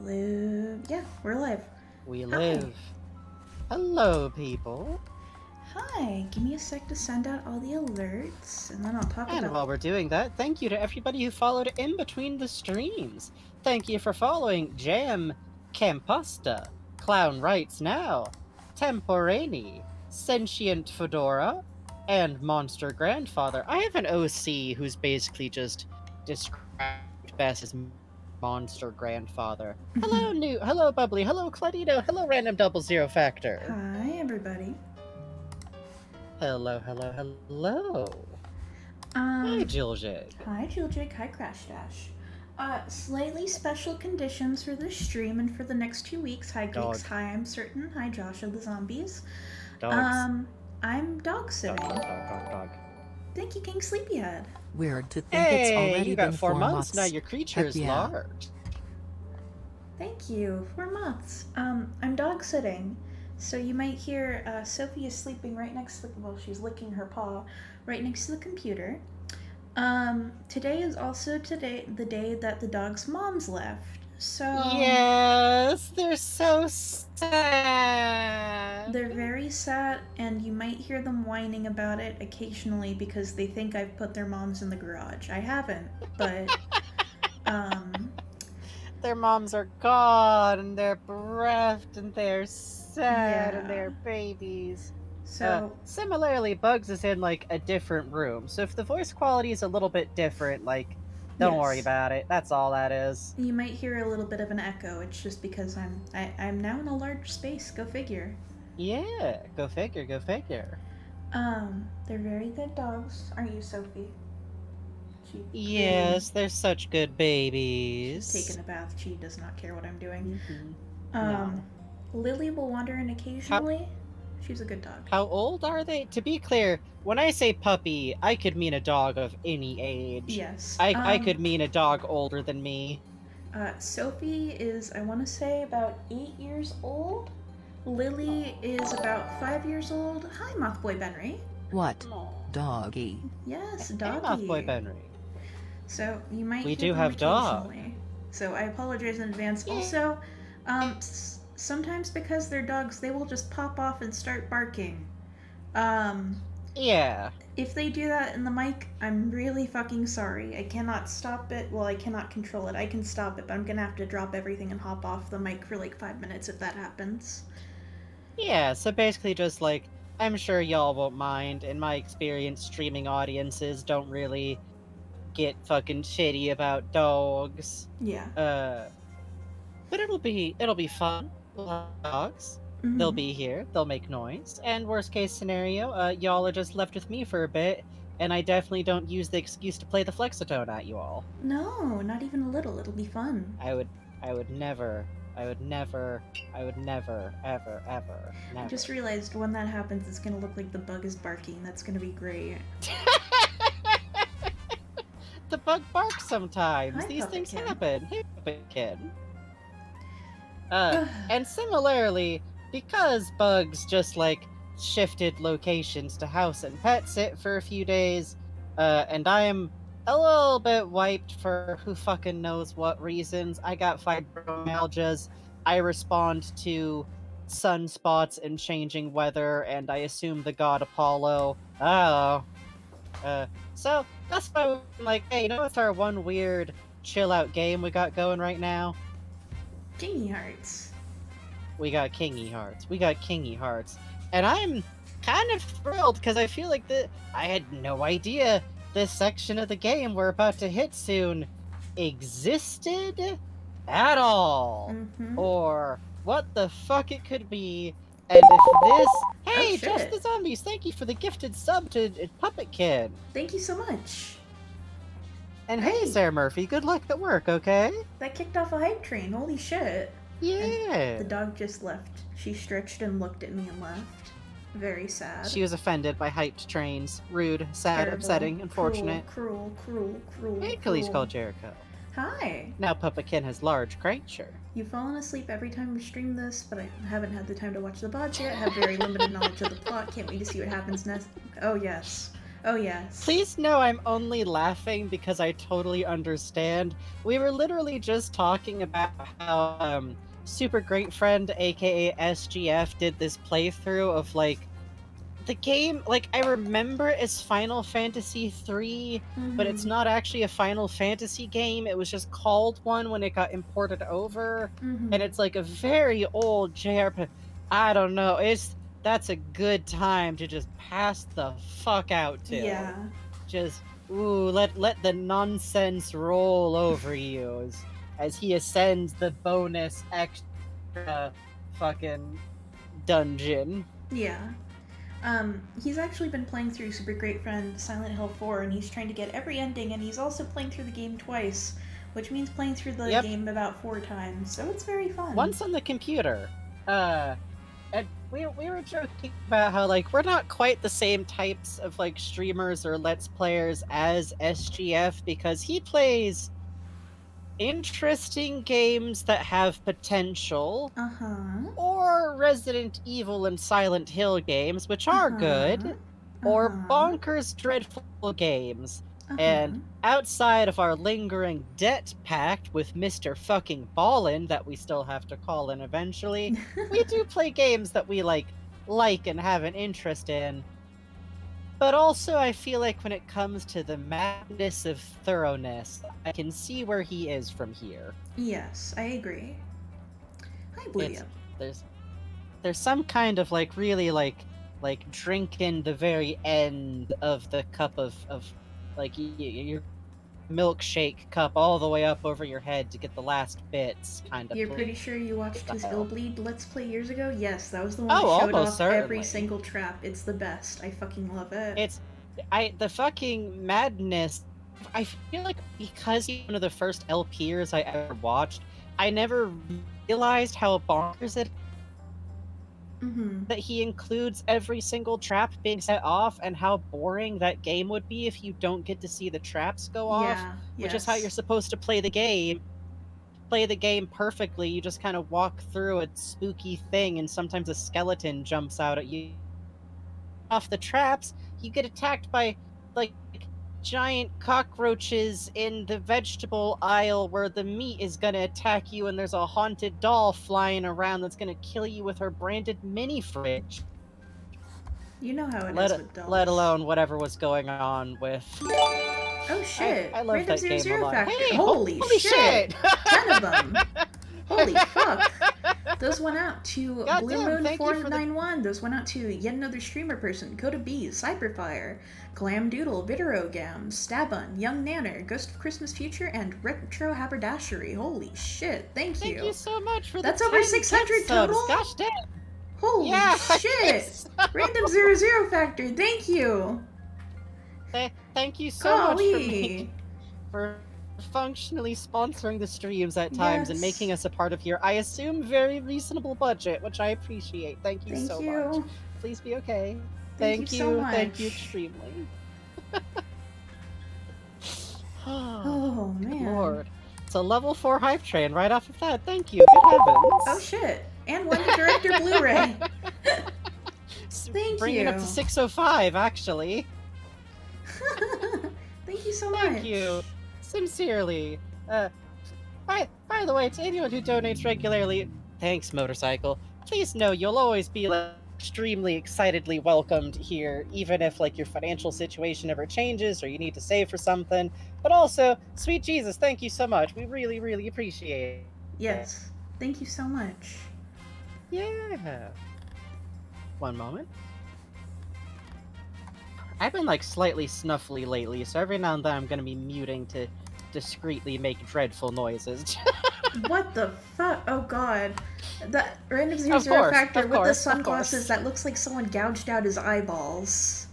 live. Yeah, we're live. We Hi. live. Hello, people. Hi. Give me a sec to send out all the alerts, and then I'll talk And about. while we're doing that, thank you to everybody who followed in between the streams. Thank you for following Jam, Campusta, Clown Writes Now, Temporani, Sentient Fedora, and Monster Grandfather. I have an OC who's basically just described best as Monster Grandfather. Hello Bubbly, hello Cladito, hello Random Double Zero Factor. Hi, everybody. Hello. Hi, Um. Jiljig. Hi, Jiljig. Hi, Crash Dash. Slightly special conditions for this stream and for the next 2 weeks. Hi, Geeks. Dog. Hi, I'm certain. Hi, Josh of the Zombies. Dogs. Um. I'm dog sitting. Dog. Thank you, King Sleepyhead. Weird to think it's Hey, already you got been 4 4 months, now months. your creature Heck is yeah. large. Thank you. 4 months. I'm dog sitting, so you might hear Sophie is sleeping right next to she's licking her paw right next to the computer. Today is also the day that the dog's moms left. So Yes, they're so sad. they're very sad, and you might hear them whining about it occasionally because they think I've put their moms in the garage. I haven't, but Their moms are gone, and they're bereft, and they're sad, and yeah. they're babies. So Similarly, Bugs is in, like, a different room, so if the voice quality is a little bit different, like, don't worry yes. about it. That's all that is. You might hear a little bit of an echo. It's just because I'm now in a large space. Go figure. Yeah, go figure. They're very good dogs, aren't you, Sophie? Yes, they're such good babies. She's taking a bath. She does not care what I'm doing. No. Lily will wander in occasionally. She's a good dog. How old are they? To be clear, when I say puppy, I could mean a dog of any age. Yes. I could mean a dog older than me. Sophie is, I want to say, about 8 years old. Lily is about 5 years old. Hi, Mothboy Benry. What? Aww. Doggy. Yes, Hey, doggy. Mothboy Benry. So you might We hear do them have dog. occasionally. So I apologize in advance. Yeah. Also, sometimes because they're dogs, they will just pop off and start barking. Yeah. If they do that in the mic, I'm really fucking sorry. I cannot stop it. Well, I cannot control it. I can stop it, but I'm gonna have to drop everything and hop off the mic for like 5 minutes if that happens. Yeah, so basically just like, I'm sure y'all won't mind. In my experience, streaming audiences don't really get fucking shitty about dogs. Yeah. But it'll be fun. We'll have dogs. Mm-hmm. They'll be here. They'll make noise. And worst case scenario, y'all are just left with me for a bit, and I definitely don't use the excuse to play the flexitone at you all. No, not even a little. It'll be fun. I would never, ever. I just realized when that happens, it's gonna look like the bug is barking. That's gonna be great. The bug barks sometimes. Hi, These things Puppetkin. happen. Hey, Puppetkin. And similarly, because Bugs just, like, shifted locations to house and pet sit for a few days, and I am a little bit wiped for who fucking knows what reasons. I got fibromyalgias. I respond to sunspots and changing weather, and I assume the god Apollo. Oh. So that's why I'm like, hey, you know what's our one weird chill out game we got going right now? Kingy Hearts. We got Kingy Hearts. And I'm kind of thrilled because I feel like I had no idea this section of the game we're about to hit soon existed at all. Mm-hmm. Or what the fuck it could be. And if this... Hey, Just the Zombies, thank you for the gifted sub to Puppetkin. Thank you so much. And hey, Sarah Murphy, good luck at work, okay? That kicked off a hype train. Holy shit. Yeah. And the dog just left. She stretched and looked at me and left. Very sad. She was offended by hyped trains. Rude, sad, Terrible, upsetting, unfortunate. Cruel. Hey, Khalees called Jericho. Hi. Now Puppetkin has large crankshire. You've fallen asleep every time we stream this, but I haven't had the time to watch the VODs yet. Have very limited knowledge of the plot. Can't wait to see what happens next. Oh, yes. Oh yes. Please know I'm only laughing because I totally understand. We were literally just talking about how Super Great Friend, aka SGF, did this playthrough of like the game. Like I remember it's Final Fantasy 3, but it's not actually a Final Fantasy game. It was just called one when it got imported over, and it's like a very old JRPG. I don't know. That's a good time to just pass the fuck out to. Yeah. Just let the nonsense roll over you as he ascends the bonus extra fucking dungeon. Yeah. He's actually been playing through Super Great Friend Silent Hill 4, and he's trying to get every ending, and he's also playing through the game twice, which means playing through the game about 4 times, so it's very fun. Once on the computer. And we were joking about how, like, we're not quite the same types of, like, streamers or Let's Players as SGF, because he plays interesting games that have potential, or Resident Evil and Silent Hill games, which are good, or bonkers, dreadful games. And outside of our lingering debt pact with Mr. fucking Ballin that we still have to call in eventually, we do play games that we like and have an interest in. But also, I feel like when it comes to the madness of thoroughness, I can see where he is from here. Yes, I agree. Hi, Booyah. There's some kind of like really like drinking the very end of the cup of like your milkshake cup all the way up over your head to get the last bits kind of. You're pretty sure you watched his Illbleed Let's Play years ago? Yes, that was the one that showed off certainly. every single trap. It's the best. I fucking love it. The fucking madness. I feel like because he's one of the first LPers I ever watched, I never realized how bonkers it that he includes every single trap being set off, and how boring that game would be if you don't get to see the traps go off, which is how you're supposed to play the game. Play the game perfectly, you just kind of walk through a spooky thing and sometimes a skeleton jumps out at you. Off the traps, you get attacked by like giant cockroaches in the vegetable aisle where the meat is gonna attack you, and there's a haunted doll flying around that's gonna kill you with her branded mini fridge. You know how it is with dolls. Let alone whatever was going on with. Oh shit! I love Random that game a Zero lot. Factor. Hey, holy shit! 10 of them. Holy fuck! Those went out to Blue Moon 491. Those went out to yet another streamer person, Coda Bees, Cyberfire, Glam Doodle, Vitorogam, Stabun, Young Nanner, Ghost of Christmas Future, and Retro Haberdashery. Holy shit! Thank you. Thank you so much for That's the over 600 total. Gosh damn. Holy shit! Random Zero Factor. Thank you. Thank you so much for functionally sponsoring the streams at times and making us a part of your, I assume, very reasonable budget, which I appreciate. Thank you so much. Please be okay. Thank you so much. Thank you extremely. Oh man. Good Lord. It's a level 4 hype train right off of that. Thank you. Good heavens. Oh shit. And one Director Blu-ray. Thank Bringing you. it up to 605, actually. Thank you so much. Thank you. Sincerely. By the way, to anyone who donates regularly, thanks, Motorcycle. Please know you'll always be like, extremely excitedly welcomed here, even if like your financial situation ever changes or you need to save for something. But also, sweet Jesus, thank you so much. We really, really appreciate it. Yes. Thank you so much. Yeah. One moment. I've been like slightly snuffly lately, so every now and then I'm gonna be muting to discreetly make dreadful noises. What the fuck? Oh god. That Random Zero Factor with the sunglasses, that looks like someone gouged out his eyeballs.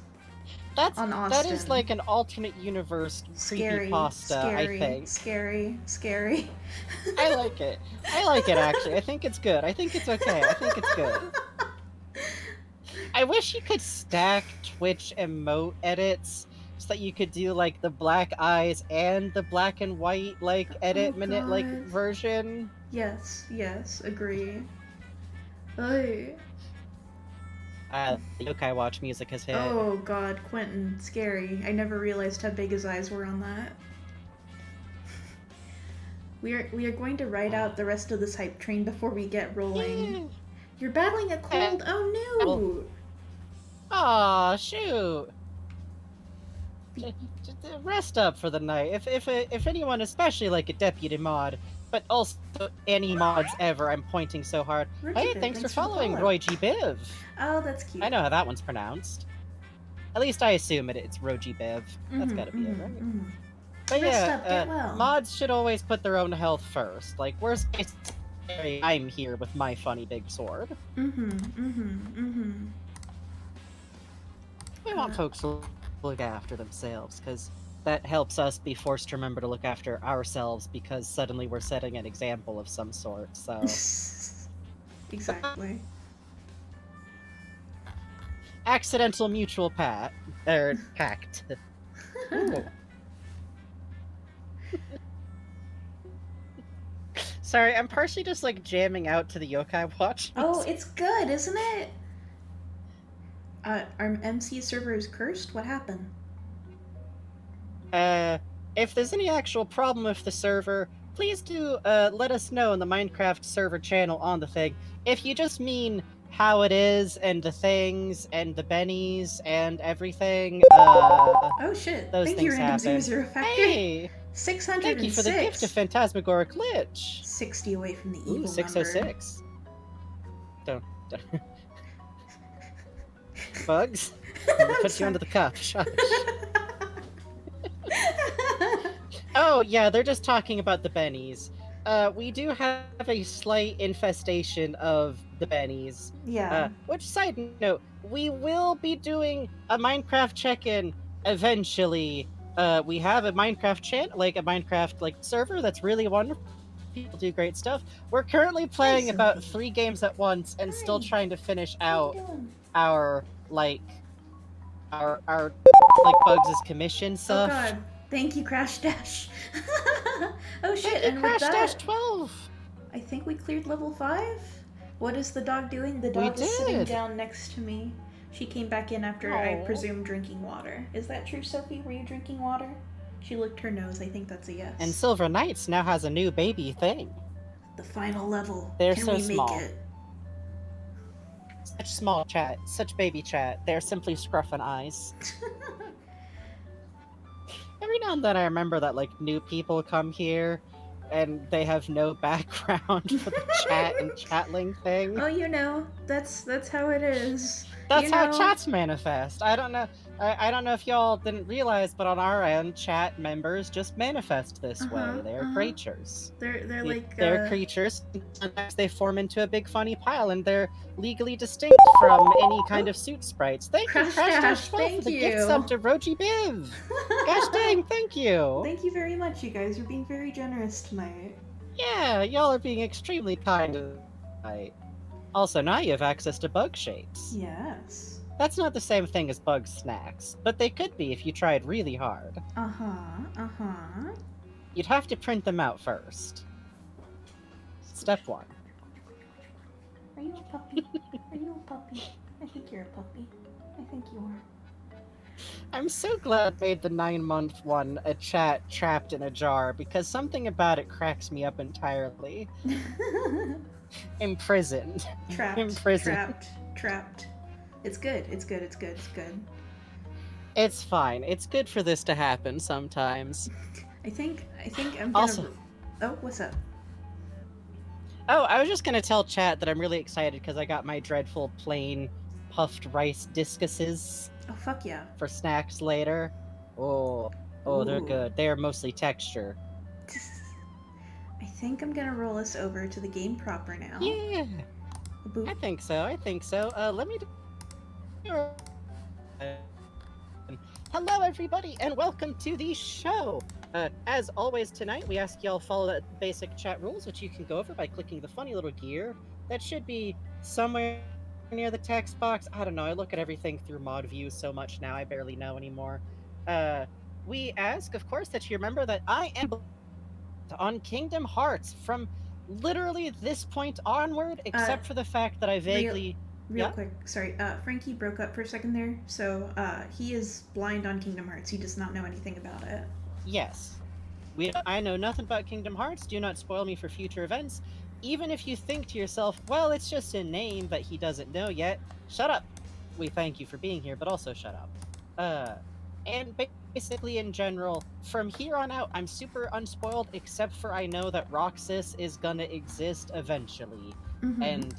On Austin. That is like an alternate universe creepypasta, I think. Scary. I like it. Actually. I think it's good. I think it's okay. I think it's good. I wish you could stack Twitch emote edits so that you could do like the black eyes and the black and white like edit like version. Yes, agree. Oy. The Yokai Watch music has hit. Oh god, Quentin, scary. I never realized how big his eyes were on that. We are going to ride out the rest of this hype train before we get rolling. Yeah. You're battling a cold? Oh no! Aw, shoot. Just rest up for the night. If anyone, especially like a deputy mod, but also any mods ever, I'm pointing so hard. Roji Hey, Biv, thanks for the following follow. Roy G. Biv. Oh, that's cute. I know how that one's pronounced. At least I assume it's Roji Biv. That's gotta be it, right? But Rest yeah, up, get well. mods should always put their own health first. Like, worst case scenario, I'm here with my funny big sword. We want folks to look after themselves, because that helps us be forced to remember to look after ourselves, because suddenly we're setting an example of some sort, so... Exactly. Accidental mutual pact. Ooh. Sorry, I'm partially just like jamming out to the Yokai Watch. Oh, it's good, isn't it? Our MC server is cursed? What happened? If there's any actual problem with the server, please do let us know in the Minecraft server channel on the thing. If you just mean how it is and the things and the bennies and everything, Oh shit. those Thank you, things Random happen. 00 Factor. Hey! 606. Thank you for the gift of Phantasmagoric Lich! 60 away from the evil Ooh, 606. Don't. Bugs? Put you under the cup. Shush. Oh, yeah, they're just talking about the bennies. We do have a slight infestation of the bennies. Yeah. Which, side note, we will be doing a Minecraft check-in eventually. We have a Minecraft server that's really wonderful. People do great stuff. We're currently playing about 3 games at once and still trying to finish out our Bugs' commission stuff. Oh god. Thank you, Crash Dash. Oh shit, Thank you, and Crash with Dash that, 12. I think we cleared level 5? What is the dog doing? The dog is sitting down next to me. She came back in after, I presume, drinking water. Is that true, Sophie? Were you drinking water? She licked her nose. I think that's a yes. And Silver Knights now has a new baby thing. The final level. They're Can so we small. make it? Such small chat, such baby chat. They're simply scruffing eyes. Every now and then I remember that like new people come here and they have no background for the chat and chatling thing. Oh, you know, that's how it is. That's how chats manifest. I don't know. I don't know if y'all didn't realize, but on our end, chat members just manifest this way. They are creatures. They're like they're creatures. Sometimes they form into a big funny pile, and they're legally distinct from any kind of suit sprites. Thank you, Crash Dash 12 for the gift sub to Roji Biv. Gosh dang, thank you. Thank you very much, you guys. You're being very generous tonight. Yeah, y'all are being extremely kind tonight. Also, now you have access to bug shapes. Yes. That's not the same thing as bug snacks, but they could be if you tried really hard. You'd have to print them out first. Step 1. Are you a puppy? Are you a puppy? I think you're a puppy. I think you are. I'm so glad I made the 9-month one a chat trapped in a jar, because something about it cracks me up entirely. Imprisoned. Trapped. It's good. It's good. It's fine. It's good for this to happen sometimes. I think I'm gonna... Also... Oh, what's up? Oh, I was just gonna tell chat that I'm really excited because I got my dreadful plain puffed rice discuses. Oh, fuck yeah. For snacks later. Oh, they're good. They are mostly texture. I think I'm gonna roll us over to the game proper now. Yeah. Boop. I think so. Let me... Hello, everybody, and welcome to the show. As always tonight, we ask y'all follow the basic chat rules, which you can go over by clicking the funny little gear that should be somewhere near the text box. I don't know, I look at everything through mod view so much now, I barely know anymore. We ask, of course, that you remember that I am on Kingdom Hearts from literally this point onward, except for the fact that I vaguely... Real Yeah? quick, sorry. Frankie broke up for a second there, so he is blind on Kingdom Hearts. He does not know anything about it. Yes. I know nothing about Kingdom Hearts. Do not spoil me for future events. Even if you think to yourself, well, it's just a name that he doesn't know yet, shut up. We thank you for being here, but also shut up. And basically, in general, from here on out, I'm super unspoiled, except for I know that Roxas is gonna exist eventually. Mm-hmm. And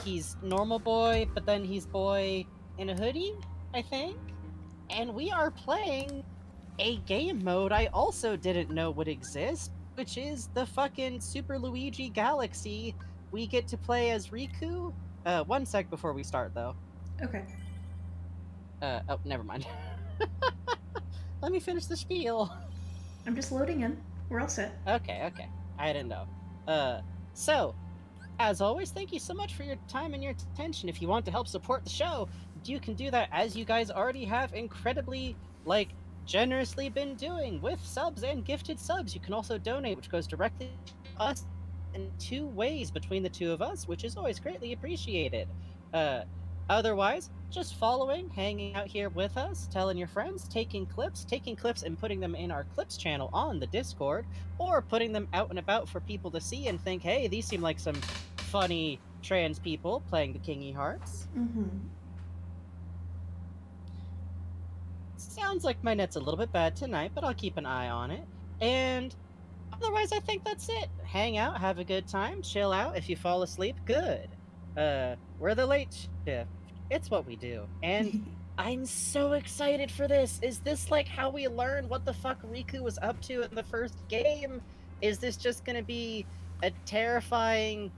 he's normal boy, but then he's boy in a hoodie, I think? And we are playing a game mode I also didn't know would exist, which is the fucking Super Luigi Galaxy. We get to play as Riku. One sec before we start, though. Okay. Oh, never mind. Let me finish the spiel. I'm just loading in. We're all set. Okay. I didn't know. So, as always, thank you so much for your time and your attention. If you want to help support the show, you can do that as you guys already have incredibly, generously been doing with subs and gifted subs. You can also donate, which goes directly to us in two ways between the two of us, which is always greatly appreciated. Uh, Otherwise, just following, hanging out here with us, telling your friends, taking clips and putting them in our clips channel on the Discord, or putting them out and about for people to see and think, hey, these seem like some funny trans people playing the Kingy Hearts. Mm-hmm. Sounds like my net's a little bit bad tonight, but I'll keep an eye on it. And otherwise, I think that's it. Hang out, have a good time, chill out. If you fall asleep, good. We're the late shift. It's what we do. And I'm so excited for this. Is this like how we learn what the fuck Riku was up to in the first game? Is this just gonna be a terrifying,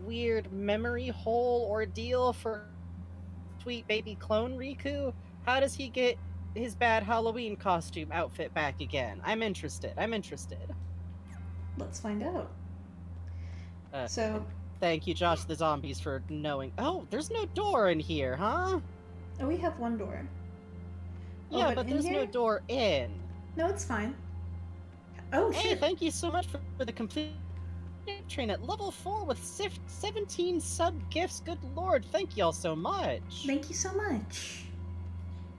weird memory hole ordeal for sweet baby clone Riku? How does he get his bad Halloween costume outfit back again? I'm interested. Let's find out. And So, thank you, Josh the Zombies, for knowing. Oh, there's no door in here, huh? oh, we have one door. Oh, Yeah, but but in there's no here? door in. No, it's fine. Oh, Hey, shit. thank you so much for the complete train at level 4 with 17 sub gifts. Good lord, thank y'all so much. Thank you so much.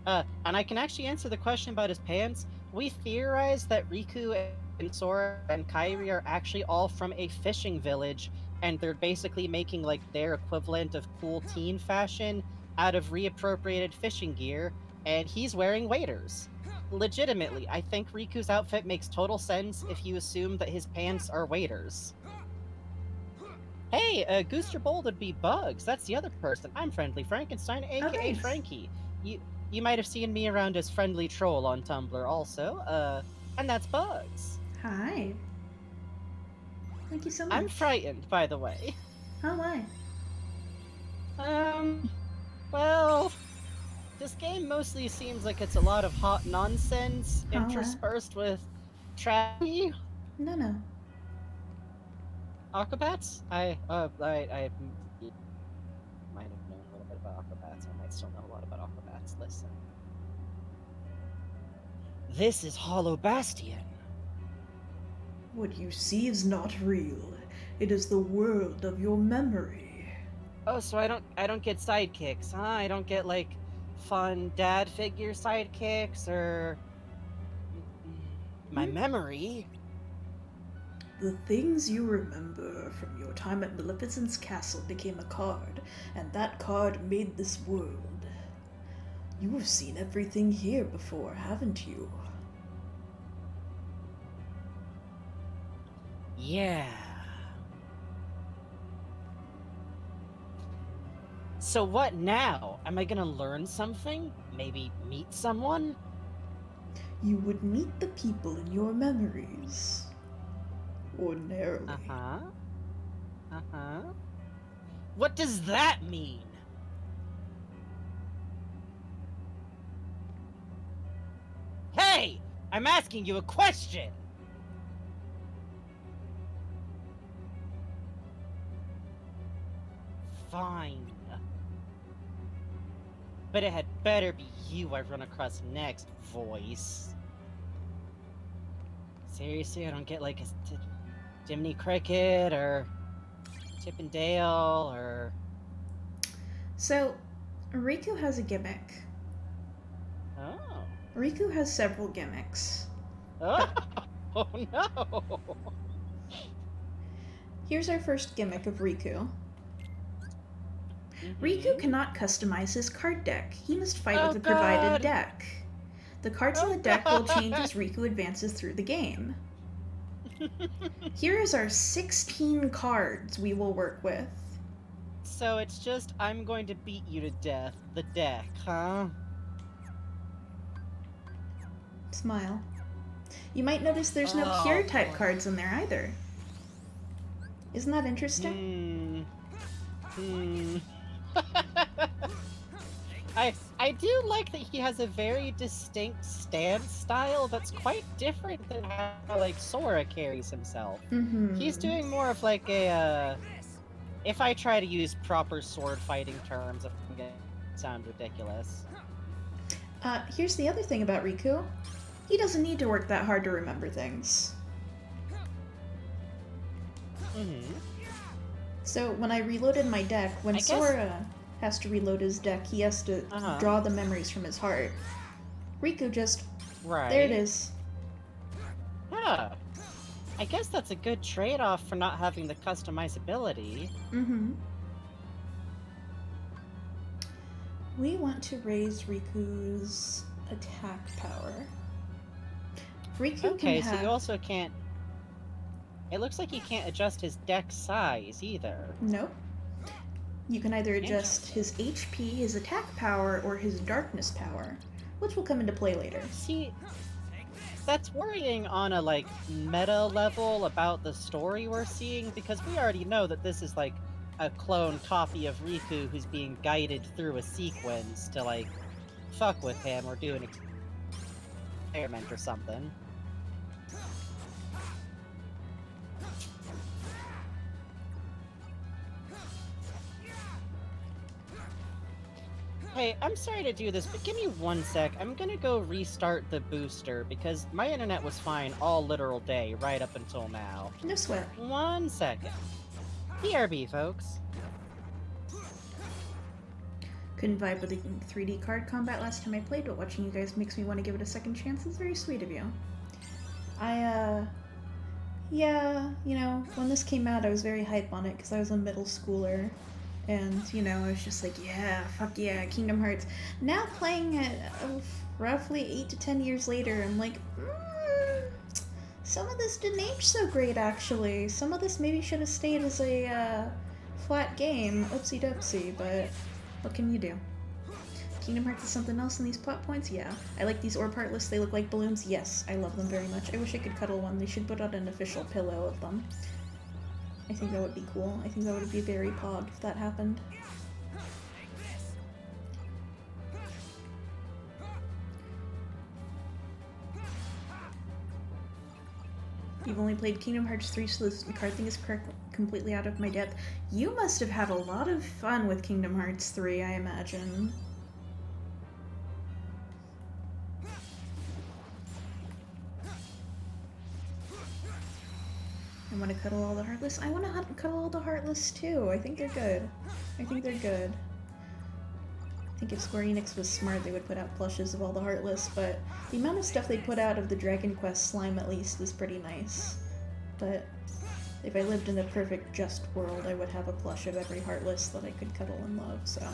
And I can actually answer the question about his pants. We theorize that Riku and Sora and Kairi are actually all from a fishing village, and they're basically making their equivalent of cool teen fashion out of reappropriated fishing gear, and he's wearing waders. Legitimately, I think Riku's outfit makes total sense if you assume that his pants are waders. Hey, Gooster Bold would be Bugs. That's the other person. I'm Friendly Frankenstein, Oh, aka thanks. Frankie. You might have seen me around as Friendly Troll on Tumblr also. And that's Bugs. Hi. Thank you so much. I'm frightened, by the way. Oh, why? Well, this game mostly seems like it's a lot of hot nonsense Huh? interspersed with tragedy. No. Aquabats? I might have known a little bit about Aquabats. I might still know a lot about Aquabats. Listen. This is Hollow Bastion. What you see is not real. It is the world of your memory. Oh, so I don't get sidekicks, huh? I don't get fun dad figure sidekicks or my memory. The things you remember from your time at Maleficent's castle became a card, and that card made this world. You have seen everything here before, haven't you? Yeah. So what now? Am I gonna learn something? Maybe meet someone? You would meet the people in your memories. Ordinarily. What does that mean? Hey! I'm asking you a question! Fine. But it had better be you I run across next, voice. Seriously, I don't get a Jiminy Cricket or Chip and Dale or So, Riku has a gimmick. Oh. Riku has several gimmicks. Oh, oh no! Here's our first gimmick of Riku. Riku cannot customize his card deck. He must fight with a provided deck. The cards in the deck will change as Riku advances through the game. Here is our 16 cards we will work with. So it's just, I'm going to beat you to death. The deck, huh? Smile. You might notice there's no cure type cards in there either. Isn't that interesting? I do like that he has a very distinct stance style that's quite different than how, like, Sora carries himself. He's doing more of like a, if I try to use proper sword fighting terms, I'm gonna sound ridiculous. Here's the other thing about Riku. He doesn't need to work that hard to remember things. So when I reloaded my deck, when Sora has to reload his deck, he has to draw the memories from his heart. Riku just... There it is. Yeah. I guess that's a good trade-off for not having the customizability. We want to raise Riku's attack power. Riku can have... so you also can't... It looks like you can't adjust his deck size, either. Nope. You can either adjust his HP, his attack power, or his darkness power, which will come into play later. See, that's worrying on a, like, meta level about the story we're seeing, because we already know that this is, like, a clone copy of Riku who's being guided through a sequence to, like, fuck with him or do an experiment or something. Hey, I'm sorry to do this, but give me 1 sec. I'm gonna go restart the booster, because my internet was fine all literal day, right up until now. No sweat. 1 second. BRB, folks. Couldn't vibe with the 3D card combat last time I played, but watching you guys makes me want to give it a second chance. It's very sweet of you. Yeah, you know, when this came out, I was very hype on it, because I was a middle schooler. And, you know, I was just like, yeah, fuck yeah, Kingdom Hearts. Now playing it roughly 8 to 10 years later, I'm like, some of this didn't age so great, actually. Some of this maybe should have stayed as a flat game. Oopsie doopsie, but what can you do? Kingdom Hearts is something else in these plot points? Yeah. I like these orb heartless, they look like balloons. Yes, I love them very much. I wish I could cuddle one. They should put out an official pillow of them. I think that would be cool. I think that would be very pog if that happened. You've only played Kingdom Hearts 3, so this card thing is completely out of my depth. You must have had a lot of fun with Kingdom Hearts 3, I imagine. I want to cuddle all the Heartless. I want to cuddle all the Heartless too. I think they're good. I think they're good. I think if Square Enix was smart, they would put out plushes of all the Heartless, but the amount of stuff they put out of the Dragon Quest slime at least is pretty nice. But if I lived in a perfect just world, I would have a plush of every Heartless that I could cuddle and love, so...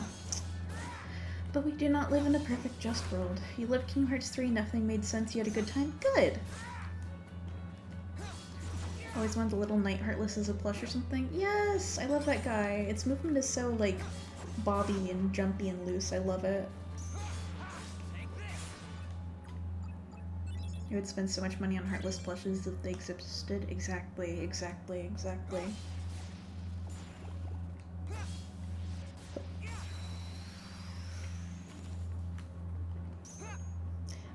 But we do not live in a perfect just world. You lived Kingdom Hearts 3, nothing made sense, you had a good time? Good! Always wanted the little Knight Heartless as a plush or something? Yes! I love that guy. Its movement is so, like, bobby and jumpy and loose. I love it. I would spend so much money on Heartless plushes if they existed. Exactly, exactly, exactly.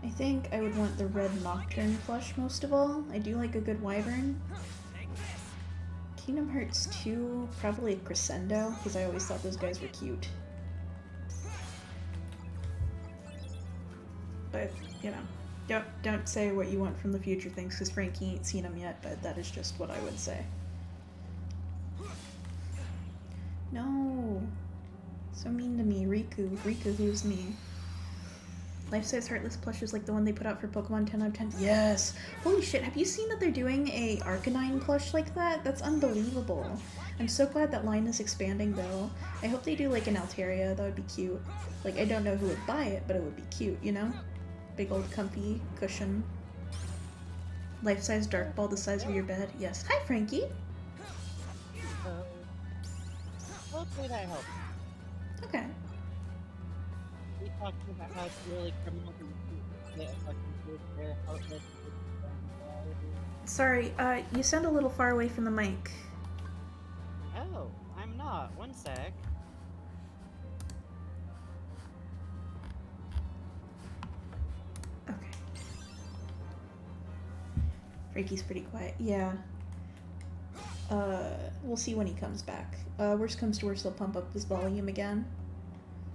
I think I would want the red Nocturne plush most of all. I do like a good wyvern. Kingdom Hearts 2, probably a Crescendo, because I always thought those guys were cute. But, you know, don't say what you want from the future things, because Frankie ain't seen them yet, but that is just what I would say. No! So mean to me, Riku. Riku, who's me? Life-size heartless plush is like the one they put out for Pokemon 10 out of 10. Yes! Holy shit, have you seen that they're doing a Arcanine plush like that? That's unbelievable. I'm so glad that line is expanding though. I hope they do like an Altaria, that would be cute. Like, I don't know who would buy it, but it would be cute, you know? Big old comfy cushion. Life-size dark ball the size of your bed. Yes. Hi, Frankie! Hopefully that helps. Okay. We talked about how it's really criminal to get a fucking food there, outlet. Sorry, you sound a little far away from the mic. Oh, I'm not. One sec. Okay. Frankie's pretty quiet. Yeah. We'll see when he comes back. Worst comes to worst, he'll pump up his volume again.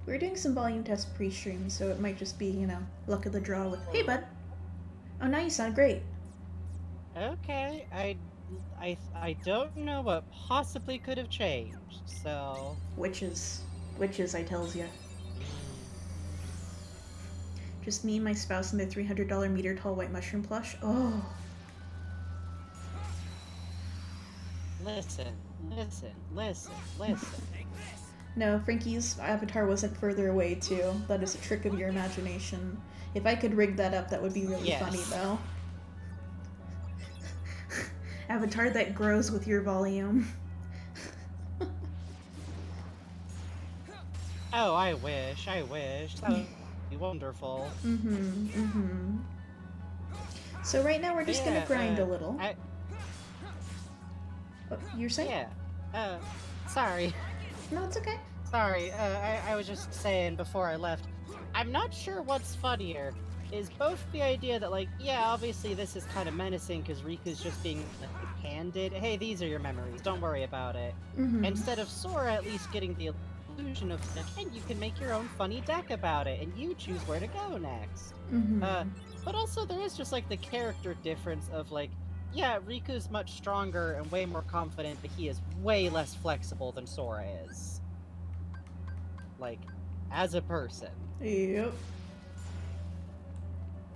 We were doing some volume tests pre-stream, so it might just be, you know, luck of the draw with, hey bud! Oh, now you sound great. Okay, I don't know what possibly could have changed, so... Witches, I tells ya. Just me, my spouse, and their $300 meter-tall white mushroom plush. Oh. Listen. No, Frankie's avatar wasn't further away, too. That is a trick of your imagination. If I could rig that up, that would be really funny, though. Avatar that grows with your volume. Oh, I wish. That would be wonderful. So right now we're just gonna grind a little. Oh, you're saying? Yeah. Sorry. No, it's okay. Sorry, I was just saying before I left, I'm not sure what's funnier. Is both the idea that, like, yeah, obviously this is kind of menacing because Riku's just being handed, hey, these are your memories, don't worry about it. Instead of Sora at least getting the illusion of, and you can make your own funny deck about it, and you choose where to go next. But also there is just, like, the character difference of, like, yeah, Riku's much stronger and way more confident, but he is way less flexible than Sora is. Like, as a person. Yep.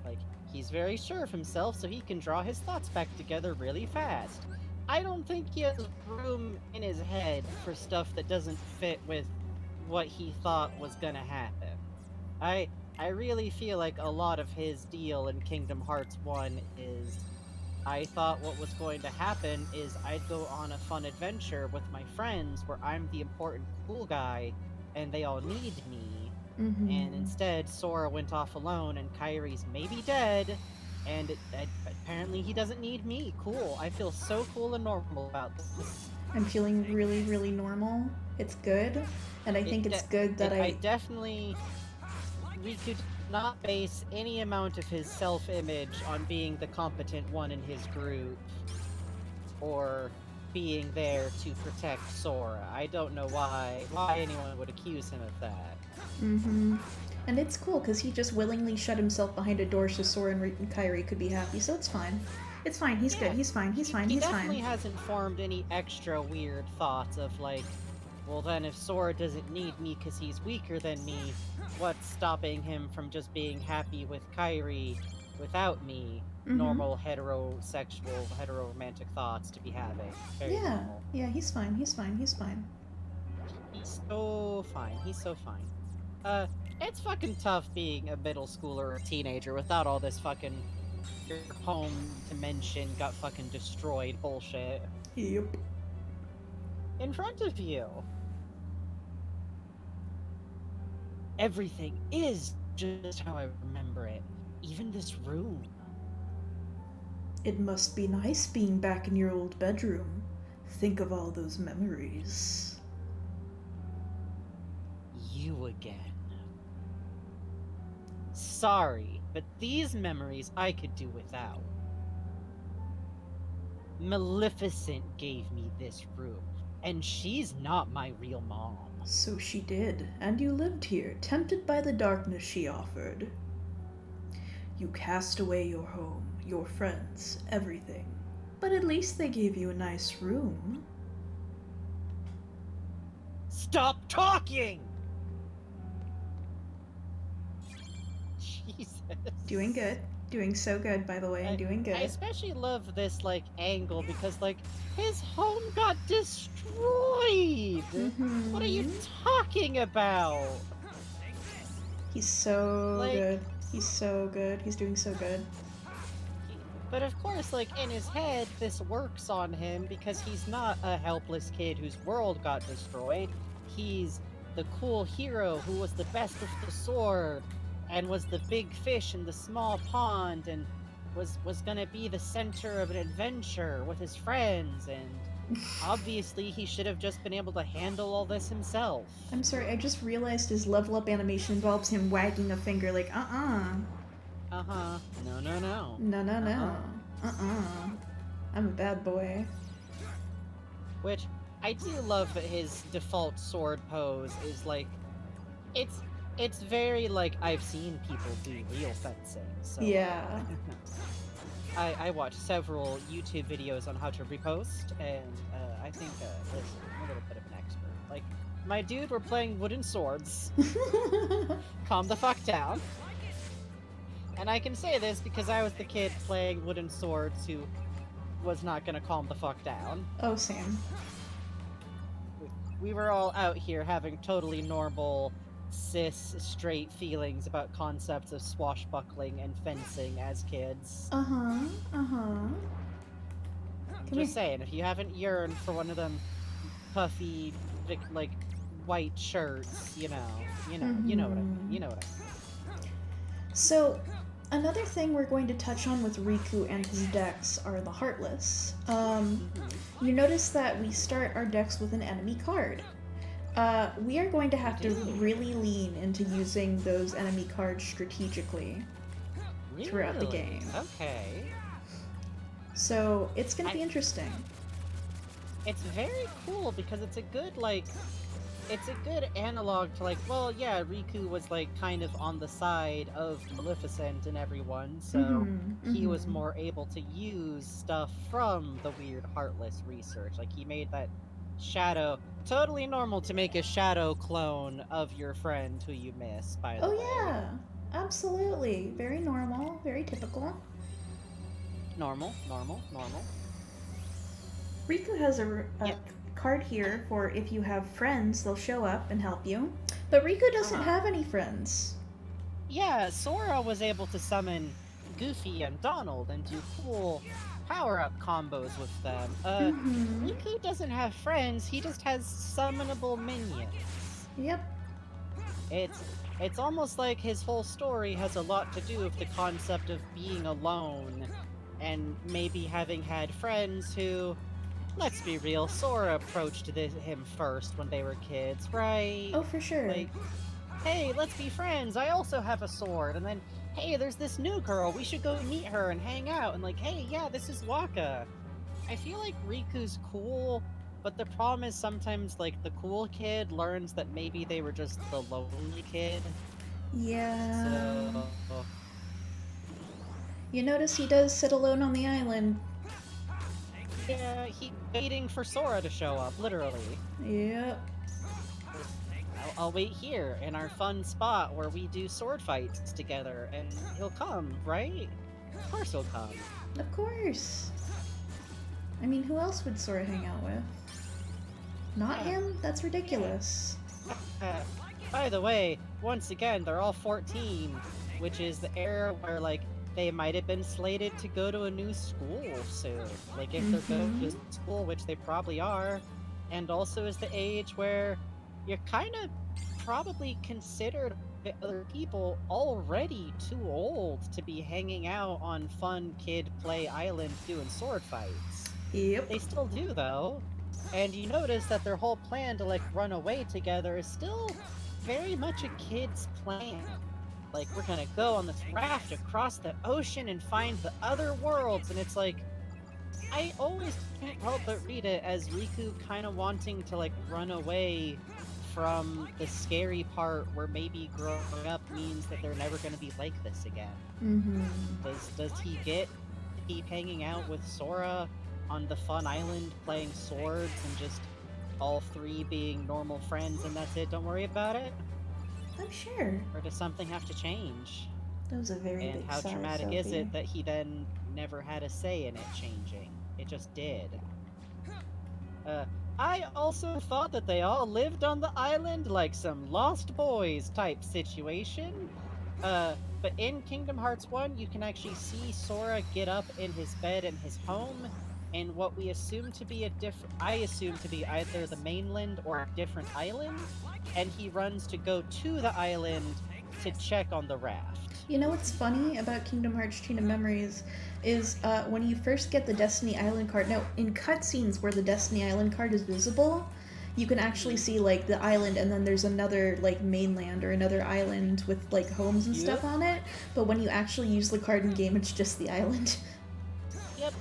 Like, he's very sure of himself, so he can draw his thoughts back together really fast. I don't think he has room in his head for stuff that doesn't fit with what he thought was gonna happen. I really feel like a lot of his deal in Kingdom Hearts 1 is, I thought what was going to happen is I'd go on a fun adventure with my friends where I'm the important cool guy and they all need me. And instead, Sora went off alone and Kairi's maybe dead, and apparently he doesn't need me. Cool. I feel so cool and normal about this. I'm feeling really, really normal. It's good. And I think it's good that I definitely... We could not base any amount of his self-image on being the competent one in his group, or being there to protect Sora. I don't know why anyone would accuse him of that. And it's cool, because he just willingly shut himself behind a door so Sora and Kairi could be happy, so it's fine. It's fine, he's good, he's fine. He definitely hasn't formed any extra weird thoughts of, like, well then if Sora doesn't need me because he's weaker than me, what's stopping him from just being happy with Kairi without me? Normal heterosexual, heteroromantic thoughts to be having. Very normal. Yeah, he's fine. He's so fine. It's fucking tough being a middle schooler or a teenager without all this fucking your home dimension got fucking destroyed bullshit. Yep. In front of you. Everything is just how I remember it. Even this room. It must be nice being back in your old bedroom. Think of all those memories. You again. Sorry, but these memories I could do without. Maleficent gave me this room, and she's not my real mom. So she did, and you lived here, tempted by the darkness she offered. You cast away your home, your friends, everything. But at least they gave you a nice room. Stop talking! Jesus. Doing good. Doing so good, by the way. I'm doing I good. especially love this like angle because like his home got destroyed. What are you Mm-hmm. talking about? He's so Like good. He's so good. He's doing so good. but of course like in his head this works on him because he's not a helpless kid whose world got destroyed. He's the cool hero who was the best with the sword and was the big fish in the small pond and was going to be the center of an adventure with his friends and obviously he should have just been able to handle all this himself. I'm sorry, I just realized his level up animation involves him wagging a finger like, Uh-huh. No, no, no. No, no, no. Uh-uh. I'm a bad boy. Which I do love that his default sword pose is like it's it's very like I've seen people do real fencing. So Yeah. I watched several YouTube videos on how to repost, and I think listen, I'm a little bit of an expert. Like my dude, we're playing wooden swords. Calm the fuck down. And I can say this because I was the kid playing wooden swords who was not gonna calm the fuck down. Oh, Sam. We were all out here having totally normal, cis, straight feelings about concepts of swashbuckling and fencing as kids. Uh-huh. Uh-huh. I'm Come just here. saying, if you haven't yearned for one of them puffy, like, white shirts, you know what I mean, you know what I mean. So, another thing we're going to touch on with Riku and his decks are the Heartless. You notice that we start our decks with an enemy card. We are going to have to really lean into using those enemy cards strategically throughout the Really? game. Okay. So, it's going to be interesting. It's very cool because it's a good, like, it's a good analog to, like, well, yeah, Riku was, like, kind of on the side of Maleficent and everyone, so he was more able to use stuff from the weird Heartless research. Like, he made that shadow. Totally normal to make a shadow clone of your friend who you miss, by the way. Oh, yeah. Absolutely. Very normal. Very typical. Normal. Riku has a Yeah. card here for if you have friends, they'll show up and help you. But Riku doesn't have any friends. Yeah, Sora was able to summon Goofy and Donald and do cool power-up combos with them. Riku doesn't have friends, he just has summonable minions. Yep. It's almost like his whole story has a lot to do with the concept of being alone and maybe having had friends who, let's be real, Sora approached him first when they were kids, right? Oh, for sure. Like, hey, let's be friends, I also have a sword, and then, hey, there's this new girl, we should go meet her and hang out, and like, hey, yeah, this is Waka. I feel like Riku's cool, but the problem is sometimes, like, the cool kid learns that maybe they were just the lonely kid. Yeah. So... You notice he does sit alone on the island. yeah, he's waiting for Sora to show up, literally. Yep. I'll wait here in our fun spot where we do sword fights together, and he'll come, right? Of course he'll come. Of course. I mean, who else would Sora hang out with? Not him? That's ridiculous. By the way, once again, they're all 14, which is the era where, like, they might have been slated to go to a new school soon. Like, if they're going to school, which they probably are, and also is the age where you're kind of probably considered by other people already too old to be hanging out on fun kid play island doing sword fights. Yep. They still do, though. And you notice that their whole plan to, like, run away together is still very much a kid's plan. Like, we're gonna go on this raft across the ocean and find the other worlds, and it's like, I always can't help but read it as Riku kind of wanting to, like, run away from the scary part where maybe growing up means that they're never gonna be like this again. Does he get to keep hanging out with Sora on the fun island playing swords and just all three being normal friends and that's it, don't worry about it? I'm sure. Or does something have to change? That was a very And big how sigh, traumatic is Sophie. it that he then never had a say in it changing? It just did. I also thought that they all lived on the island like some Lost Boys type situation. But in Kingdom Hearts 1, you can actually see Sora get up in his bed in his home, and what we assume to be I assume to be either the mainland or a different island, and he runs to go to the island to check on the raft. You know what's funny about Kingdom Hearts Chain of Memories is when you first get the Destiny Island card. Now, in cutscenes where the Destiny Island card is visible, you can actually see like the island, and then there's another like mainland or another island with like homes and stuff on it. But when you actually use the card in game, it's just the island. Yep,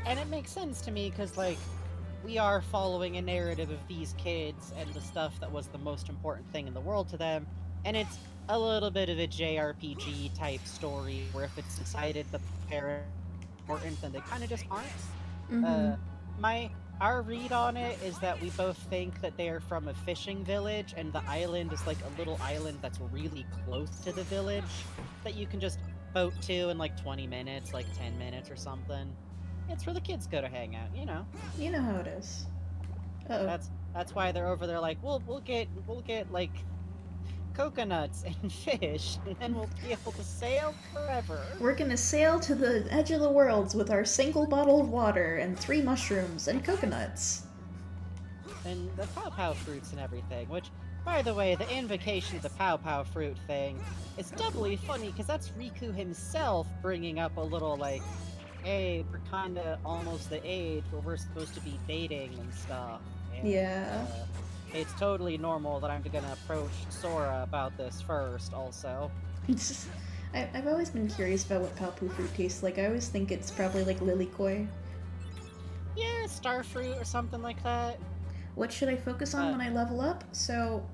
and it makes sense to me because, like, we are following a narrative of these kids and the stuff that was the most important thing in the world to them, and it's a little bit of a JRPG type story where if it's decided that the parents are important, then they kind of just aren't. Mm-hmm. Uh, my our read on it is that we both think that they are from a fishing village, and the island is like a little island that's really close to the village that you can just boat to in like 20 minutes, like 10 minutes or something. It's where the kids go to hang out, you know. You know how it is. Uh-oh. That's why they're over there like, we'll get like coconuts and fish, and then we'll be able to sail forever. We're gonna sail to the edge of the worlds with our single bottle of water and 3 mushrooms and coconuts. And the pow pow fruits and everything, which, by the way, the invocation of the pow pow fruit thing is doubly funny because that's Riku himself bringing up a little like, hey, we're kind of almost the age where we're supposed to be dating and stuff. And, Yeah. it's totally normal that I'm gonna approach Sora about this first, also. I've always been curious about what Palpu fruit tastes like. I always think it's probably like lilikoi. Yeah, starfruit or something like that. What should I focus on when I level up? So,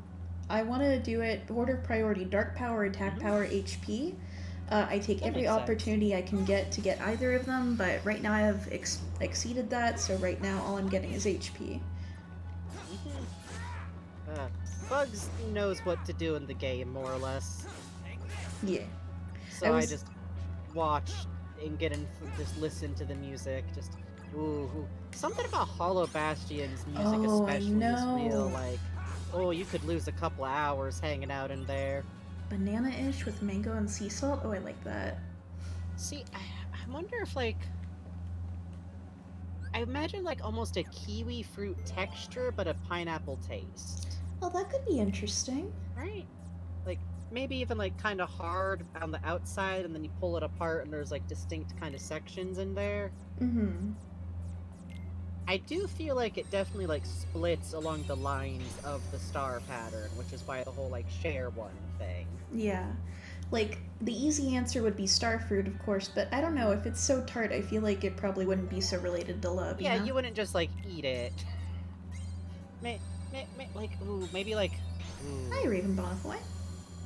I want to do it order of priority: dark power, attack power, HP. I take That every makes sense. opportunity I can get to get either of them, but right now I have exceeded that, so right now all I'm getting is HP. Bugs knows what to do in the game, more or less. Yeah. So I just watch and just listen to the music. Just ooh. Something about Hollow Bastion's music especially is real like, oh, you could lose a couple of hours hanging out in there. Banana-ish with mango and sea salt? Oh, I like that. See, I wonder if like, I imagine like almost a kiwi fruit texture, but a pineapple taste. Oh, that could be interesting. Right? Like, maybe even like kind of hard on the outside, and then you pull it apart and there's like distinct kind of sections in there. Mm-hmm. I do feel like it definitely like splits along the lines of the star pattern, which is why the whole like share one thing. Yeah. Like, the easy answer would be starfruit, of course, but I don't know, if it's so tart, I feel like it probably wouldn't be so related to love, Yeah, you know? you wouldn't just like eat it. Like, ooh, maybe like, ooh. Hi, Raven Bonnefoy.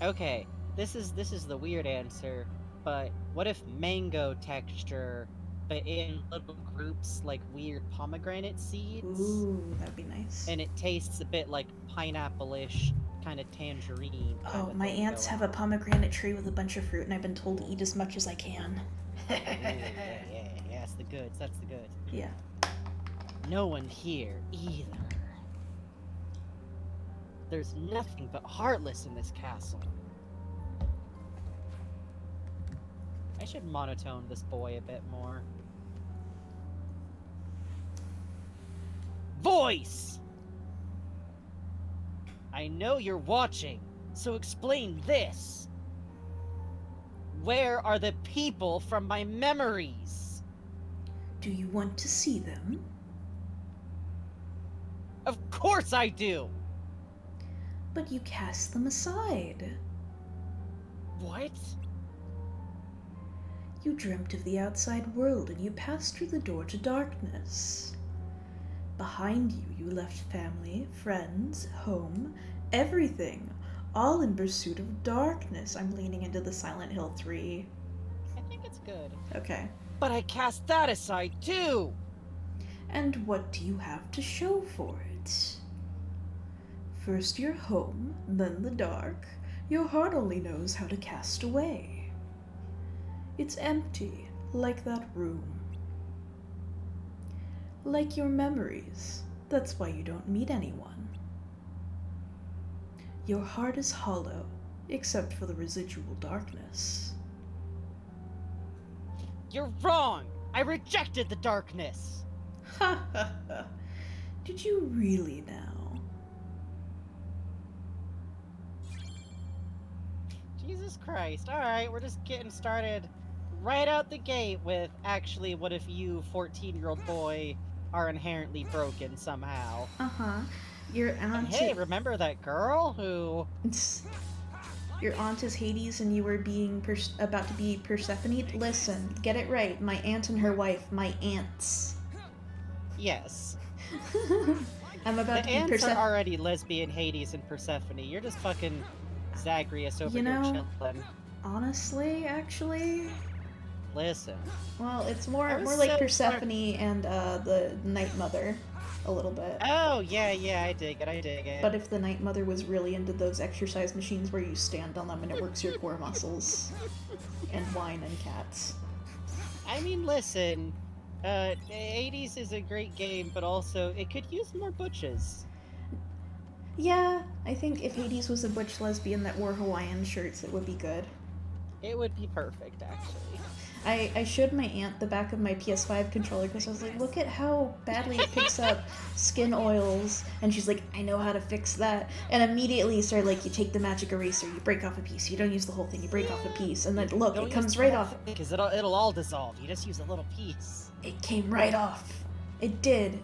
Okay, this is the weird answer, but what if mango texture, but in little groups like weird pomegranate seeds? Ooh, that'd be nice. And it tastes a bit like pineapple-ish, kind of tangerine. Oh, my aunts have a pomegranate tree with a bunch of fruit, and I've been told to eat as much as I can. Yeah, that's the goods, that's the goods. Yeah. No one here, either. There's nothing but heartless in this castle. I should monotone this boy a bit more. Voice! I know you're watching, so explain this. Where are the people from my memories? Do you want to see them? Of course I do! But you cast them aside. What? You dreamt of the outside world and you passed through the door to darkness. Behind you, you left family, friends, home, everything, all in pursuit of darkness. I'm leaning into the Silent Hill 3. I think it's good. Okay. But I cast that aside too! And what do you have to show for it? First your home, then the dark. Your heart only knows how to cast away. It's empty, like that room. Like your memories. That's why you don't meet anyone. Your heart is hollow, except for the residual darkness. You're wrong! I rejected the darkness! Ha ha ha. Did you really now? Jesus Christ. Alright, we're just getting started right out the gate with, actually, what if you, 14-year-old boy, are inherently broken somehow? Uh-huh. Your And aunt... hey, remember that girl who... Your aunt is Hades and you were being about to be Persephone? Listen, get it right. My aunt and her wife. My aunts. Yes. I'm about The to be ants Persephone. are already lesbian Hades and Persephone. You're just fucking Zagreus over You here know, chillin'. honestly, actually... Listen. Well, it's more I was more like so Persephone and the Night Mother, a little bit. Oh, yeah, I dig it. But if the Night Mother was really into those exercise machines where you stand on them and it works your core muscles, and wine and cats. I mean, listen, 80s is a great game, but also it could use more butches. Yeah, I think if Hades was a butch lesbian that wore Hawaiian shirts, it would be good. It would be perfect, actually. I showed my aunt the back of my PS5 controller because I was like, look at how badly it picks up skin oils. And she's like, I know how to fix that. And immediately started like, you take the magic eraser, you break off a piece. You don't use the whole thing, you break off a piece. And then look, it comes right off. Because it'll all dissolve. You just use a little piece. It came right off. It did.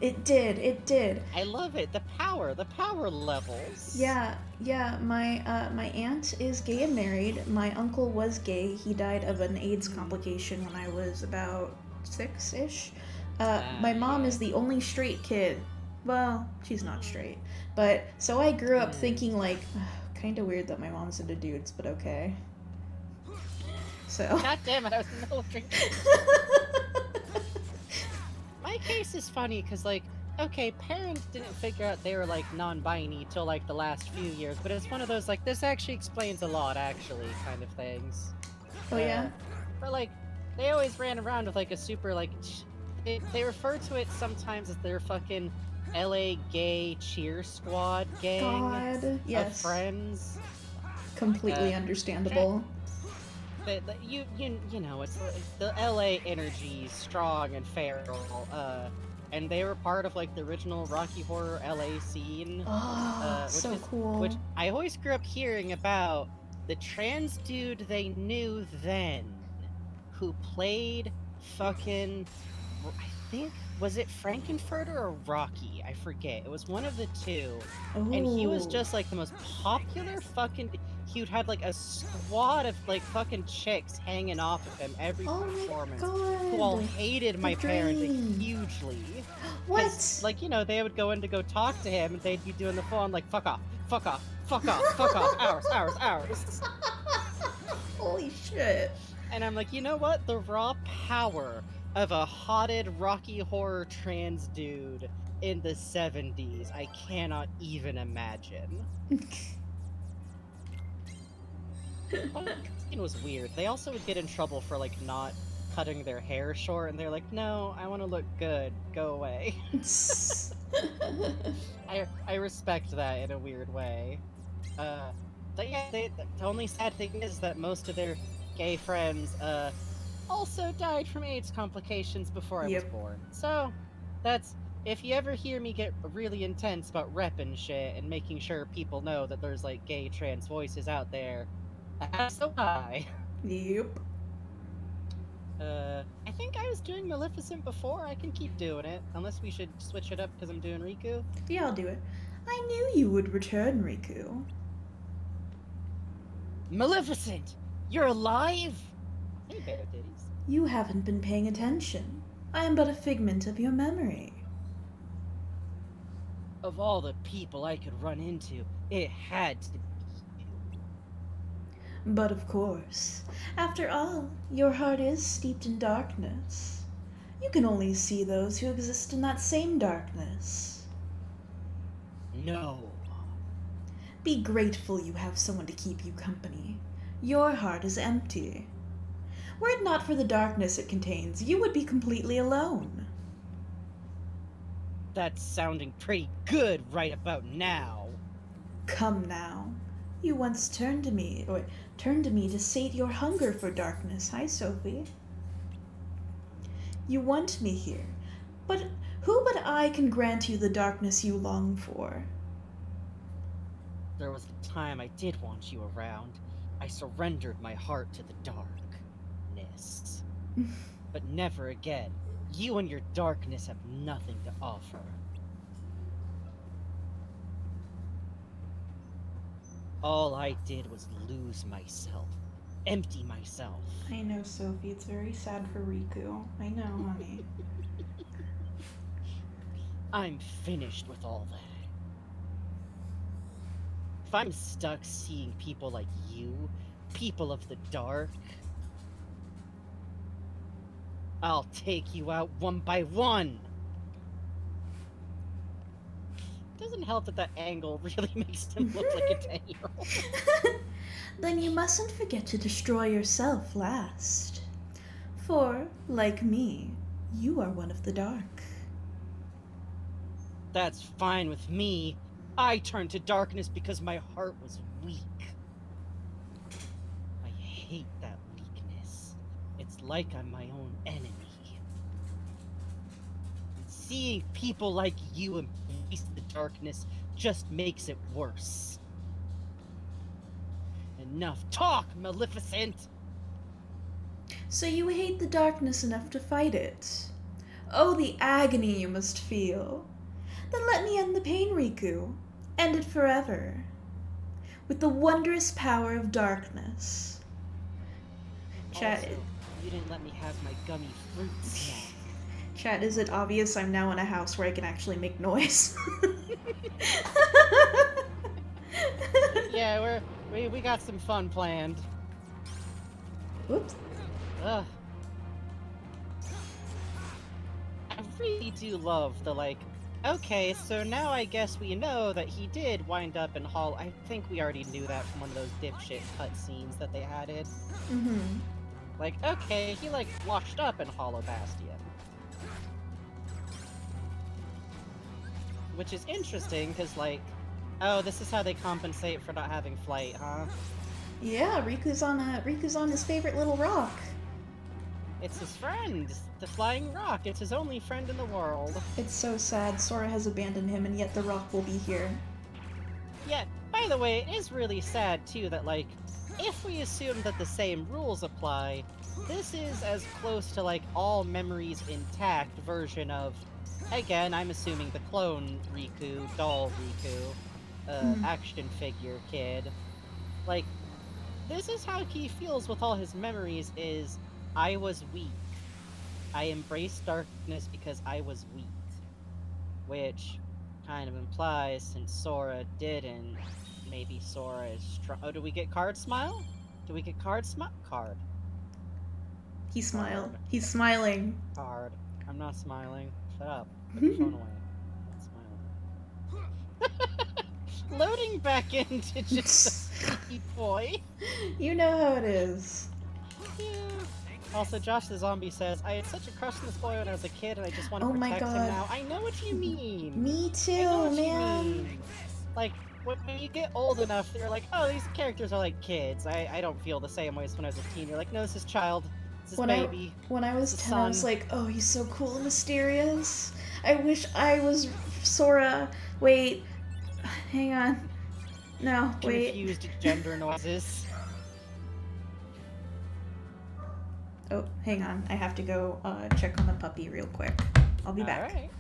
I love it. The power levels. Yeah. My aunt is gay and married. My uncle was gay. He died of an AIDS complication when I was about 6-ish. My mom is the only straight kid. Well, she's not straight. But, so I grew up thinking like, kinda weird that my mom's into dudes, but okay. So. God damn it, I was in the middle of drinking. My case is funny because, like, okay, parents didn't figure out they were, like, non-binary till, like, the last few years, but it's one of those, like, this actually explains a lot, actually, kind of things. Oh, yeah? But, like, they always ran around with, like, a super, like, they refer to it sometimes as their fucking LA gay cheer squad gang God, of friends. Completely understandable. You know, it's the LA energy is strong and feral, and they were part of like the original Rocky Horror LA scene. Cool. Which I always grew up hearing about the trans dude they knew then, who played fucking, I think, was it Frankenfurter or Rocky? I forget. It was one of the two. Ooh. And he was just like the most popular fucking. He would have like a squad of like fucking chicks hanging off of him every performance. Who all hated my parents hugely. What? Like, you know, they would go in to go talk to him and they'd be doing the full on like, fuck off, ours. Holy shit. And I'm like, you know what? The raw power of a hotted Rocky Horror trans dude in the 70s, I cannot even imagine. It was weird. They also would get in trouble for like not cutting their hair short, and they're like, "No, I want to look good. Go away." I respect that in a weird way. But yeah, the only sad thing is that most of their gay friends also died from AIDS complications before I was born. So that's. If you ever hear me get really intense about repping shit and making sure people know that there's like gay trans voices out there, so high. Yep. I think I was doing Maleficent before. I can keep doing it. Unless we should switch it up because I'm doing Riku. Yeah, I'll do it. I knew you would return, Riku. Maleficent! You're alive? Hey, Bear Titties. You haven't been paying attention. I am but a figment of your memory. Of all the people I could run into, it had to be you. But of course, after all, your heart is steeped in darkness. You can only see those who exist in that same darkness. No. Be grateful you have someone to keep you company. Your heart is empty. Were it not for the darkness it contains, you would be completely alone. That's sounding pretty good right about now. Come now. You once turned to me to sate your hunger for darkness. Hi, Sophie. You want me here, but who but I can grant you the darkness you long for? There was a time I did want you around. I surrendered my heart to the darkness. But never again. You and your darkness have nothing to offer. All I did was lose myself. Empty myself. I know, Sophie. It's very sad for Riku. I know, honey. I'm finished with all that. If I'm stuck seeing people like you, people of the dark, I'll take you out one by one. Doesn't help that that angle really makes him look like a 10-year-old. Then you mustn't forget to destroy yourself last. For, like me, you are one of the dark. That's fine with me. I turned to darkness because my heart was weak. I hate that weakness. It's like I'm my own enemy. Seeing people like you embrace the darkness just makes it worse. Enough talk, Maleficent! So you hate the darkness enough to fight it. Oh, the agony you must feel. Then let me end the pain, Riku. End it forever. With the wondrous power of darkness. Chat, Also, you didn't let me have my gummy fruit snack. Chat, is it obvious I'm now in a house where I can actually make noise? Yeah, we got some fun planned. Whoops. Ugh. I really do love the, like, okay, so now I guess we know that he did wind up in Hall. I think we already knew that from one of those dipshit cutscenes that they added. Mm-hmm. Like, okay, he, like, washed up in Hollow Bastion. Which is interesting, because, like, oh, this is how they compensate for not having flight, huh? Yeah, Riku's on his favorite little rock. It's his friend, the flying rock. It's his only friend in the world. It's so sad. Sora has abandoned him, and yet the rock will be here. Yeah, by the way, it is really sad, too, that, like, if we assume that the same rules apply, this is as close to, like, all memories intact version of, again, I'm assuming the clone Riku, doll Riku, action figure kid. Like, this is how he feels with all his memories is, I was weak. I embraced darkness because I was weak. Which kind of implies, since Sora didn't, maybe Sora is strong. Oh, do we get Card Smile? Do we get Card Smile? Card. He smiled. Card. He's smiling. Card. I'm not smiling. Shut up. Put your phone away. I'm not smiling. Loading back into just a sneaky boy. You know how it is. Yeah. Also, Josh the Zombie says, I had such a crush on this boy when I was a kid and I just want to Oh my protect him God. now. I know what you mean. Me I know too, what you man. mean. Like, when you get old enough, you're like, oh, these characters are like kids. I don't feel the same way as when I was a teen. You're like, no, this is child. This is baby. When I was This is 10, I was son. like, oh, he's so cool and mysterious. I wish I was Sora. Wait. Hang on. No, wait. Confused gender noises. Oh, hang on. I have to go check on the puppy real quick. I'll be back. Alright.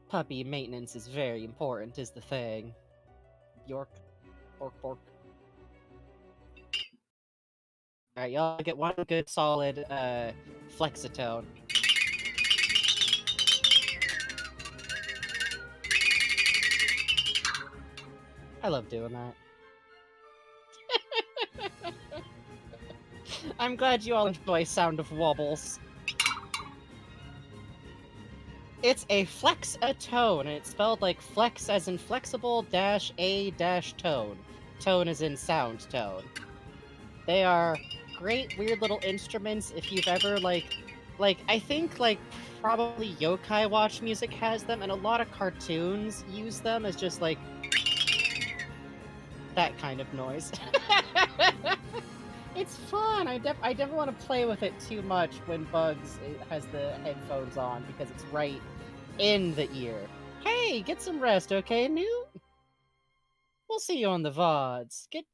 Puppy maintenance is very important, is the thing. York. Bork, bork. Alright, y'all get one good solid, flexitone. I love doing that. I'm glad you all enjoy Sound of Wobbles. It's a flex-a-tone, and it's spelled like flex as in flexible dash a dash tone. Tone as in sound tone. They are great, weird little instruments. If you've ever I think probably Yokai Watch music has them, and a lot of cartoons use them as just like that kind of noise. It's fun. I never want to play with it too much when Bugs has the headphones on because it's right in the ear. Hey, get some rest, okay, Newt? We'll see you on the VODs. Get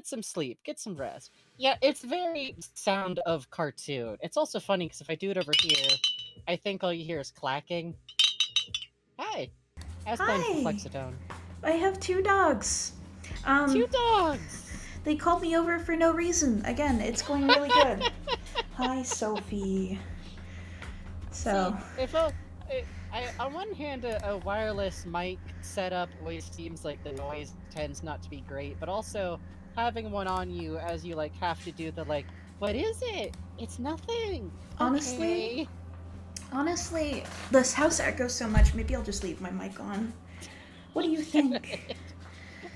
some sleep. Get some rest. Yeah, it's very sound of cartoon. It's also funny because if I do it over here, I think all you hear is clacking. Hi. How's playing for Hi. Flexitone? I have 2 dogs. Two dogs! They called me over for no reason. Again, it's going really good. Hi, Sophie. So, See, on one hand, a wireless mic setup always seems like the noise tends not to be great, but also having one on you as you have to do the what is it? It's nothing. honestly, Okay. honestly, this house echoes so much, maybe I'll just leave my mic on. What do you think?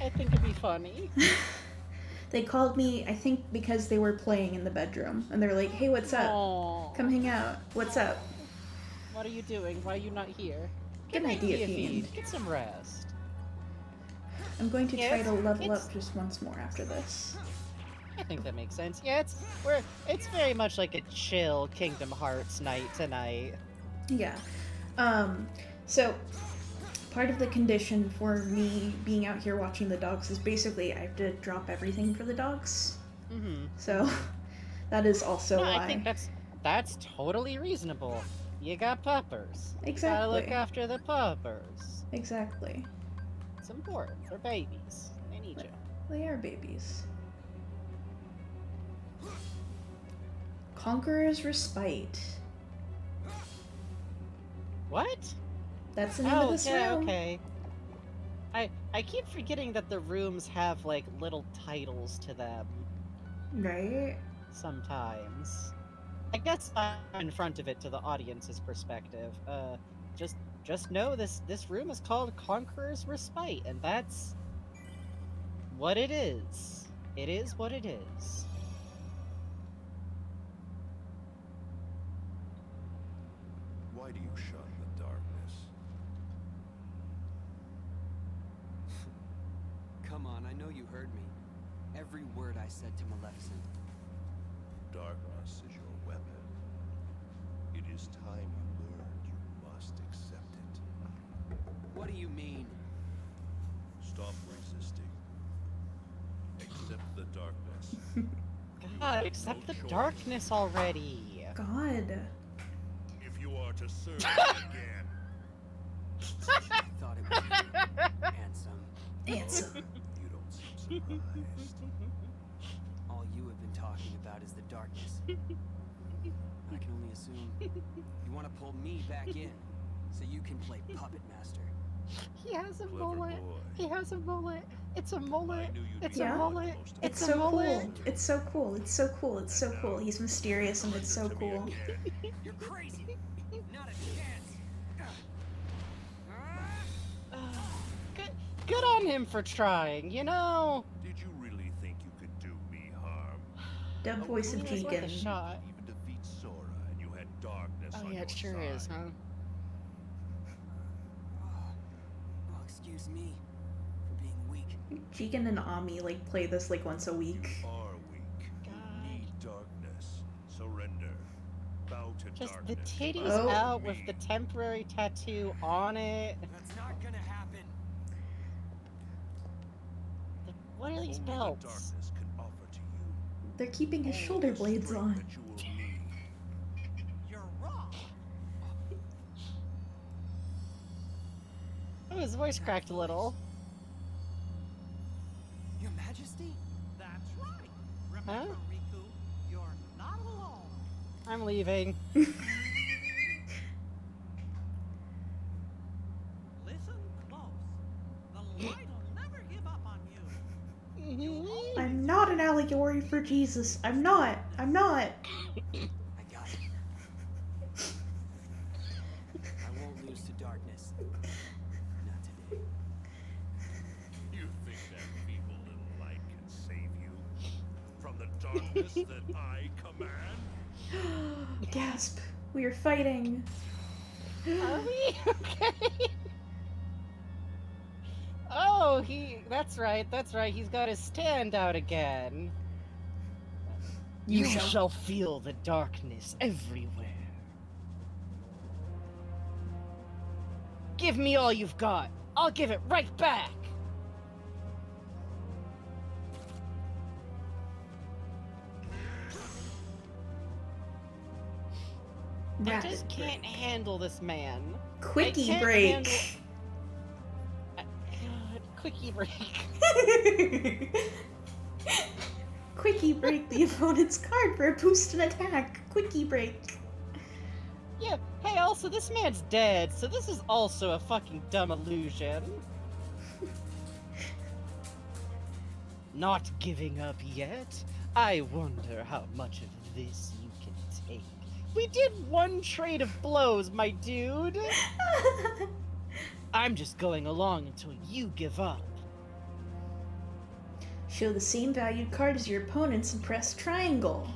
I think it'd be funny. They called me, I think, because they were playing in the bedroom, and they're like, "Hey, what's up? Aww. Come hang out. What's up?" What are you doing? Why are you not here? Good idea, Fiend. Get some rest. I'm going to Yeah, try to level it's- up just once more after this. I think that makes sense. Yeah, it's very much like a chill Kingdom Hearts night tonight. Yeah. So part of the condition for me being out here watching the dogs is basically I have to drop everything for the dogs. Mm-hmm. So that is also No, why. I think that's totally reasonable. You got puppers. You gotta look Exactly. after the puppers. Exactly. It's important. They're babies. They need you. They are babies. Conqueror's Respite. What? That's the name of this room. Okay. I keep forgetting that the rooms have little titles to them Right? sometimes. I guess I'm in front of it to the audience's perspective. Just know this room is called Conqueror's Respite, and that's what it is. It is what it is. Why do you shun the darkness? Come on, I know you heard me. Every word I said to Maleficent. Darkness is your weapon. It is time you learned you must accept it. What do you mean? Stop resisting. Accept the darkness. God, accept the darkness already. God. If you are to serve me again, I thought it was you, handsome. Handsome. you don't seem surprised. All you have been talking about is the darkness. I can only assume you want to pull me back in so you can play puppet master. He has a Clever mullet. boy. He has a mullet. It's a mullet. I knew you'd It's be a the one mullet. most It's a so mullet. cool. It's so cool. It's so cool. It's so cool. He's mysterious and it's so Surrender to me cool. again. You're crazy. Not a chance. Good on him for trying, you know? Did you really think you could do me harm? Dub voice of It was worth a Jigen. shot. Even defeat Sora and you had darkness Oh on yeah, your it sure side. is, huh? Oh, excuse me for being weak. Jigen and Ami play this once a week. You are weak. God. You need darkness. Surrender. Bow to Just darkness. the titties Oh. out with the temporary tattoo on it. That's not gonna happen. What are these Only the belts? darkness can offer to you. They're keeping his all shoulder the blades strength on. that you will need. You're wrong. Oh, his voice cracked a little. Your Majesty? That's right. Remember, Riku, you're not alone. I'm leaving. Listen close. The light will never give up on you. I'm not an allegory for Jesus. I'm not. I'm not. I got it. I won't lose to darkness. Not today. You think that feeble little light can save you? From the darkness that I command? Gasp. We are fighting. Are we? Okay. Oh, that's right, he's got his stand out again. You shall feel the darkness everywhere. Give me all you've got. I'll give it right back. I Rapid just can't break. handle this man. Quickie can't break. God, quickie break. Quickie break the opponent's card for a boost and attack. Quickie break. Yeah, hey, also, this man's dead, so this is also a fucking dumb illusion. Not giving up yet? I wonder how much of this you can take. We did one trade of blows, my dude! I'm just going along until you give up. Show the same valued card as your opponent's and press triangle.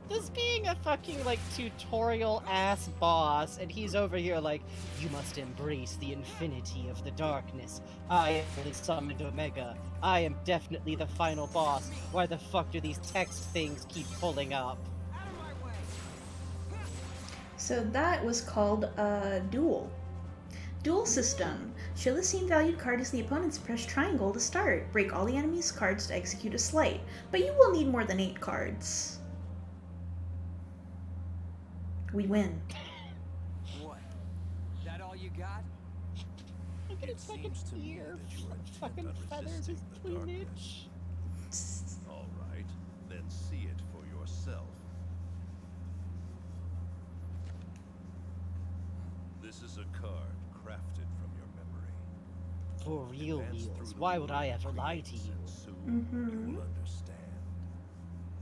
This being a fucking, like, tutorial-ass boss, and he's over here like, you must embrace the infinity of the darkness. I only summoned Omega. I am definitely the final boss. Why the fuck do these text things keep pulling up? Out of my way! So that was called a duel. Duel system. Show the same valued card as the opponent's, press triangle to start. Break all the enemy's cards to execute a sleight. But you will need more than 8 cards. We win. What? That all you got? Look at It its fucking seems to me ear. that you are intent Fucking on feathers, his resisting the plumage. All right, then see it for yourself. This is a card crafted from your memory. For real, Advance through Wheels. the Why would I world ever lie to creates, you? and soon Mhm. you will understand.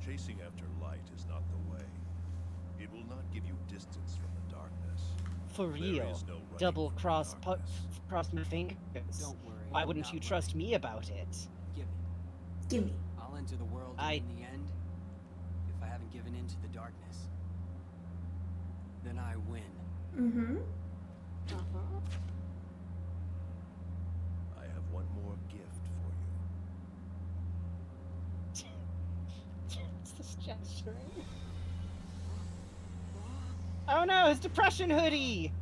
Chasing after light is not the way. It will not give you distance from the darkness. For There real. is no running Double from the cross darkness. my fingers. Don't worry. Why I'm wouldn't not you trust running. me about it? Give it. Gimme. I'll enter the world, and in the end, if I haven't given in to the darkness, then I win. Mm-hmm. Uh-huh. I have one more gift for you. What's this gesturing? Oh no, his depression hoodie!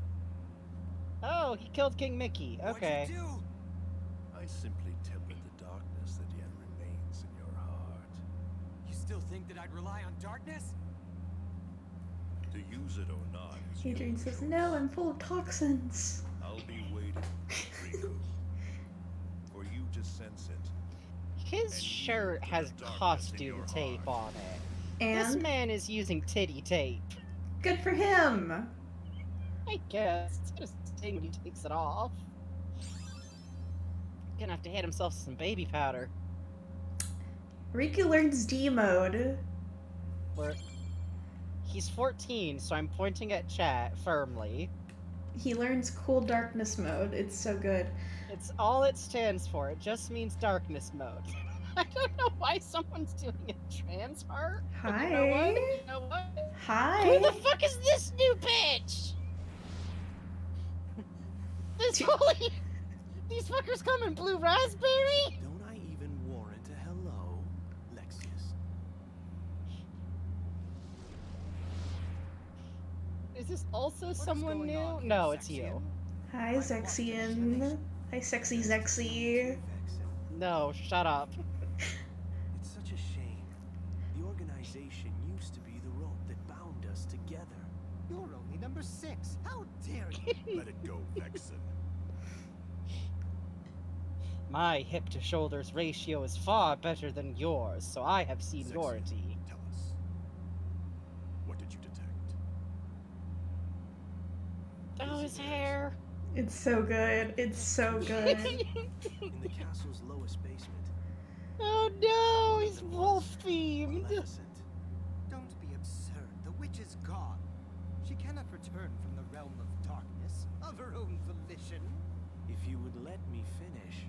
Oh, he killed King Mickey. Okay. What'd you do? I simply tempered the darkness that yet remains in your heart. You still think that I'd rely on darkness? To use it or not is Adrian your says, choice. no, I'm full of toxins. I'll be waiting, Riku, for you to sense it. His shirt has costume tape on it. This And man is using titty tape. good for him. I guess. It's gonna sting when he takes it off. Gonna have to hit himself some baby powder. Riku learns D mode. Where he's 14, so I'm pointing at chat firmly. He learns cool darkness mode. It's so good. It's all it stands for. It just means darkness mode. I don't know why someone's doing a trans heart. but Hi. You know what? You know what? Hi. Who the fuck is this new bitch? This holy... These fuckers come in blue raspberry? Don't I even warrant a hello, Lexius? Is this also is someone going new? on here, No, it's Zexion? you. Hi, Zexian. Hi, sexy Zexy. Vexen. No, shut up. It's such a shame. The organization used to be the rope that bound us together. You're only number 6. How dare you? Let it go, Vexen. My hip to shoulders ratio is far better than yours, so I have seniority. Tell us. What did you detect? Oh, his hair. It's so good. It's so good. In the castle's lowest basement. Oh no, he's wolf themed. Maleficent. Don't be absurd. The witch is gone. She cannot return from the realm of darkness of her own volition. If you would let me finish.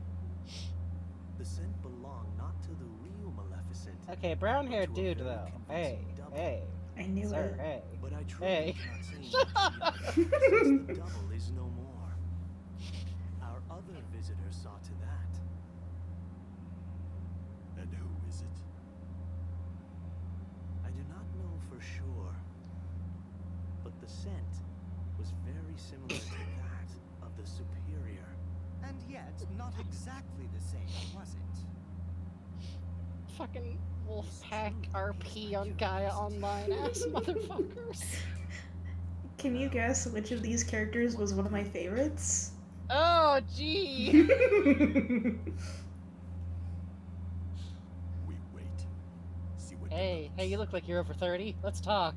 The scent belonged not to the real Maleficent. Okay, brown-haired but to a dude very though. Hey, convincing double. hey, I knew sir, it. hey. But I truly Hey. cannot say Shut much up! yet, since the double is no more. Our other visitor saw to that. And who is it? I do not know for sure, but the scent was very similar to that of the superior. And yet, not exactly the same, was it? Fucking Wolfpack RP on Gaia Online ass motherfuckers. Can you guess which of these characters was one of my favorites? Oh, gee. We wait. See what Hey, develops. you look like you're over 30. Let's talk.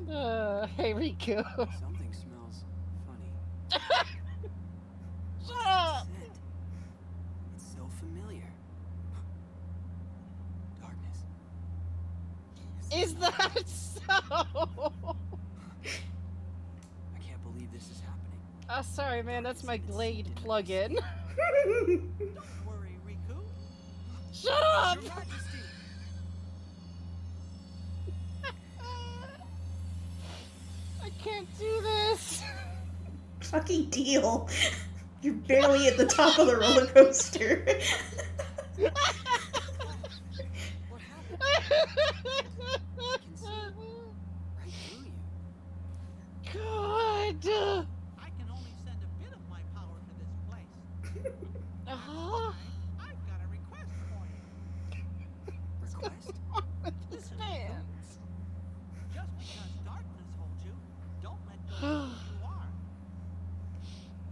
Hey, Riku. Something smells funny. Shut up! Scent. It's so familiar. Darkness. Is that so? I can't believe this is happening. Oh, sorry, man. That's my Glade plugin. Don't worry, Riku. Shut up! Your Majesty! I can't do this. Fucking deal. You're barely at the top of the roller coaster. What happened? I can see right through you. God. I can only send a bit of my power to this place. Uh-huh. I've got a request for you. Request? With this Listen, man. Just because darkness holds you, don't let go of who you are.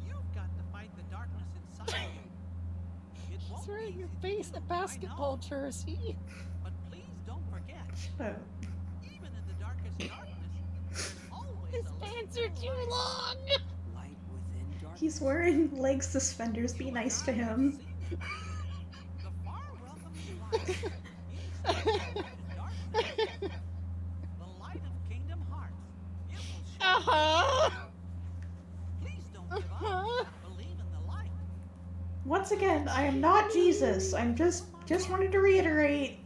You've got to fight the darkness inside you. It won't He's be wearing your easy to face do, a I basketball know, jersey. but please don't forget, Oh. even in the darkest darkness, there's always His a pants little are too light. long. Light within darkness. He's wearing leg suspenders. Be You nice and to I have him. seen it. The far welcoming light inside the darkness. The light of Kingdom Hearts. It will show Uh-huh. you. Please don't give up. Uh-huh. Believe in the light. Once again, I am not Jesus. I'm just wanted to reiterate,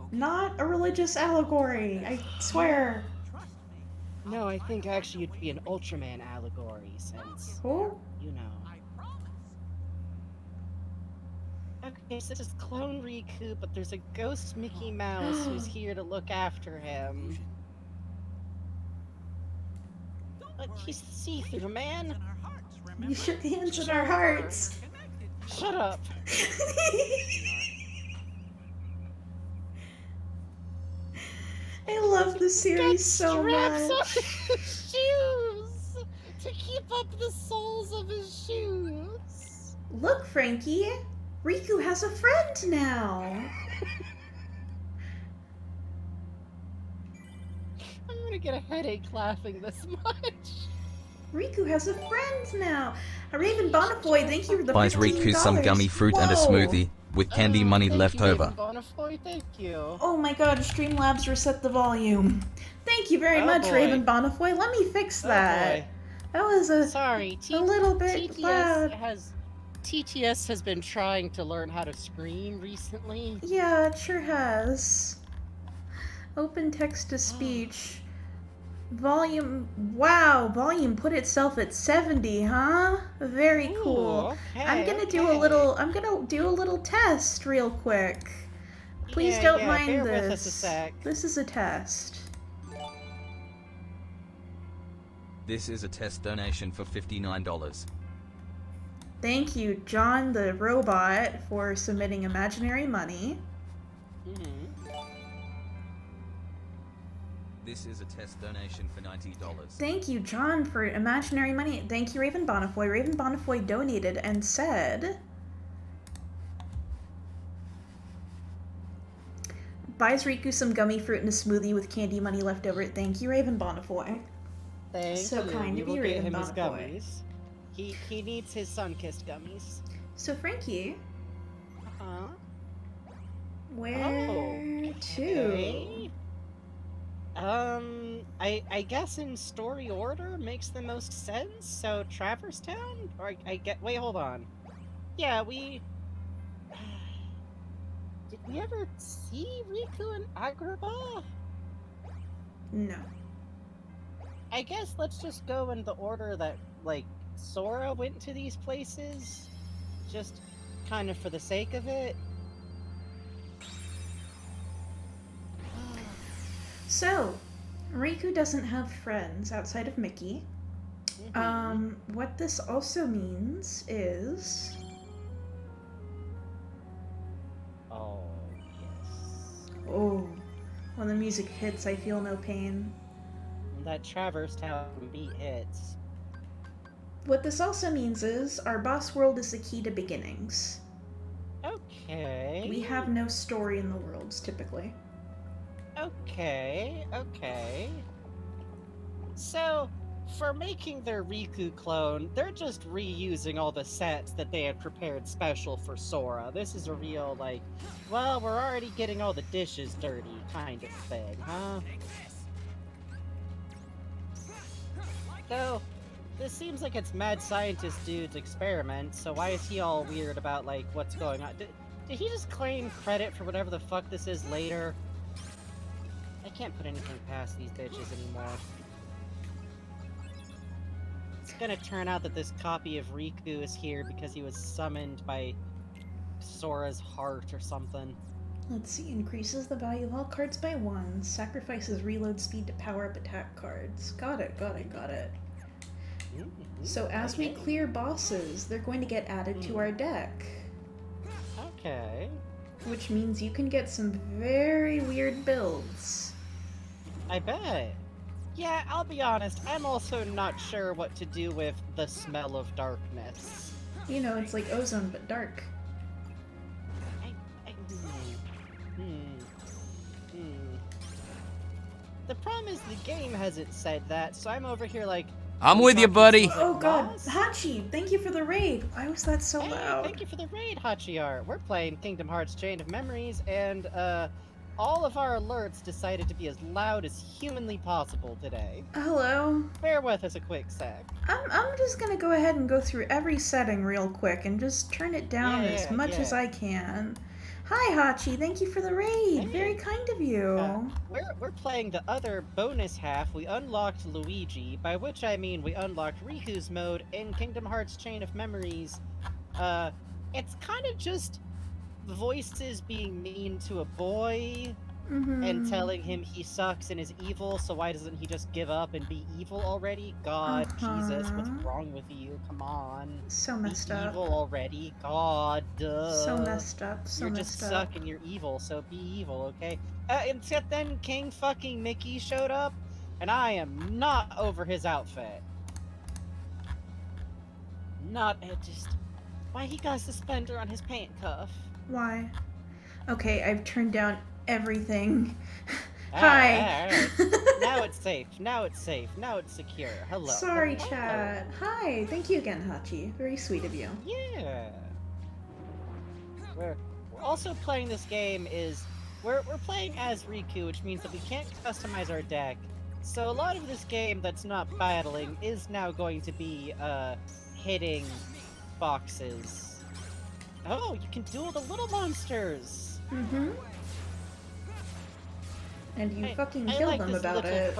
Okay. not a religious allegory. I swear. Trust me. No, I think actually you'd be an Ultraman allegory since, Who? you know. I promise. Okay, so this is Clone Riku, but there's a ghost Mickey Mouse who's here to look after him. Illusion. Don't Like, worry. he's see-through, man. In our hearts, You remember? shook hands in our hearts. We're connected. Shut up. I love the series so Straps much. on his shoes to keep up the soles of his shoes. Look, Frankie. Riku has a friend now. I'm gonna get a headache laughing this much. Riku has a friend now. Raven Bonafoy, thank you for the Buys $15. Riku some gummy fruit and a Whoa. smoothie, with candy money Thank left you, Raven over. Bonafoy, thank you. Oh my god, Streamlabs reset the volume. Thank you very Oh much, boy. Raven Bonafoy. Let me fix that. That was Oh a boy. Sorry, little bit loud. TTS has been trying to learn how to scream recently. Yeah, it sure has. Open text to speech. Volume. Wow, volume put itself at 70, huh? Very cool. Ooh, I'm gonna do a little test real quick. Please Yeah, don't yeah, mind bear this. with us a sec. This is a test. This is a test donation for $59. Thank you, John the Robot, for submitting imaginary money. Mhm. This is a test donation for $90. Thank you, John, for imaginary money. Thank you, Raven Bonafoy. Raven Bonafoy donated and said, buys Riku some gummy fruit and a smoothie with candy money left over. Thank you, Raven Bonafoy. Thank So you. kind We of will you, get Raven him his Bonafoy. gummies. He needs his sun-kissed gummies. So, Frankie, Huh? where to? Okay. I guess in story order makes the most sense. So Traverse Town, or I get. Wait, hold on. Yeah, we. Did we ever see Riku and Agrabah? No. I guess let's just go in the order that, like, Sora went to these places. Just kind of for the sake of it. So, Riku doesn't have friends outside of Mickey. What this also means is... Oh, yes. Oh, when the music hits, I feel no pain. That Traverse Town beat hits. What this also means is our boss world is the key to beginnings. Okay. We have no story in the worlds, typically. Okay. So, for making their Riku clone, they're just reusing all the sets that they had prepared special for Sora. This is a real, like, well, we're already getting all the dishes dirty kind of thing, huh? Though, this seems like it's Mad Scientist Dude's experiment, so why is he all weird about, like, what's going on? Did he just claim credit for whatever the fuck this is later? I can't put anything past these bitches anymore. It's gonna turn out that this copy of Riku is here because he was summoned by Sora's heart or something. Let's see, increases the value of all cards by 1, sacrifices reload speed to power up attack cards. Got it. So as we clear bosses, they're going to get added to our deck. Okay. Which means you can get some very weird builds. I bet. Yeah, I'll be honest, I'm also not sure what to do with the smell of darkness. You know, it's like ozone, but dark. The problem is the game hasn't said that, so I'm over here like... I'm with you, buddy. Oh god, Hachi, thank you for the raid. Why was that so loud? Thank you for the raid, Hachiar. We're playing Kingdom Hearts Chain of Memories, and all of our alerts decided to be as loud as humanly possible today. Hello. Bear with us a quick sec. I'm just gonna go ahead and go through every setting real quick and just turn it down as much as I can. Hi Hachi, thank you for the raid. Very kind of you. We're playing the other bonus half. We unlocked Luigi, by which I mean we unlocked Riku's mode in Kingdom Hearts Chain of Memories. It's kind of just voices being mean to a boy and telling him he sucks and is evil, so why doesn't he just give up and be evil already? God, Jesus, what's wrong with you? Come on. So messed up. Evil already? God, duh. So messed up, You're just suck and you're evil, so be evil, okay? Except then King fucking Mickey showed up, and I am not over his outfit. Why he got a suspender on his pant cuff? Why? Okay, I've turned down everything. Hi. Hi. Now it's safe. Now it's secure. Hello. Sorry, Hello. chat. Hi. Thank you again, Hachi. Very sweet of you. Yeah. We're also playing this game is we're playing as Riku, which means that we can't customize our deck. So a lot of this game that's not battling is now going to be hitting boxes. Oh, you can duel the little monsters. And you fucking kill them about it.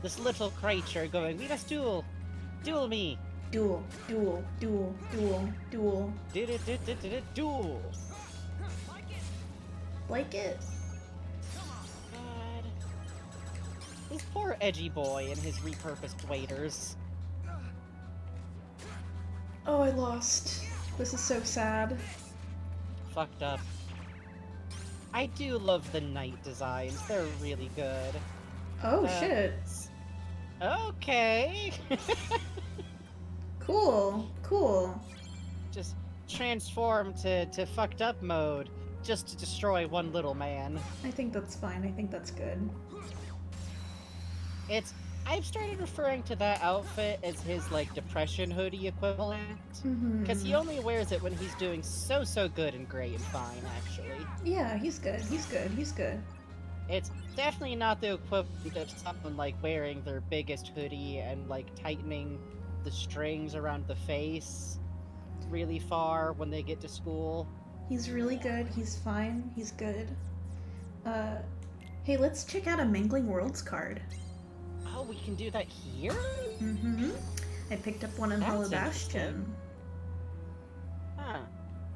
This little creature going, we must duel. Duel me. Duel. Duel. Like it? God. This poor edgy boy and his repurposed waiters. Oh, I lost. This is so sad. Fucked up. I do love the knight designs. They're really good. Oh, shit. Okay. Cool. Just transform to fucked up mode just to destroy one little man. I think that's fine. I think that's good. I've started referring to that outfit as his, like, depression hoodie equivalent. Because he only wears it when he's doing so good and great and fine, actually. Yeah, he's good. It's definitely not the equivalent of someone like wearing their biggest hoodie and like tightening the strings around the face really far when they get to school. He's really good. He's fine. He's good. Uh, hey, let's check out a Mingling Worlds card. Oh, we can do that here? Mm-hmm. I picked up one in That's Hollow interesting. Bastion. Huh.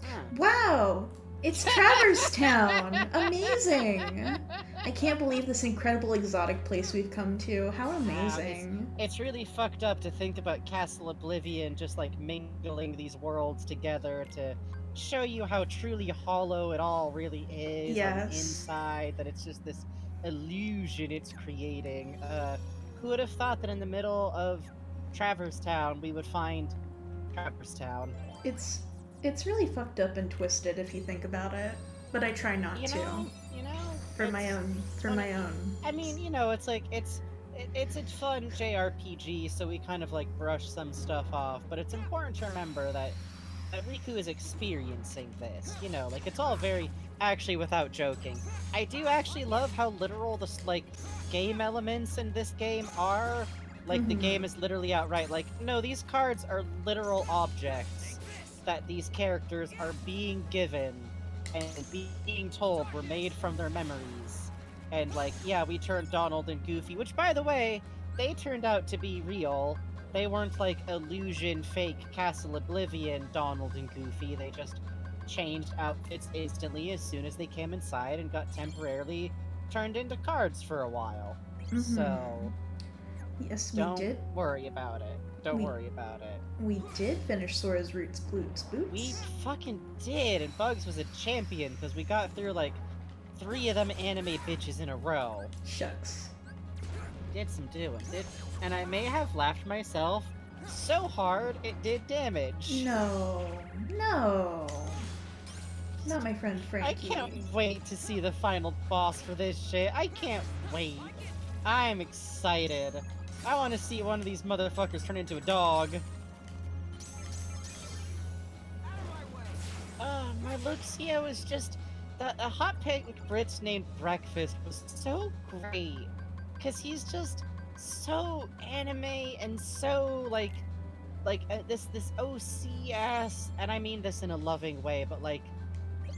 Huh. Wow! It's Traverse Town! Amazing! I can't believe this incredible exotic place we've come to. How amazing. It's really fucked up to think about Castle Oblivion just like mingling these worlds together to show you how truly hollow it all really is on the Yes. inside, that it's just this illusion it's creating. Who would have thought that in the middle of Traverse Town we would find Traverse Town? It's really fucked up and twisted if you think about it. But I try not You to. know, For my own. I mean, it's like it's a fun JRPG, so we kind of like brush some stuff off. But it's important to remember that Riku is experiencing this. Like it's all very actually without joking. I do actually love how literal the like game elements in this game are. Like the game is literally outright like, no, these cards are literal objects that these characters are being given and being told were made from their memories. And like, yeah, we turned Donald and Goofy, which by the way, they turned out to be real. They weren't like illusion, fake Castle Oblivion Donald and Goofy. They just changed outfits instantly as soon as they came inside and got temporarily turned into cards for a while. So Yes, we don't did. worry about it. Don't worry about it. We did finish Sora's Roots Boots. We fucking did, and Bugs was a champion because we got through like 3 of them anime bitches in a row. Shucks. Did some doing, and I may have laughed myself so hard it did damage. No. Not my friend Frankie. I can't wait to see the final boss for this shit. I can't wait. I'm excited. I want to see one of these motherfuckers turn into a dog. My Luxio was just... The hot pink Brits named Breakfast was so great. Because he's just so anime and so, this OC ass, and I mean this in a loving way, but like...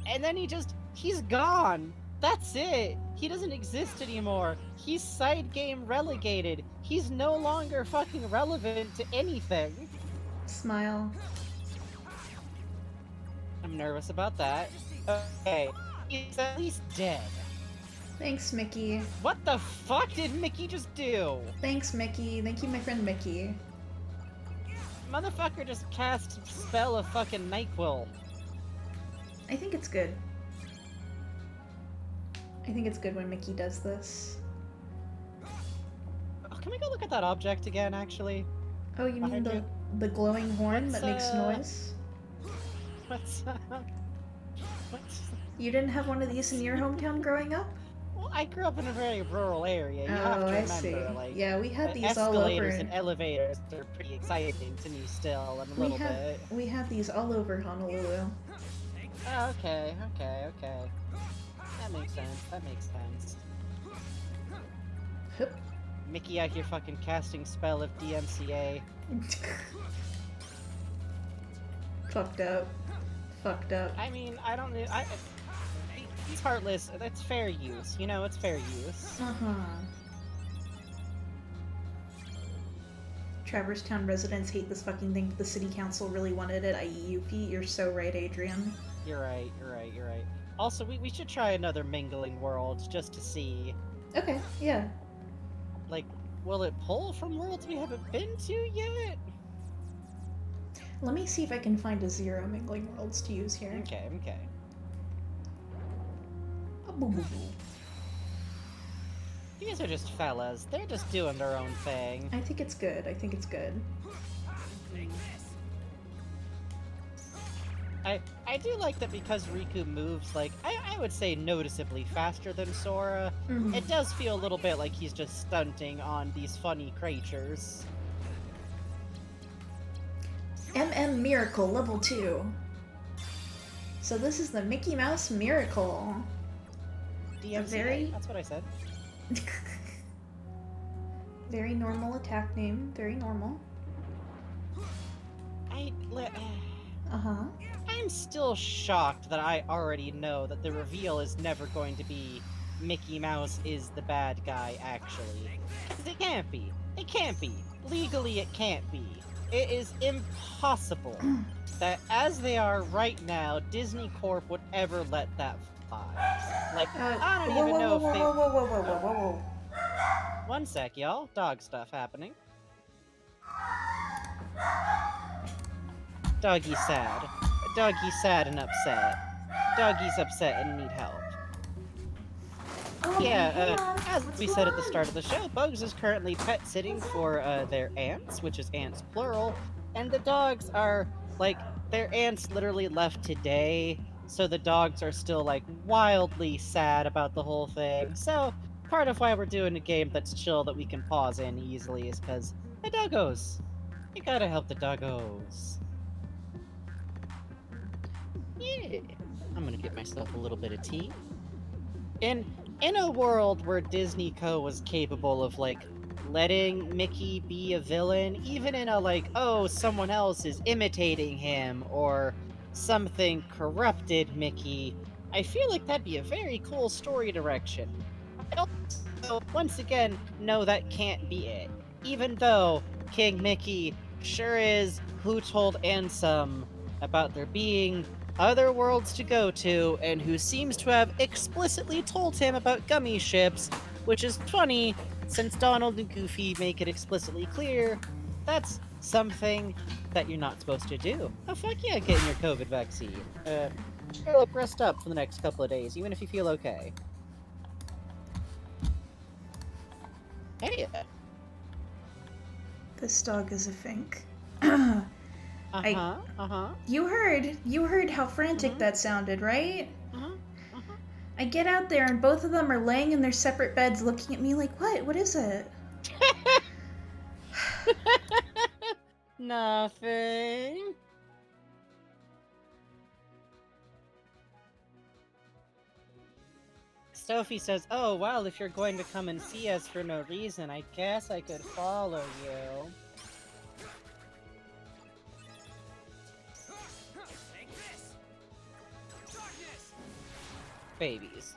And then he's gone! That's it! He doesn't exist anymore! He's side game relegated! He's no longer fucking relevant to anything! Smile. I'm nervous about that. Okay, he's at least dead. Thanks, Mickey. What the fuck did Mickey just do? Thanks, Mickey. Thank you, my friend Mickey. Motherfucker just cast spell of fucking NyQuil. I think it's good. I think it's good when Mickey does this. Oh, can we go look at that object again, actually? Oh, you mean Behind the glowing horn What's, that makes noise? What's You didn't have one of these in your hometown growing up? Well, I grew up in a very rural area. You have to Oh, I remember, see. like, Yeah, we had these all over. escalators and elevators are pretty exciting to me still, and a little bit. We had these all over Honolulu. Oh, okay. That makes sense. Hup. Mickey out here fucking casting spell of DMCA. Fucked up. I mean, I don't know. He's heartless. That's fair use. It's fair use. Uh-huh. Traverse Town residents hate this fucking thing, but the city council really wanted it, i.e. Yuffie. You're so right, Adrian. You're right. Also, we should try another mingling worlds just to see. Okay, yeah. Like, will it pull from worlds we haven't been to yet? Let me see if I can find a zero mingling worlds to use here. Okay. These are just fellas. They're just doing their own thing. I think it's good. I do like that because Riku moves, like, I would say noticeably faster than Sora. Mhm. It does feel a little bit like he's just stunting on these funny creatures. MM Miracle level 2. So this is the Mickey Mouse Miracle. DMCA. very- That's what I said. Very normal attack name. Very normal. I'm still shocked that I already know that the reveal is never going to be Mickey Mouse is the bad guy, actually. 'Cause it can't be. It can't be. Legally, it can't be. It is impossible that, as they are right now, Disney Corp would ever let that fly. Like, I don't even know if they... Whoa. One sec, y'all. Dog stuff happening. Doggy's sad. Doggy's sad and upset. Doggy's upset and need help. As we said at the start of the show, Bugs is currently pet sitting for their aunts, which is aunts plural, and the dogs are, like, their aunts literally left today, so the dogs are still, like, wildly sad about the whole thing. So, part of why we're doing a game that's chill that we can pause in easily is because the doggos. You gotta help the doggos. Yeah. I'm gonna get myself a little bit of tea. In a world where Disney Co. was capable of, like, letting Mickey be a villain, even in a, like, oh, someone else is imitating him, or something corrupted Mickey, I feel like that'd be a very cool story direction. I also, once again, know that can't be it. Even though King Mickey sure is who told Ansem about there being other worlds to go to, and who seems to have explicitly told him about gummy ships, which is funny, since Donald and Goofy make it explicitly clear that's something that you're not supposed to do. Oh fuck yeah, getting your COVID vaccine. Look, rest up for the next couple of days, even if you feel okay. Hey. This dog is a fink. Uh-huh. You heard how frantic that sounded, right? I get out there and both of them are laying in their separate beds looking at me like, what is it? Nothing. Sophie says, oh, well, if you're going to come and see us for no reason, I guess I could follow you. Babies.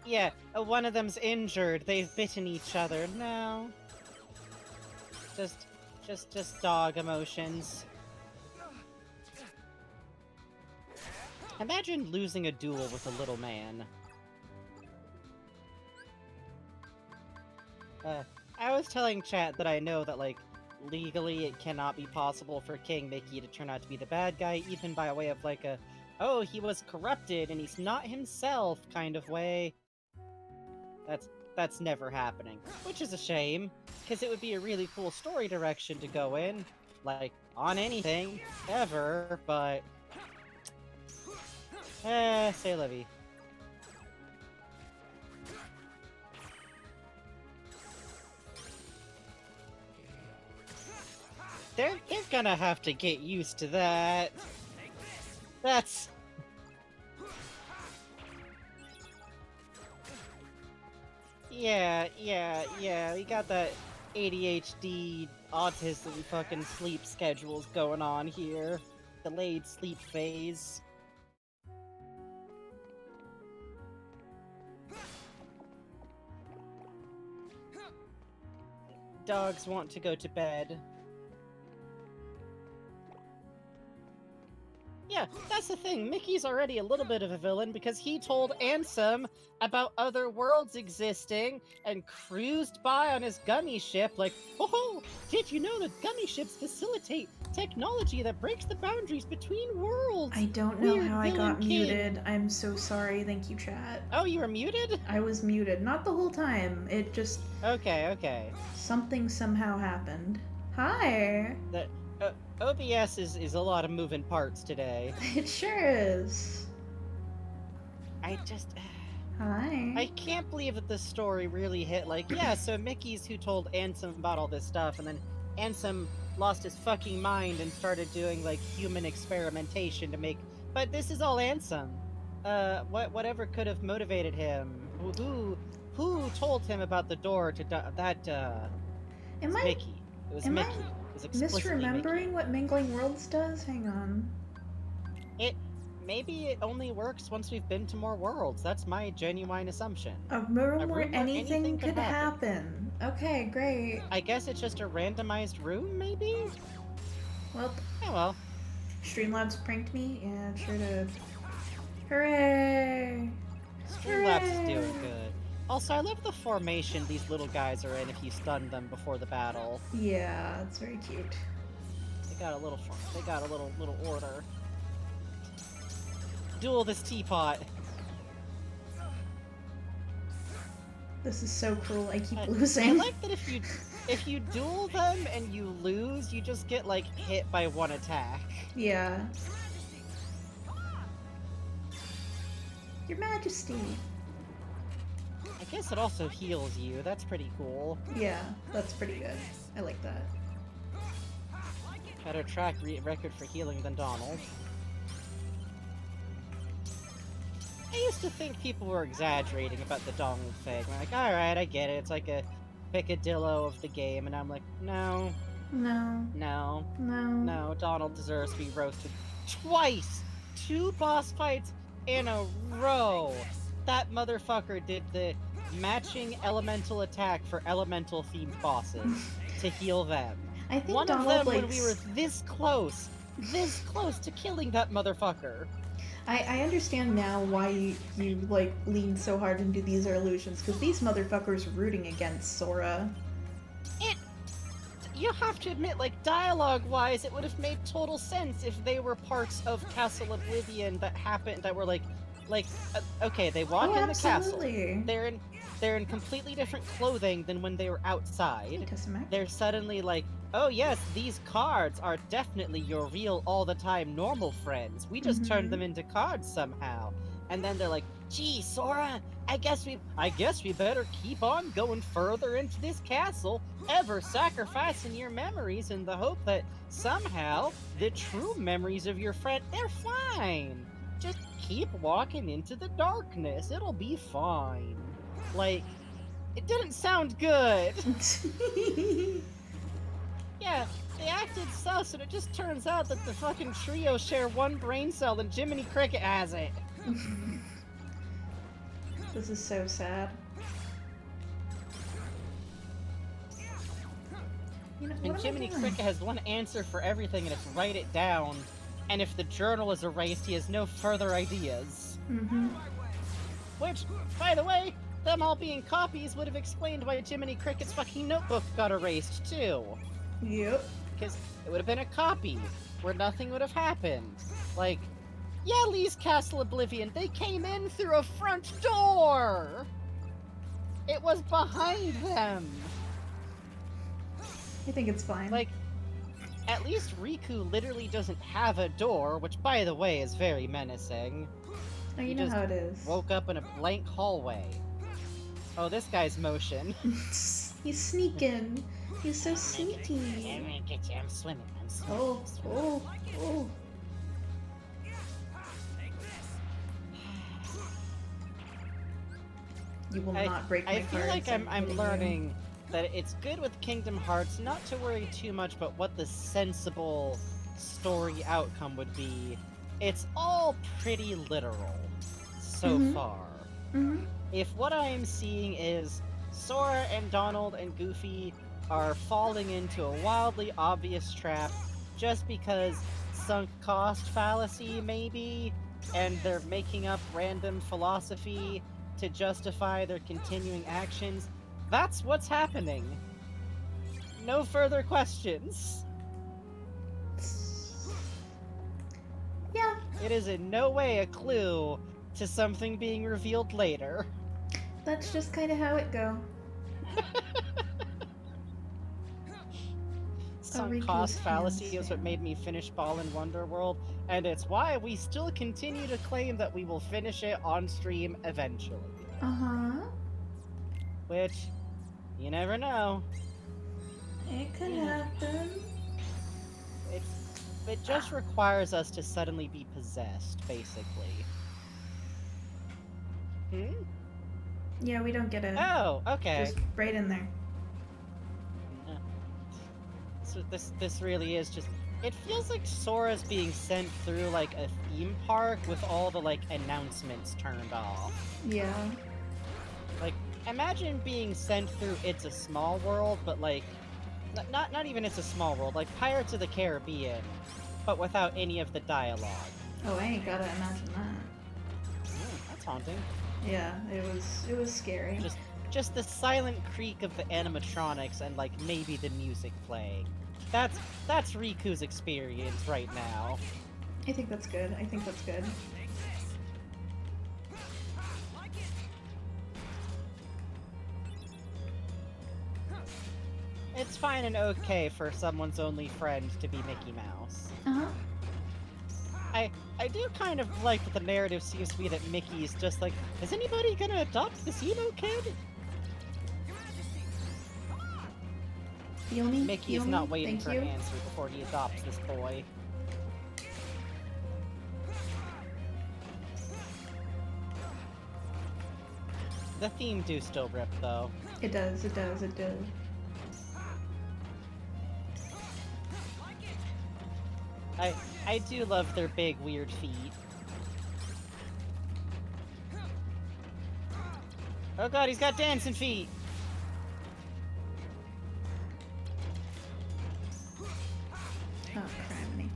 Yeah, one of them's injured. They've bitten each other. No. Just dog emotions. Imagine losing a duel with a little man. I was telling chat that I know that, like, legally it cannot be possible for King Mickey to turn out to be the bad guy, even by way of, like, a, oh, he was corrupted and he's not himself kind of way. That's never happening. Which is a shame, because it would be a really cool story direction to go in. Like, on anything, ever, but... say Livy. They're gonna have to get used to that. That's... Yeah, we got that ADHD, autism, fucking sleep schedules going on here. Delayed sleep phase. Dogs want to go to bed. Yeah, that's the thing. Mickey's already a little bit of a villain because he told Ansem about other worlds existing and cruised by on his gummy ship like, oh, did you know that gummy ships facilitate technology that breaks the boundaries between worlds? I don't know Weird how I villain got king. muted. I'm so sorry. Thank you, chat. Oh, you were muted? I was muted. Not the whole time. It just... Okay. Something somehow happened. Hi! OBS is a lot of moving parts today. It sure is. I just... Hi. I can't believe that this story really hit, like, yeah, so Mickey's who told Ansem about all this stuff, and then Ansem lost his fucking mind and started doing, like, human experimentation to make... But this is all Ansem. whatever could have motivated him? Who told him about the door to that? It was Am I Mickey. It was am Mickey. I It was explicitly Mickey. misremembering what Mingling Worlds does? Hang on. Maybe it only works once we've been to more worlds. That's my genuine assumption. A room where anything could happen. Okay, great. I guess it's just a randomized room, maybe? Well, Oh well. Streamlabs pranked me? Yeah, it sure did. Hooray! Streamlabs is Hooray! doing good. Also, I love the formation these little guys are in if you stun them before the battle. Yeah, it's very cute. They got a little order. Duel this teapot. This is so cruel. I keep I losing. like that if you duel them and you lose, you just get like hit by one attack. Yeah. Your Majesty. I guess it also heals you. That's pretty cool. Yeah, that's pretty good. I like that. Better track record for healing than Donald. I used to think people were exaggerating about the Donald thing. Like, alright, I get it. It's like a picadillo of the game. And I'm like, no, No. no, No. no. Donald deserves to be roasted twice! 2 boss fights in a row! That motherfucker did the matching elemental attack for elemental themed bosses to heal them. I think One Donald of them likes... when we were this close to killing that motherfucker. I understand now why you like lean so hard into these are illusions, because these motherfuckers rooting against Sora. You have to admit, like, dialogue-wise, it would have made total sense if they were parts of Castle Oblivion that happened, that were okay, they walk in the castle. They're in completely different clothing than when they were outside. They're suddenly like, oh yes, these cards are definitely your real all-the-time normal friends. We just turned them into cards somehow. And then they're like, gee, Sora, I guess we better keep on going further into this castle, ever sacrificing your memories in the hope that somehow the true memories of your friend, they're fine. Just keep walking into the darkness. It'll be fine. Like, it didn't sound good. Yeah, they acted sus, and it just turns out that the fucking trio share one brain cell and Jiminy Cricket has it. This is so sad. You know, And Jiminy Cricket has one answer for everything, and it's write it down. And if the journal is erased, he has no further ideas. Which, by the way, them all being copies would have explained why Jiminy Cricket's fucking notebook got erased, too. Yep. Because it would have been a copy, where nothing would have happened. Like, yeah, Lee's Castle Oblivion, they came in through a front door! It was behind them! I think it's fine. Like, at least Riku literally doesn't have a door, which, by the way, is very menacing. Oh, you He know just how it is. woke up in a blank hallway. Oh, this guy's motion. He's sneaking. He's so sneaky. I'm swimming. Oh, oh, oh. You will not break my I feel heart. like I'm learning that it's good with Kingdom Hearts not to worry too much about what the sensible story outcome would be. It's all pretty literal so far. If what I am seeing is Sora and Donald and Goofy are falling into a wildly obvious trap just because sunk cost fallacy, maybe, and they're making up random philosophy to justify their continuing actions, that's what's happening. No further questions. Yeah. It is in no way a clue to something being revealed later. That's just kind of how it go. Sunk cost fallacy is what made me finish Ball in Wonderworld, and it's why we still continue to claim that we will finish it on stream eventually. Which, you never know. It could happen. It just requires us to suddenly be possessed, basically. Hmm? Yeah, we don't get a... Oh, okay. Just right in there. Yeah. So this really is just... It feels like Sora's being sent through, like, a theme park with all the, like, announcements turned off. Yeah. Like, imagine being sent through It's a Small World, but, like... Not even It's a Small World, like Pirates of the Caribbean, but without any of the dialogue. Oh, I ain't gotta imagine that. That's haunting. Yeah, it was scary. Just the silent creak of the animatronics and, like, maybe the music playing. That's Riku's experience right now. I think that's good. I think that's good. It's fine and okay for someone's only friend to be Mickey Mouse. Uh-huh. I do kind of like that the narrative seems to be that Mickey's just like, is anybody gonna adopt this emo kid? Feel me? Mickey is Feel not me? waiting Thank for you. an answer before he adopts this boy. The theme do still rip, though. It does, it does, it does. I do love their big, weird feet. Oh god, he's got dancing feet! Oh, criminy.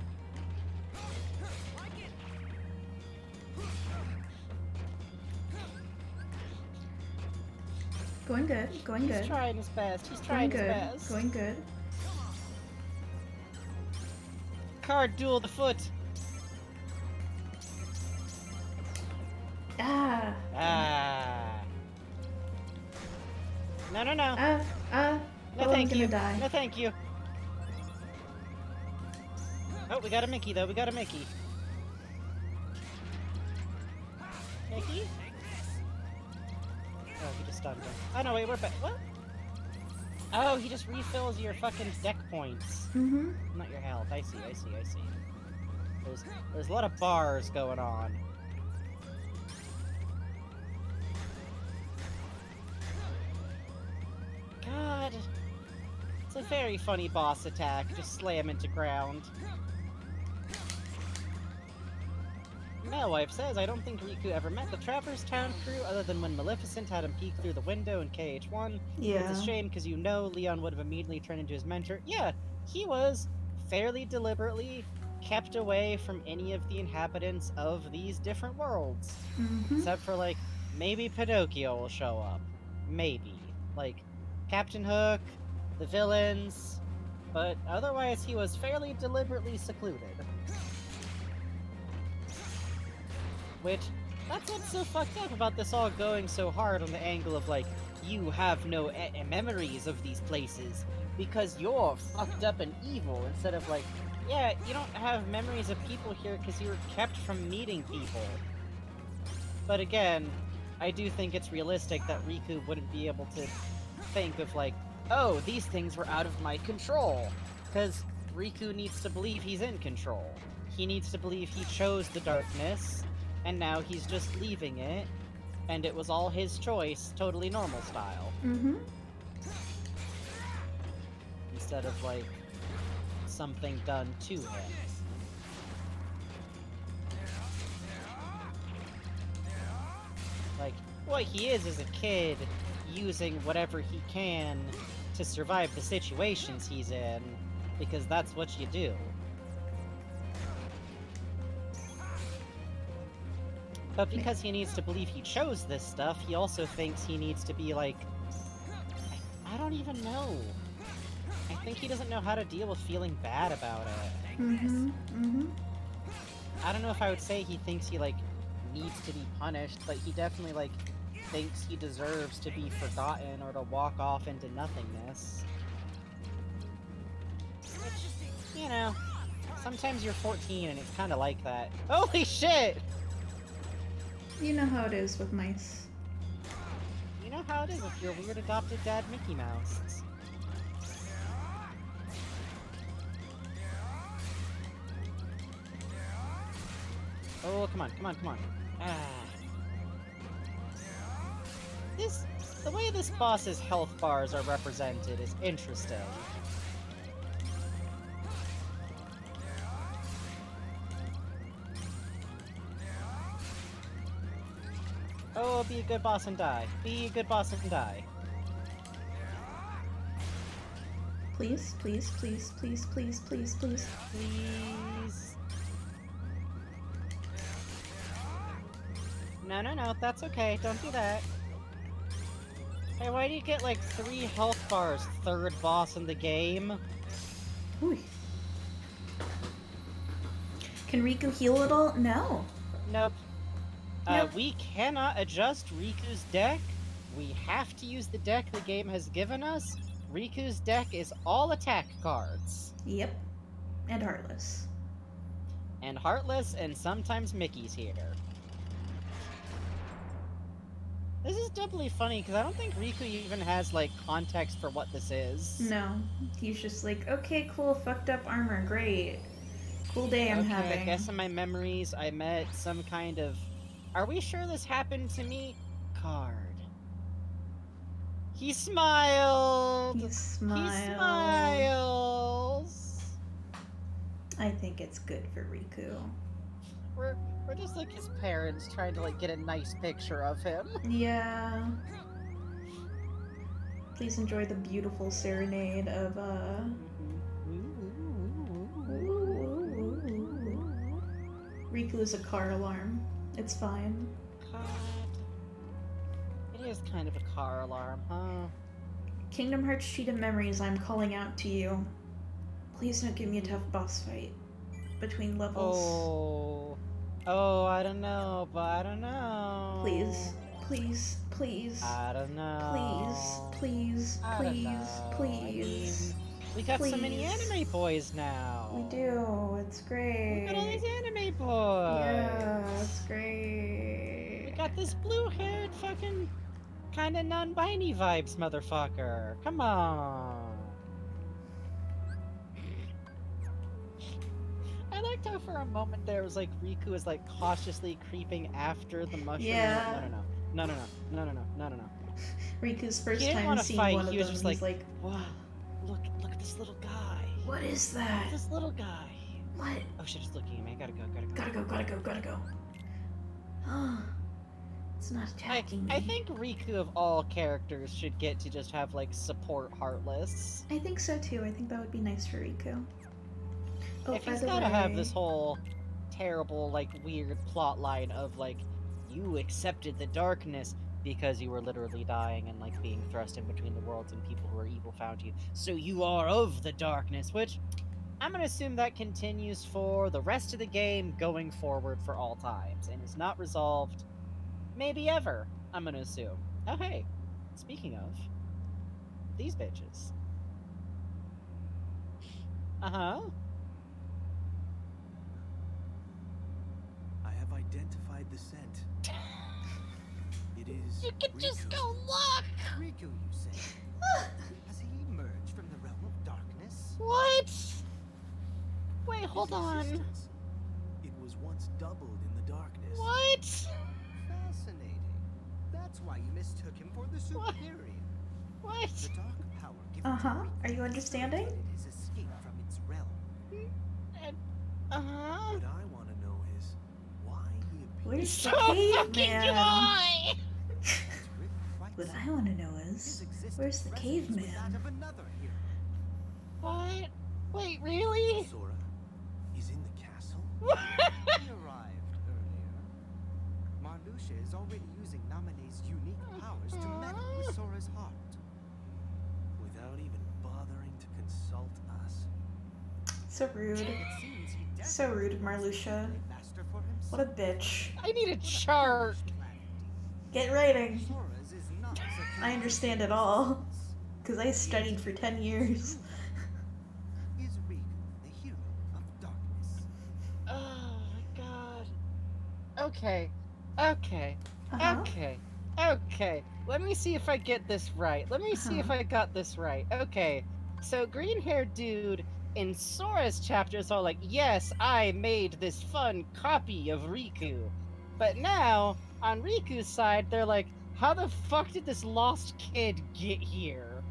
Going good, going good. He's trying his best, he's Going trying his good, best. going good. Card duel the foot! Ah! Ah. No, no, no. No, No, thank I'm gonna you. die. No, thank you. Oh, we got a Mickey, though. We got a Mickey. Mickey? Oh, he just stunned him. Oh, no, wait, we're back. What? Oh, he just refills your fucking deck points. Mm-hmm. Not your health. I see, I see, I see. There's a lot of bars going on. God. It's a very funny boss attack. Just slam into ground. Wife says, I don't think Riku ever met the Traverse Town crew other than when Maleficent had him peek through the window in KH1. Yeah. It's a shame because you know Leon would have immediately turned into his mentor. Yeah, he was fairly deliberately kept away from any of the inhabitants of these different worlds. Mm-hmm. Except for, like, maybe Pinocchio will show up. Maybe. Like, Captain Hook, the villains, but otherwise he was fairly deliberately secluded. Which, that's what's so fucked up about this all going so hard on the angle of, like, you have no memories of these places because you're fucked up and evil, instead of, like, yeah, you don't have memories of people here because you were kept from meeting people. But again, I do think it's realistic that Riku wouldn't be able to think of, like, oh, these things were out of my control. Because Riku needs to believe he's in control. He needs to believe he chose the darkness, and now he's just leaving it, and it was all his choice, totally normal style. Mm-hmm. Instead of, like, something done to him. Like, what he is a kid using whatever he can to survive the situations he's in, because that's what you do. But because he needs to believe he chose this stuff, he also thinks he needs to be like... I don't even know. I think he doesn't know how to deal with feeling bad about it. Mm-hmm. Mm-hmm. I don't know if I would say he thinks he, like, needs to be punished, but he definitely, like, thinks he deserves to be forgotten or to walk off into nothingness. Which, you know, sometimes you're 14 and it's kind of like that. Holy shit! You know how it is with mice. You know how it is with your weird adopted dad Mickey Mouse. Oh, come on, come on, come on. Ah. the way this boss's health bars are represented is interesting. Oh, be a good boss and die. Be a good boss and die. Please, please, please, please, please, please, please. Please. No, no, no, that's okay. Don't do that. Hey, why do you get like 3 health bars, third boss in the game? Ooh. Can Riku heal at all? No. Nope. Nope. We cannot adjust Riku's deck. We have to use the deck the game has given us. Riku's deck is all attack cards. Yep. And Heartless. And Heartless, and sometimes Mickey's here. This is doubly funny, because I don't think Riku even has, like, context for what this is. No. He's just like, okay, cool, fucked up armor, great. Cool day I'm having. I guess in my memories I met some kind of... Are we sure this happened to me? Card. He smiled! He smiled. He smiles! I think it's good for Riku. We're just like his parents trying to like get a nice picture of him. Yeah. Please enjoy the beautiful serenade of Riku is a car alarm. It's fine. God. It is kind of a car alarm, huh? Kingdom Hearts Cheetah Memories, I'm calling out to you. Please don't give me a tough boss fight between levels. Oh, I don't know, but I don't know. Please, please, please. I don't know. Please, please, I don't please, know. please. I mean, we got so many please. anime boys now. We do. It's great. We got all these anime boys. Yeah, it's great. We got this blue-haired fucking kind of non-binary vibes motherfucker. Come on. I liked how for a moment there was like Riku was like cautiously creeping after the mushroom. Yeah. No. Riku's first He didn't time wanna seeing fight, one of he was them, just he's like, wow, look at this little guy. what is Look that? at this little guy. What? Oh shit, it's looking at me. Gotta go. Gotta go. It's not attacking me. I think Riku of all characters should get to just have like support Heartless. I think so too. I think that would be nice for Riku. Oh, If by he's the gotta way, have this whole terrible, like, weird plot line of, like, you accepted the darkness because you were literally dying and, like, being thrust in between the worlds and people who are evil found you. So you are of the darkness, which I'm gonna assume that continues for the rest of the game going forward for all times and is not resolved maybe ever, I'm gonna assume. Oh, hey, speaking of, these bitches. Uh-huh. I have identified the scent. It is You can just Riku. go look! Riku, you say? Has he emerged from the realm of darkness? What? Wait, His hold on. existence, it was once doubled in the darkness. What? Fascinating. That's why you mistook him for the What? superior. What? The dark power given to Uh-huh. Riku Are you understanding? prevented his escape from its realm. Uh-huh. What I want to know is why he appeared. Where's the So fucking caveman? dry! As Rick writes, What I want to know his is, existence where's the resonates with that caveman? of another hero. What? Wait, really? Sora is in the castle? He arrived earlier. Marluxia is already using Naminé's unique powers to meddle with Sora's heart. Without even bothering to consult us. So rude. It seems he So rude of definitely wants to Marluxia. be a master for himself. What a bitch. I need a chart. Get writing. Sora's is not such a I understand it all. Because I studied for 10 years. Is Riku the hero of darkness? Oh my god. Okay. Uh-huh. Okay. Let me see if I get this right. Let me see if I got this right. Okay. So green-haired dude in Sora's chapter is all like, yes, I made this fun copy of Riku. But now, on Riku's side, they're like, how the fuck did this lost kid get here?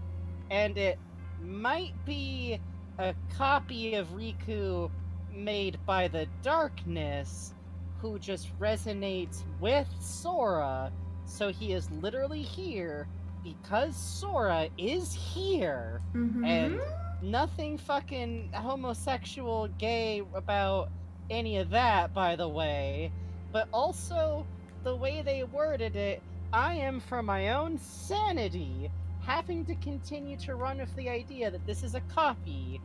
And it might be a copy of Riku made by the darkness, who just resonates with Sora, so he is literally here because Sora is here, and nothing fucking homosexual, gay about any of that, by the way, but also the way they worded it, I am, for my own sanity, having to continue to run with the idea that this is a copy,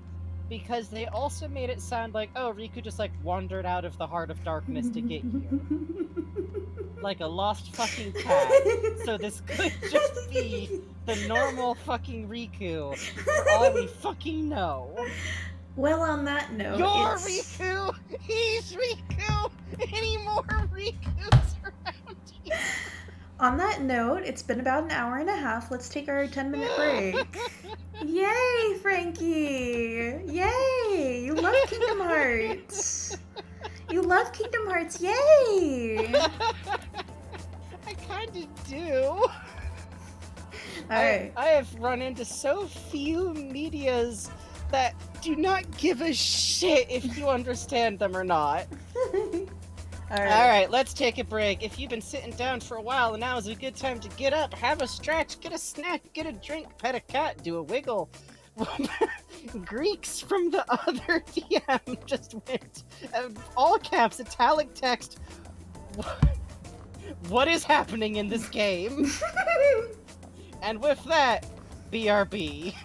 because they also made it sound like, oh, Riku just, like, wandered out of the heart of darkness to get here. Like a lost fucking cat. So this could just be the normal fucking Riku, for all we fucking know. Well, on that note, You're it's... Riku! He's Riku! Any more Rikus around here? On that note, it's been about an hour and a half. Let's take our 10-minute break. Yay, Frankie! Yay! You love Kingdom Hearts! You love Kingdom Hearts, yay! I kinda do. Alright. I have run into so few medias that do not give a shit if you understand them or not. Alright, let's take a break. If you've been sitting down for a while, now is a good time to get up, have a stretch, get a snack, get a drink, pet a cat, do a wiggle. Greeks from the other DM just went, all caps, italic text. What is happening in this game? And with that, BRB.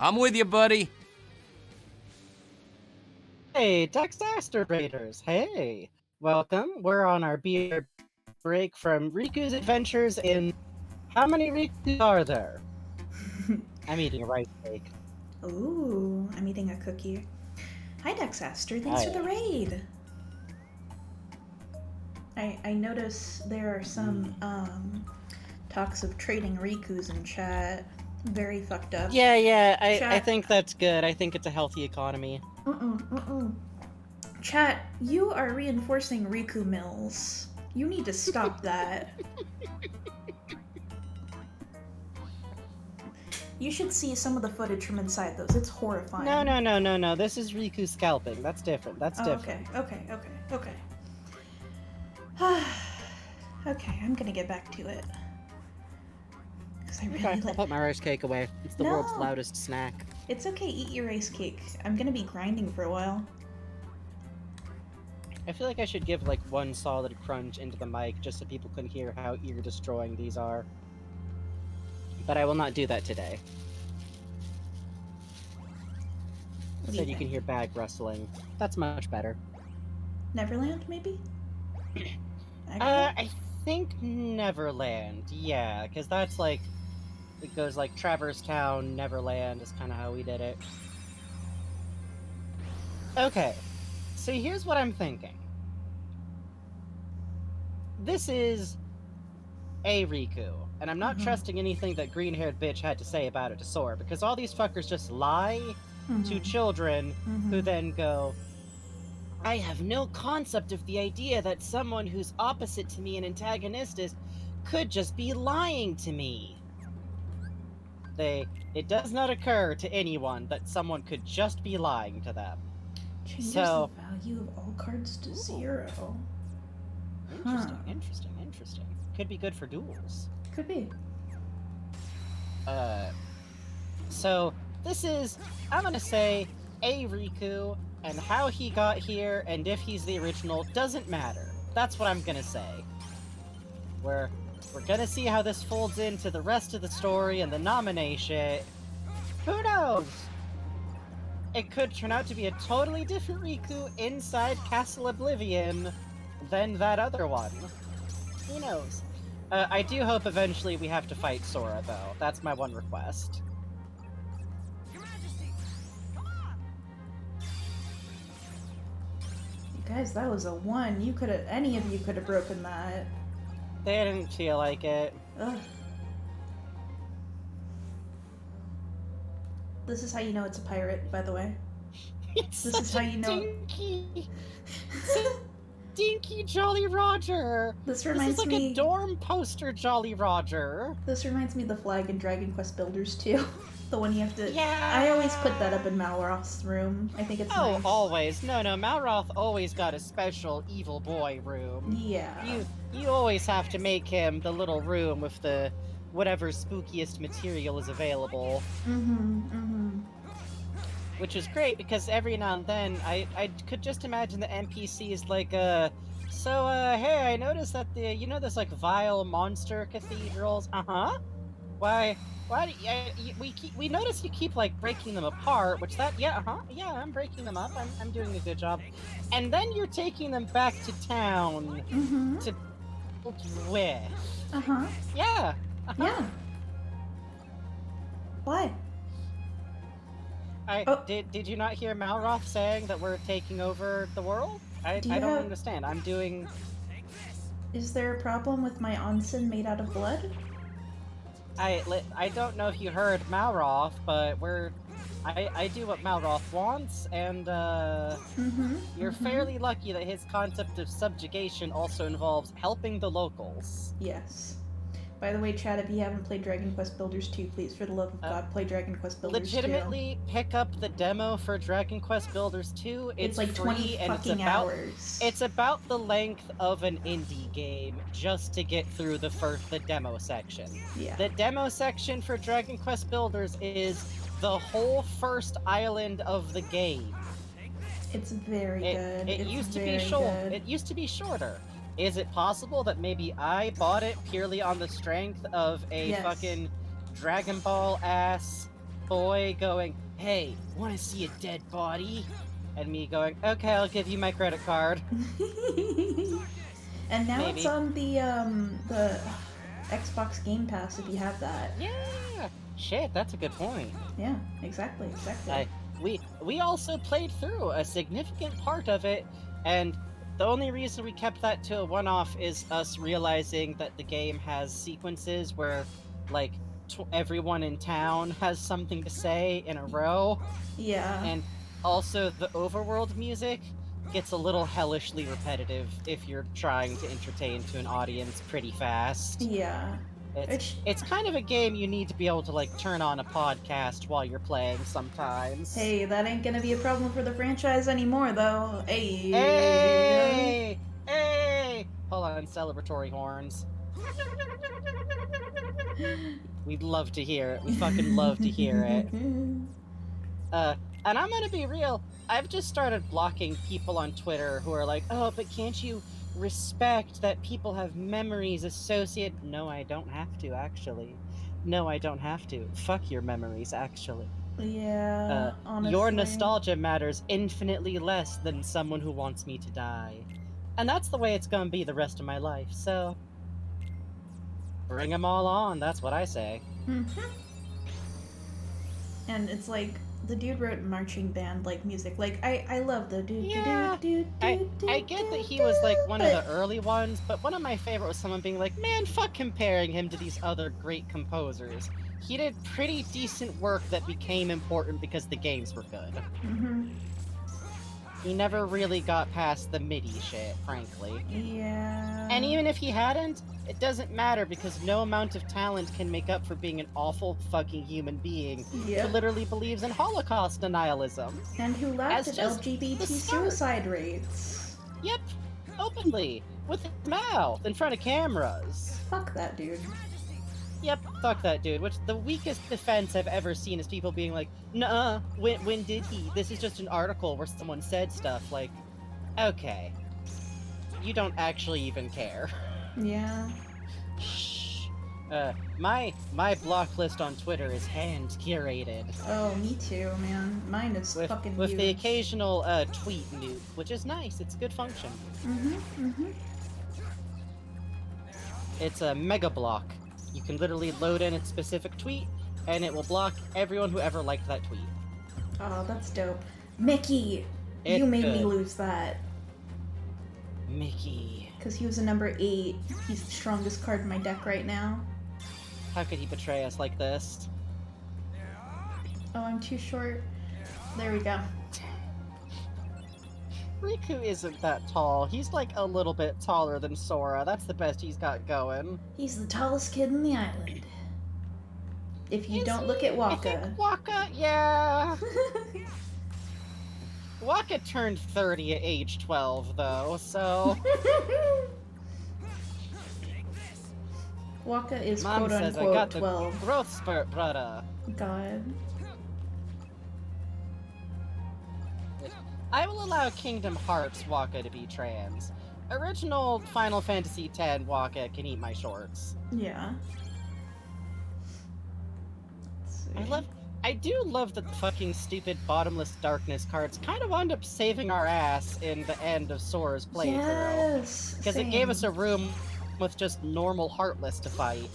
I'm with you, buddy. Hey, Dexter Raiders. Hey, welcome. We're on our beer break from Riku's adventures in... How many Rikus are there? I'm eating a rice cake. Ooh, I'm eating a cookie. Hi, Dexaster. Thanks for the raid. I notice there are some talks of trading Rikus in chat. Very fucked up. Yeah, I Chat. think that's good. I think it's a healthy economy. Chat, you are reinforcing Riku mills. You need to stop that. You should see some of the footage from inside those. It's horrifying. No. This is Riku scalping. That's different. Okay. Okay, I'm gonna get back to it. Because I really I'll put my rice cake away. It's the world's loudest snack. It's okay, eat your rice cake. I'm gonna be grinding for a while. I feel like I should give like one solid crunch into the mic just so people can hear how ear destroying these are. But I will not do that today. Instead, you can hear bag rustling. That's much better. Neverland, maybe? I think Neverland, yeah, because that's like, it goes like Traverse Town, Neverland is kind of how we did it. Okay, so here's what I'm thinking. This is a Riku, and I'm not trusting anything that green-haired bitch had to say about it to Sora, because all these fuckers just lie to children who then go, I have no concept of the idea that someone who's opposite to me and antagonistic could just be lying to me. It does not occur to anyone that someone could just be lying to them. Changes the value of all cards to 0. Interesting. Could be good for duels. Could be. So this is, I'm gonna say, a Riku, and how he got here, and if he's the original, doesn't matter. That's what I'm gonna say. We're gonna see how this folds into the rest of the story and the nomination. Who knows? It could turn out to be a totally different Riku inside Castle Oblivion than that other one. Who knows? I do hope eventually we have to fight Sora, though. That's my one request. Your Majesty, come on! You guys, that was a 1. You could have, any of you could have broken that. They didn't feel like it. Ugh. This is how you know it's a pirate, by the way. This is how you know. Dinky Jolly Roger. This reminds me. This is like a dorm poster Jolly Roger. This reminds me of the flag in Dragon Quest Builders too. The one you have to. Yeah. I always put that up in Malroth's room. I think it's nice. Always. No, Malroth always got a special evil boy room. Yeah. You always have to make him the little room with the whatever spookiest material is available. Which is great, because every now and then, I could just imagine the NPCs like, hey, I noticed that there's like vile monster cathedrals. Why we notice you keep like breaking them apart, which yeah, I'm breaking them up, I'm doing a good job. And then you're taking them back to town to with. Yeah. Yeah. Why? Did you not hear Malroth saying that we're taking over the world? I don't understand. I'm doing... Is there a problem with my onsen made out of blood? I don't know if you heard Malroth, but I do what Malroth wants, and you're fairly lucky that his concept of subjugation also involves helping the locals. Yes. By the way, chat, if you haven't played Dragon Quest Builders 2, please, for the love of God, play Dragon Quest Builders 2. Legitimately, pick up the demo for Dragon Quest Builders 2. It's like free, 20 and fucking hours. It's about the length of an indie game just to get through the demo section. Yeah. The demo section for Dragon Quest Builders is the whole first island of the game. It's very good. It used to be short. It used to be shorter. Is it possible that maybe I bought it purely on the strength of a fucking Dragon Ball ass boy going, "Hey, want to see a dead body?" And me going, "Okay, I'll give you my credit card." And now Maybe. it's on the Xbox Game Pass if you have that. Yeah. Shit, that's a good point. Yeah, exactly. We also played through a significant part of it, and the only reason we kept that to a one-off is us realizing that the game has sequences where, like, everyone in town has something to say in a row, Yeah. and also the overworld music gets a little hellishly repetitive if you're trying to entertain to an audience pretty fast. Yeah. It's kind of a game you need to be able to, like, turn on a podcast while you're playing sometimes. Hey, that ain't gonna be a problem for the franchise anymore, though. Hey. Hey! Hold on, celebratory horns. We'd love to hear it. We fucking love to hear it. And I'm gonna be real, I've just started blocking people on Twitter who are like, "Oh, but can't you respect that people have memories associated?" No, I don't have to, actually. No, I don't have to. Fuck your memories, actually. Yeah, honestly. Your nostalgia matters infinitely less than someone who wants me to die. And that's the way it's gonna be the rest of my life, so... bring them all on, that's what I say. And it's like, the dude wrote marching band like music. Like, I love the dude. Yeah, I get that he was like one of the early ones, but one of my favorite was someone being like, "Man, fuck comparing him to these other great composers. He did pretty decent work that became important because the games were good." He never really got past the MIDI shit, frankly. Yeah. And even if he hadn't, it doesn't matter because no amount of talent can make up for being an awful fucking human being who literally believes in Holocaust denialism. And who laughed at LGBT suicide rates. Yep, openly, with his mouth, in front of cameras. Fuck that dude. Yep, fuck that dude, which the weakest defense I've ever seen is people being like, "Nuh-uh, when did he? This is just an article where someone said stuff." Like, okay. You don't actually even care. Yeah. Shh. My block list on Twitter is hand-curated. Oh, me too, man. Mine is fucking with huge. the occasional tweet nuke, which is nice. It's a good function. It's a mega block. You can literally load in a specific tweet, and it will block everyone who ever liked that tweet. Oh, that's dope. Mickey! It's you made me good. lose that. Mickey. Because he was a number 8. He's the strongest card in my deck right now. How could he betray us like this? Oh, I'm too short. There we go. Riku isn't that tall. He's like a little bit taller than Sora. That's the best he's got going. He's the tallest kid in the island. If you don't look at I Waka. think Waka, yeah. Waka turned 30 at age 12, though, so... Waka is Mom says I quote-unquote got 12. the growth spurt, brother. God. I will allow Kingdom Hearts Waka to be trans. Original Final Fantasy X Waka can eat my shorts. Yeah. I do love that the fucking stupid Bottomless Darkness cards kind of wound up saving our ass in the end of Sora's playthrough. Yes! Because it gave us a room with just normal Heartless to fight.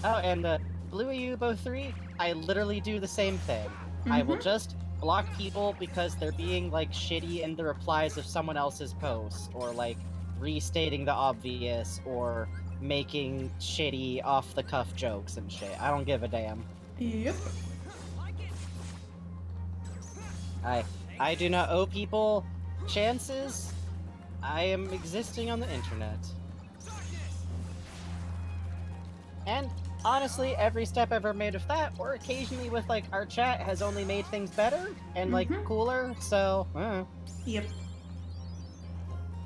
Oh, and Blue Ayubo 3, I literally do the same thing. I will just block people because they're being, like, shitty in the replies of someone else's post, or, like, restating the obvious, or making shitty off-the-cuff jokes and shit. I don't give a damn. Yep. I do not owe people chances. I am existing on the internet. And honestly, every step ever made of that, or occasionally with like our chat, has only made things better and like cooler, so Yep.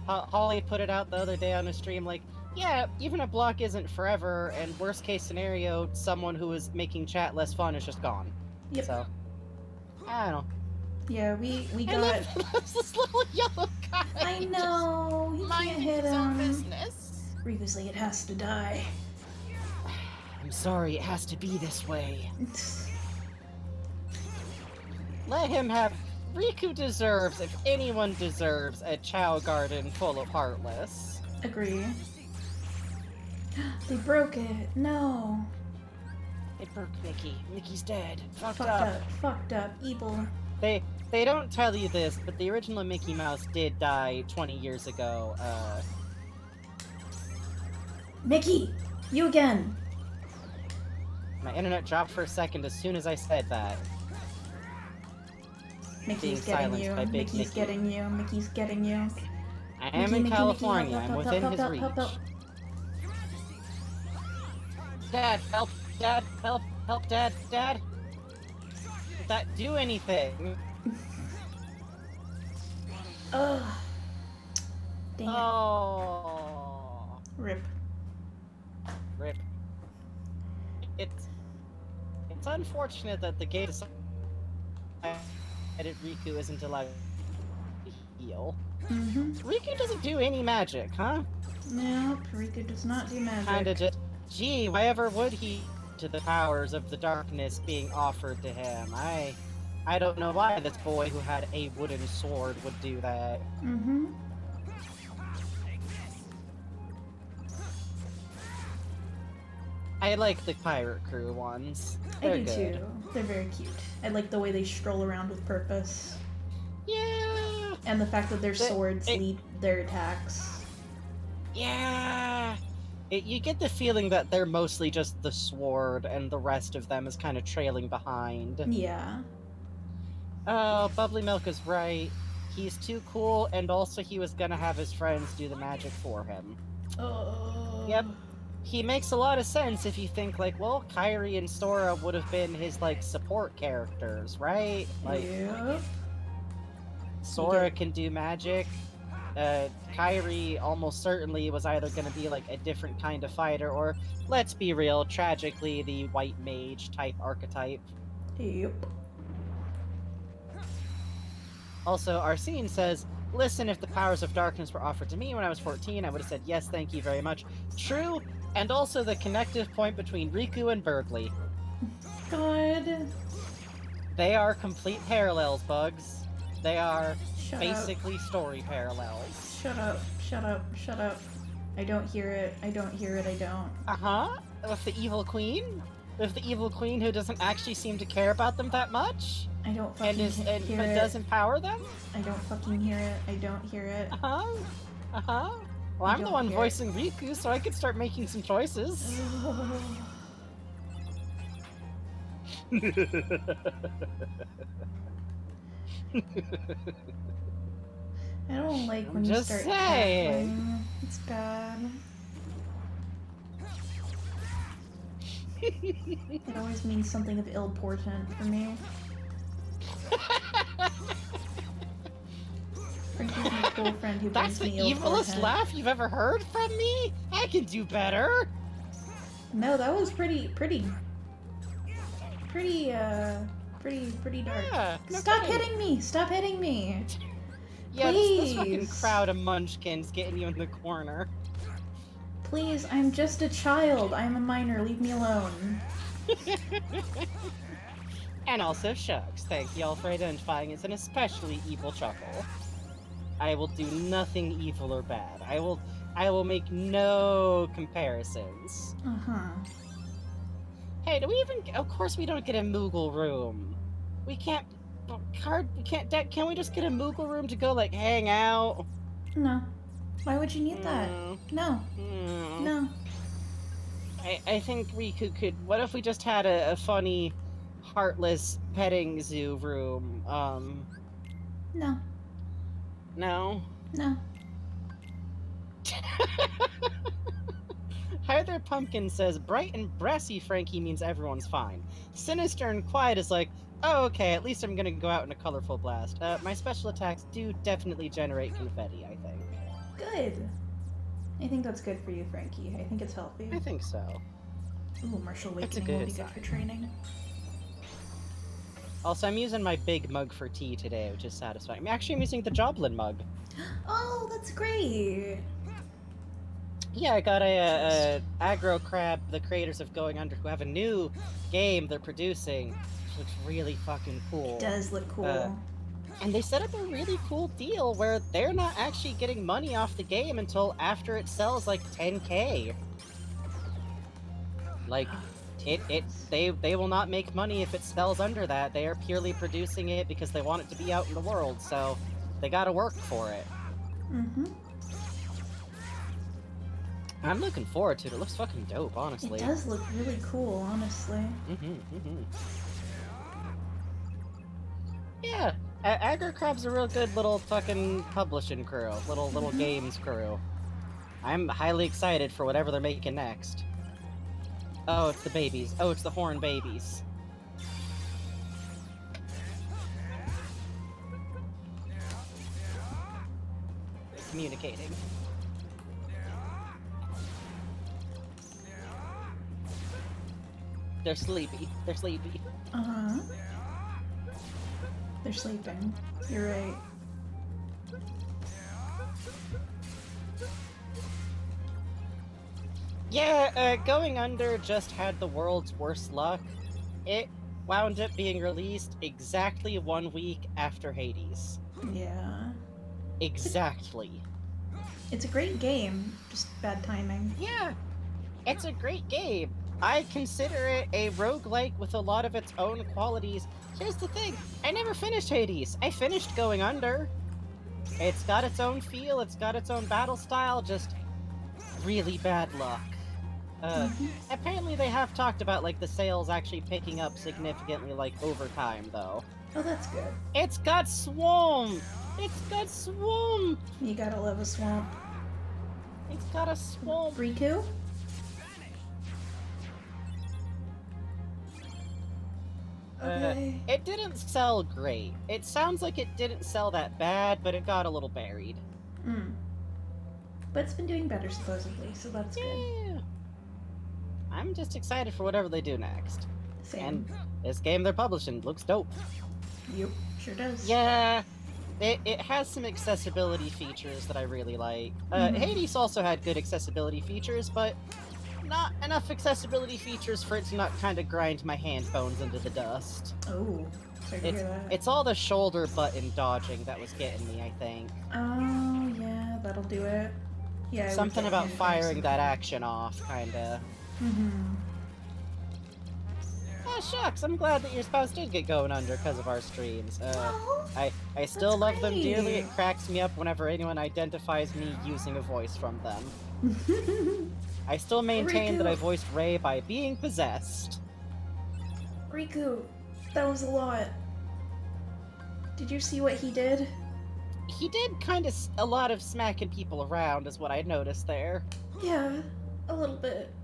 Holly put it out the other day on a stream like, yeah, even a block isn't forever, and worst case scenario, someone who is making chat less fun is just gone. Yep. So, I don't know. Yeah, we got... There's this little yellow guy. I know! You can't hit his own him. business. Riku's like, it has to die. I'm sorry it has to be this way. Let him have... Riku deserves, if anyone deserves, a Chow Garden full of Heartless. Agree. They broke it. No. They broke Mickey. Mickey's dead. Fucked up. Fucked up. Evil. They don't tell you this, but the original Mickey Mouse did die 20 years ago. Mickey! You again! My internet dropped for a second as soon as I said that. Mickey's Being getting silenced you. by Big Mickey's Mickey. getting you. Mickey's getting you. I am in California. I'm within his reach. Help. Dad, help! Dad, help! Help, Dad! Dad! Did that do anything? Ugh. Dang it. Oh. Rip. Rip. It's unfortunate that the game decided Riku isn't allowed to heal. Riku doesn't do any magic, huh? No, Riku does not do magic. Kinda just, gee, why ever would he to the powers of the darkness being offered to him? I don't know why this boy who had a wooden sword would do that. I like the pirate crew ones. They're I do good. too. They're very cute. I like the way they stroll around with purpose. Yeah. And the fact that their swords lead their attacks. Yeah. You get the feeling that they're mostly just the sword and the rest of them is kind of trailing behind. Yeah. Oh, Bubbly Milk is right. He's too cool, and also he was gonna have his friends do the magic for him. Oh. Yep. He makes a lot of sense if you think, like, well, Kairi and Sora would have been his, like, support characters, right? Like, Yep. Sora can do magic. Kairi almost certainly was either going to be, like, a different kind of fighter, or, let's be real, tragically, the white mage type archetype. Yep. Also, Arsene says, listen, if the powers of darkness were offered to me when I was 14, I would have said, yes, thank you very much. True, and also the connective point between Riku and Bergley. God. They are complete parallels, Bugs. They are Shut basically story parallels. Shut up. Shut up. Shut up. I don't hear it. I don't hear it. I don't. Uh-huh. With the evil queen? With the evil queen who doesn't actually seem to care about them that much? I don't fucking hear but it. does empower them? I don't fucking hear it. I don't hear it. Uh-huh. Uh-huh. Well, I'm the one voicing Riku, so I could start making some choices. I don't like when you Just start saying. cackling. It's bad. It always means something of ill portent for me. Frankie's my cool friend who That's brings the me ill evilest portent. laugh you've ever heard from me? I can do better. No, that was pretty dark. Yeah, no Stop kidding. hitting me! Stop hitting me! Yeah, this fucking Please. crowd of munchkins getting you in the corner. Please, I'm just a child. I'm a minor. Leave me alone. And also Shucks. Thank y'all for identifying as an especially evil chuckle. I will do nothing evil or bad. I will make no comparisons. Uh-huh. Hey, do we even... Of course we don't get a Moogle room. We can't... Can we just get a Moogle room to go, like, hang out? No. Why would you need that? No. No. I think we could... What if we just had a funny, heartless petting zoo room? No. No? No. Hi there, Pumpkin says, bright and brassy Frankie means everyone's fine. Sinister and quiet is like, oh, okay, at least I'm gonna go out in a colorful blast. My special attacks do definitely generate confetti, I think. Good. I think that's good for you, Frankie. I think it's healthy. I think so. Ooh, Martial That's a Awakening will good be good sign. for training. Also, I'm using my big mug for tea today, which is satisfying. I'm using the Joblin mug. Oh, that's great. Yeah, I got a Aggro Crab, the creators of Going Under, who have a new game they're producing, which looks really fucking cool. It does look cool. And they set up a really cool deal where they're not actually getting money off the game until after it sells like 10K. Like, they will not make money if it sells under that. They are purely producing it because they want it to be out in the world, so they gotta work for it. Mm-hmm. I'm looking forward to it. It looks fucking dope, honestly. It does look really cool, honestly. Yeah, Aggro Crab's a real good little fucking publishing crew, little games crew. I'm highly excited for whatever they're making next. Oh, it's the babies. Oh, it's the horn babies. They're communicating. They're sleepy. They're sleepy. Uh-huh. They're sleeping. You're right. Yeah, Going Under just had the world's worst luck. It wound up being released exactly 1 week after Hades. Yeah. Exactly. It's a great game, just bad timing. Yeah, it's a great game. I consider it a roguelike with a lot of its own qualities. Here's the thing, I never finished Hades. I finished Going Under. It's got its own feel, it's got its own battle style, just really bad luck. Apparently they have talked about, like, the sales actually picking up significantly, like, over time, though. Oh, that's good. It's got swamp! It's got swamp! You gotta love a swamp. It's got a swamp. Riku? Okay. It didn't sell great. It sounds like it didn't sell that bad, but it got a little buried. But it's been doing better, supposedly, so that's good. Yeah. I'm just excited for whatever they do next. Same. And this game they're publishing looks dope. Yep, sure does. Yeah, it has some accessibility features that I really like. Hades also had good accessibility features, but not enough accessibility features for it to not kind of grind my hand bones into the dust. Oh, sorry to hear that. It's all the shoulder button dodging that was getting me, I think. Oh, yeah, that'll do it. Yeah. Something about firing that action off, kinda. Oh shucks, I'm glad that your spouse did get Going Under because of our streams. I still love them dearly. It cracks me up whenever anyone identifies me using a voice from them. I still maintain that I voiced Ray by being possessed. Riku, that was a lot. Did you see what he did? He did kind of a lot of smacking people around, is what I noticed there. Yeah, a little bit.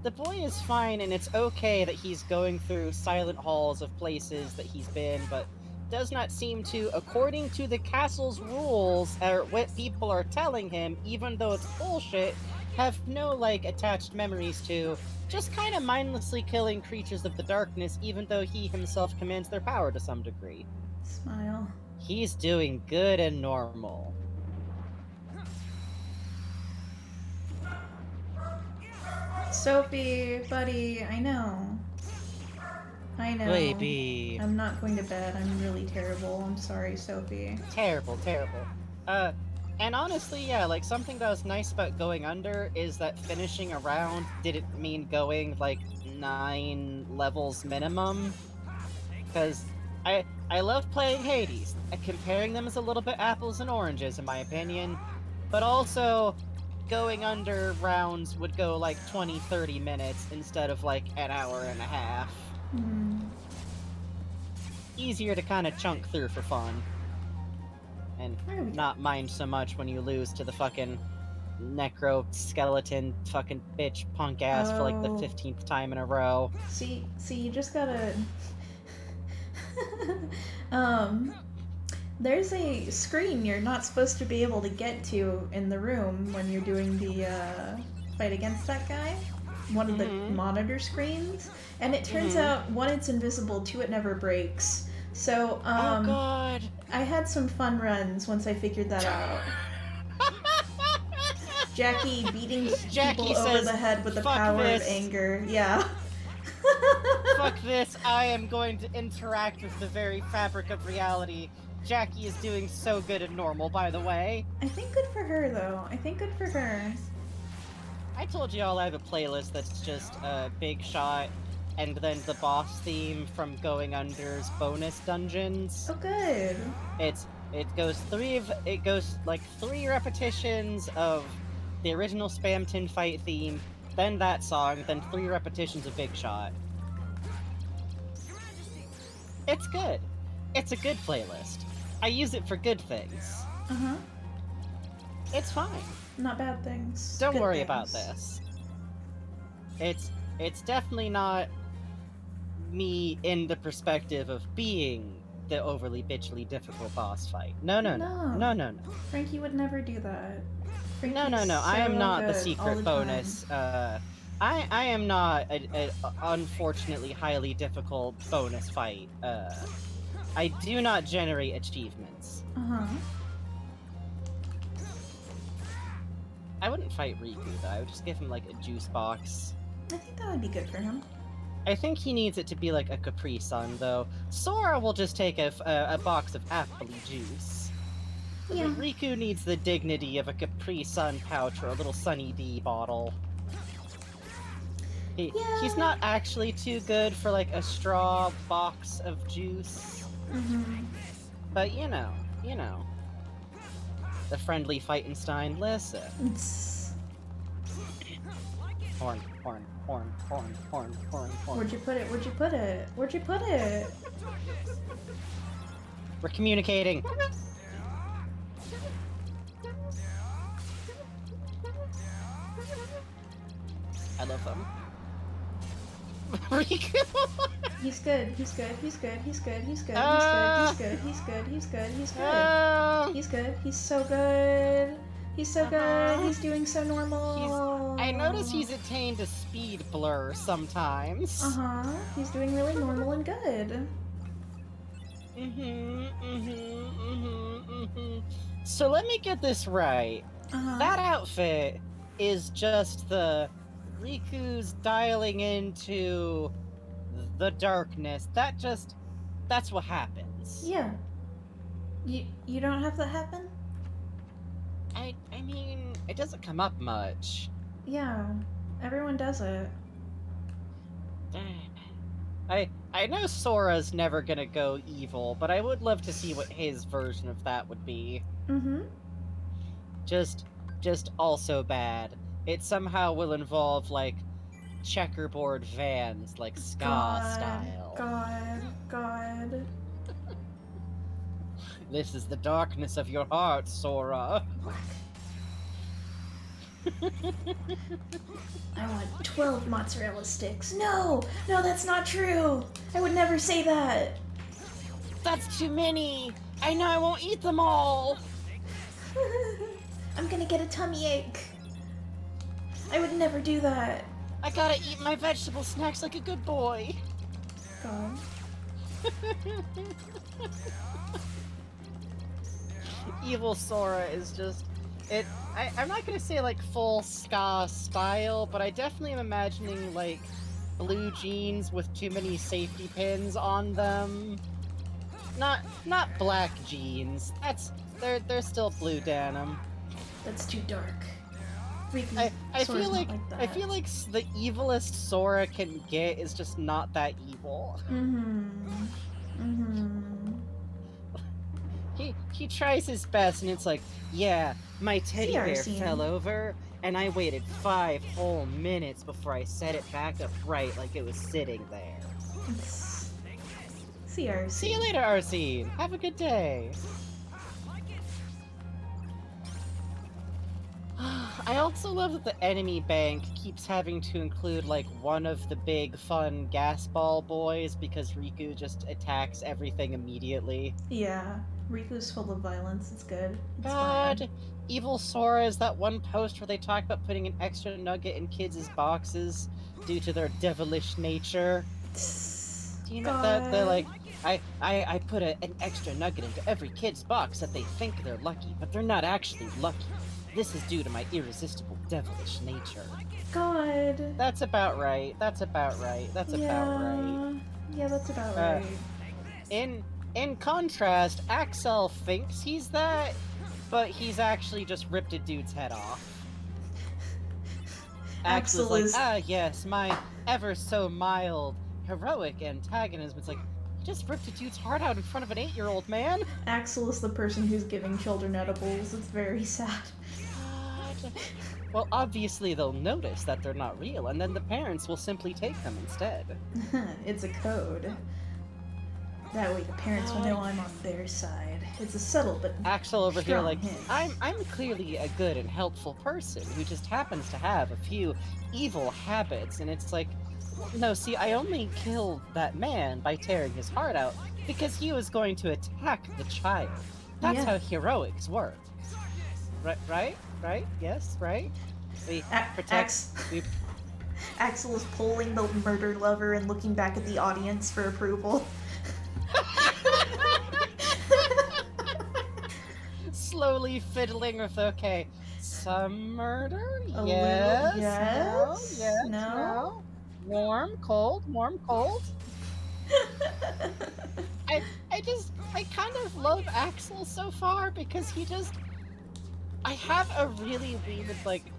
The boy is fine, and it's okay that he's going through silent halls of places that he's been, but does not seem to, according to the castle's rules, or what people are telling him, even though it's bullshit, have no, like, attached memories to, just kind of mindlessly killing creatures of the darkness, even though he himself commands their power to some degree. Smile. He's doing good and normal. Sophie, buddy, I know. I know. Baby. I'm not going to bed. I'm really terrible. I'm sorry, Sophie. Terrible. And honestly, yeah, like, something that was nice about Going Under is that finishing a round didn't mean going, like, 9 levels minimum. Because I love playing Hades. Comparing them is a little bit apples and oranges, in my opinion. But also, Going Under rounds would go, like, 20-30 minutes instead of, like, an hour and a half. Easier to kind of chunk through for fun. And not mind so much when you lose to the fucking necro skeleton fucking bitch punk ass for like the 15th time in a row. See, you just gotta... There's a screen you're not supposed to be able to get to in the room when you're doing the fight against that guy. One of the monitor screens. And it turns out, 1, it's invisible, 2, it never breaks. So, oh god! I had some fun runs once I figured that out. Jackie beating Jackie people over says, the head with the "Fuck power this. of anger. Yeah. Fuck this, I am going to interact with the very fabric of reality. Jackie is doing so good and normal, by the way. I think good for her, though. I think good for her. I told you all I have a playlist that's just Big Shot and then the boss theme from Going Under's bonus dungeons. Oh, good. It goes like 3 repetitions of the original Spam Tin Fight theme, then that song, then 3 repetitions of Big Shot. It's good. It's a good playlist. I use it for good things. Uh-huh. It's fine. Not bad things. Don't Good worry things. about this. It's definitely not me in the perspective of being the overly bitchily difficult boss fight. No. Frankie would never do that. No. Frankie's I am so not the good all secret the bonus. I am not a unfortunately highly difficult bonus fight. I do not generate achievements. Uh-huh. I wouldn't fight Riku though. I would just give him like a juice box. I think that would be good for him. I think he needs it to be like a Capri Sun, though. Sora will just take a box of apple juice. Yeah. Riku needs the dignity of a Capri Sun pouch or a little Sunny D bottle. He's not actually too good for like a straw box of juice. Mm-hmm. But you know. The friendly Fightenstein, listen. Horn. Where'd you put it? We're communicating. I love them. Riku! He's good. He's good. He's so good. He's doing so normal. I notice he's attained a speed blur sometimes. Uh-huh. He's doing really normal and good. So let me get this right. Uh-huh. That outfit is just the Riku's dialing into the darkness. That's what happens. Yeah. You don't have that happen? I mean, it doesn't come up much. Yeah. Everyone does it. I know Sora's never gonna go evil, but I would love to see what his version of that would be. Mm-hmm. Just also bad. It somehow will involve, like, checkerboard vans, like ska style. God. This is the darkness of your heart, Sora. I want 12 mozzarella sticks. No, that's not true. I would never say that. That's too many. I know I won't eat them all. I'm gonna get a tummy ache. I would never do that. I gotta eat my vegetable snacks like a good boy. God. Evil Sora is just... I'm not gonna say, like, full ska style, but I definitely am imagining, like, blue jeans with too many safety pins on them. Not black jeans. They're still blue denim. That's too dark. I feel like that. I feel like the evilest Sora can get is just not that evil. He tries his best, and it's like, yeah, my teddy bear fell over, and I waited 5 whole minutes before I set it back upright like it was sitting there. CRC. See you later, Arsene. Have a good day. I also love that the enemy bank keeps having to include, like, one of the big, fun gas ball boys because Riku just attacks everything immediately. Yeah, Riku's full of violence. It's good. It's God, fine. Evil Sora is that one post where they talk about putting an extra nugget in kids' boxes due to their devilish nature. Do you know that they're like, I put an extra nugget into every kid's box that they think they're lucky, but they're not actually lucky. This is due to my irresistible devilish nature. God. That's about right. That's about right. That's about right. Yeah, that's about right. In contrast, Axel thinks he's that, but he's actually just ripped a dude's head off. Axel's Axel like, is- yes, my ever so mild, heroic antagonism. It's like, you just ripped a dude's heart out in front of an 8-year-old man? Axel is the person who's giving children edibles. It's very sad. Well, obviously they'll notice that they're not real, and then the parents will simply take them instead. It's a code. That way the parents will know I'm on their side. It's a subtle but Axel over here strong like, hint. I'm clearly a good and helpful person who just happens to have a few evil habits, and it's like, no, see, I only killed that man by tearing his heart out because he was going to attack the child. That's Yeah. how heroics work. Right? Yes, right? We protect... Axel is pulling the murder lever and looking back at the audience for approval. Slowly fiddling with, okay, some murder? A Yes? little, yes? No? Yes? No? Warm? Cold? Warm? Cold? I kind of love Axel so far because he just... I have a really weird,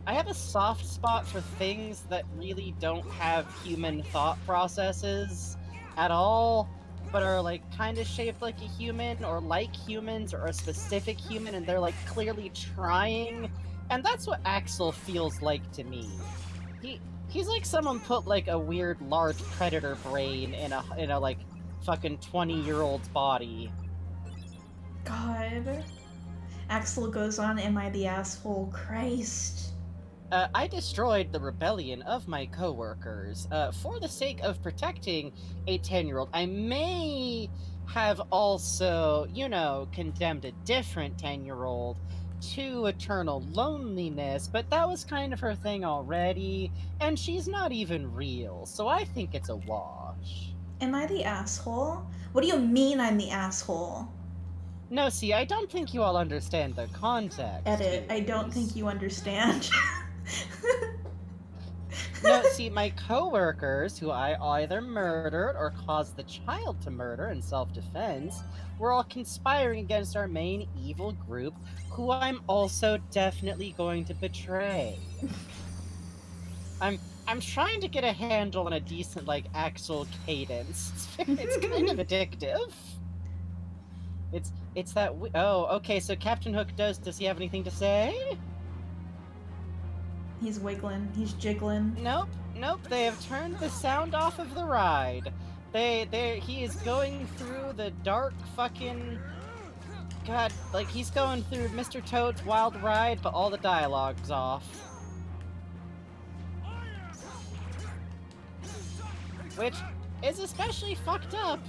I have a soft spot for things that really don't have human thought processes at all, but are, kind of shaped like a human, or like humans, or a specific human, and they're, clearly trying, and that's what Axel feels like to me. He's like someone put, a weird, large predator brain in a fucking 20-year-old's body. God. Axel goes on, am I the asshole? Christ. I destroyed the rebellion of my coworkers. For the sake of protecting a 10-year-old, I may have also, condemned a different 10-year-old to eternal loneliness, but that was kind of her thing already, and she's not even real, so I think it's a wash. Am I the asshole? What do you mean I'm the asshole? No, see, I don't think you all understand the context. Edit, here. I don't think you understand. No, see, my coworkers, who I either murdered or caused the child to murder in self-defense, were all conspiring against our main evil group, who I'm also definitely going to betray. I'm trying to get a handle on a decent, Axel cadence. It's kind of addictive. It's that oh, okay, so Captain Hook does he have anything to say? He's wiggling, he's jiggling. Nope, they have turned the sound off of the ride. He is going through the dark fucking... God, he's going through Mr. Toad's Wild Ride, but all the dialogue's off. Which is especially fucked up,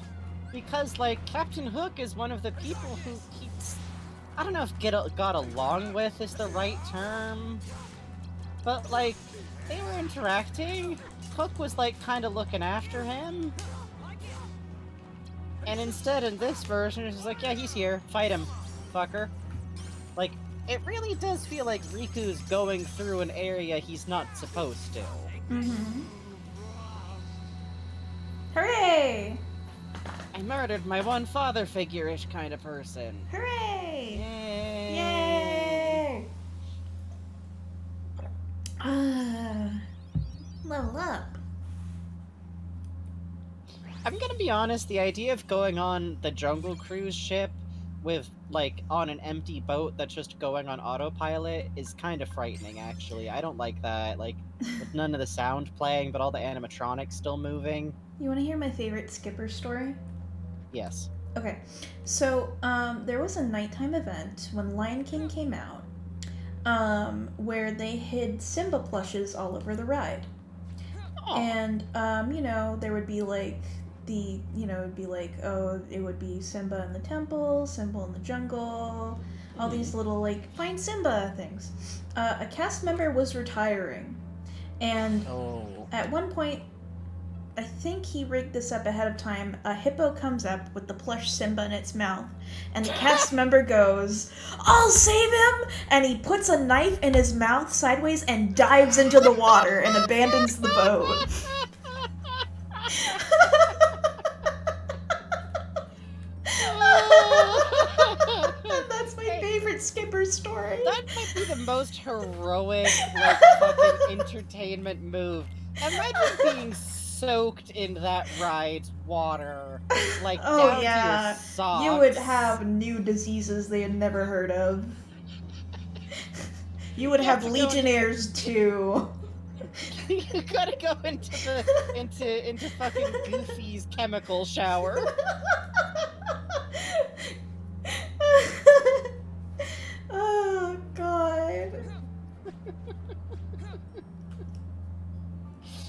because, Captain Hook is one of the people who keeps... I don't know if got along with is the right term, but, they were interacting. Hook was, kind of looking after him. And instead, in this version, it's just like, yeah, he's here. Fight him, fucker. It really does feel like Riku's going through an area he's not supposed to. Mm-hmm. Hooray! I murdered my one father figure-ish kind of person. Hooray! Yay! Yay! Level up. I'm gonna be honest, the idea of going on the Jungle Cruise ship with, on an empty boat that's just going on autopilot is kind of frightening, actually. I don't like that, with none of the sound playing, but all the animatronics still moving. You want to hear my favorite Skipper story? Yes. Okay, so there was a nighttime event when Lion King came out, where they hid Simba plushes all over the ride. Oh. And, there would be it would be Simba in the temple, Simba in the jungle, all these little, find Simba things. A cast member was retiring, and at one point, I think he rigged this up ahead of time. A hippo comes up with the plush Simba in its mouth, and the cast member goes, "I'll save him!" And he puts a knife in his mouth sideways and dives into the water and abandons the boat. That's my favorite Skipper story. That might be the most heroic, like, fucking entertainment move. Imagine being soaked in that ride's water, like, Oh down to yeah, your socks. you would have new diseases they had never heard of. You would have Legionnaires too. You gotta go into fucking Goofy's chemical shower. Oh god.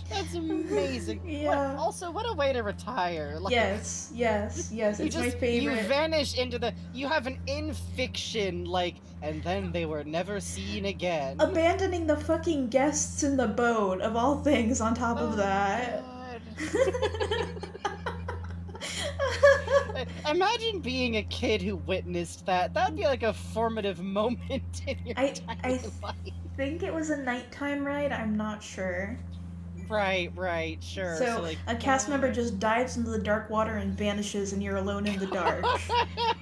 That's amazing. Yeah. Also, what a way to retire. Like, Yes. It's my favorite. You vanish into the. You have an in-fiction, like, and then they were never seen again. Abandoning the fucking guests in the boat, of all things, on top of that. Imagine being a kid who witnessed that. That'd be like a formative moment in your I life. think it was a nighttime ride, I'm not sure. Right, sure. So like, a cast member just dives into the dark water and vanishes, and you're alone in the dark.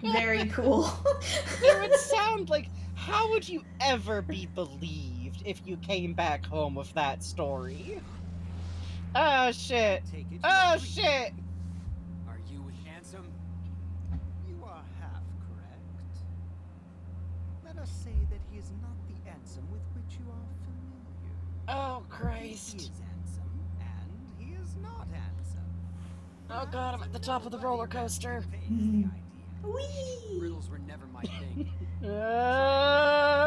Very cool. It would sound like, how would you ever be believed if you came back home with that story? Oh shit! Oh shit! Are you with Ansem? You are half correct. Let us say that he is not the Ansem with which you are familiar. Oh He Christ! is Ansem, and he is not Ansem. Oh god, I'm at the top of the roller coaster. Whee! Riddles were never my thing. He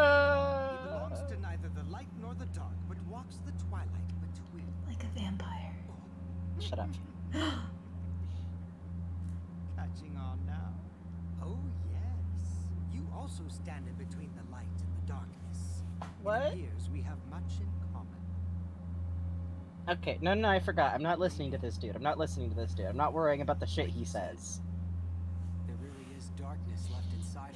belongs to neither the light nor the dark, but walks the twilight between. Like a vampire. Shut up. Catching on now? Oh, yes. You also stand in between the light and the darkness. What? It appears we have much in common. Okay, no, I forgot. I'm not listening to this dude. I'm not worrying about the shit he says. There really is darkness left inside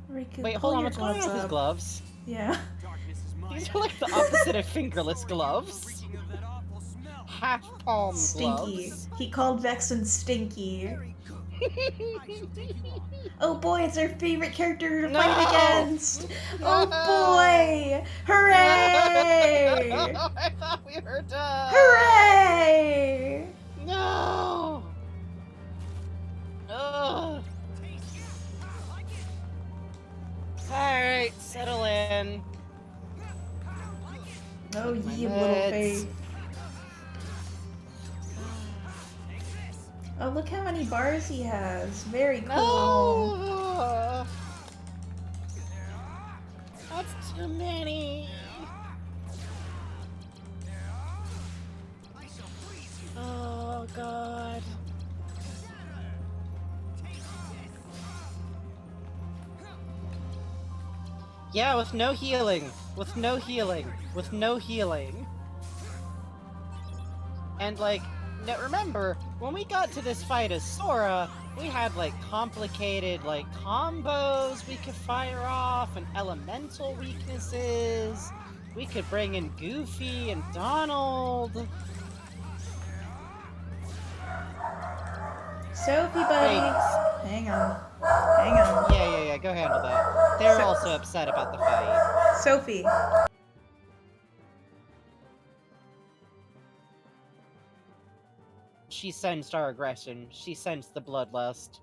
me. Riku, Wait, pull hold on. your What's going on with his up. gloves? Yeah. Darkness is mine. These are like the opposite of fingerless gloves. Reeking of that awful smell. Half palm Stinky. gloves. He called Vexen Stinky. Very good. I shall take you on. Oh boy, it's our favorite character to No! fight against! No! Oh boy! Hooray! I thought we were done. Hooray! No. Ugh. Alright, settle in. Oh, My ye little meds. faith. Oh, look how many bars he has. Very cool. No. That's too many. Oh god. Yeah, with no healing. And like, now remember, when we got to this fight as Sora, we had like complicated like combos we could fire off and elemental weaknesses. We could bring in Goofy and Donald. Sophie, buddy. Wait. Hang on. Yeah, go handle that. They're So- also upset about the fight. Sophie. She sensed our aggression. She sensed the bloodlust.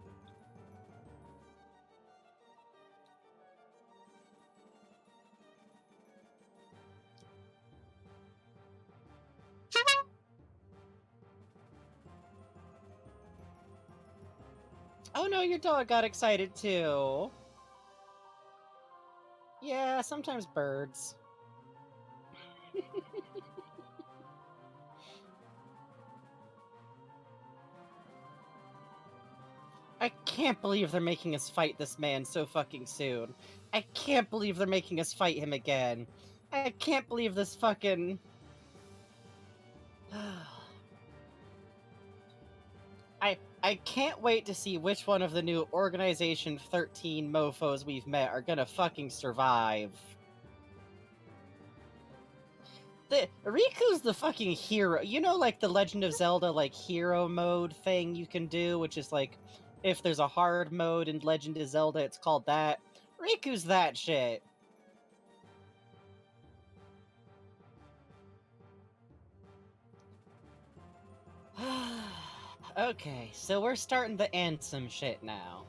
Oh no, your dog got excited too. Yeah, sometimes birds. I can't believe they're making us fight this man so fucking soon. I can't believe they're making us fight him again. I can't believe this fucking... I can't wait to see which one of the new Organization 13 mofos we've met are gonna fucking survive. Riku's the fucking hero. You know, like the Legend of Zelda, like, hero mode thing you can do, which is like, if there's a hard mode in Legend of Zelda, it's called that. Riku's that shit. Okay, so we're starting the Ansem shit now.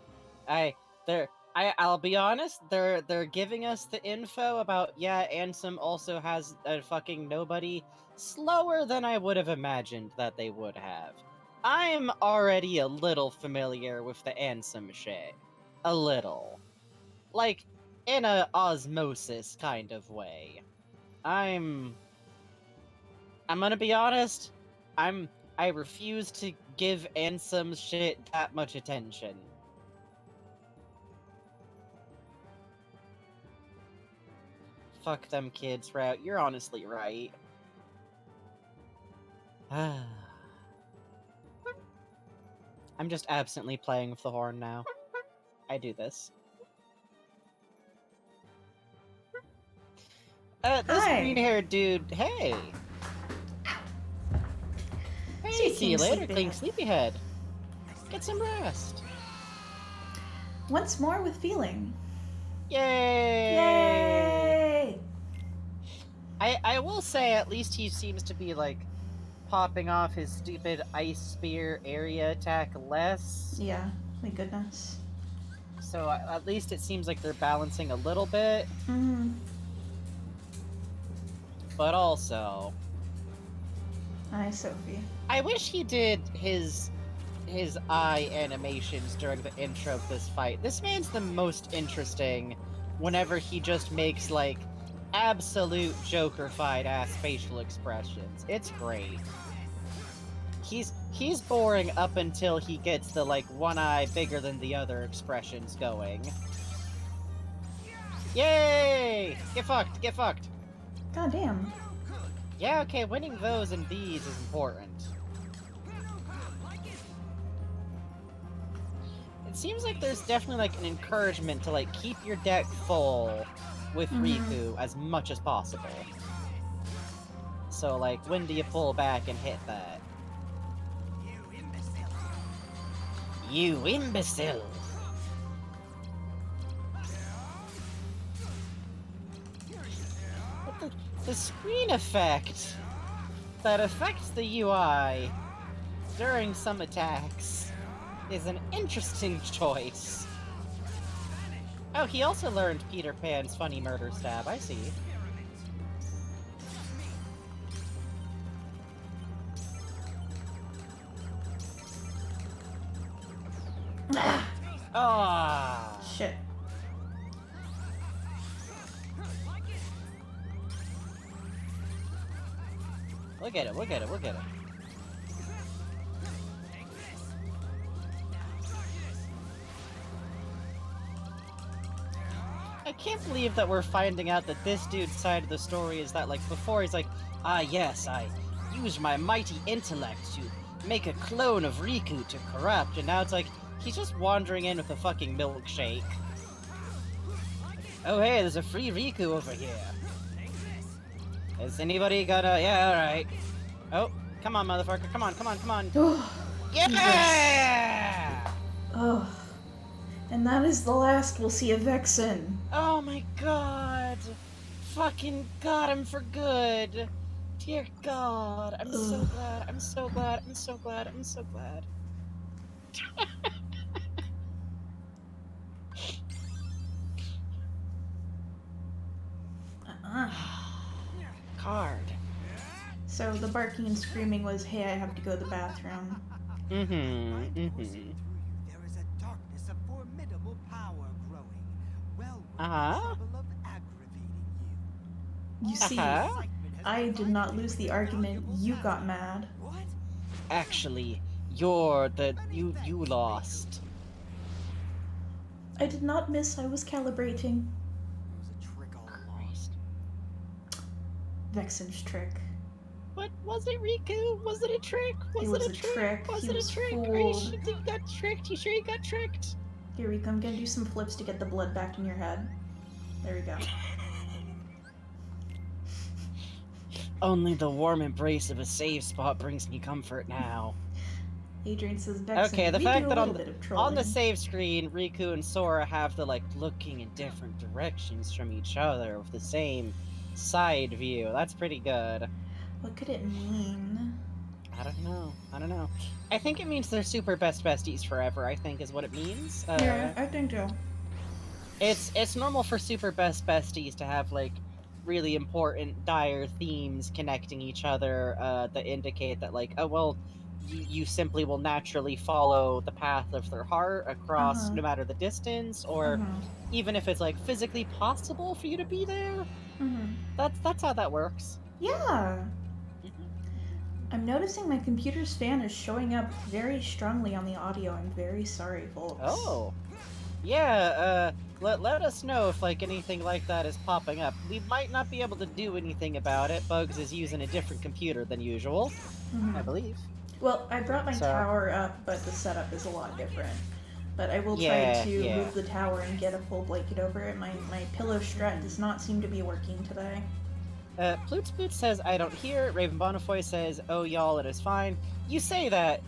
I'll be honest, they're giving us the info about, yeah, Ansem also has a fucking nobody slower than I would have imagined that they would have. I'm already a little familiar with the Ansem shit. A little. Like, in a osmosis kind of way. I'm gonna be honest, I refuse to give Ansem's shit that much attention. Fuck them kids, Route. You're honestly right. I'm just absently playing with the horn now. I do this. This Hi. green-haired dude, hey! Hey, see you later, Clink Sleepyhead. Get some rest. Once more with feeling. Yay! Yay! I will say, at least he seems to be, like, popping off his stupid ice spear area attack less. Yeah, thank goodness. So at least it seems like they're balancing a little bit. Mm-hmm. But also, Hi, Sophie. I wish he did his eye animations during the intro of this fight. This man's the most interesting whenever he just makes, like, absolute Joker-fied ass facial expressions. It's great. He's boring up until he gets the, like, one eye bigger than the other expressions going. Yay! Get fucked! Get fucked! God damn. Yeah, okay, winning those and these is important. It seems like there's definitely, like, an encouragement to, like, keep your deck full with Riku as much as possible. So, like, when do you pull back and hit that? You imbecile! But the screen effect that affects the UI during some attacks is an interesting choice. Oh, he also learned Peter Pan's funny murder stab, I see. Ah! Shit. We'll get it, we'll get it, we'll get it. I can't believe that we're finding out that this dude's side of the story is that, like, before he's like, ah yes, I used my mighty intellect to make a clone of Riku to corrupt, and now it's like, he's just wandering in with a fucking milkshake. Oh hey, there's a free Riku over here. Is anybody gonna... Yeah, alright. Oh, come on, motherfucker, come on, come on, come on. Yeah! Oh. And that is the last we'll see of Vexen. Oh my god! Fucking got him for good! Dear God, I'm so glad, I'm so glad, I'm so glad, I'm so glad. Card. So the barking and screaming was, hey, I have to go to the bathroom. Mm-hmm, There is a darkness of formidable power growing. Well worth the trouble of aggravating you. You see, I did not lose the argument, you got mad. What? Actually, you lost. I did not miss, I was calibrating. It was a trick all along. Vexen's trick. What was it, Riku? Was it a trick? It was a trick. Was He it was a trick? Are you fooled. sure he got tricked? You sure he got tricked? Here, Riku, I'm gonna do some flips to get the blood back in your head. There we go. Only the warm embrace of a safe spot brings me comfort now. Adrian says, Vexen, Okay, the we fact do a that little bit of trolling. on the save screen, Riku and Sora have the looking in different directions from each other with the same side view. That's pretty good. What could it mean? I don't know. I think it means they're super best besties forever, I think is what it means. Yeah, I think so. It's normal for super best besties to have really important dire themes connecting each other that indicate that oh well, you simply will naturally follow the path of their heart across no matter the distance, or even if it's physically possible for you to be there. That's how that works. Yeah. I'm noticing my computer's fan is showing up very strongly on the audio. I'm very sorry, folks. Oh. Yeah, let us know if anything like that is popping up. We might not be able to do anything about it. Bugs is using a different computer than usual, I believe. Well, I brought my tower up, but the setup is a lot different. But I will try to move the tower and get a full blanket over it. My pillow strut does not seem to be working today. Ploots says, I don't hear. Raven Bonifoy says, oh y'all, it is fine. You say that.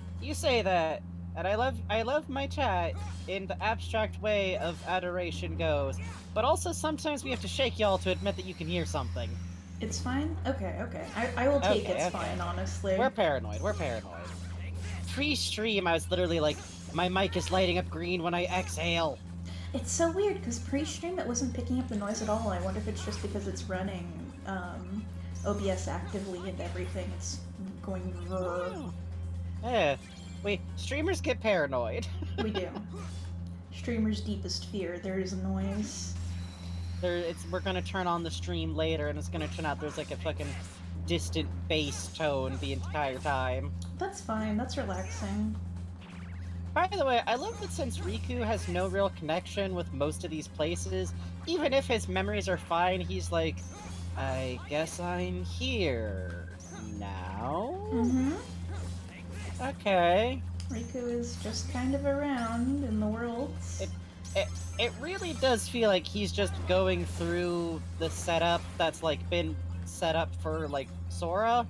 And I love my chat in the abstract way of adoration goes. But also sometimes we have to shake y'all to admit that you can hear something. It's fine? Okay. I will take it's fine, honestly. We're paranoid. Pre-stream, I was literally my mic is lighting up green when I exhale. It's so weird, because pre-stream it wasn't picking up the noise at all. I wonder if it's just because it's running OBS actively and everything. It's going vrr. Yeah. Streamers get paranoid. We do. Streamers' deepest fear, there is noise. We're gonna turn on the stream later, and it's gonna turn out there's a fucking distant bass tone the entire time. That's fine, that's relaxing. By the way, I love that since Riku has no real connection with most of these places, even if his memories are fine, he's I guess I'm here now? Okay. Riku is just kind of around in the world. It really does feel like he's just going through the setup that's been set up for Sora.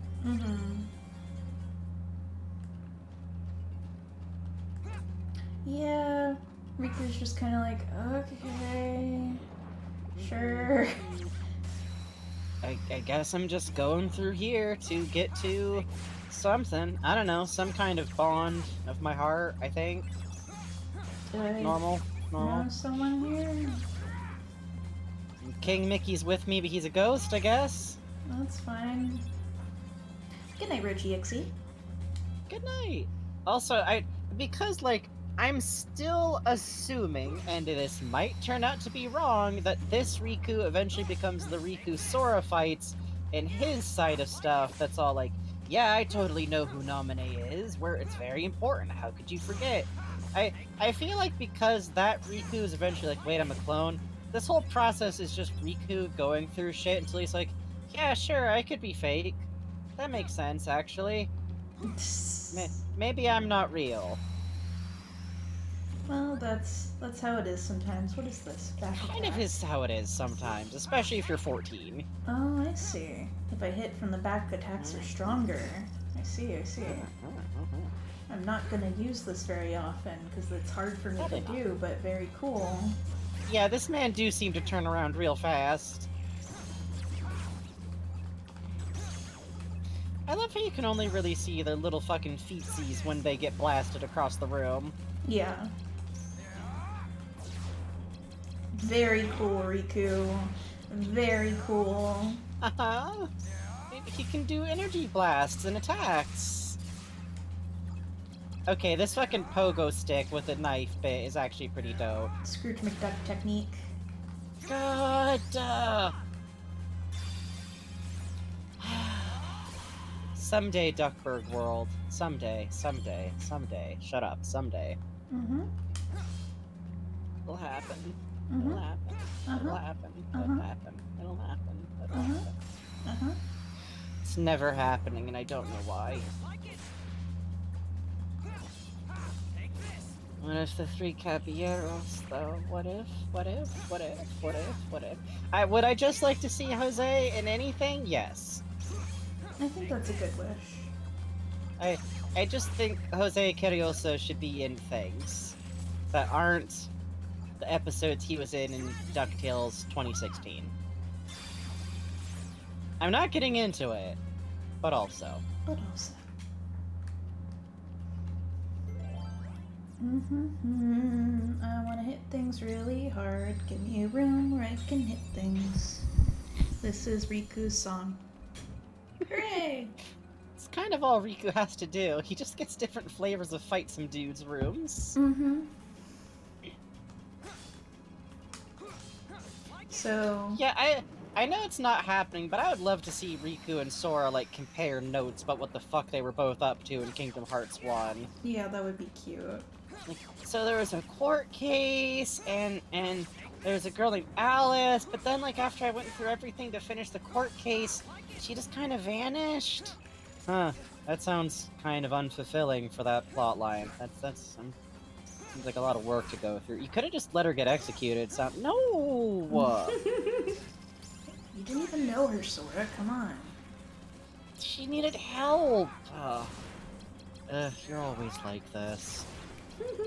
Yeah, Riku's just kind of okay, sure. I guess I'm just going through here to get to something. I don't know, some kind of bond of my heart, I think. Normal. Know someone here? King Mickey's with me, but he's a ghost, I guess. That's fine. Good night, Rochi Ixie. Good night. Also, because I'm still assuming, and this might turn out to be wrong, that this Riku eventually becomes the Riku Sora fights in his side of stuff that's all yeah, I totally know who Naminé is, where it's very important, how could you forget? I feel because that Riku is eventually wait, I'm a clone, this whole process is just Riku going through shit until he's yeah, sure, I could be fake. That makes sense, actually. Maybe I'm not real. Well, that's how it is sometimes. What is this? Back kind of is how it is sometimes, especially if you're 14. Oh, I see. If I hit from the back, attacks are stronger. I see. I'm not gonna use this very often, because it's hard for me to do, but very cool. Yeah, this man do seem to turn around real fast. I love how you can only really see their little fucking feetsies when they get blasted across the room. Yeah. Very cool, Riku. Very cool. Uh-huh. He can do energy blasts and attacks. Okay, this fucking pogo stick with a knife bit is actually pretty dope. Scrooge McDuck technique. God! Someday, Duckburg World. Someday. Shut up. Someday. It'll happen. It'll happen. It'll happen. It'll happen. It'll happen. It's never happening, and I don't know why. What if the three caballeros, though? What if? What if? What if? What if? What if? Would I just like to see Jose in anything? Yes. I think that's a good wish. I just think Jose Carrioso should be in things that aren't the episodes he was in DuckTales 2016. I'm not getting into it, but also. But also. I want to hit things really hard. Give me a room where I can hit things. This is Riku's song. Hooray! It's kind of all Riku has to do. He just gets different flavors of fight some dudes' rooms. So... Yeah, I know it's not happening, but I would love to see Riku and Sora, like, compare notes about what the fuck they were both up to in Kingdom Hearts 1. Yeah, that would be cute. Like, so there was a court case, and there was a girl named Alice, but then, like, after I went through everything to finish the court case, she just kind of vanished. Huh, that sounds kind of unfulfilling for that plot line. That's seems like a lot of work to go through. You could have just let her get executed. No! You didn't even know her, Sora. Come on. She needed help. You're always like this.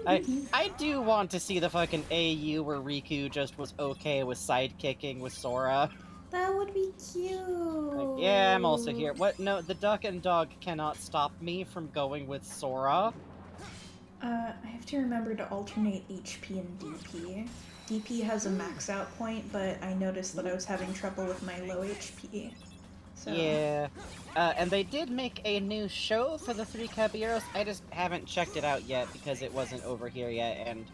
I do want to see the fucking AU where Riku just was okay with sidekicking with Sora. That would be cute. Like, yeah, I'm also here. What? No, the duck and dog cannot stop me from going with Sora. I have to remember to alternate HP and DP. DP has a max out point, but I noticed that I was having trouble with my low HP. So. Yeah. And they did make a new show for the Three Caballeros. I just haven't checked it out yet because it wasn't over here yet, and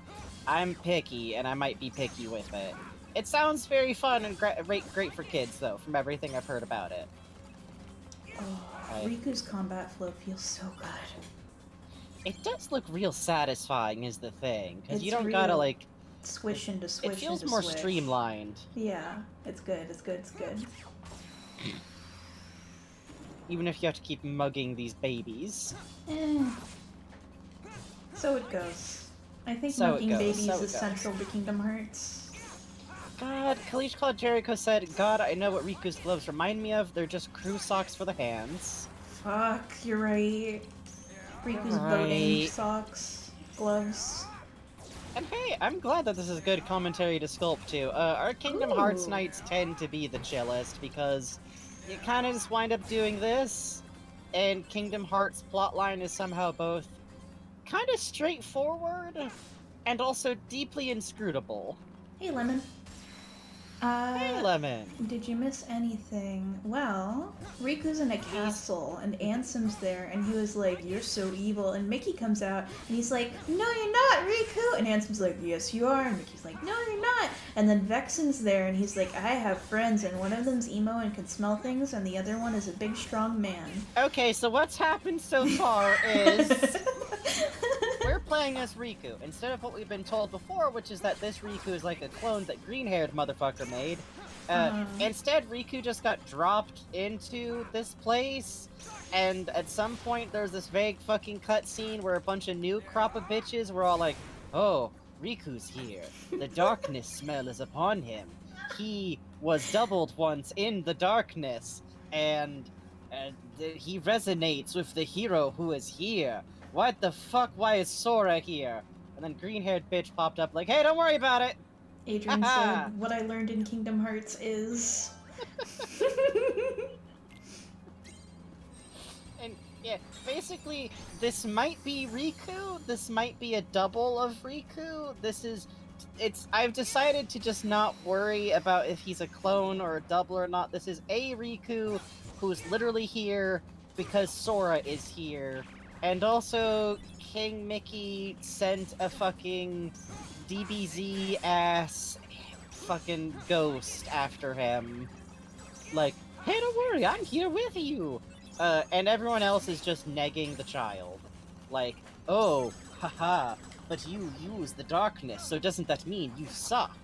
I'm picky, and I might be picky with it. It sounds very fun and great for kids, though, from everything I've heard about it. Oh, Riku's combat flow feels so good. It does look real satisfying, is the thing, because you don't real. gotta, like... Swish into swish It feels into more swish. streamlined. Yeah, it's good, it's good, it's good. Even if you have to keep mugging these babies. So it goes. I think So it mugging goes, babies so it is goes. central to Kingdom Hearts. God, Kalish Claude Jericho said, God, I know what Riku's gloves remind me of. They're just crew socks for the hands. Fuck, you're right. Riku's boating socks, gloves. And hey, I'm glad that this is good commentary to sculpt too. Our Kingdom Hearts nights tend to be the chillest because you kind of just wind up doing this, and Kingdom Hearts plotline is somehow both kind of straightforward and also deeply inscrutable. Hey, Lemon. Hey, Lemon. Did you miss anything? Well, Riku's in a castle, and Ansem's there, and he was like, "You're so evil," and Mickey comes out, and he's like, "No, you're not, Riku!" And Ansem's like, "Yes, you are," and Mickey's like, "No, you're not!" And then Vexen's there, and he's like, "I have friends, and one of them's emo and can smell things, and the other one is a big, strong man." Okay, so what's happened so far is... We're playing as Riku, instead of what we've been told before, which is that this Riku is like a clone that green-haired motherfucker made. Instead, Riku just got dropped into this place, and at some point there's this vague fucking cutscene where a bunch of new crop of bitches were all like, "Oh, Riku's here. The darkness smell is upon him. He was doubled once in the darkness, and he resonates with the hero who is here. What the fuck? Why is Sora here?" And then green-haired bitch popped up like, "Hey, don't worry about it." Adrian said, "What I learned in Kingdom Hearts is..." And yeah, basically, this might be Riku. This might be a double of Riku. I've decided to just not worry about if he's a clone or a double or not. This is a Riku who's literally here because Sora is here. And also, King Mickey sent a fucking DBZ-ass fucking ghost after him. Like, "Hey, don't worry, I'm here with you!" And everyone else is just negging the child. Like, "Oh, haha, but you use the darkness, so doesn't that mean you suck?"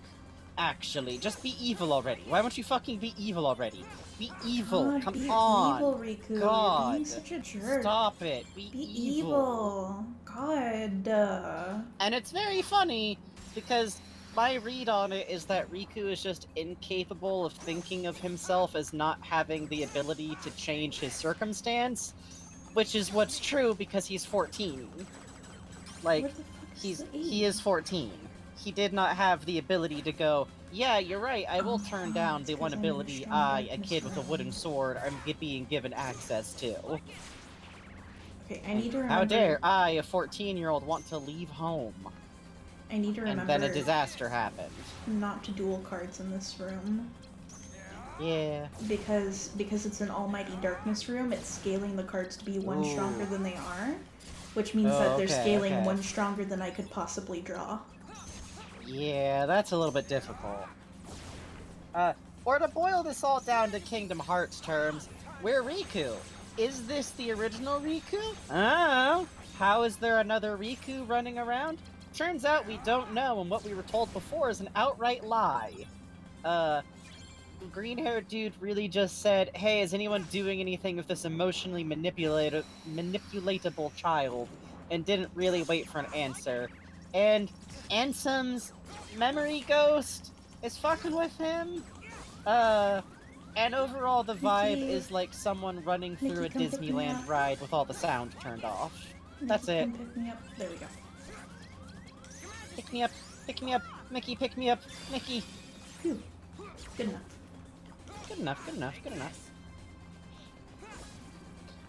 Actually, just be evil already. Why won't you fucking be evil already? Be evil. God, Come be on. evil, Riku. God. You're being such a jerk. Stop it. Be evil. God. And it's very funny because my read on it is that Riku is just incapable of thinking of himself as not having the ability to change his circumstance, which is what's true because he's 14. Like, What the fuck is the he is age? 14. He did not have the ability to go, yeah, you're right, I will Oh, turn down it's the 'cause one I'm in a ability strong I, a darkness kid with a wooden room. sword, am being given access to. Okay, I need to remember. How dare I, a 14-year-old, want to leave home? I need to remember. And then a disaster happened. Not to duel cards in this room. Yeah. Because it's an almighty darkness room, it's scaling the cards to be one stronger than they are. Which means that they're scaling one stronger than I could possibly draw. Yeah, that's a little bit difficult. Or to boil this all down to Kingdom Hearts terms, we're Riku. Is this the original Riku? Oh, how is there another Riku running around? Turns out we don't know, and what we were told before is an outright lie. Green-haired dude really just said, hey, is anyone doing anything with this emotionally manipulatable child? And didn't really wait for an answer. And Ansem's memory ghost is fucking with him? And overall the vibe Mickey. is like someone running through Mickey, a come pick me Disneyland up. ride with all the sound turned off. That's Mickey, it. come pick me up. There we go. Pick me up, Mickey, pick me up, Mickey. Phew. Good enough. Good enough, good enough, good enough.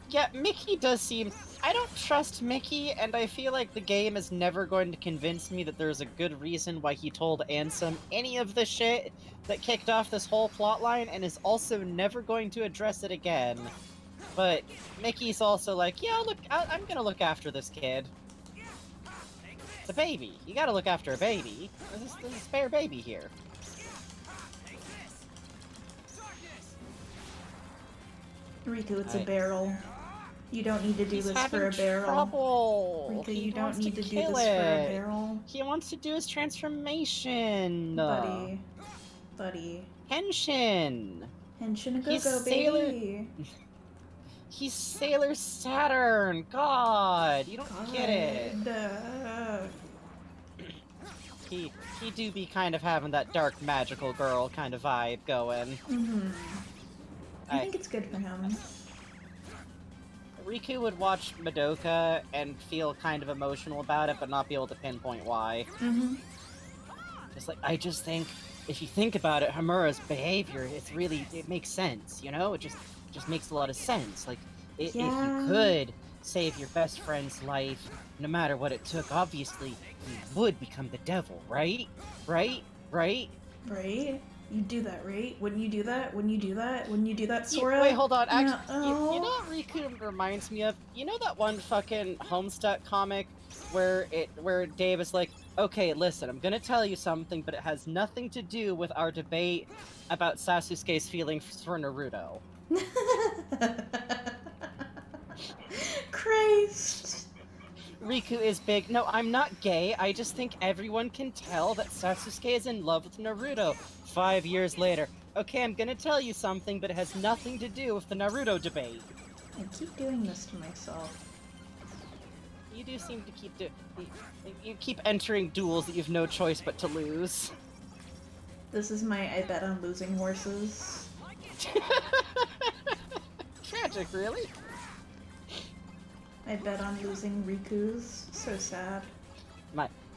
Yeah, Mickey does seem... I don't trust Mickey, and I feel like the game is never going to convince me that there's a good reason why he told Ansem any of the shit that kicked off this whole plotline, and is also never going to address it again. But Mickey's also like, yeah, look, I'm gonna look after this kid. It's a baby. You gotta look after a baby. There's a spare baby here. Riku, it's a barrel. You don't need to do this for a barrel. Trouble. Riku, He you don't wants need to to do kill this for a it. barrel. He wants to do his transformation. Buddy. Buddy. Henshin. Henshin a He's go-go, baby. He's Sailor Saturn. God, you don't get it. He do be kind of having that dark magical girl kind of vibe going. I think it's good for him. Riku would watch Madoka and feel kind of emotional about it, but not be able to pinpoint why. Just like, I just think, if you think about it, Hamura's behavior, it makes sense, you know? It just makes a lot of sense. Like, if you could save your best friend's life, no matter what it took, obviously, you would become the devil, right? Right? Right? Right? You do that, right? Wouldn't you do that? Wouldn't you do that? Wouldn't you do that, Sora? Wait, hold on. Actually, No. you know what Riku reminds me of? You know that one fucking Homestuck comic where Dave is like, okay, listen, I'm gonna tell you something, but it has nothing to do with our debate about Sasuke's feelings for Naruto. Christ. Riku is big. No, I'm not gay. I just think everyone can tell that Sasuke is in love with Naruto. 5 years later. Okay, I'm gonna tell you something, but it has nothing to do with the Naruto debate. I keep doing this to myself. You do seem to keep you keep entering duels that you've no choice but to lose. This is my I bet on losing horses. Tragic, really? I bet on losing Riku's. So sad.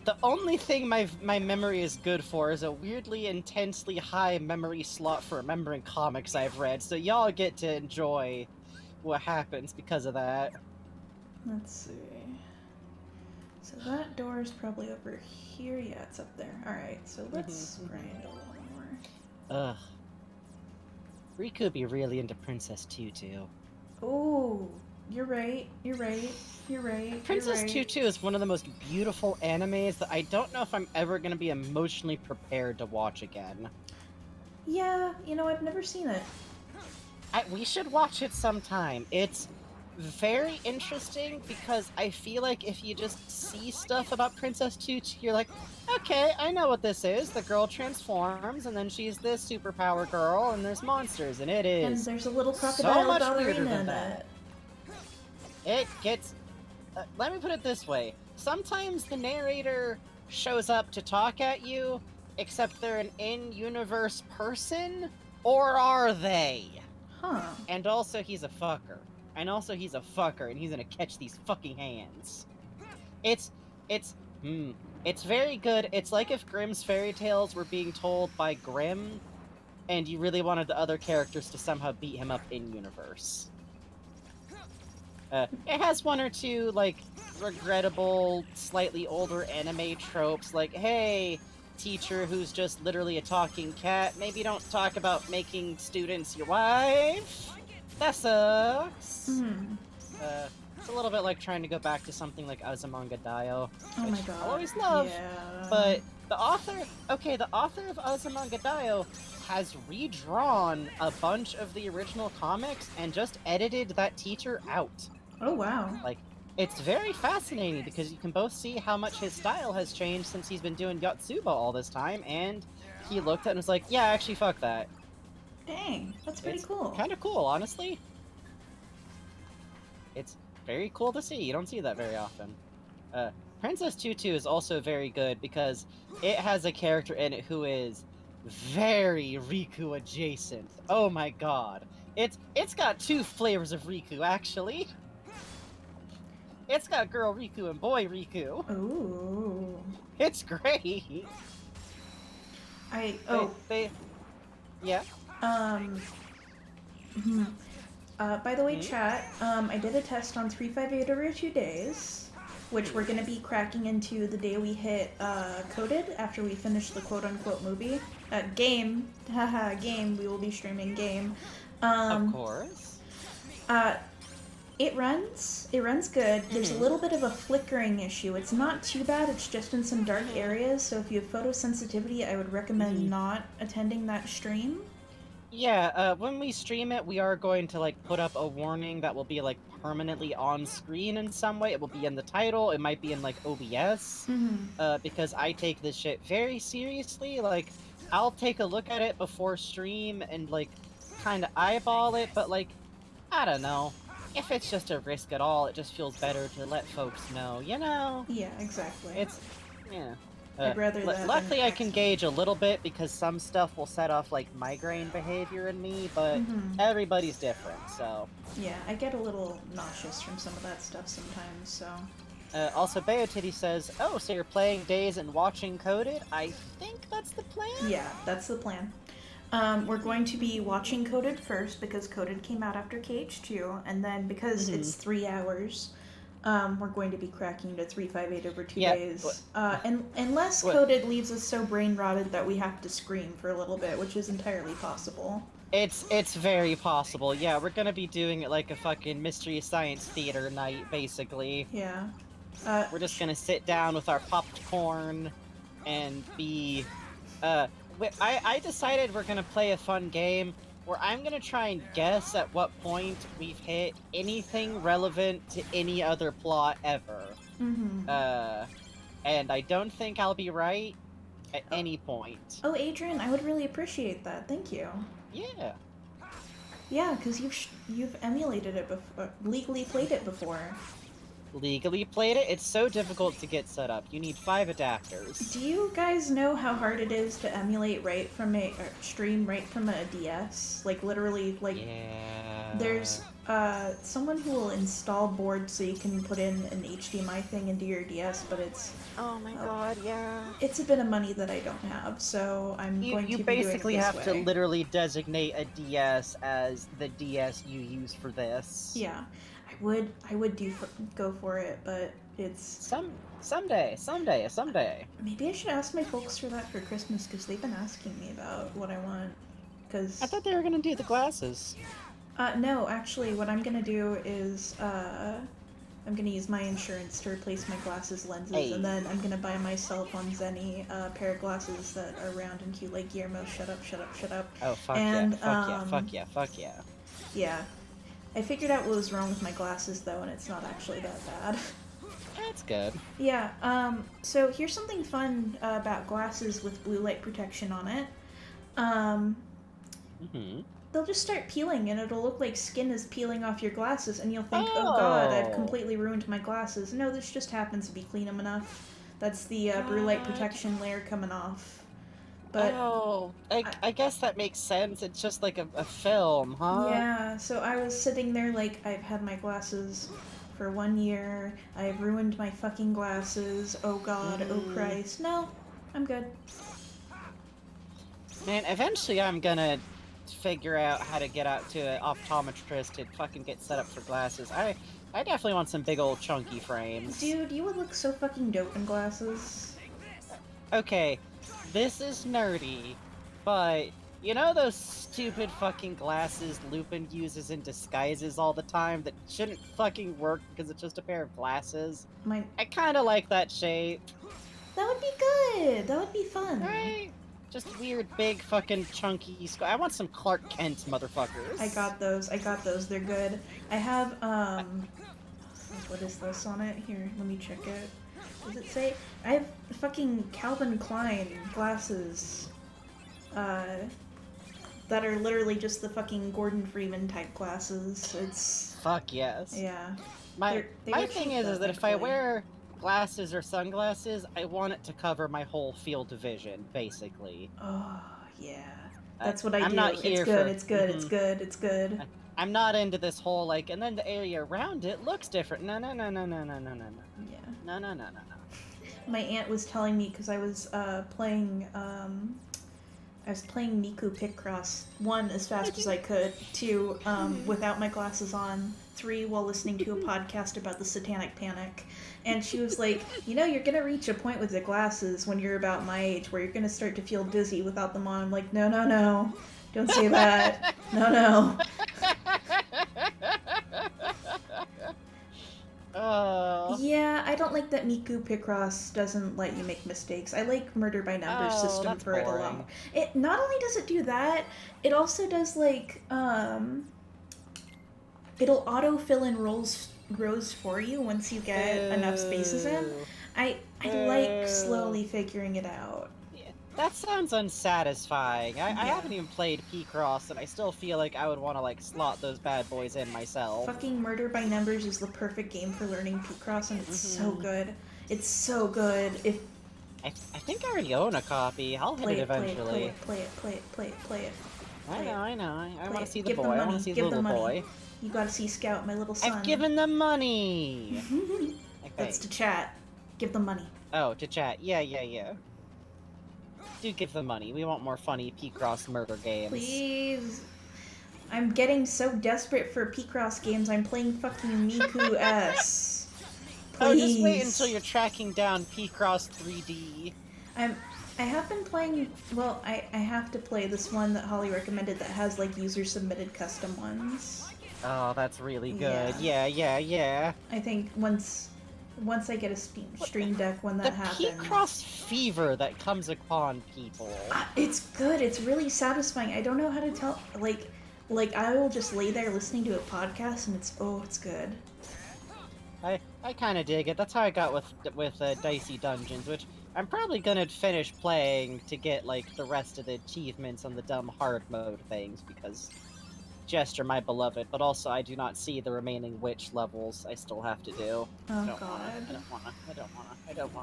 The only thing my memory is good for is a weirdly intensely high memory slot for remembering comics I've read, so y'all get to enjoy what happens because of that. Let's see. So that door is probably over here. Yeah, it's up there. Alright, so let's grind a little more. Ugh. Riku be really into Princess Tutu. Oh, you're right. You're right. You're right. Princess you're right. Tutu is one of the most beautiful animes that I don't know if I'm ever going to be emotionally prepared to watch again. Yeah, you know, I've never seen it. We should watch it sometime. It's very interesting because I feel like if you just see stuff about Princess Tutu, you're like, okay, I know what this is. The girl transforms, and then she's this superpower girl, and there's monsters, and it And is there's a little so crocodile much weirder ballerina than in that. it. It gets. Let me put it this way: sometimes the narrator shows up to talk at you, except they're an in-universe person, or are they? Huh. And also, he's a fucker. And also, he's a fucker, and he's gonna catch these fucking hands. It's, it's, it's very good. It's like if Grimm's fairy tales were being told by Grimm, and you really wanted the other characters to somehow beat him up in universe. It has one or two, like, regrettable, slightly older anime tropes, like, hey, teacher who's just literally a talking cat, maybe don't talk about making students your wife. That sucks. Hmm. It's a little bit like trying to go back to something like Azumanga Daioh, Oh my which god. I'll always love. Yeah. But the author of Azumanga Daioh has redrawn a bunch of the original comics and just edited that teacher out. Oh wow. Like, it's very fascinating because you can both see how much his style has changed since he's been doing Yotsuba all this time, and he looked at it and was like, yeah, actually, fuck that. Dang, that's pretty It's cool. kind of cool, honestly. It's very cool to see. You don't see that very often. Princess Tutu is also very good because it has a character in it who is very Riku adjacent. Oh my god. It's got two flavors of Riku, actually. It's got girl Riku and boy Riku. Ooh. It's great. Yeah. By the way, chat, I did a test on 358 over 2 days, which we're gonna be cracking into the day we hit Coded after we finish the quote-unquote movie. Game. Haha, game. We will be streaming game. Of course. It runs good. There's a little bit of a flickering issue. It's not too bad, it's just in some dark areas, so if you have photosensitivity, I would recommend not attending that stream. Yeah, when we stream it, we are going to, like, put up a warning that will be, like, permanently on screen in some way. It will be in the title, it might be in, like, OBS, because I take this shit very seriously. Like, I'll take a look at it before stream and, like, kind of eyeball it, but, like, I don't know. If it's just a risk at all, it just feels better to let folks know, you know? Yeah, exactly. It's, yeah. I'd rather that luckily, than I can gauge a little bit because some stuff will set off like migraine behavior in me, but everybody's different. So yeah, I get a little nauseous from some of that stuff sometimes. So also, Beotitty says, "Oh, so you're playing Days and watching Coded? I think that's the plan." yeah, that's the plan. We're going to be watching Coded first because Coded came out after KH2, and then because it's 3 hours. We're going to be cracking to 358 over 2 days. Unless Coded leaves us so brain rotted that we have to scream for a little bit, which is entirely possible. It's very possible. Yeah, we're gonna be doing it like a fucking Mystery Science Theater night, basically. Yeah. We're just gonna sit down with our popcorn and be... I decided we're gonna play a fun game where I'm gonna try and guess at what point we've hit anything relevant to any other plot ever. And I don't think I'll be right at any point. Oh, Adrian, I would really appreciate that. Thank you. Yeah. Yeah, because you've emulated it before, legally played it before. Legally played it? It's so difficult to get set up. You need 5 adapters. Do you guys know how hard it is to emulate right from stream right from a DS? Like literally, like there's someone who will install boards so you can put in an HDMI thing into your DS, but it's oh my god, yeah. It's a bit of money that I don't have, so I'm going to You be basically doing it have this to way. literally designate a DS as the DS you use for this. Yeah. I would go for it, but it's someday. Maybe I should ask my folks for that for Christmas because they've been asking me about what I want. Because I thought they were gonna do the glasses. No, actually, what I'm gonna do is I'm gonna use my insurance to replace my glasses lenses, and then I'm gonna buy myself on Zenny a pair of glasses that are round and cute like Guillermo. Shut up. Oh fuck and, yeah! Fuck yeah! Yeah. I figured out what was wrong with my glasses, though, and it's not actually that bad. That's good. Yeah, so here's something fun about glasses with blue light protection on it. They'll just start peeling, and it'll look like skin is peeling off your glasses, and you'll think, oh god, I've completely ruined my glasses. No, this just happens to be clean them enough. That's the blue light protection layer coming off. But I guess that makes sense. It's just like a film, huh? yeah, so I was sitting there like, I've had my glasses for 1 year. I've ruined my fucking glasses. Oh god, oh Christ. No, I'm good. Man, eventually I'm gonna figure out how to get out to an optometrist to fucking get set up for glasses. I definitely want some big old chunky frames. Dude, you would look so fucking dope in glasses. Okay, this is nerdy, but you know those stupid fucking glasses Lupin uses in disguises all the time that shouldn't fucking work because it's just a pair of glasses? I kinda like that shape. That would be good! That would be fun. Right? Just weird, big, fucking chunky. I want some Clark Kent motherfuckers. I got those. They're good. I have, what is this on it? Here, let me check it. Does it say? I have fucking Calvin Klein glasses, that are literally just the fucking Gordon Freeman type glasses. It's... Fuck yes. Yeah. My thing is that if I wear glasses or sunglasses, I want it to cover my whole field of vision, basically. Oh, yeah. That's what I do. I'm not here for... It's good. I'm not into this whole, like, and then the area around it looks different. No. Yeah. No. My aunt was telling me, because I was playing Miku Picross, 1, as fast as I could, 2, without my glasses on, 3, while listening to a podcast about the Satanic Panic. And she was like, you know, you're gonna reach a point with the glasses when you're about my age where you're gonna start to feel dizzy without them on. I'm like, no. Don't say that. No. Yeah, I don't like that Miku Picross doesn't let you make mistakes. I like Murder by Numbers system for it a lot more. It not only does it do that, it also does like it'll auto fill in rows for you once you get enough spaces in. I like slowly figuring it out. That sounds unsatisfying. I haven't even played P-Cross, and I still feel like I would want to, like, slot those bad boys in myself. Fucking Murder by Numbers is the perfect game for learning P-Cross, and it's so good. It's so good. I think I already own a copy. I'll hit it eventually. Play it. I know. I want to see the Give boy. I want to see the little boy. You gotta see Scout, my little son. I've given them money! Okay. That's to chat. Give them money. Oh, to chat. Yeah. Do give them money. We want more funny P-Cross murder games. Please. I'm getting so desperate for P-Cross games, I'm playing fucking Miku S. Please. Oh, just wait until you're tracking down P-Cross 3D. I have been playing, well, I have to play this one that Holly recommended that has, like, user-submitted custom ones. Oh, that's really good. Yeah. I think once I get a Stream Deck when that happens. The P-Cross fever that comes upon people. It's good. It's really satisfying. I don't know how to tell. Like I will just lay there listening to a podcast, and it's good. I kind of dig it. That's how I got with Dicey Dungeons, which I'm probably gonna finish playing to get like the rest of the achievements on the dumb hard mode things because. Jester, my beloved, but also I do not see the remaining witch levels I still have to do. Oh god. I don't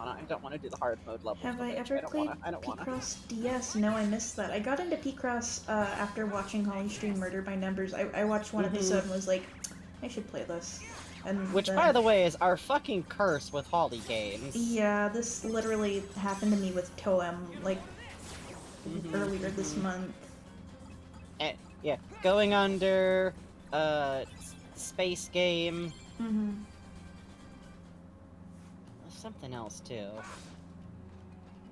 wanna do the hard mode levels. Have I ever played P-Cross DS? No, I missed that. I got into P-Cross after watching Holly stream Murder by Numbers. I watched one episode and was like, I should play this. Which, by the way, is our fucking curse with Holly games. Yeah, this literally happened to me with Toem, like, earlier this month. Yeah, going under, space game. Something else, too.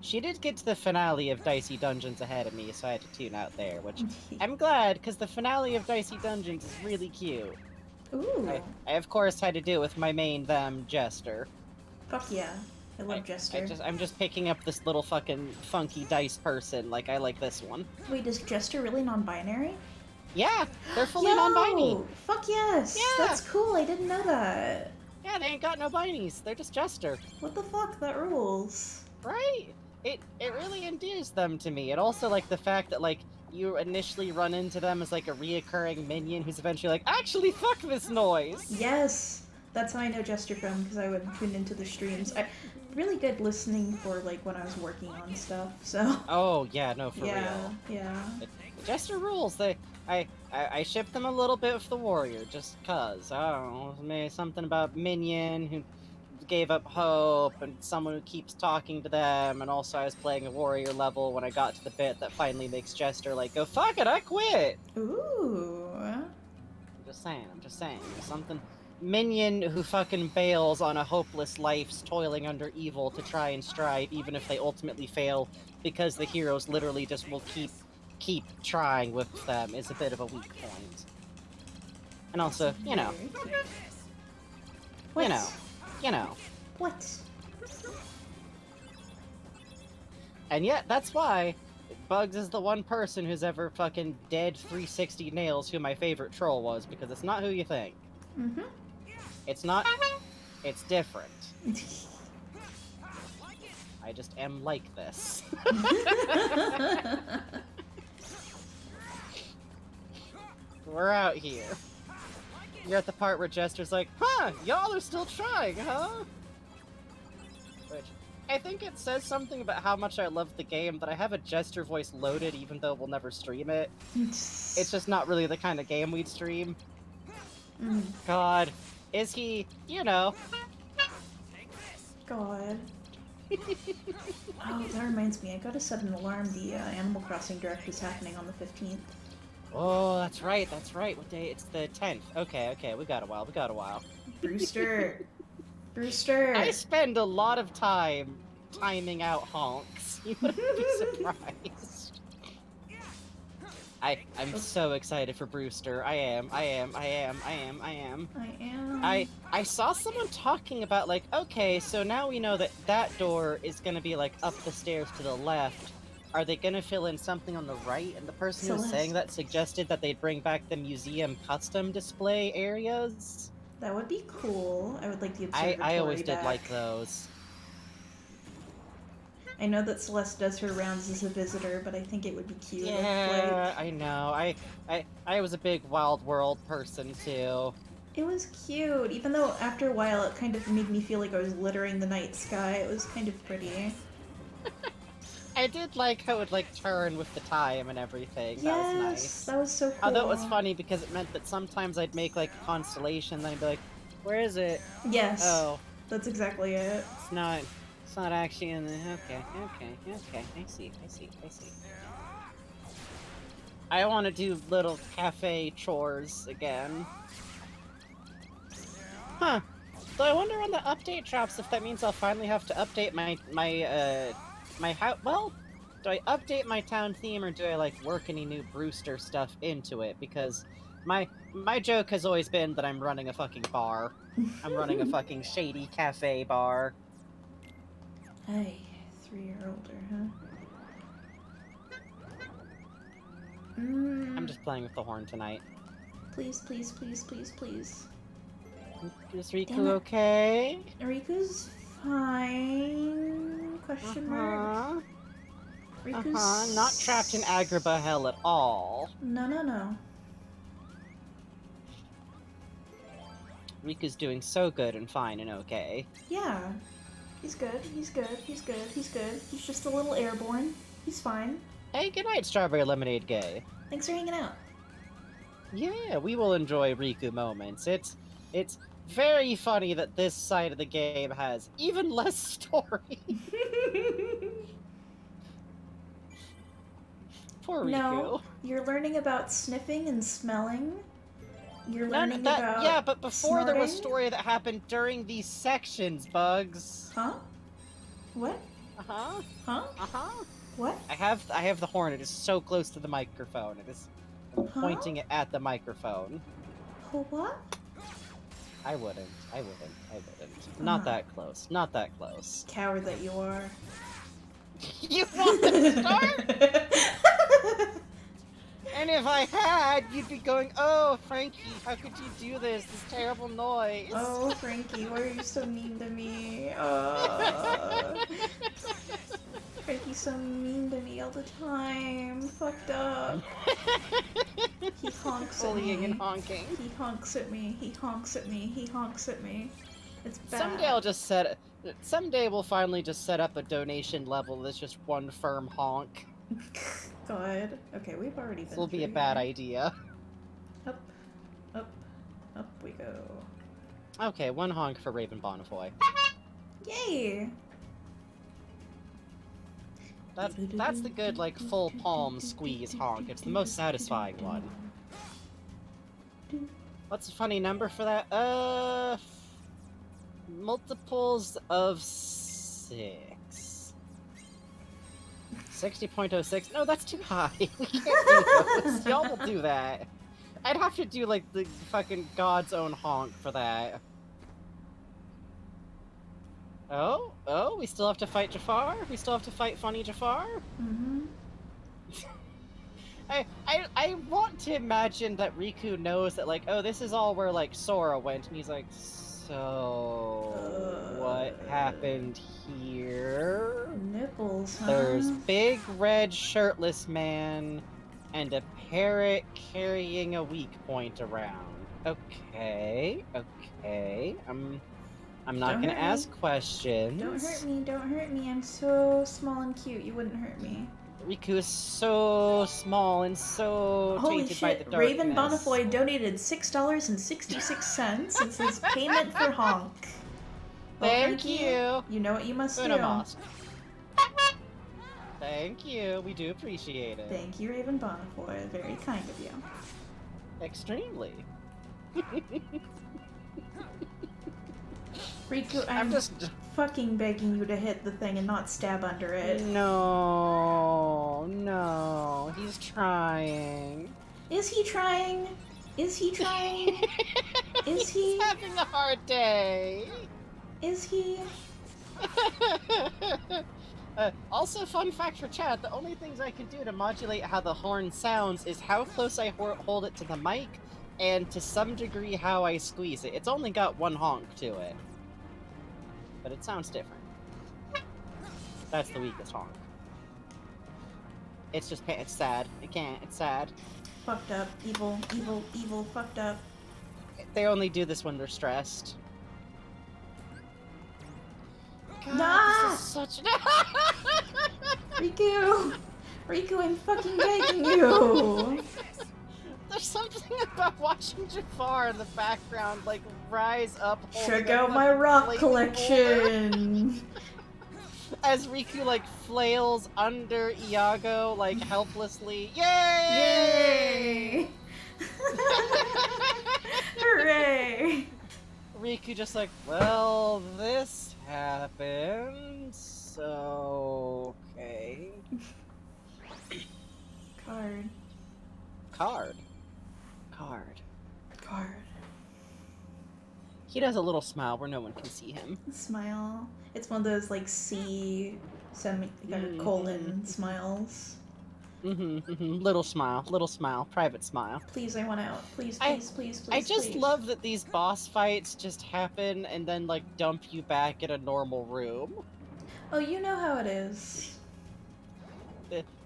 She did get to the finale of Dicey Dungeons ahead of me, so I had to tune out there, which I'm glad, because the finale of Dicey Dungeons is really cute. Ooh. I of course had to do it with my main Jester. Fuck yeah. I love Jester. I'm just picking up this little fucking funky dice person, like I like this one. Wait, is Jester really non-binary? Yeah, they're fully non-binary. Yo! Fuck yes! Yeah. That's cool, I didn't know that. Yeah, they ain't got no binies. They're just Jester. What the fuck? That rules. Right? It really endears them to me. And also, like, the fact that, like, you initially run into them as, like, a reoccurring minion who's eventually like, actually, fuck this noise! Yes! That's how I know Jester from, because I would tune into the streams. Really good listening for, like, when I was working on stuff, so... Oh, yeah, no, for yeah, real. yeah. Jester rules. I ship them a little bit with the warrior, just cuz. I don't know, maybe something about minion who gave up hope, and someone who keeps talking to them, and also I was playing a warrior level when I got to the bit that finally makes Jester like, go fuck it, I quit! Ooh. I'm just saying, there's something... Minion who fucking bails on a hopeless life's toiling under evil to try and strive, even if they ultimately fail, because the heroes literally just will keep trying with them, is a bit of a weak point. And also, you know. What? You know. What? And yet, that's why Bugs is the one person who's ever fucking dead 360 nails who my favorite troll was, because it's not who you think. Mm-hmm. It's not. It's different. I just am like this. We're out here. You're at the part where Jester's like, huh, y'all are still trying, huh? Which, I think it says something about how much I love the game that I have a Jester voice loaded even though we'll never stream it. It's just not really the kind of game we'd stream. God, is he, you know... God. Oh, that reminds me, I gotta set an alarm. The Animal Crossing Direct is happening on the 15th. Oh, that's right. What day? It's the 10th. Okay, we got a while. Brewster! Brewster! I spend a lot of time timing out honks. You wouldn't be surprised. I'm so excited for Brewster. I am. I saw someone talking about, like, okay, so now we know that that door is gonna be, like, up the stairs to the left. Are they gonna fill in something on the right? And the person who was saying that suggested that they'd bring back the museum custom display areas. That would be cool. I would like the observatory I always back. did like those. I know that Celeste does her rounds as a visitor, but I think it would be cute. Yeah, I know. I was a big Wild World person too. It was cute, even though after a while it kind of made me feel like I was littering the night sky. It was kind of pretty. I did like how it would, like, turn with the time and everything. Yes, that was nice. That was so cool. Although it was funny because it meant that sometimes I'd make, like, a constellation, then I'd be like, where is it? Yes. Oh. That's exactly it. It's not actually in the... Okay. I see. I want to do little cafe chores again. Huh. So I wonder when the update drops if that means I'll finally have to update my house. Well, do I update my town theme or do I, like, work any new Brewster stuff into it? Because my joke has always been that I'm running a fucking bar. I'm running a fucking shady cafe bar. Hey, 3 year older, huh? I'm just playing with the horn tonight. Please. Is Riku okay? Riku's fine. Question mark. Riku's... Not trapped in Agrabah hell at all. No. Riku's doing so good and fine and okay. Yeah. He's good. He's just a little airborne. He's fine. Hey, good night, Strawberry Lemonade Gay. Thanks for hanging out. Yeah, we will enjoy Riku moments. It's very funny that this side of the game has even less story. Poor Riku. No, you're learning about sniffing and smelling. You're learning about yeah, but before there was snorting. story that happened during these sections, Bugs. Huh? What? Uh-huh. Huh? Uh-huh. What? I have the horn. It is so close to the microphone. I'm pointing it at the microphone. What? I wouldn't. Not that close. Coward that you are. You want to start? And if I had, you'd be going, "Oh, Frankie, how could you do this? This terrible noise." Oh, Frankie, why are you so mean to me? Frankie's so mean to me all the time. Fucked up. He honks at Bullying and me. honking. He honks at me. He honks at me. He honks at me. It's bad. Someday we'll finally just set up a donation level that's just one firm honk. God. Okay, we've already been This will be a through bad here. idea. Up, up, up we go. Okay, one honk for Raven Bonnefoy. Yay! That's the good, like, full palm squeeze honk. It's the most satisfying one. What's a funny number for that? Multiples of 6. 60.06? No, that's too high. We can't do those. Y'all will do that. I'd have to do, like, the fucking God's own honk for that. Oh, we still have to fight Jafar? We still have to fight funny Jafar? Mm-hmm. I want to imagine that Riku knows that, like, oh, this is all where, like, Sora went, and he's like, so what happened here? Nipples, huh? There's big red shirtless man and a parrot carrying a weak point around. Okay. I'm not Don't gonna hurt me. ask questions. Don't hurt me. I'm so small and cute. You wouldn't hurt me. Riku is so small and so Holy tainted by the shit, darkness. Raven Bonnefoy donated $6.66. It says payment for honk. Well, Thank Frankie, you. You know what you must do. Unamask. Thank you. We do appreciate it. Thank you, Raven Bonnefoy. Very kind of you. Extremely. Riku, I'm just... fucking begging you to hit the thing and not stab under it. No. He's trying. Is he trying? Is he trying? Is he? He's having a hard day. Is he? Also, fun fact for chat, the only things I can do to modulate how the horn sounds is how close I hold it to the mic, and to some degree how I squeeze it. It's only got one honk to it. But it sounds different. That's the weakest honk. It's just, it's sad. It can't, it's sad. Fucked up. Evil, fucked up. They only do this when they're stressed. God, Nah! this is such... Riku! Riku, I'm fucking begging you! There's something about watching Jafar in the background, like, rise up. Check out my rock collection! As Riku, like, flails under Iago, like, helplessly. Yay! Yay! Hooray! Riku just like, well, this happened, so... okay. Card. He does a little smile where no one can see him. Smile. It's one of those, like, colon smiles. Little smile, private smile. Please, I want out. Please. I just love that these boss fights just happen and then, like, dump you back in a normal room. Oh, you know how it is.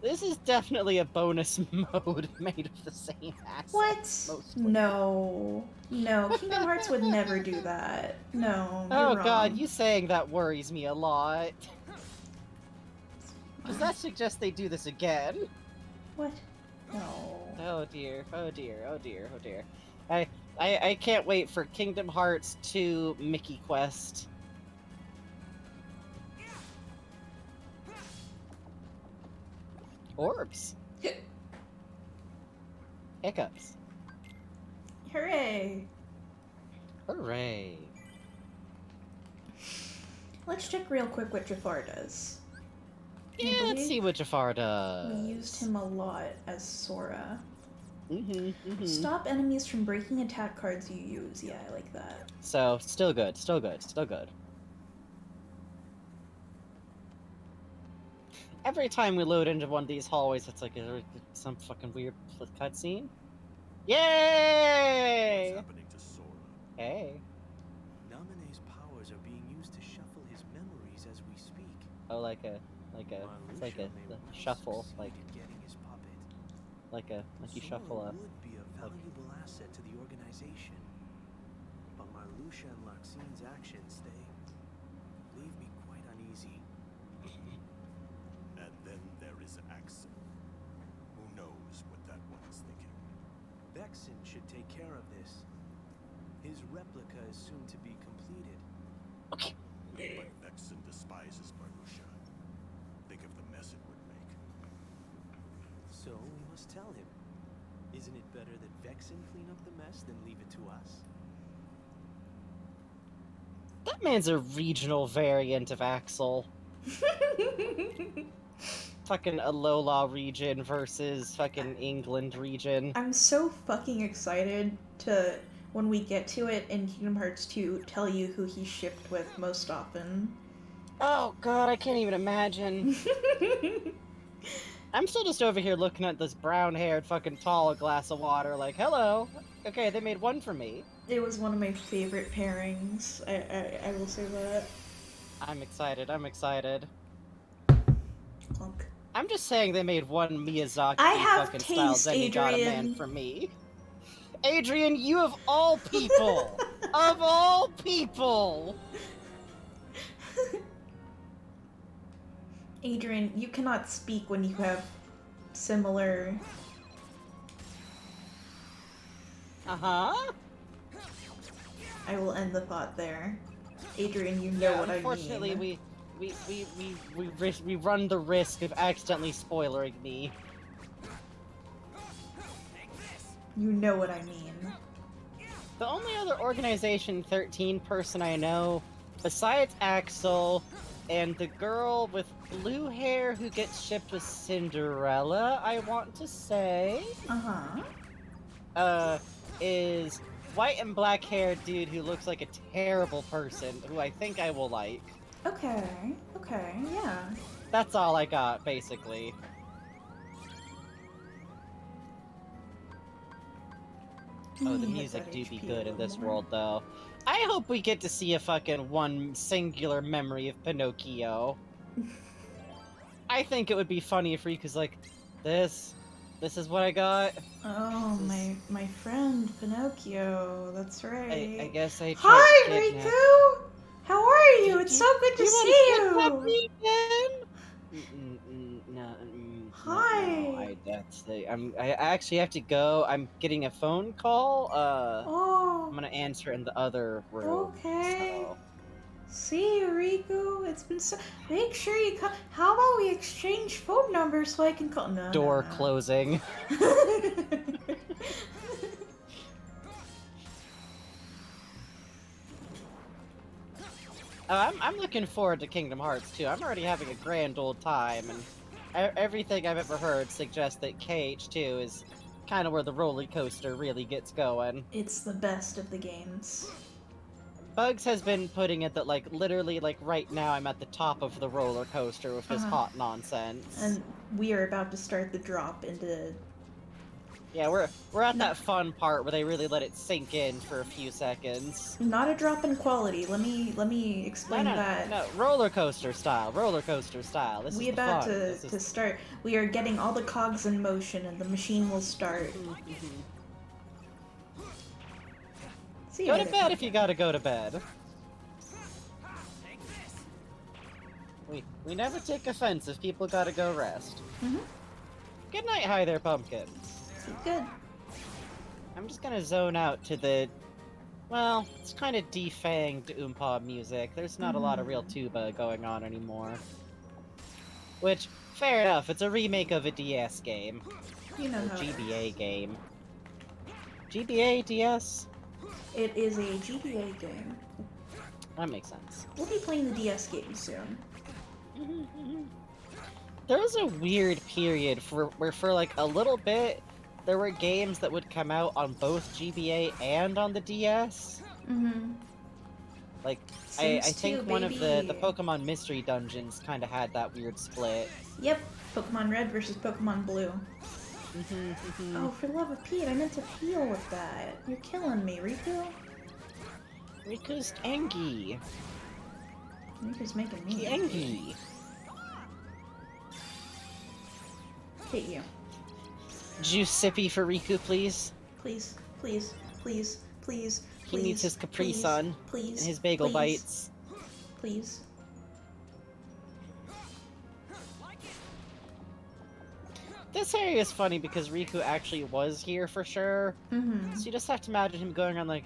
This is definitely a bonus mode made of the same assets. What? Mostly. No. Kingdom Hearts would never do that. No, you're Oh wrong. god, you saying that worries me a lot. Does that suggest they do this again? What? No. Oh dear. I can't wait for Kingdom Hearts 2 Mickey Quest. Orbs. Hiccups. Hooray! Hooray. Let's check real quick what Jafar does. Yeah, let's see what Jafar does. We used him a lot as Sora. Mm-hmm. Stop enemies from breaking attack cards you use. Yeah, I like that. So, still good. Every time we load into one of these hallways, it's like some fucking weird cutscene. Yay! What's happening to Sora? Hey. Namine's powers are being used to shuffle his memories as we speak. Oh, it's like a Marluxia may the once shuffle, succeed like in getting his puppet. you Sora shuffle a. would be a valuable asset to the organization. But Marluxia and Laxine's actions, they leave me quite uneasy. And then there is Axel. Who knows what that one's thinking? Vexen should take care of this. His replica is soon to be completed. But Vexen despises Marluxia. Think of the mess it would make. So we must tell him. Isn't it better that Vexen clean up the mess than leave it to us? That man's a regional variant of Axel. Fucking Alola region versus fucking England region. I'm so fucking excited to, when we get to it in Kingdom Hearts 2, tell you who he shipped with most often. Oh god, I can't even imagine. I'm still just over here looking at this brown-haired fucking tall glass of water like, hello. Okay, they made one for me. It was one of my favorite pairings. I will say that. I'm excited, I'm excited. Clunk. I'm just saying they made one Miyazaki I have fucking style taste, Zenigata man Adrian. for me. Adrian, you of all people! Of all people! Adrian, you cannot speak when you have similar... Uh-huh. I will end the thought there. Adrian, you know what I mean. Unfortunately, we run the risk of accidentally spoilering me. You know what I mean. The only other Organization 13 person I know, besides Axel, and the girl with blue hair who gets shipped with Cinderella, I want to say, is white and black haired dude who looks like a terrible person, who I think I will like. Okay, yeah. That's all I got, basically. Oh, the music do be good in this world, though. I hope we get to see a fucking one singular memory of Pinocchio. I think it would be funny if Riku's like, this is what I got. Oh, my friend Pinocchio, that's right. I guess I tried Hi, to kidnap. Riku! How are you? It's so good to see you! Me again? Hi. I actually have to go. I'm getting a phone call. Oh. I'm gonna answer in the other room. Okay. So. See you, Riku. It's been so. Make sure you come. How about we exchange phone numbers so I can call? No. Door closing. I'm looking forward to Kingdom Hearts too. I'm already having a grand old time, and everything I've ever heard suggests that KH2 is kind of where the roller coaster really gets going. It's the best of the games. Bugs has been putting it that, like, literally, like, right now I'm at the top of the roller coaster with this hot nonsense. And we are about to start the drop into... Yeah, we're at that fun part where they really let it sink in for a few seconds. Not a drop in quality. Let me explain that. No, roller coaster style. This we is about fun. to start. We are getting all the cogs in motion, and the machine will start. See you go to later, bed if you gotta go to bed. We never take offense if people gotta go rest. Good night, hi there, pumpkin. Good. I'm just gonna zone out to the... Well, it's kind of defanged Oompa music. There's not a lot of real tuba going on anymore. Which, fair enough, it's a remake of a DS game. You know Or how GBA game. GBA, DS? it is a GBA game. That makes sense. We'll be playing the DS game soon. There was a weird period where for like a little bit, there were games that would come out on both GBA and on the DS. Like, I Sims think 2, one of the baby. Pokemon Mystery Dungeons kind of had that weird split. Yep, Pokemon Red versus Pokemon Blue. Oh, for the love of Pete, I meant to heal with that. You're killing me, Riku. Riku's angry. Riku's making me Angry. Hate you. Juice sippy for Riku, please. Please, please, please, please, He please. needs his Capri please, Sun Please. and his bagel please, bites. Please. This area is funny because Riku actually was here for sure. Mm-hmm. So you just have to imagine him going around like,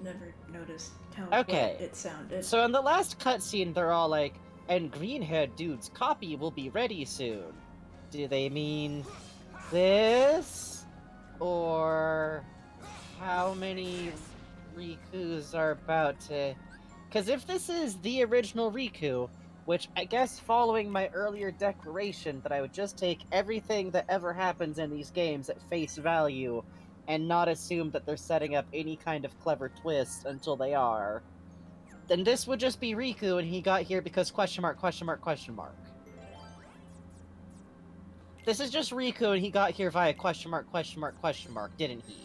Never noticed how Okay. what it sounded. So in the last cutscene, they're all like, and green-haired dude's copy will be ready soon. Do they mean this? Or how many Rikus are about to... Because if this is the original Riku, which I guess following my earlier declaration that I would just take everything that ever happens in these games at face value and not assume that they're setting up any kind of clever twist until they are, then this would just be Riku and he got here because question mark, question mark, question mark. This is just Riku and he got here via question mark, question mark, question mark, didn't he?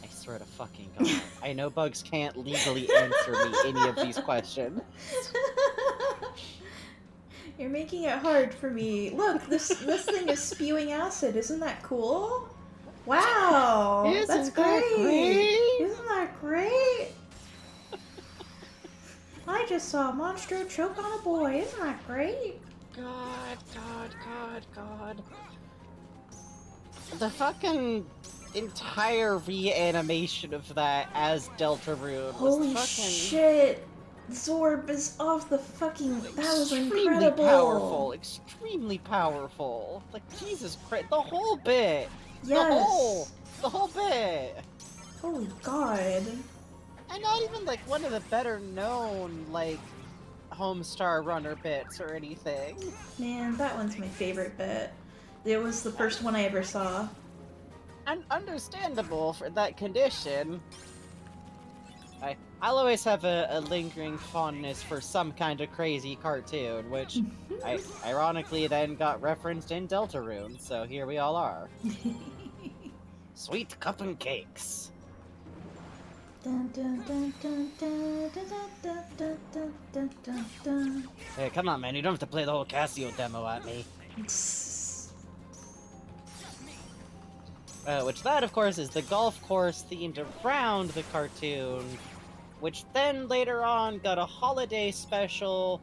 I swear to fucking God. I know Bugs can't legally answer me any of these questions. You're making it hard for me. Look, this thing is spewing acid. Isn't that cool? Wow, Isn't that's that great? Isn't that great? I just saw a monster choke on a boy. Isn't that great? God, God, God, God. The fucking entire reanimation of that as Deltarune was Holy fucking shit! Zorb is off the fucking. That was extremely incredible. powerful, extremely powerful. Like Jesus Christ, the whole bit. Yes. The whole bit. Holy God. And not even like one of the better known like Homestar Runner bits or anything. Man, that one's my favorite bit. It was the first one I ever saw. And understandable for that condition. I'll always have a lingering fondness for some kind of crazy cartoon, which I ironically then got referenced in Deltarune, so here we all are. Sweet cup and cakes. Dun, dun, dun, dun, dun, dun, dun, dun, dun, dun, dun, dun. Hey, come on, man, you don't have to play the whole Casio demo at me. Which that, of course, is the golf course themed around the cartoon, which then later on got a holiday special,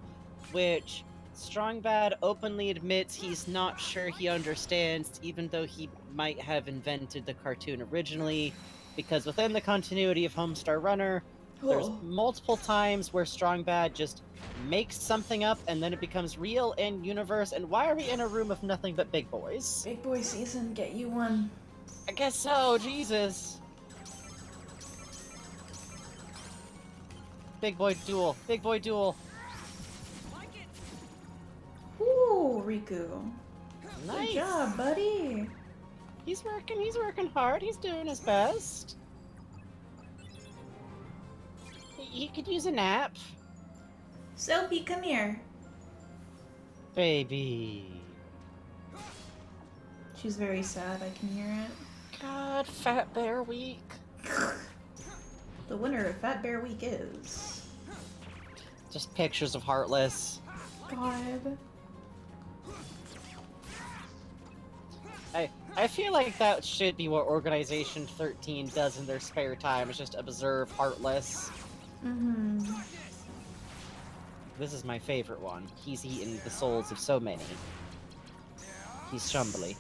which Strong Bad openly admits he's not sure he understands, even though he might have invented the cartoon originally, because within the continuity of Homestar Runner, there's multiple times where Strong Bad just makes something up and then it becomes real in universe, and why are we in a room of nothing but big boys? Big boy season, get you one. I guess so, Jesus. Big boy duel, big boy duel. Ooh, Riku. Nice. Good job, buddy. He's working hard, he's doing his best. He could use a nap. Sophie, come here. Baby. She's very sad, I can hear it. God, Fat Bear Week. The winner of Fat Bear Week is... Just pictures of Heartless. God. I feel like that should be what Organization 13 does in their spare time, is just observe Heartless. Mm-hmm. This is my favorite one. He's eaten the souls of so many. He's Chumbly.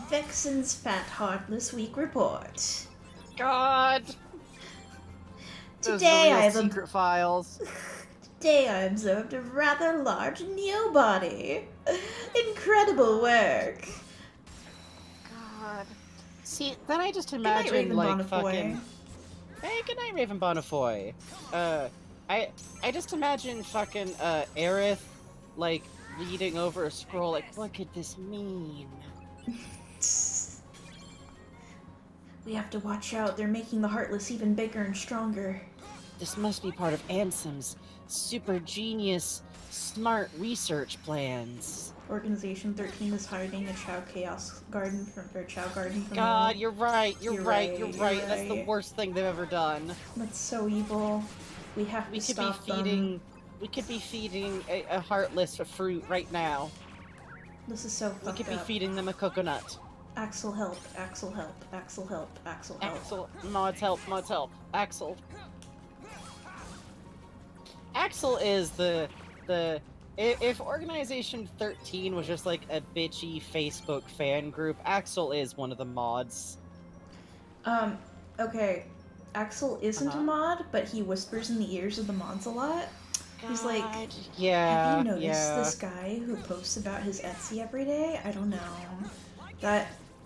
Vexen's Fat Heartless Week Report. God! Today I have secret files. Today I observed a rather large new body. Incredible work. God. See, then I just Good night, imagine Raven like Bonnefoy. fucking. Hey, good night, Raven Bonnefoy. I just imagine fucking Aerith like reading over a scroll like, what could this mean? We have to watch out. They're making the Heartless even bigger and stronger. This must be part of Ansem's super genius, smart research plans. Organization 13 is hiding a Chow Garden from God, the... you're right. You're right. You're That's the right. worst thing they've ever done. That's so evil. We have to stop them. We could be feeding a Heartless a fruit right now. This is so fucked up. We could be feeding them a coconut. Axel help, Axel help, Axel help, Axel help. Axel, mods help. Axel. Axel is the if Organization 13 was just like a bitchy Facebook fan group, Axel is one of the mods. Okay. Axel isn't a mod, but he whispers in the ears of the mods a lot. He's like, yeah, have you noticed this guy who posts about his Etsy every day? I don't know.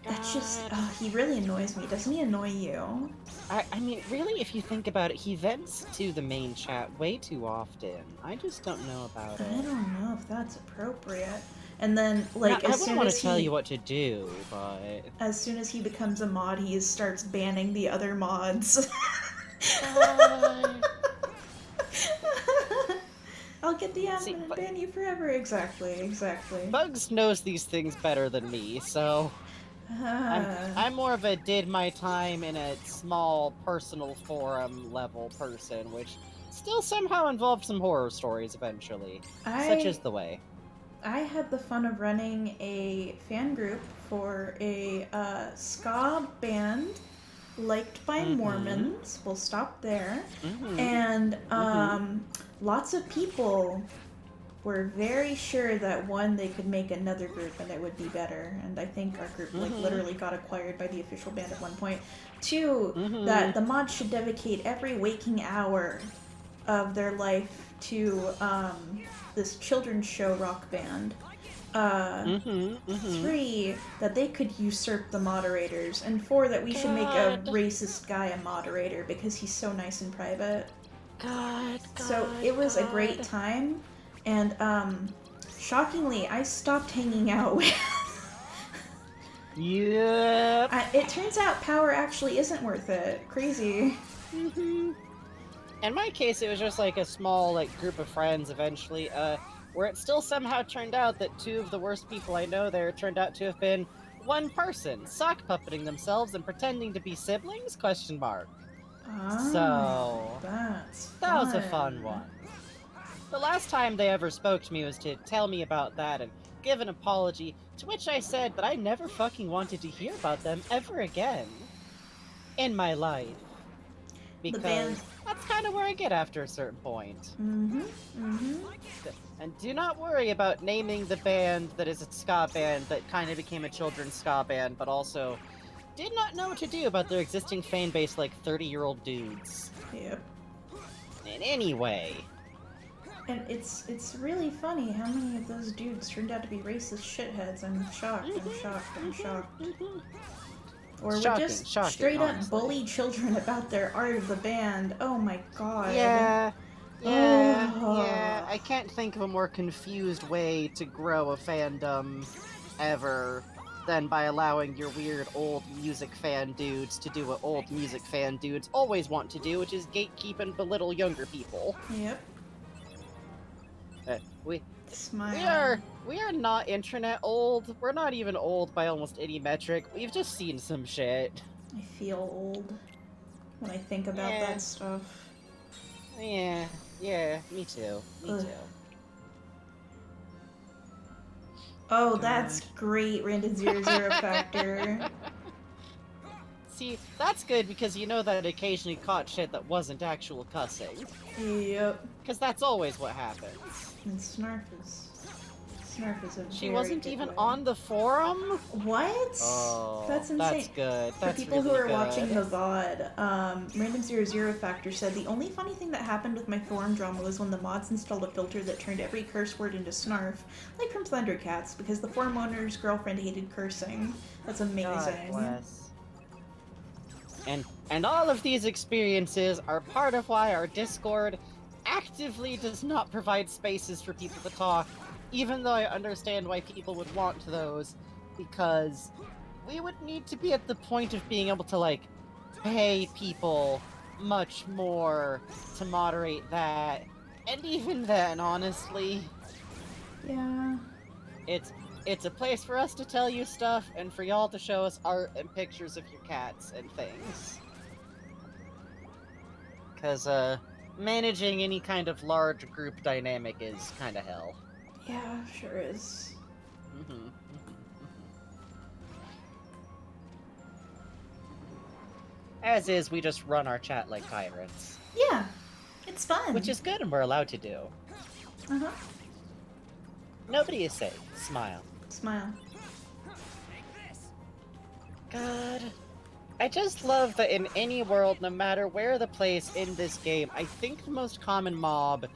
That's just, he really annoys me. Doesn't he annoy you? I mean, really, if you think about it, he vents to the main chat way too often. I just don't know about it. I don't know if that's appropriate. And then, like, I wouldn't want to tell you what to do, but... As soon as he becomes a mod, he starts banning the other mods. I'll get the admin and ban you forever. Exactly. Bugs knows these things better than me, so... I'm more of a did my time in a small personal forum level person, which still somehow involved some horror stories eventually. Such is the way. I had the fun of running a fan group for a ska band liked by Mormons. We'll stop there. And lots of people were very sure that one, they could make another group and it would be better. And I think our group like literally got acquired by the official band at one point. Two, that the mods should dedicate every waking hour of their life to this children's show rock band. Three, that they could usurp the moderators. And four, that we should make a racist guy a moderator because he's so nice in private. So it was a great time. And, shockingly, I stopped hanging out with... Yep. It turns out power actually isn't worth it. Crazy. In my case, it was just like a small group of friends eventually, where it still somehow turned out that two of the worst people I know there turned out to have been one person, sock puppeting themselves and pretending to be siblings, ? So, that's that was a fun one. The last time they ever spoke to me was to tell me about that and give an apology, to which I said that I never fucking wanted to hear about them ever again. In my life. Because that's kind of where I get after a certain point. And do not worry about naming the band that is a ska band that kind of became a children's ska band, but also did not know what to do about their existing fan base like 30-year-old dudes. Yep. In any way. And it's really funny how many of those dudes turned out to be racist shitheads. I'm shocked. Or would just straight up bully children about their art of the band. Oh my god. Yeah. I can't think of a more confused way to grow a fandom ever than by allowing your weird old music fan dudes to do what old music fan dudes always want to do, which is gatekeep and belittle younger people. Yep. We are not internet old. We're not even old by almost any metric. We've just seen some shit. I feel old when I think about that stuff. Yeah, me too. Oh, that's great, Random 00 Factor. See, that's good because you know that it occasionally caught shit that wasn't actual cussing. Yep. Because that's always what happens. And Snarf is a She very wasn't good even way. on the forum? What? Oh, that's insane. That's good. That's For people really who are good. watching the VOD, Random 00 Factor said the only funny thing that happened with my forum drama was when the mods installed a filter that turned every curse word into snarf, like from Thundercats, because the forum owner's girlfriend hated cursing. That's amazing. God bless. And all of these experiences are part of why our Discord actively does not provide spaces for people to talk, even though I understand why people would want those, because we would need to be at the point of being able to, like, pay people much more to moderate that. And even then, honestly, Yeah. it's a place for us to tell you stuff and for y'all to show us art and pictures of your cats and things. Because, managing any kind of large group dynamic is kind of hell. Yeah, sure is. As is, we just run our chat like tyrants. Yeah. It's fun. Which is good and we're allowed to do. Uh-huh. Nobody is safe. Smile. Smile. God. I just love that in any world, no matter where the place in this game, I think the most common mob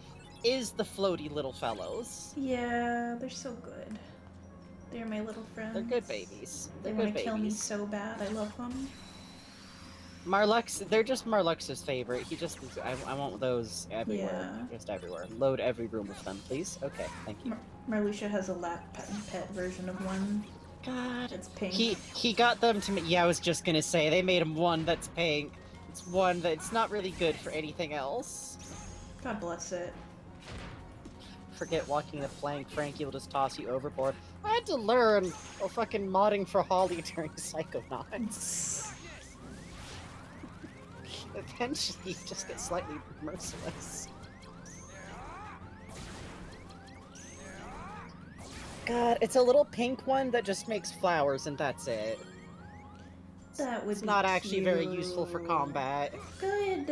is the floaty little fellows. Yeah, they're so good. They're my little friends. They're good babies. They They're want good to kill me babies. so bad. I love them. Marlux, they're just Marlux's favorite. He just, I want those everywhere. Yeah. Just everywhere. Load every room with them, please. Okay, thank you. Marluxia has a lap pet version of one. God. It's pink. He got them to me. Yeah, I was just gonna say, they made him one that's pink. It's one that's not really good for anything else. God bless it. Forget walking the plank, Frankie will just toss you overboard. I had to learn fucking modding for Holly during Psychonauts. Eventually, you just get slightly merciless. God, it's a little pink one that just makes flowers and that's it. That would It's be not actually very cute. useful for combat. Good.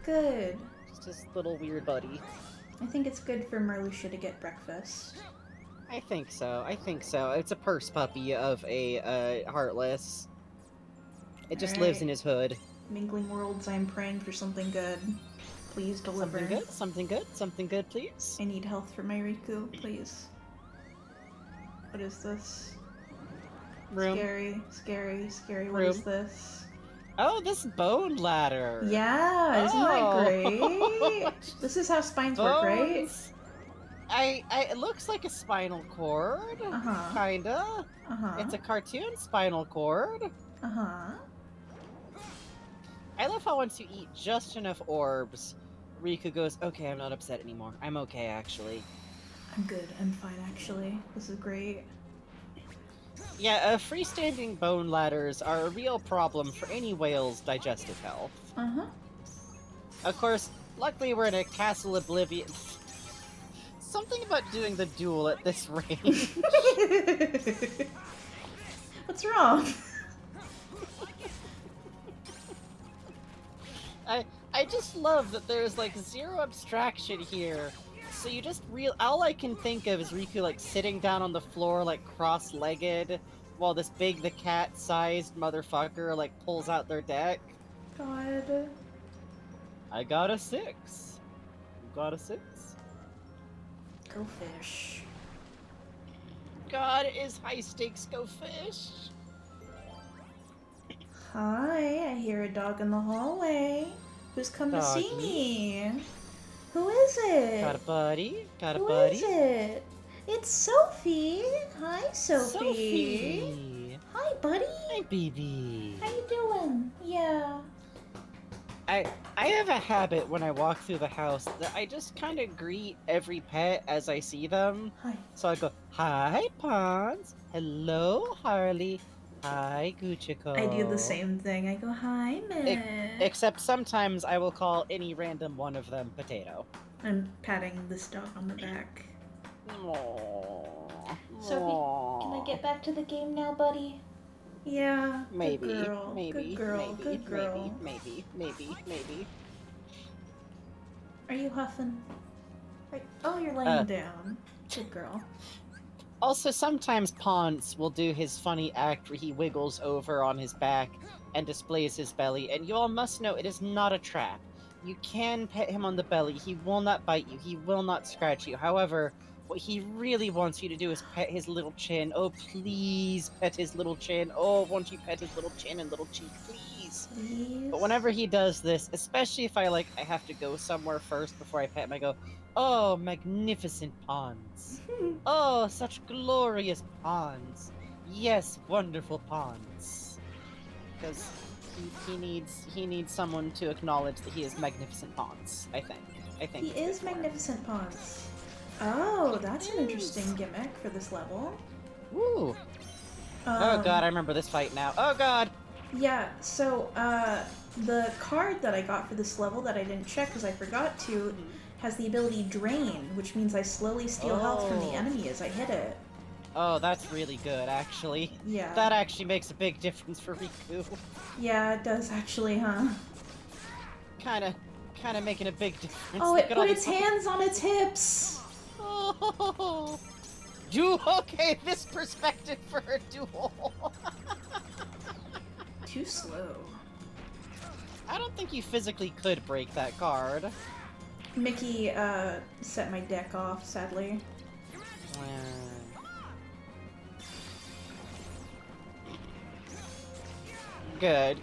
Good. Just this little weird buddy. I think it's good for Marluxia to get breakfast. I think so. I think so. It's a purse puppy of a Heartless. It just lives in his hood. Mingling Worlds, I'm praying for something good. Please deliver. Something good? Something good? Something good, please? I need health for my Riku, please. What is this? Room. Scary. What is this? Oh, this bone ladder! Yeah, isn't that great? This is how spines work, right? It looks like a spinal cord. Uh-huh. Kinda. Uh-huh. It's a cartoon spinal cord. Uh-huh. I love how once you eat just enough orbs, Riku goes, okay, I'm not upset anymore. I'm okay, actually. I'm good. I'm fine, actually. This is great. Yeah, freestanding bone ladders are a real problem for any whale's digestive health. Uh-huh. Of course, luckily we're in a Castle Oblivion. Something about doing the duel at this range. What's wrong? I just love that there's like zero abstraction here. So you just all I can think of is Riku like sitting down on the floor like cross-legged while this big the cat-sized motherfucker like pulls out their deck. God. I got a 6. You got a 6? Go fish. God, it is high stakes go fish. Hi, I hear a dog in the hallway. Who's come to see Doggy. me? Who is it? Got a buddy? Got a Who buddy? is it? It's Sophie. Hi, Sophie. Sophie. Hi, buddy. Hi, baby. How you doing? Yeah. I have a habit when I walk through the house that I just kind of greet every pet as I see them. Hi. So I go, hi, Pons. Hello, Harley. Hi, Guchiko. I do the same thing. I go, hi, Mitt. Except sometimes I will call any random one of them Potato. I'm patting this dog on the back. Aww. Sophie, can I get back to the game now, buddy? Yeah. Maybe. Good girl. Maybe. Good girl. Maybe. Good girl. Maybe. Are you huffing? Oh, you're laying down. Good girl. Also, sometimes Ponce will do his funny act where he wiggles over on his back and displays his belly, and you all must know it is not a trap. You can pet him on the belly, he will not bite you, he will not scratch you. However, what he really wants you to do is pet his little chin. Oh, please pet his little chin. Oh, won't you pet his little chin and little cheek, please? Please? But whenever he does this, especially if I have to go somewhere first before I pet him, I go, oh, magnificent ponds. Oh, such glorious ponds. Yes, wonderful Pons. Because he needs someone to acknowledge that he is magnificent Pons. I think He it's is good for him. Magnificent Pons. Oh, He that's an is. interesting gimmick for this level. Woo! Oh god, I remember this fight now. Oh god! Yeah, so, the card that I got for this level that I didn't check because I forgot to has the ability Drain, which means I slowly steal health from the Oh. enemy as I hit it. Oh, that's really good, actually. Yeah. That actually makes a big difference for Riku. Yeah, it does actually, huh? Kinda making a big difference. Oh, Look it at all put these its hands on its hips! Oh, okay, this perspective for a duel. Too slow. I don't think you physically could break that card. Mickey, set my deck off, sadly. Good.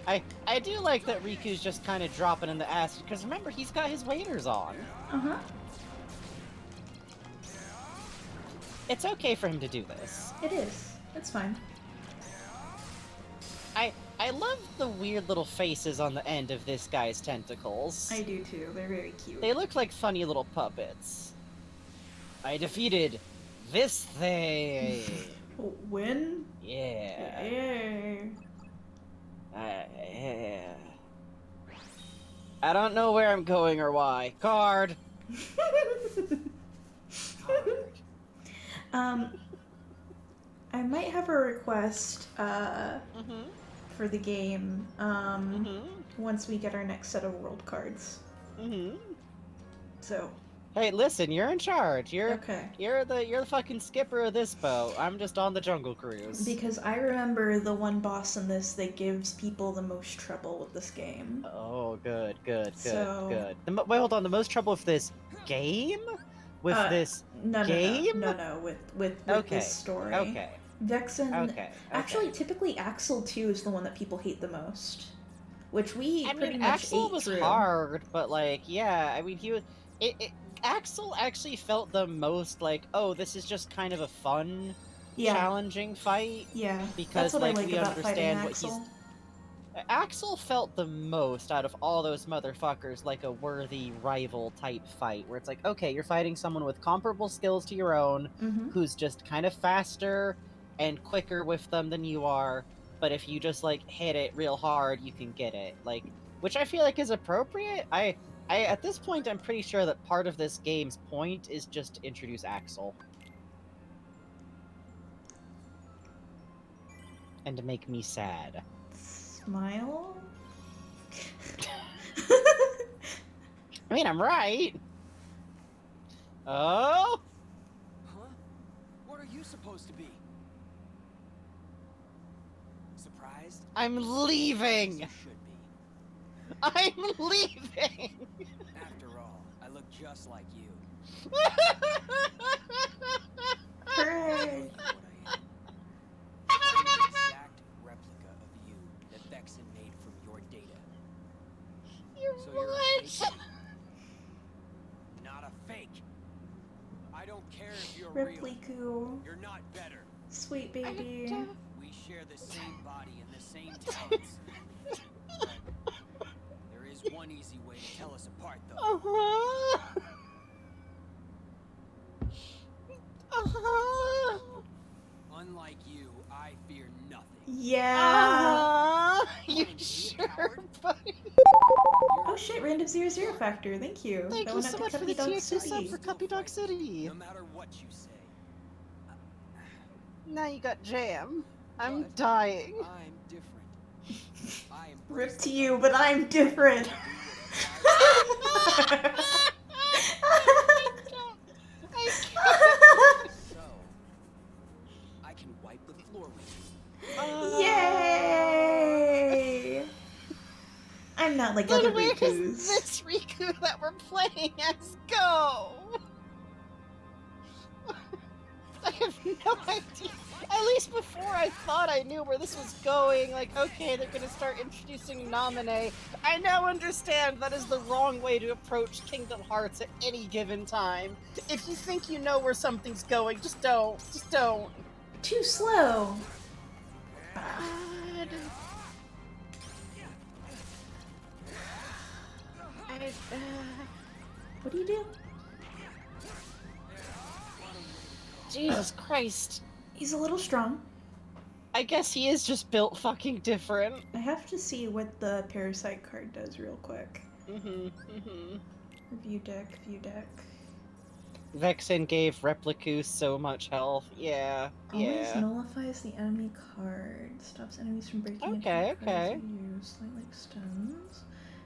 I do like that Riku's just kind of dropping in the acid, because remember, he's got his waders on. Uh-huh. It's okay for him to do this. It is. It's fine. I love the weird little faces on the end of this guy's tentacles. I do too. They're very cute. They look like funny little puppets. I defeated this thing. When? Yeah. Yay. I don't know where I'm going or why. Card. I might have a request, for the game, once we get our next set of world cards. So. Hey, listen, you're in charge. Okay. You're the fucking skipper of this boat. I'm just on the jungle cruise. Because I remember the one boss in this that gives people the most trouble with this game. Oh, good. So- Wait, hold on. The most trouble with this game? With this game? No, with Okay. this story. Okay. Vexen. Okay. Actually, typically Axel 2 is the one that people hate the most. Which we I pretty mean, much Axel ate was through. hard, but like, yeah, I mean, he was. Axel actually felt the most like, oh, this is just kind of a fun, challenging fight. Yeah. Because That's what like I like we about fighting understand what Axel. Axel felt the most out of all those motherfuckers like a worthy rival type fight, where it's like, okay, you're fighting someone with comparable skills to your own, who's just kind of faster and quicker with them than you are, but if you just like hit it real hard, you can get it. Like, which I feel like is appropriate. I at this point, I'm pretty sure that part of this game's point is just to introduce Axel. And to make me sad. Smile? I mean, I'm right. Oh? Huh? What are you supposed to be? Surprised? I'm leaving! You should be. I'm leaving! After all, I look just like you. Hooray! What I am. I'm the exact replica of you that Vexen made from your data. So you're a fake? Not a fake. I don't care if you're real. Repliku. You're not better. Sweet baby. We share the same body and the same talents. There is one easy way to tell us apart, though. Uh-huh. Uh-huh. Unlike you, I fear nothing. Yeah. You sure, buddy? Oh shit, random 00 factor. Thank you. Thank That you went out so to much for Cuppy the Dog TXT sub City. for Cuppy Dog City. No matter what you say. Now you got jam. I'm But dying. I'm different. I am Rip to you, but I'm different. So I can wipe the floor with you. Yay! I'm not like other Then where does Rikus. this Riku that we're playing as go? I have no idea. At least before I thought I knew where this was going, like, okay, they're gonna start introducing Nominee. I now understand that is the wrong way to approach Kingdom Hearts at any given time. If you think you know where something's going, just don't. Just don't. Too slow. God. What do you do? Jesus Christ. He's a little strong. I guess he is just built fucking different. I have to see what the parasite card does real quick. View deck, view deck. Vexen gave Replicus so much health. Yeah, Always yeah. nullifies the enemy card. Stops enemies from breaking into Okay, the cards okay. you use. Slightly extends.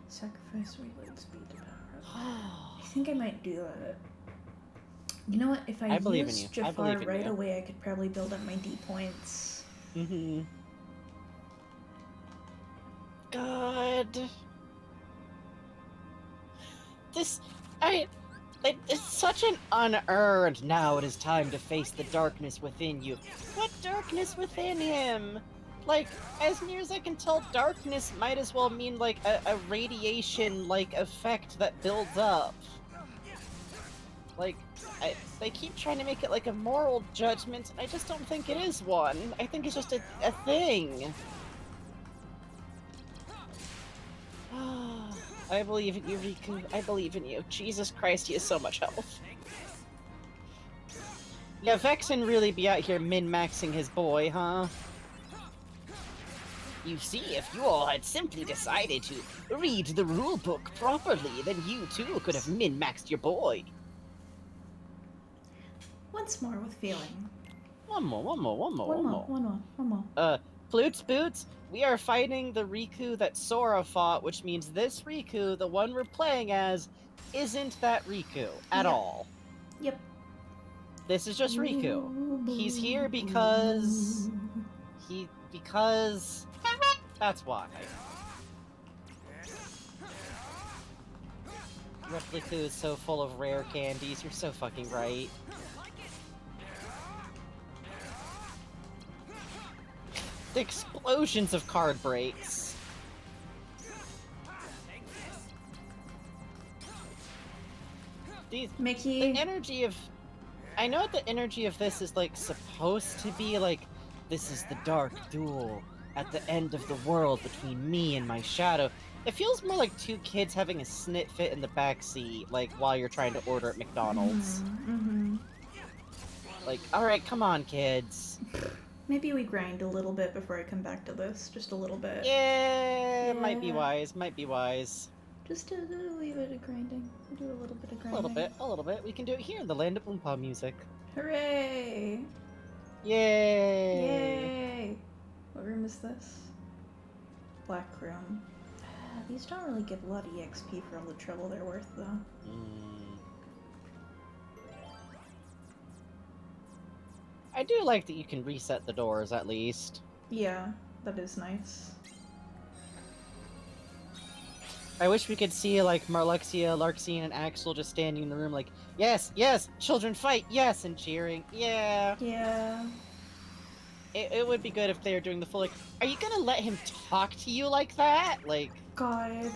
Sacrifice reload speed to power. I think I might do that. You know what? If I believe in use you. I Jafar believe in right you. away, I could probably build up my D points. God. It's such an unearned now it is time to face the darkness within you. What darkness within him? Like, as near as I can tell, darkness might as well mean, like, a radiation-like effect that builds up. Like, they keep trying to make it like a moral judgment, and I just don't think it is one. I think it's just a thing. I believe in you, Riku. I believe in you. Jesus Christ, he has so much health. Yeah, Vexen really be out here min-maxing his boy, huh? You see, if you all had simply decided to read the rulebook properly, then you too could have min-maxed your boy. Once more with feeling. One more. One more. Flutes Boots, we are fighting the Riku that Sora fought, which means this Riku, the one we're playing as, isn't that Riku at all. Yep. This is just Riku. He's here because... because... That's why. Replica is so full of rare candies, you're so fucking right. The explosions of card breaks. Mickey. The energy of... I know the energy of this is, like, supposed to be, like, this is the dark duel at the end of the world between me and my shadow. It feels more like two kids having a snit fit in the backseat, like, while you're trying to order at McDonald's. Like, alright, come on, kids. Maybe we grind a little bit before I come back to this. Just a little bit. Yeah, might be wise, might be wise. Just a wee bit of grinding. Do a little bit of grinding. A little bit. We can do it here in the land of Oompa music. Hooray! Yay! Yay! What room is this? Black room. These don't really give a lot of EXP for all the trouble they're worth, though. I do like that you can reset the doors, at least. Yeah, that is nice. I wish we could see, like, Marluxia, Larxene, and Axel just standing in the room like, yes, yes, children fight, yes, and cheering, yeah. Yeah. It would be good if they were doing the full, like, are you gonna let him talk to you like that? Like... God.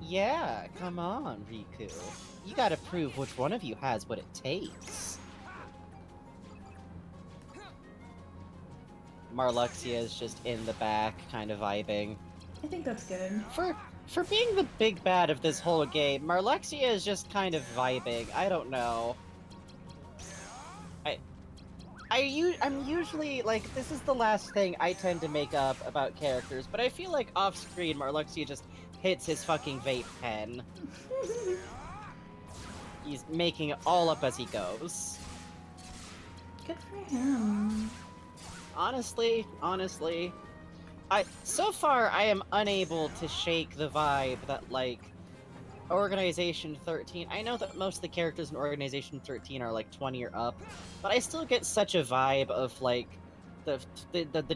Yeah, come on, Riku. You gotta prove which one of you has what it takes. Marluxia is just in the back, kind of vibing. I think that's good. For being the big bad of this whole game, Marluxia is just kind of vibing. I don't know. I'm usually, like, this is the last thing I tend to make up about characters, but I feel like off-screen Marluxia just hits his fucking vape pen. He's making it all up as he goes. Good for him. Honestly, so far I am unable to shake the vibe that, like, Organization 13, I know that most of the characters in Organization 13 are, like, 20 or up, but I still get such a vibe of, like, the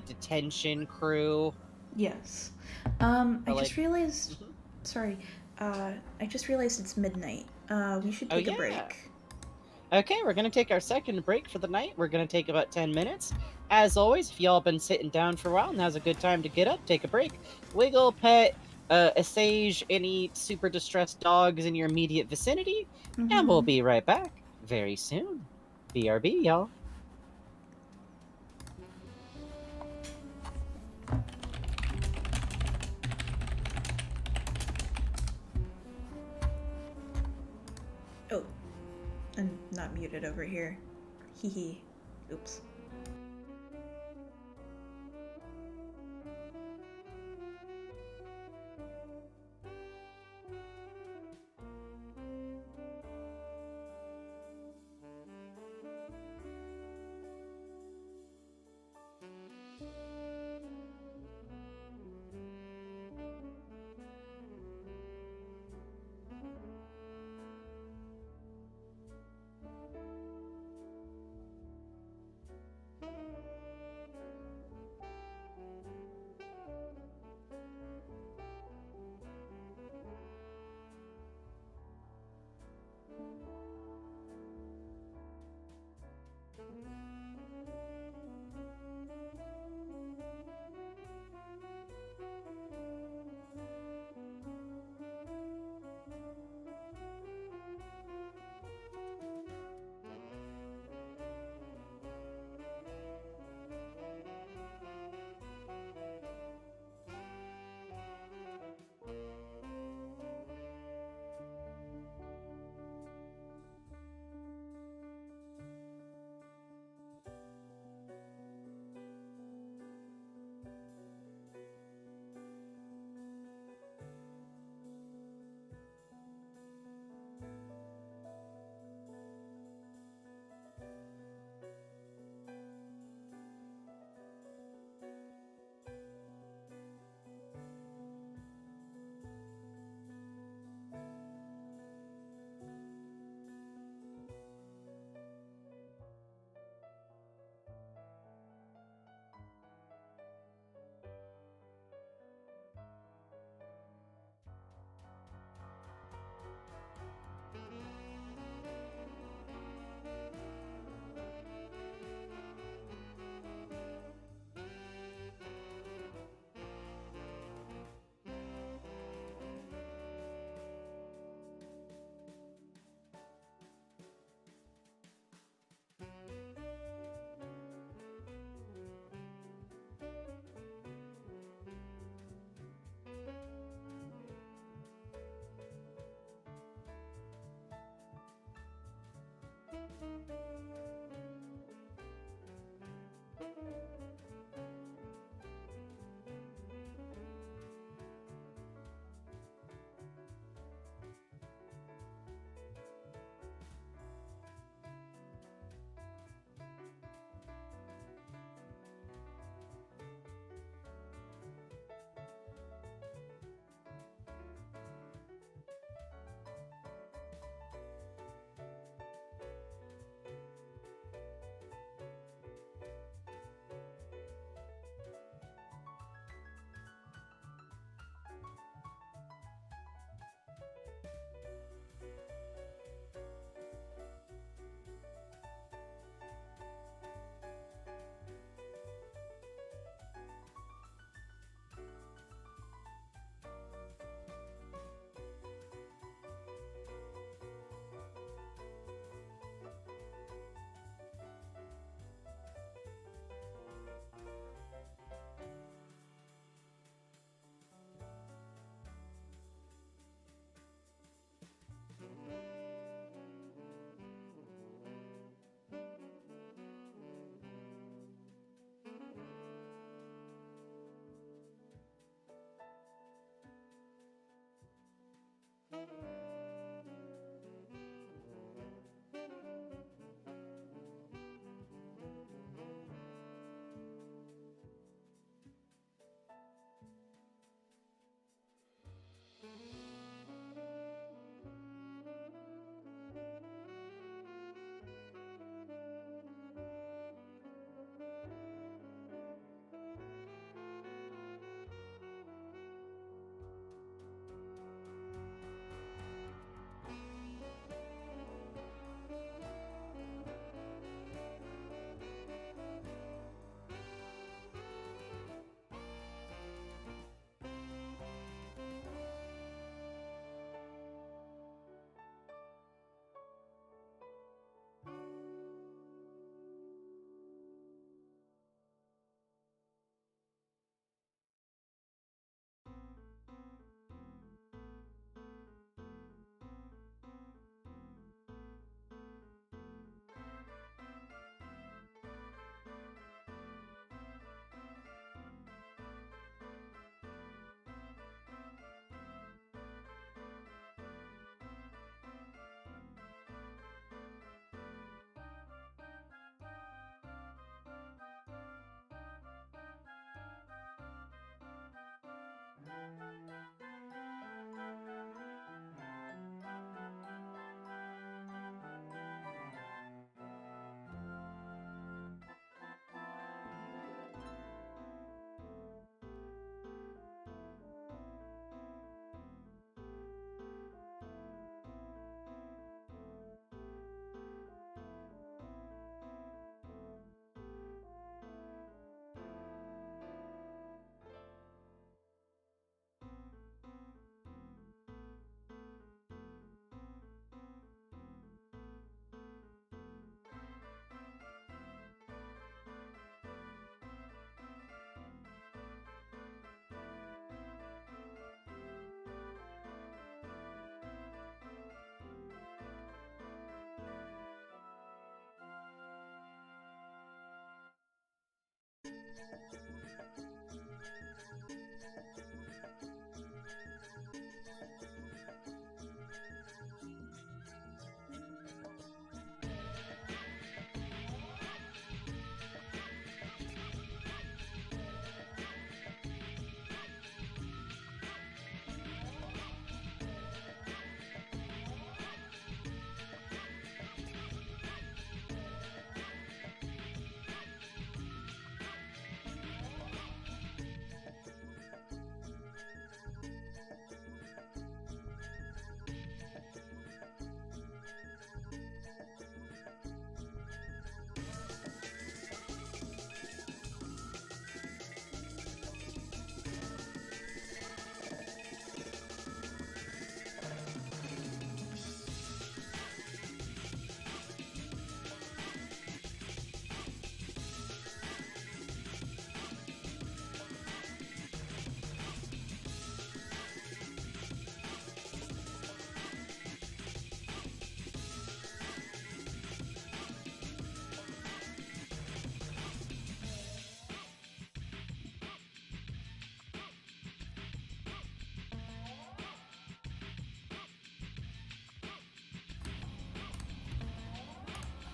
detention crew. Yes. I just realized... Sorry. I just realized it's midnight. We should take a break. Okay, we're gonna take our second break for the night. We're gonna take about 10 minutes. As always, if y'all been sitting down for a while, now's a good time to get up, take a break, wiggle, pet, assuage any super distressed dogs in your immediate vicinity, and we'll be right back very soon. BRB, y'all. Oh, I'm not muted over here. Hee hee. Oops.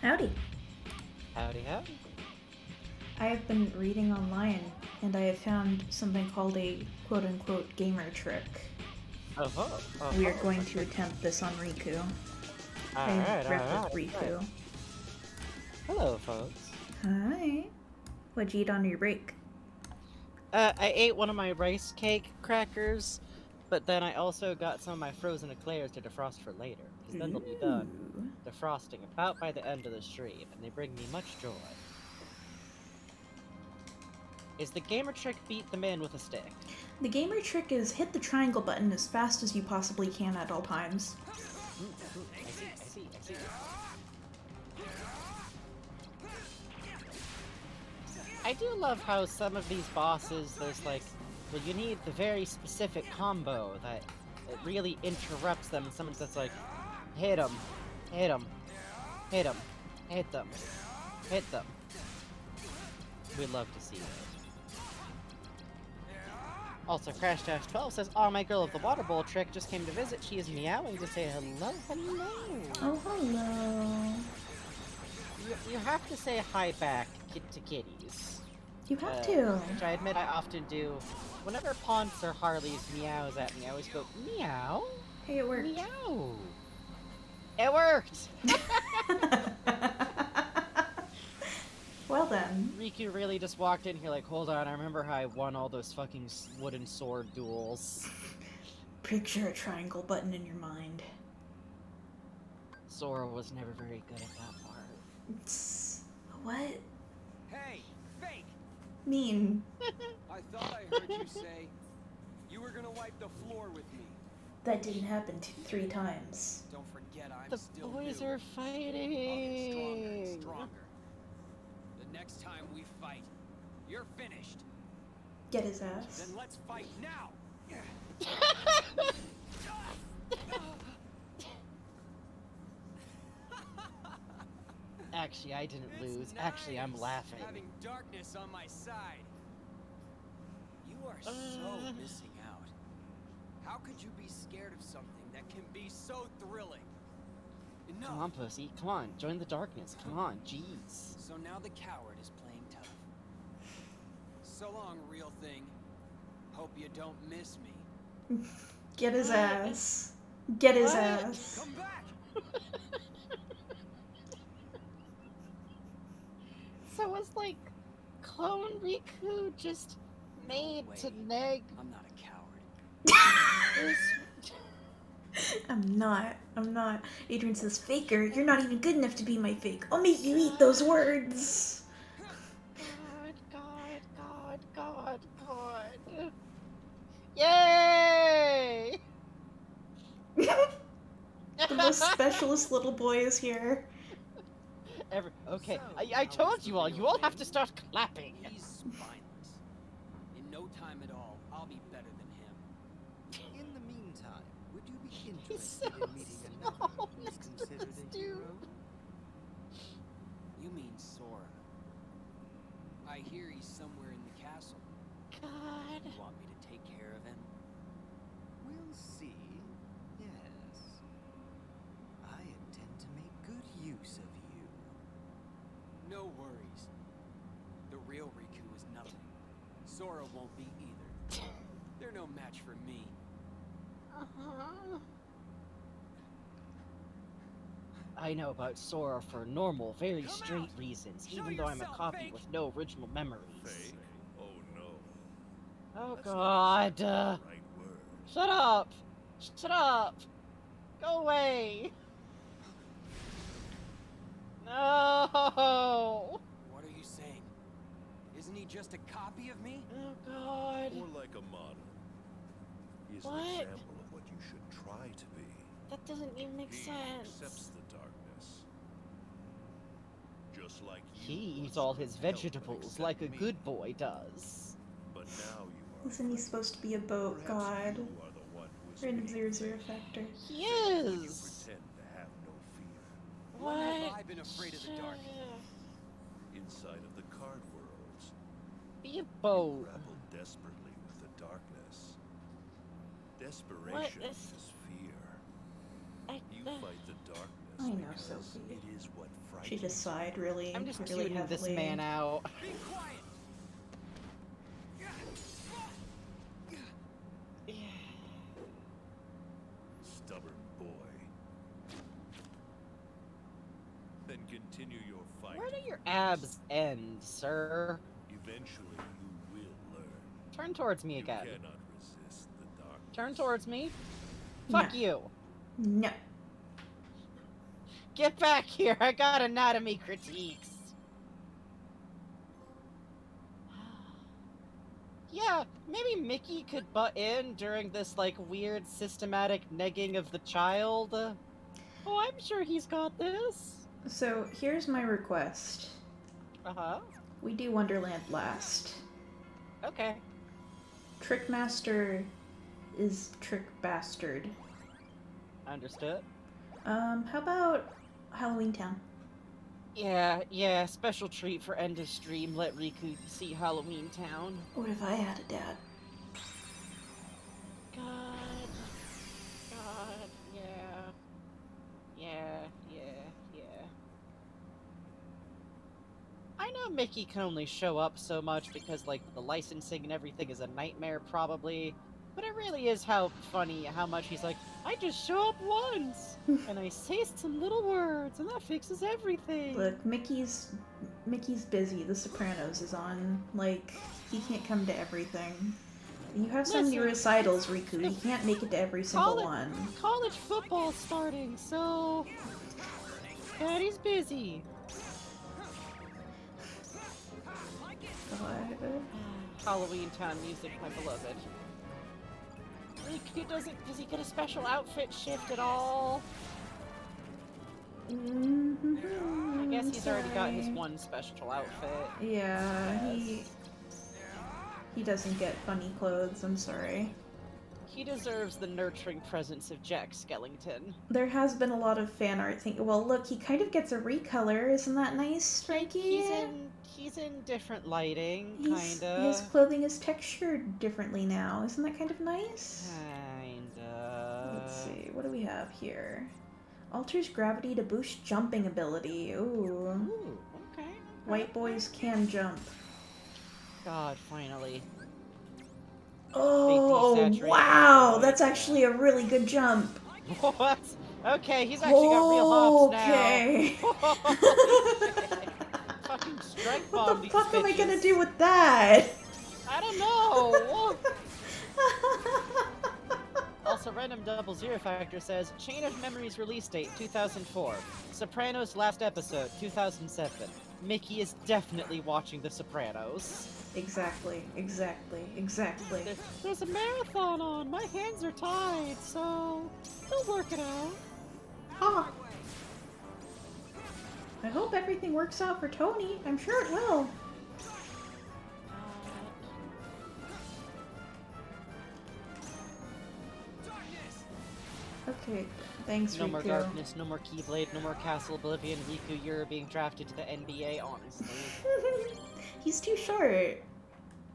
Howdy. Howdy, howdy. I have been reading online, and I have found something called a quote-unquote gamer trick. Oh, We are going to attempt this on Riku. Alright, Rep alright. with Riku. Hello, folks. Hi. What'd you eat on your break? I ate one of my rice cake crackers, but then I also got some of my frozen eclairs to defrost for later, because then they'll be done defrosting about by the end of the stream, and they bring me much joy. Is the gamer trick beat the man with a stick? The gamer trick is hit the triangle button as fast as you possibly can at all times. I see. I do love how some of these bosses, there's like, well, you need the very specific combo that it really interrupts them. Someone's that's like, hit them, hit them, hit them, hit them, hit them. We love to see it. Also, Crash Dash 12 says, "Oh, my girl of the water bowl trick just came to visit. She is meowing to say hello, hello." Oh, hello. You have to say hi back to kitties. You have to. Which I admit I often do. Whenever Ponce or Harley's meows at me, I always go, meow? Hey, it worked. Meow. It worked! Well then. Riku really just walked in here like, hold on, I remember how I won all those fucking wooden sword duels. Picture a triangle button in your mind. Sora was never very good at that part. What? Hey, fake! Mean. I thought I heard you say you were gonna wipe the floor with me. That didn't happen 3 times. Don't forget I'm The still boys new. are I'll get fighting! stronger and stronger. The next time we fight, you're finished. Get his ass. Then let's fight now! Actually, I didn't lose. It's Actually, I'm nice laughing. having darkness on my side. You are so missing out. How could you be scared of something that can be so thrilling? No. Come on, pussy. Come on, join the darkness. Come on, jeez. So now the coward is playing tough. So long, real thing. Hope you don't miss me. Get his ass. Get his What? ass. Come back! So was like Clone Riku just made to way. neg I'm not a coward. this? I'm not. Adrian says, Faker, you're not even good enough to be my fake. I'll make you eat those words. God. Yay! The most specialist little boy is here. Okay, So, I how told is you the all, real you all thing? have to start clapping. He's spineless. In no time at all, I'll be better than him. In the meantime, would you be He's interested so in meeting small another who's next to considered this a dude. hero? You mean Sora. I hear he's somewhere in the castle. God. You want me to take care of him? We'll see. Yes. I intend to make good use of you. No worries. The real Riku is nothing. Sora won't be either. They're no match for me. I know about Sora for normal, very Come straight out. reasons, Show even though I'm a yourself, copy Fake. with no original memories. Fake? Oh no. Oh That's not God. the right word. Shut up! Shut up! Go away! No! What are you saying? Isn't he just a copy of me? Oh God. More like a model. He is What? an example of what you should try to be. That doesn't even make He accepts sense. the darkness. Just like you He once eats all his couldn't help but vegetables accept like a me. good boy does. But now you are. Listen, he's supposed to be a boat Perhaps god. you are the one who is Random being 00 fake. factor. He Fake when you is! pretend to have no fear. What? When have I been afraid of the dark? Inside of the card worlds, Be a you boat. grapple desperately with the darkness. What Desperation is... is fear. I... You fight the darkness I know, because Sophie. it is what She just sighed really, I'm just really tuning heavily. this man out. Be quiet. Stubborn boy. Then continue your fight. Where do your abs end, sir? Eventually, you will learn. Turn towards me You again. cannot resist the darkness. Turn towards me. No. Fuck you. No. Get back here. I got anatomy critiques. Yeah, maybe Mickey could butt in during this, like, weird systematic negging of the child. Oh, I'm sure he's got this. So here's my request. Uh-huh. We do Wonderland last. Okay. Trickmaster is Trick Bastard. Understood. How about Halloween Town? Yeah, special treat for end of stream. Let Riku see Halloween Town. What if I had a dad? God, yeah. I know Mickey can only show up so much because, like, the licensing and everything is a nightmare, probably. But it really is funny how much he's like, I just show up once, and I say some little words, and that fixes everything. Look, Mickey's busy. The Sopranos is on. Like, he can't come to everything. You have so many Listen, recitals, Riku. He can't make it to every single College- one. College football's starting, so Daddy's busy. God. Halloween Town music, my beloved. Does he get a special outfit shift at all? Mm-hmm. I guess he's already got his one special outfit. Yeah, he doesn't get funny clothes, I'm sorry. He deserves the nurturing presence of Jack Skellington. There has been a lot of fan art well, look, he kind of gets a recolor. Isn't that nice, Frankie? He's in different lighting, His kinda. clothing is textured differently now. Isn't that kind of nice? Kinda. Let's see, what do we have here? Alters gravity to boost jumping ability. Ooh. Ooh, okay. White boys can jump. God, finally. Oh, desaturated wow! the That's voice. actually a really good jump. What? Okay, he's actually got real hops now. Okay. Fucking strike What bomb the these fuck am I gonna bitches. do with that? I don't know. Also, Random 00 Factor says, Chain of Memories release date 2004. Sopranos last episode 2007. Mickey is definitely watching The Sopranos. Exactly. There's a marathon on. My hands are tied, so we'll work it out. Huh. I hope everything works out for Tony. I'm sure it will. Okay, thanks, No more Riku. darkness, no more Keyblade, no more Castle Oblivion. Riku, you're being drafted to the NBA, honestly. He's too short.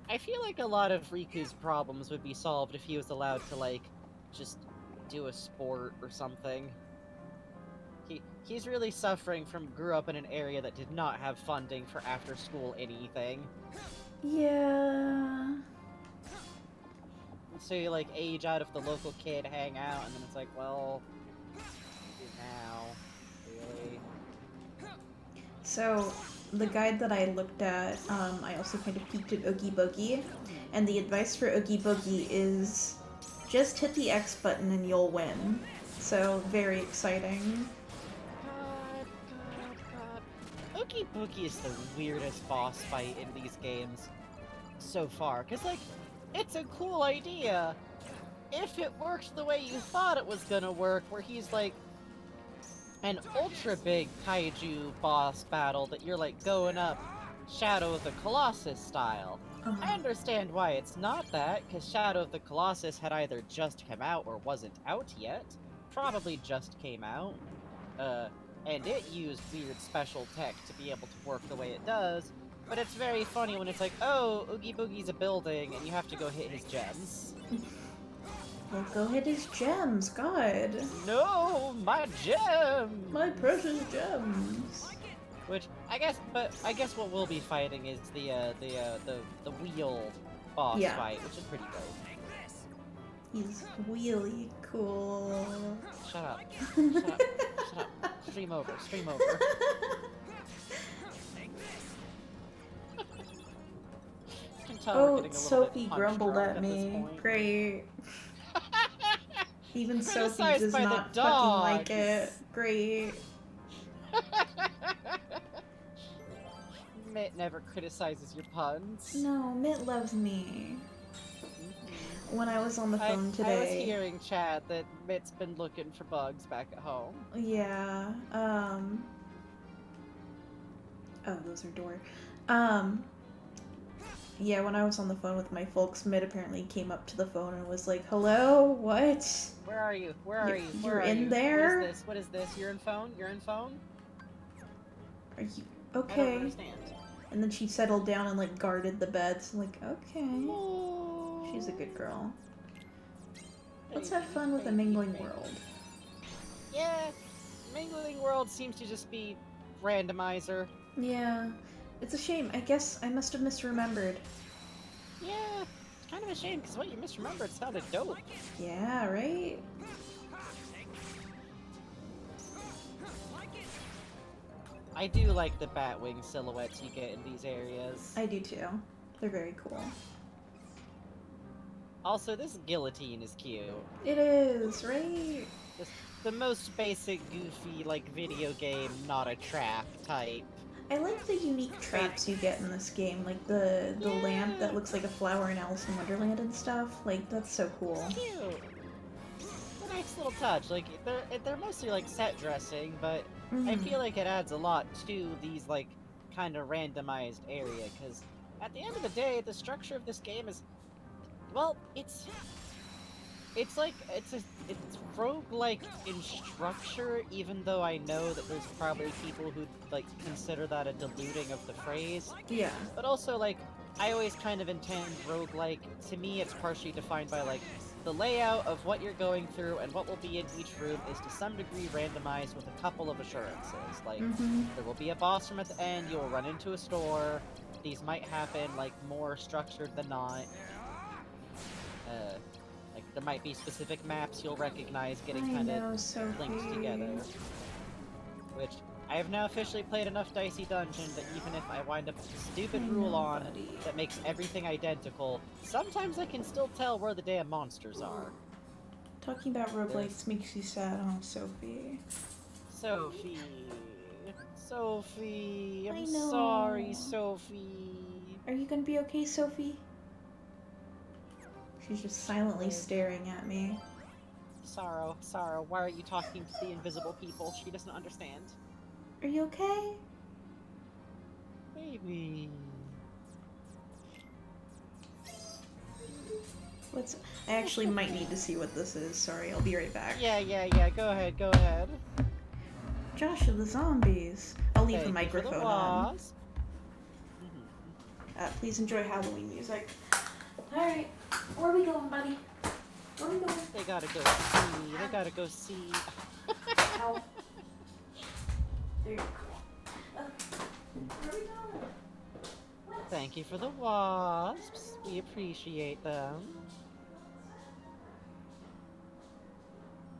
I feel like a lot of Riku's problems would be solved if he was allowed to, like, just do a sport or something. He's really suffering from grew up in an area that did not have funding for after-school anything. Yeah. So you, like, age out of the local kid, hang out, and then it's like, well, now, really? So, the guide that I looked at, I also kind of peeked at Oogie Boogie, and the advice for Oogie Boogie is just hit the X button and you'll win. So, very exciting. God. Oogie Boogie is the weirdest boss fight in these games so far, because, like, it's a cool idea if it worked the way you thought it was gonna work, where he's, like, an ultra big kaiju boss battle that you're, like, going up Shadow of the Colossus style. I understand why it's not that, because Shadow of the Colossus had either just come out or wasn't out yet. Probably just came out. And it used weird special tech to be able to work the way it does, but it's very funny when it's like, oh, Oogie Boogie's a building, and you have to go hit his gems. Well, go hit his gems, God. No, my gem! My precious gems. Which I guess what we'll be fighting is the wheel boss Yeah. fight, which is pretty dope. He's really cool. Shut up. Shut up. Shut up. Stream over. Stream over. I can tell we're Oh, getting a little Sophie bit grumbled punch-drunk at this me. point. Great. Even Sophie Criticized does by the not fucking like it. dogs. Great. Mitt never criticizes your puns. No, Mitt loves me. When I was on the phone I was today. hearing, Chad, that Mitt's been looking for bugs back at home. Yeah. Oh, those are door. Yeah, when I was on the phone with my folks, Mitt apparently came up to the phone and was like, "Hello, what? Where are you? Where are you? Where You're are in you? there? What is this? What is this? You're in phone? You're in phone? Are you I don't okay?" understand. And then she settled down and like guarded the beds. Like, okay, Oh, she's a good girl. Let's baby, have fun with a baby, mingling baby. world. Yeah, Mingling World seems to just be randomizer. Yeah, it's a shame. I guess I must have misremembered. Yeah, it's kind of a shame because what you misremembered sounded dope. Yeah, right? I do like the Batwing silhouettes you get in these areas. I do too. They're very cool. Also, this guillotine is cute. It is, right? Just the most basic, goofy, like, video game, not a trap type. I like the unique traps you get in this game, like the lamp that looks like a flower in Alice in Wonderland and stuff. Like, that's so cool. Cute. It's a nice little touch. Like, they're mostly, like, set dressing, but I Mhm. feel like it adds a lot to these, like, kind of randomized area, because at the end of the day, the structure of this game is, well, it's roguelike in structure, even though I know that there's probably people who, like, consider that a diluting of the phrase. Yeah. But also, like, I always kind of intend roguelike, to me it's partially defined by, like, the layout of what you're going through and what will be in each room is to some degree randomized with a couple of assurances. Like, there will be a boss room at the end, you'll run into a store, these might happen, like, more structured than not. Like, there might be specific maps you'll recognize getting I kind know, of Sophie. linked together. Which, I have now officially played enough Dicey Dungeon that even if I wind up with a stupid I rule know, on buddy. that makes everything identical, sometimes I can still tell where the damn monsters are. Talking about roguelikes makes you sad, huh, Sophie? Sophie. Sophie. I I'm know. sorry, Sophie. Are you gonna be okay, Sophie? She's just silently staring at me. Sorrow, why are you talking to the invisible people? She doesn't understand. Are you okay? Baby. I actually might need to see what this is. Sorry, I'll be right back. Yeah, go ahead. Josh of the zombies. I'll leave the Thank you for microphone on. wasp. Please enjoy Halloween music. Alright, where are we going, buddy? Where are we going? They gotta go see. Ow. There you go. Where are we going? What? Thank you for the wasps. We appreciate them.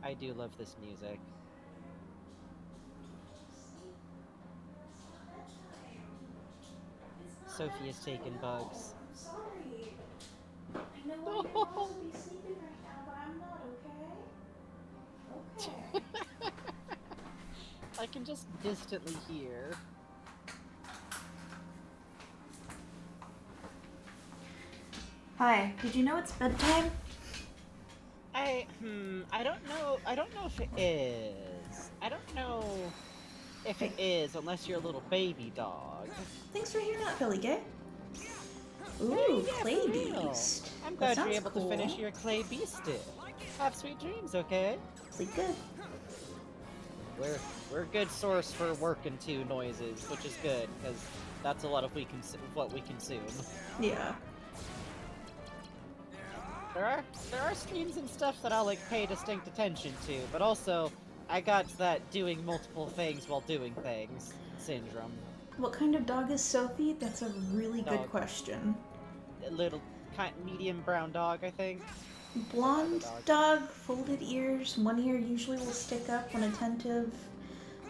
I do love this music. Sophie has taken bugs. I'm sorry. I know I could possibly be sleeping right now, but I'm not, okay? Okay. I can just distantly hear. Hi, did you know it's bedtime? I don't know if it is. I don't know if it is unless you're a little baby dog. Thanks for hearing that, Philly Gay. Ooh, Yeah, clay for real. beast. I'm That glad you're sounds able cool. to finish your clay beasted. Have sweet dreams, okay? Sleep good. We're a good source for working to noises, which is good because that's a lot of what we consume. Yeah. There are streams and stuff that I'll like pay distinct attention to, but also I got that doing multiple things while doing things syndrome. What kind of dog is Sophie? That's a really good Dog. question. A little medium brown dog, I think. Blonde Dog. dog, folded ears, one ear usually will stick up when attentive.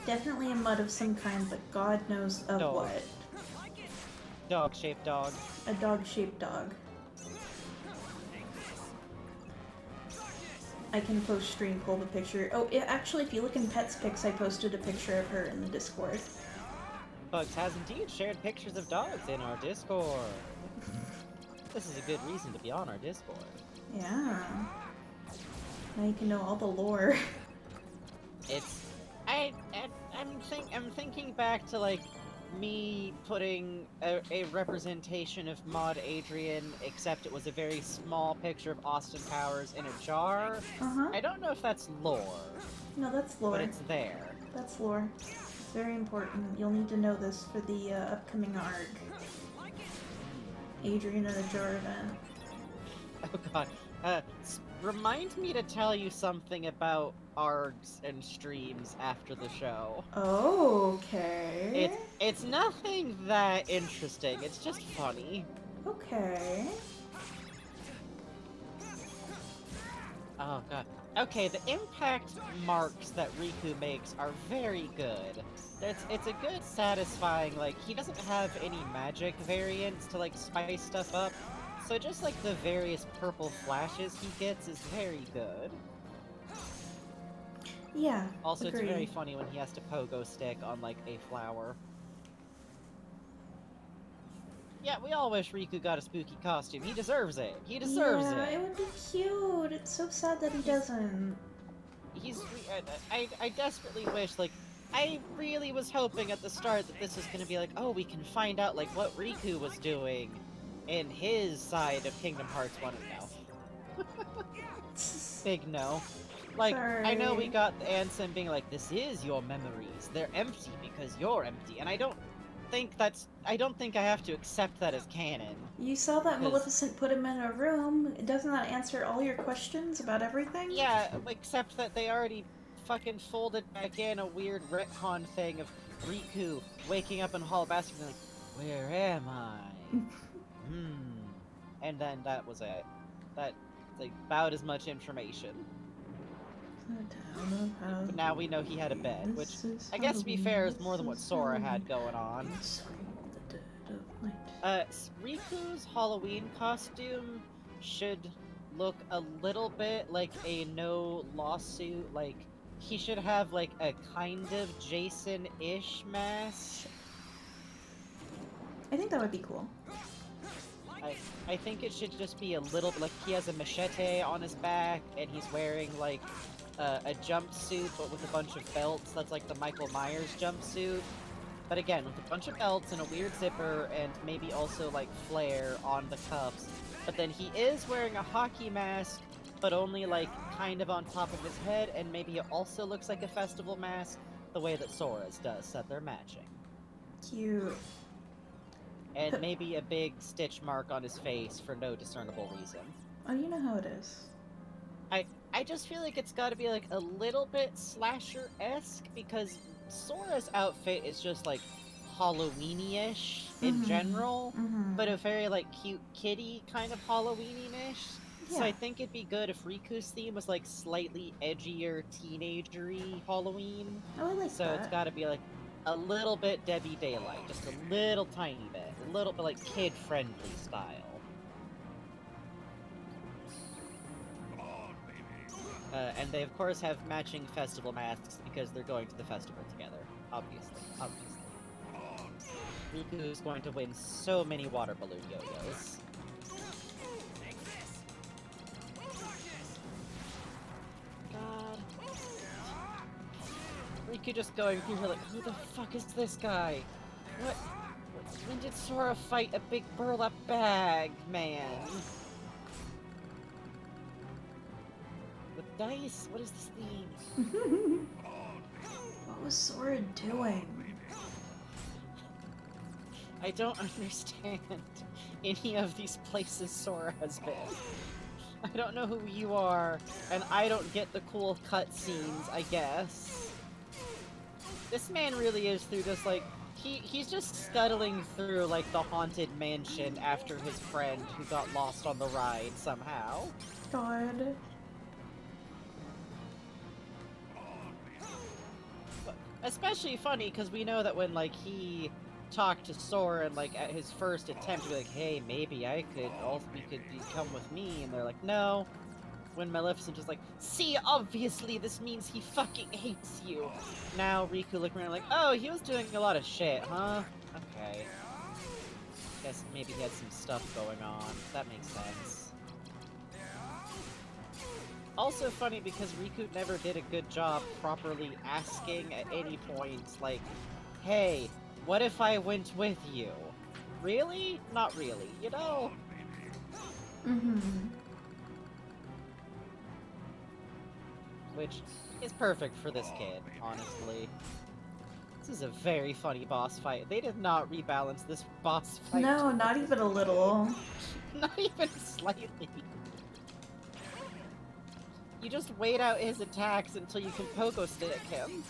Definitely a mutt of some kind, but God knows of Dog. what. Dog-shaped dog. A dog-shaped dog. I can post stream pull the picture. Oh, actually, if you look in Pets Pics, I posted a picture of her in the Discord. Bugs has indeed shared pictures of dogs in our Discord. This is a good reason to be on our Discord. Yeah. Now you can know all the lore. I'm thinking back to like me putting a representation of Maud Adrian, except it was a very small picture of Austin Powers in a jar. Uh-huh. I don't know if that's lore, No, that's lore. but it's there. That's lore. It's very important. You'll need to know this for the upcoming ARG. Adrian in a jar event. Oh god. Remind me to tell you something about ARGs and streams after the show. Okay. It's nothing that interesting, it's just funny. Okay. Oh god. Okay, the impact marks that Riku makes are very good. It's a good, satisfying, like, he doesn't have any magic variants to, like, spice stuff up, so just, like, the various purple flashes he gets is very good. Yeah, Also, agreed. it's very funny when he has to pogo stick on, like, a flower. Yeah, we all wish Riku got a spooky costume. He deserves it. He deserves Yeah, it. it would be cute. It's so sad that he doesn't. I desperately wish, like, I really was hoping at the start that this was gonna be like, oh, we can find out, like, what Riku was doing in his side of Kingdom Hearts 1 and no. Big no. Like, I know we Sorry. got the Ansem being like, this is your memories. They're empty because you're empty. And I don't think I have to accept that as canon. You saw that 'Cause- Maleficent put him in a room. Doesn't that answer all your questions about everything? Yeah, except that they already fucking folded back in a weird retcon thing of Riku waking up in Hall of Bastion and like, where am I? And then that was it. That's like about as much information. But now we know he had a bed, which I guess to be fair is more than what Sora had going on. Riku's Halloween costume should look a little bit like a no lawsuit, like he should have like a kind of Jason-ish mask. I think that would be cool. I think it should just be a little like he has a machete on his back and he's wearing like a jumpsuit but with a bunch of belts. That's like the Michael Myers jumpsuit. But again, with a bunch of belts and a weird zipper and maybe also like flare on the cuffs. But then he is wearing a hockey mask, but only like kind of on top of his head, and maybe it also looks like a festival mask, the way that Sora's does, so they're matching. Cute. And maybe a big stitch mark on his face for no discernible reason. Oh, you know how it is. I just feel like it's gotta be like a little bit slasher-esque, because Sora's outfit is just like Halloween-ish in general, but a very like cute kitty kind of Halloween-ish. Yeah. So I think it'd be good if Riku's theme was like slightly edgier, teenagery Halloween. Oh, I like So that. it's gotta be like a little bit Debbie Daylight, just a little tiny bit, a little bit like kid-friendly style. And they of course have matching festival masks because they're going to the festival together. Obviously. Riku's going to win so many water balloon yo-yos. God. Riku just going through her like, who the fuck is this guy? What? When did Sora fight a big burlap bag man? With dice? What is this theme? What was Sora doing? I don't understand any of these places Sora has been. I don't know who you are, and I don't get the cool cutscenes, I guess. This man really is through just, like, he's just scuttling through, like, the haunted mansion after his friend who got lost on the ride somehow. God. But especially funny, because we know that when, like, he talked to Soren, like, at his first attempt to be like, hey, maybe you could come with me, and they're like, no. When Maleficent is like, see, obviously this means he fucking hates you. Now Riku looking around like, oh, he was doing a lot of shit, huh? Okay. Guess maybe he had some stuff going on. That makes sense. Also funny because Riku never did a good job properly asking at any point, like, hey, what if I went with you? Really? Not really, you know? Mm-hmm. Which is perfect for this kid, honestly. This is a very funny boss fight. They did not rebalance this boss fight. No, not even a little. Not even slightly. You just wait out his attacks until you can pogo stick him.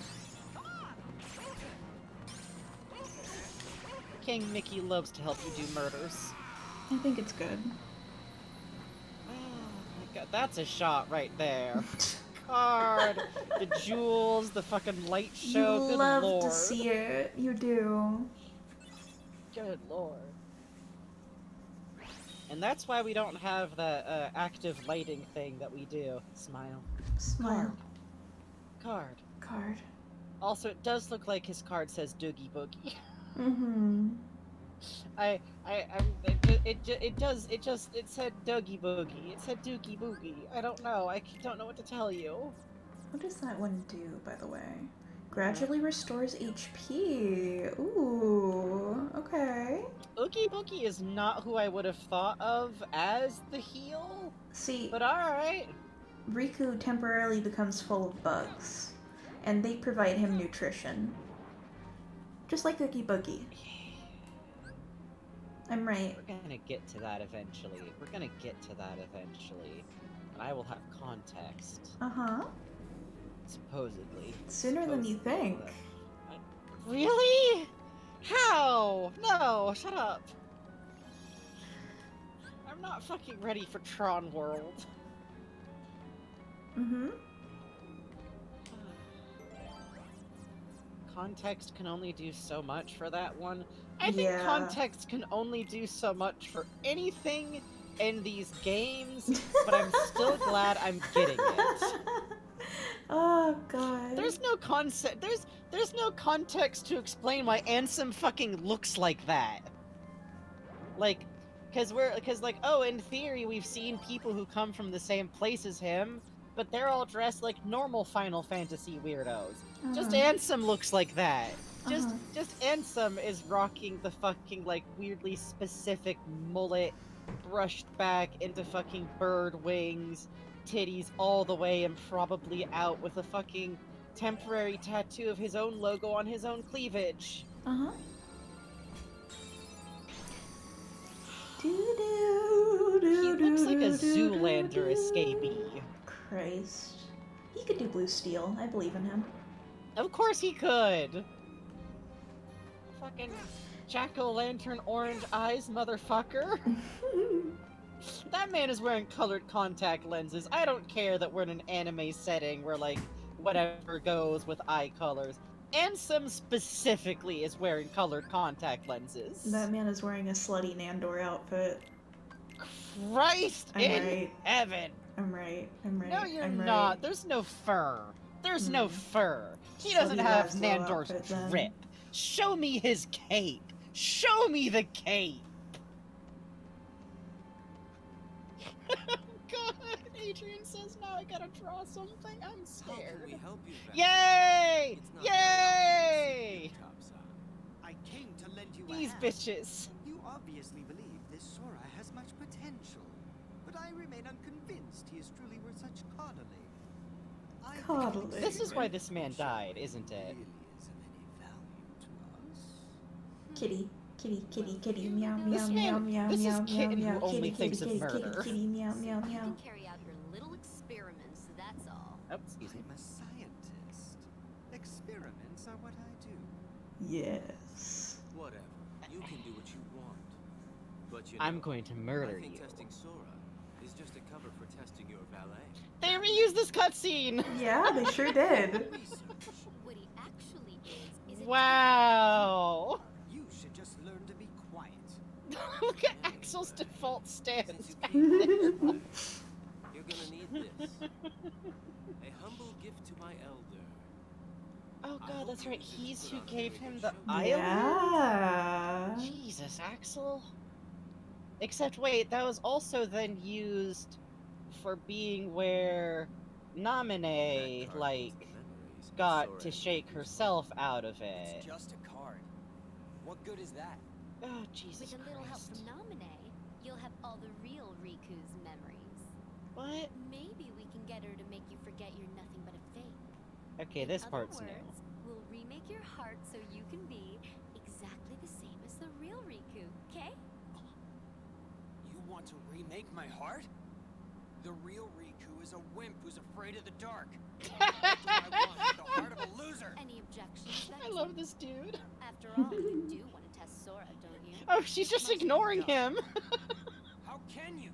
King Mickey loves to help you do murders. I think it's good. Oh my god, that's a shot right there. Card, the jewels, the fucking light show. You Good love lord. to see it. You do. Good lord. And that's why we don't have that active lighting thing that we do. Smile. Smile. Card. Card. Also, it does look like his card says Doogie Boogie. Mm-hmm. It said Doogie Boogie. It said Doogie Boogie. I don't know. I don't know what to tell you. What does that one do, by the way? Gradually restores HP. Ooh, okay. Oogie Boogie is not who I would have thought of as the heal. See, But alright. Riku temporarily becomes full of bugs, and they provide him nutrition. Just like Oogie Boogie. I'm right. We're gonna get to that eventually. And I will have context. Uh-huh. Supposedly. Sooner than you think. Really? How? No, shut up. I'm not fucking ready for Tron World. Mm-hmm. Context can only do so much for that one. I think Yeah. context can only do so much for anything in these games, but I'm still glad I'm getting it. Oh god. There's no concept. There's no context to explain why Ansem fucking looks like that. Like, cause like, oh, in theory we've seen people who come from the same place as him, but they're all dressed like normal Final Fantasy weirdos. Just Ansem looks like that. Just Ansem is rocking the fucking, like, weirdly specific mullet, brushed back into fucking bird wings, titties all the way and probably out with a fucking temporary tattoo of his own logo on his own cleavage. Uh-huh. He looks like a Zoolander escapee. Christ. He could do Blue Steel. I believe in him. Of course he could! Fucking jack-o'-lantern orange eyes, motherfucker. That man is wearing colored contact lenses. I don't care that we're in an anime setting where, like, whatever goes with eye colors. Ansem specifically is wearing colored contact lenses. That man is wearing a slutty Nandor outfit. Christ I'm in right. heaven! I'm right. I'm right. No, you're I'm not. Right. There's no fur. There's no fur. He Slutty doesn't have Laszlo Nandor's outfit, then. drip. Show me his cape. Show me the cape. God, Adrian says now I gotta draw something. I'm How can scared. we help you, Val? Yay! It's not Yay! I came to lend you a These hand. bitches. You obviously believe this Sora has much potential, but I remain unconvinced he is truly worth such coddling. I think Coddling. This is why this man died, isn't it? really is of any value to us. Kitty. Kitty, kitty, kitty, meow, meow, This meow, man- meow, this is meow, meow, kitten who meow, only kitty, thinks kitty, of kitty, murder. kitty, kitty, meow, meow, You meow. can carry out your little experiments, that's all. Oh, excuse me. I'm a scientist. Experiments are what I do. Yes. Whatever. You can do what you want. But you I'm know, going to I murder think you. testing Sora is just a cover for testing your valet. They reused this cutscene! Yeah, they sure did. Research. What he actually is a Wow! You should just learn to be quiet. Look at Axel's default stance. Since you came from this place, you're gonna need this. A humble gift to my elder. Oh I god, hope that's you right. use it He's to who put on a gave very him good the show. island? Yeah. Jesus, Axel. Except wait, that was also then used for being where That Namine, card holds like, the memories of got Sora to and shake Riku's herself out of It's it. just a card. What good is that? Oh, Jesus With a little help Christ. from Namine, you'll have all the real Riku's memories. What? Maybe we can get her to make you forget you're nothing but a fake. Okay, In this other part's words, new. we'll remake your heart so you can be exactly the same as the real Riku, okay? You want to remake my heart? The real Riku is a wimp who's afraid of the dark. What do I want? The heart of a loser. Any objections? I love this dude. After all, you do want to test Sora, don't you? Oh, she's just Must be ignoring dumb. him. How can you?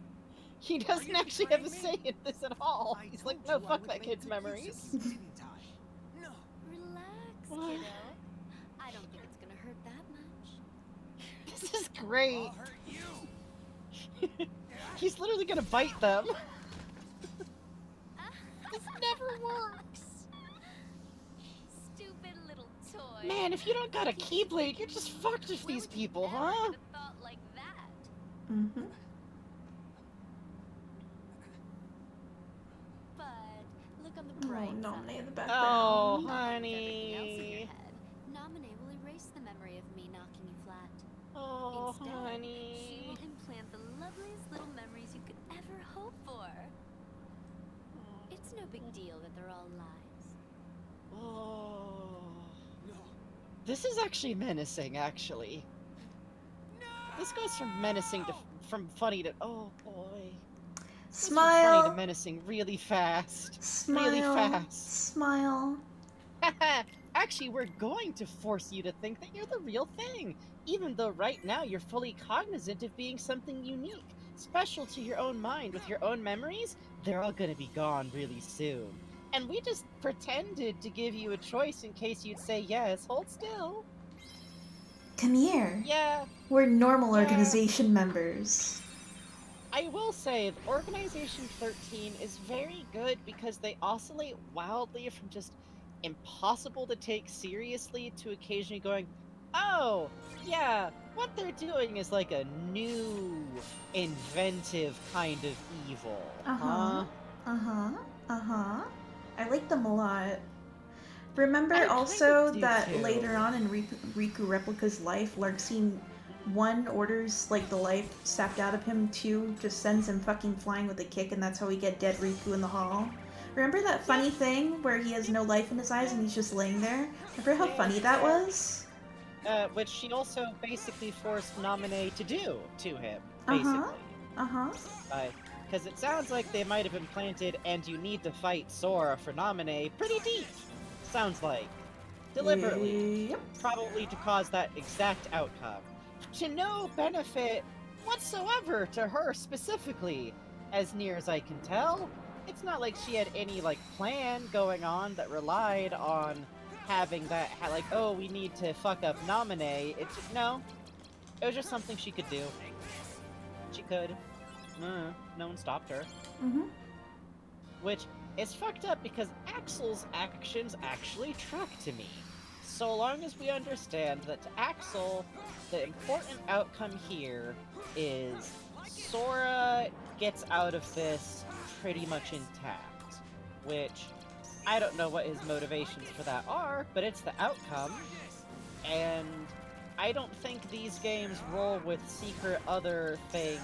He doesn't you actually have a betraying say in this at all. I He's told like, no, you I fuck would that make kid's good memories. use of you, didn't I? No. Relax, What? kiddo. I don't think it's gonna hurt that much. This is great. I'll hurt you. He's literally gonna bite them. This never works. Stupid little toy. Man, if you don't got a Keyblade, you're just fucked with these people, Never huh? would've thought like that. Mm-hmm. But look on the Oh, bright Namine side. in the Oh, background. With everything else in your honey. head, Namine will erase the memory of me knocking you flat. Oh, Instead, she honey. will implant the loveliest little memories you could ever hope for. It's no big deal that they're all lies. Oh. No. This is actually menacing, actually. This goes from menacing to from funny to oh boy. Goes from funny to Smile. menacing really fast. Smile. Really fast. Smile. Actually, we're going to force you to think that you're the real thing, even though right now you're fully cognizant of being something unique, special to your own mind with your own memories. They're all gonna be gone really soon. And we just pretended to give you a choice in case you'd say yes. Hold still. Come here. Yeah, We're normal Yeah. organization members. I will say the Organization 13 is very good because they oscillate wildly from just impossible to take seriously to occasionally going, oh, yeah, what they're doing is like a new, inventive kind of evil. Uh-huh. Uh-huh. Uh-huh. I like them a lot. Remember I kind also of do that too. later on in Riku Replica's life, Larxene 1 orders like the life sapped out of him, 2 just sends him fucking flying with a kick, and that's how we get dead Riku in the hall. Remember that funny thing where he has no life in his eyes and he's just laying there? Remember how funny that was? Which she also basically forced Namine to do to him, Uh-huh. basically. Uh-huh. Because it sounds like they might have implanted and you need to fight Sora for Namine pretty deep. Sounds like. Deliberately. Yep. Probably to cause that exact outcome. To no benefit whatsoever to her specifically, as near as I can tell. It's not like she had any, like, plan going on that relied on having that, like, oh, we need to fuck up Namine. It's, no. It was just something she could do. She could. No one stopped her. Mm-hmm. Which is fucked up because Axel's actions actually track to me. So long as we understand that to Axel, the important outcome here is Sora gets out of this pretty much intact. Which, I don't know what his motivations for that are, but it's the outcome. And I don't think these games roll with secret other things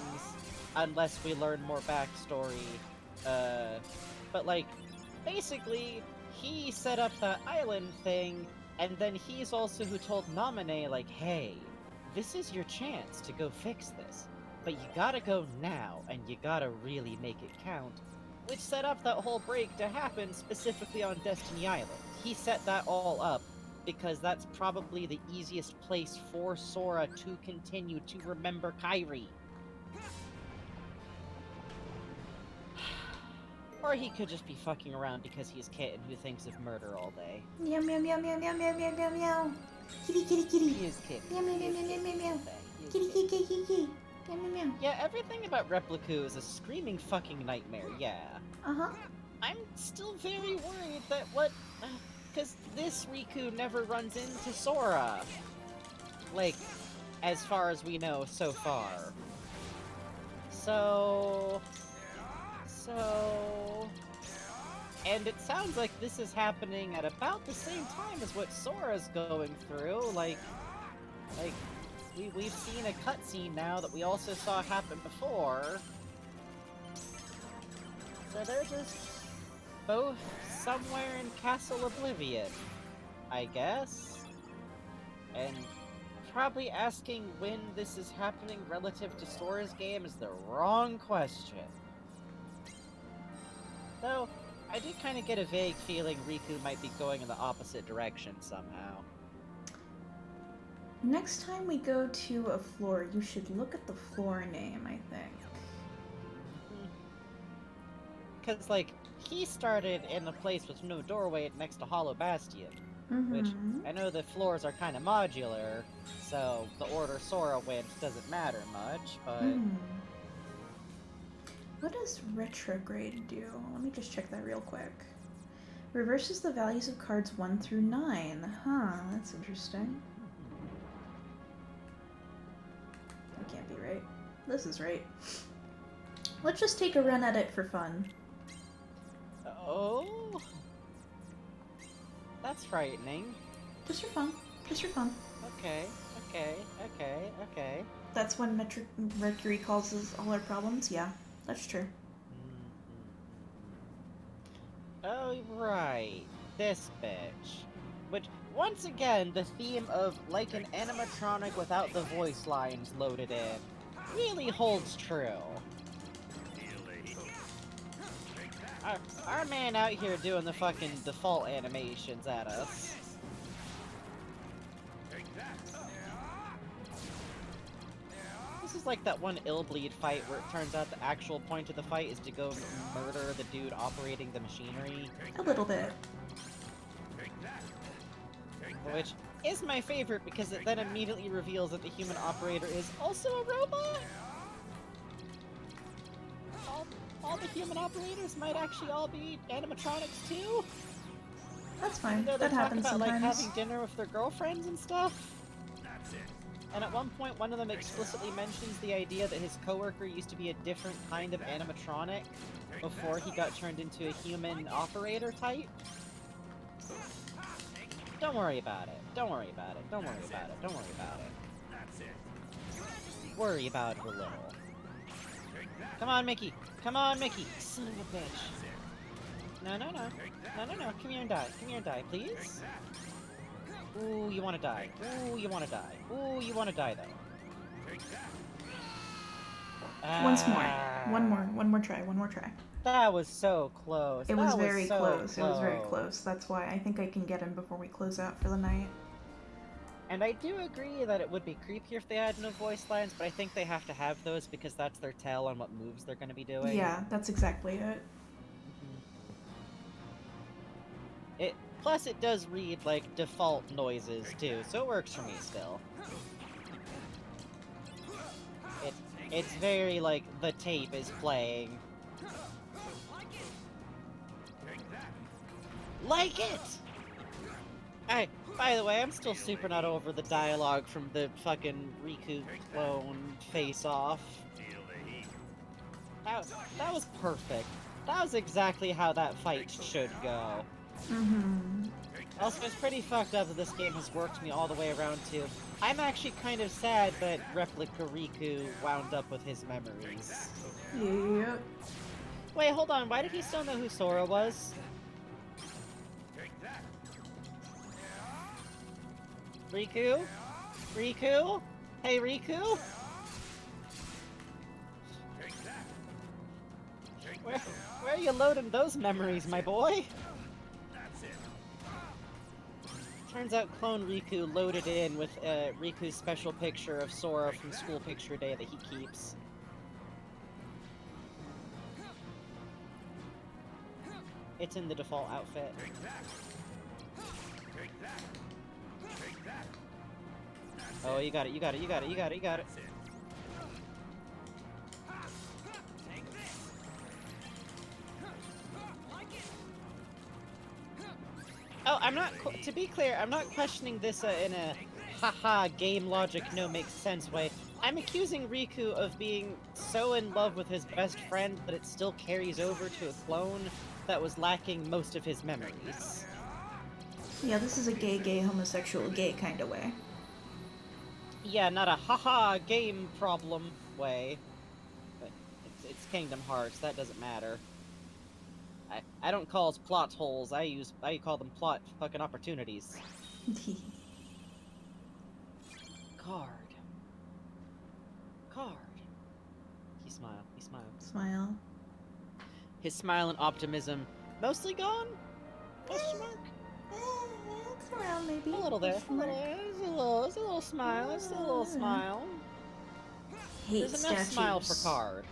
unless we learn more backstory. But like, basically, he set up that island thing, and then he's also who told Namine, like, hey, this is your chance to go fix this. But you gotta go now, and you gotta really make it count. Which set up that whole break to happen specifically on Destiny Island. He set that all up because that's probably the easiest place for Sora to continue to remember Kairi. Or he could just be fucking around because he's kitten who thinks of murder all day. Meow meow meow meow meow meow meow meow meow. Kitty kitty kitty. He is kitten. Meow meow meow meow meow meow meow. Kitty kitty kitty kitty. Meow meow meow. Yeah, everything about Repliku is a screaming fucking nightmare, yeah. Uh-huh. I'm still very worried that because this Riku never runs into Sora. Like, as far as we know so far. So... And it sounds like this is happening at about the same time as what Sora's going through, like we've seen a cutscene now that we also saw happen before. So they're just both somewhere in Castle Oblivion, I guess? And probably asking when this is happening relative to Sora's game is the wrong question. Though, I did kind of get a vague feeling Riku might be going in the opposite direction somehow. Next time we go to a floor, you should look at the floor name, I think. Because, like, he started in a place with no doorway next to Hollow Bastion. Which, I know the floors are kind of modular, so the order Sora went doesn't matter much, but... What does retrograde do? Let me just check that real quick. Reverses the values of cards 1 through 9. Huh, that's interesting. That can't be right. This is right. Let's just take a run at it for fun. Oh? That's frightening. Just for fun. Just for fun. Okay. That's when Mercury causes all our problems? Yeah, that's true. Oh, right. This bitch. Which, once again, the theme of, like, an animatronic without the voice lines loaded in really holds true. Our man out here doing the fucking default animations at us. This is like that one Illbleed fight where it turns out the actual point of the fight is to go murder the dude operating the machinery. A little bit. Which is my favorite because it then immediately reveals that the human operator is also a robot? All the human operators might actually all be animatronics too? That's fine. You know, that happens about, sometimes. like, having dinner with their girlfriends and stuff. And at one point, one of them explicitly mentions the idea that his coworker used to be a different kind of animatronic before he got turned into a human operator type. Don't worry about it. Don't worry about it. Don't worry about it. Don't worry about it. Worry about it a little. Come on, Mickey. Come on, Mickey. Son of a bitch. No. Come here and die. Come here and die, please. Ooh, you want to die. Ooh, you want to die. Ooh, you want to die, though. Once more. One more try. That was so close. It was very close. It was very close. That's why I think I can get him before we close out for the night. And I do agree that it would be creepier if they had no voice lines, but I think they have to have those because that's their tell on what moves they're going to be doing. Yeah, that's exactly it. Plus, it does read, like, default noises, too, so it works for me still. It's very, like, the tape is playing. Like it! Hey, by the way, I'm still super not over the dialogue from the fucking Riku clone face-off. That was perfect. That was exactly how that fight should go. Also, it's pretty fucked up that this game has worked me all the way around to... I'm actually kind of sad that Replica Riku wound up with his memories. Yep. Wait, hold on, why did he still know who Sora was? Riku? Riku? Hey, Riku? Where are you loading those memories, my boy? Turns out Clone Riku loaded in with Riku's special picture of Sora from school picture day that he keeps. It's in the default outfit. Oh, you got it, you got it, you got it, you got it, you got it. Oh, I'm not, to be clear, I'm not questioning this in a haha game logic no makes sense way. I'm accusing Riku of being so in love with his best friend that it still carries over to a clone that was lacking most of his memories. Yeah, this is a gay, homosexual, gay kind of way. Yeah, not a haha game problem way. But it's Kingdom Hearts, that doesn't matter. I don't call it plot holes, I call them plot fucking opportunities. Card. He smiled, he smiled. Smile. His smile and optimism mostly gone? Question mark? It's around maybe. A little there, a little, it's a little smile, it's a little smile. Hate There's enough statues. smile for Card.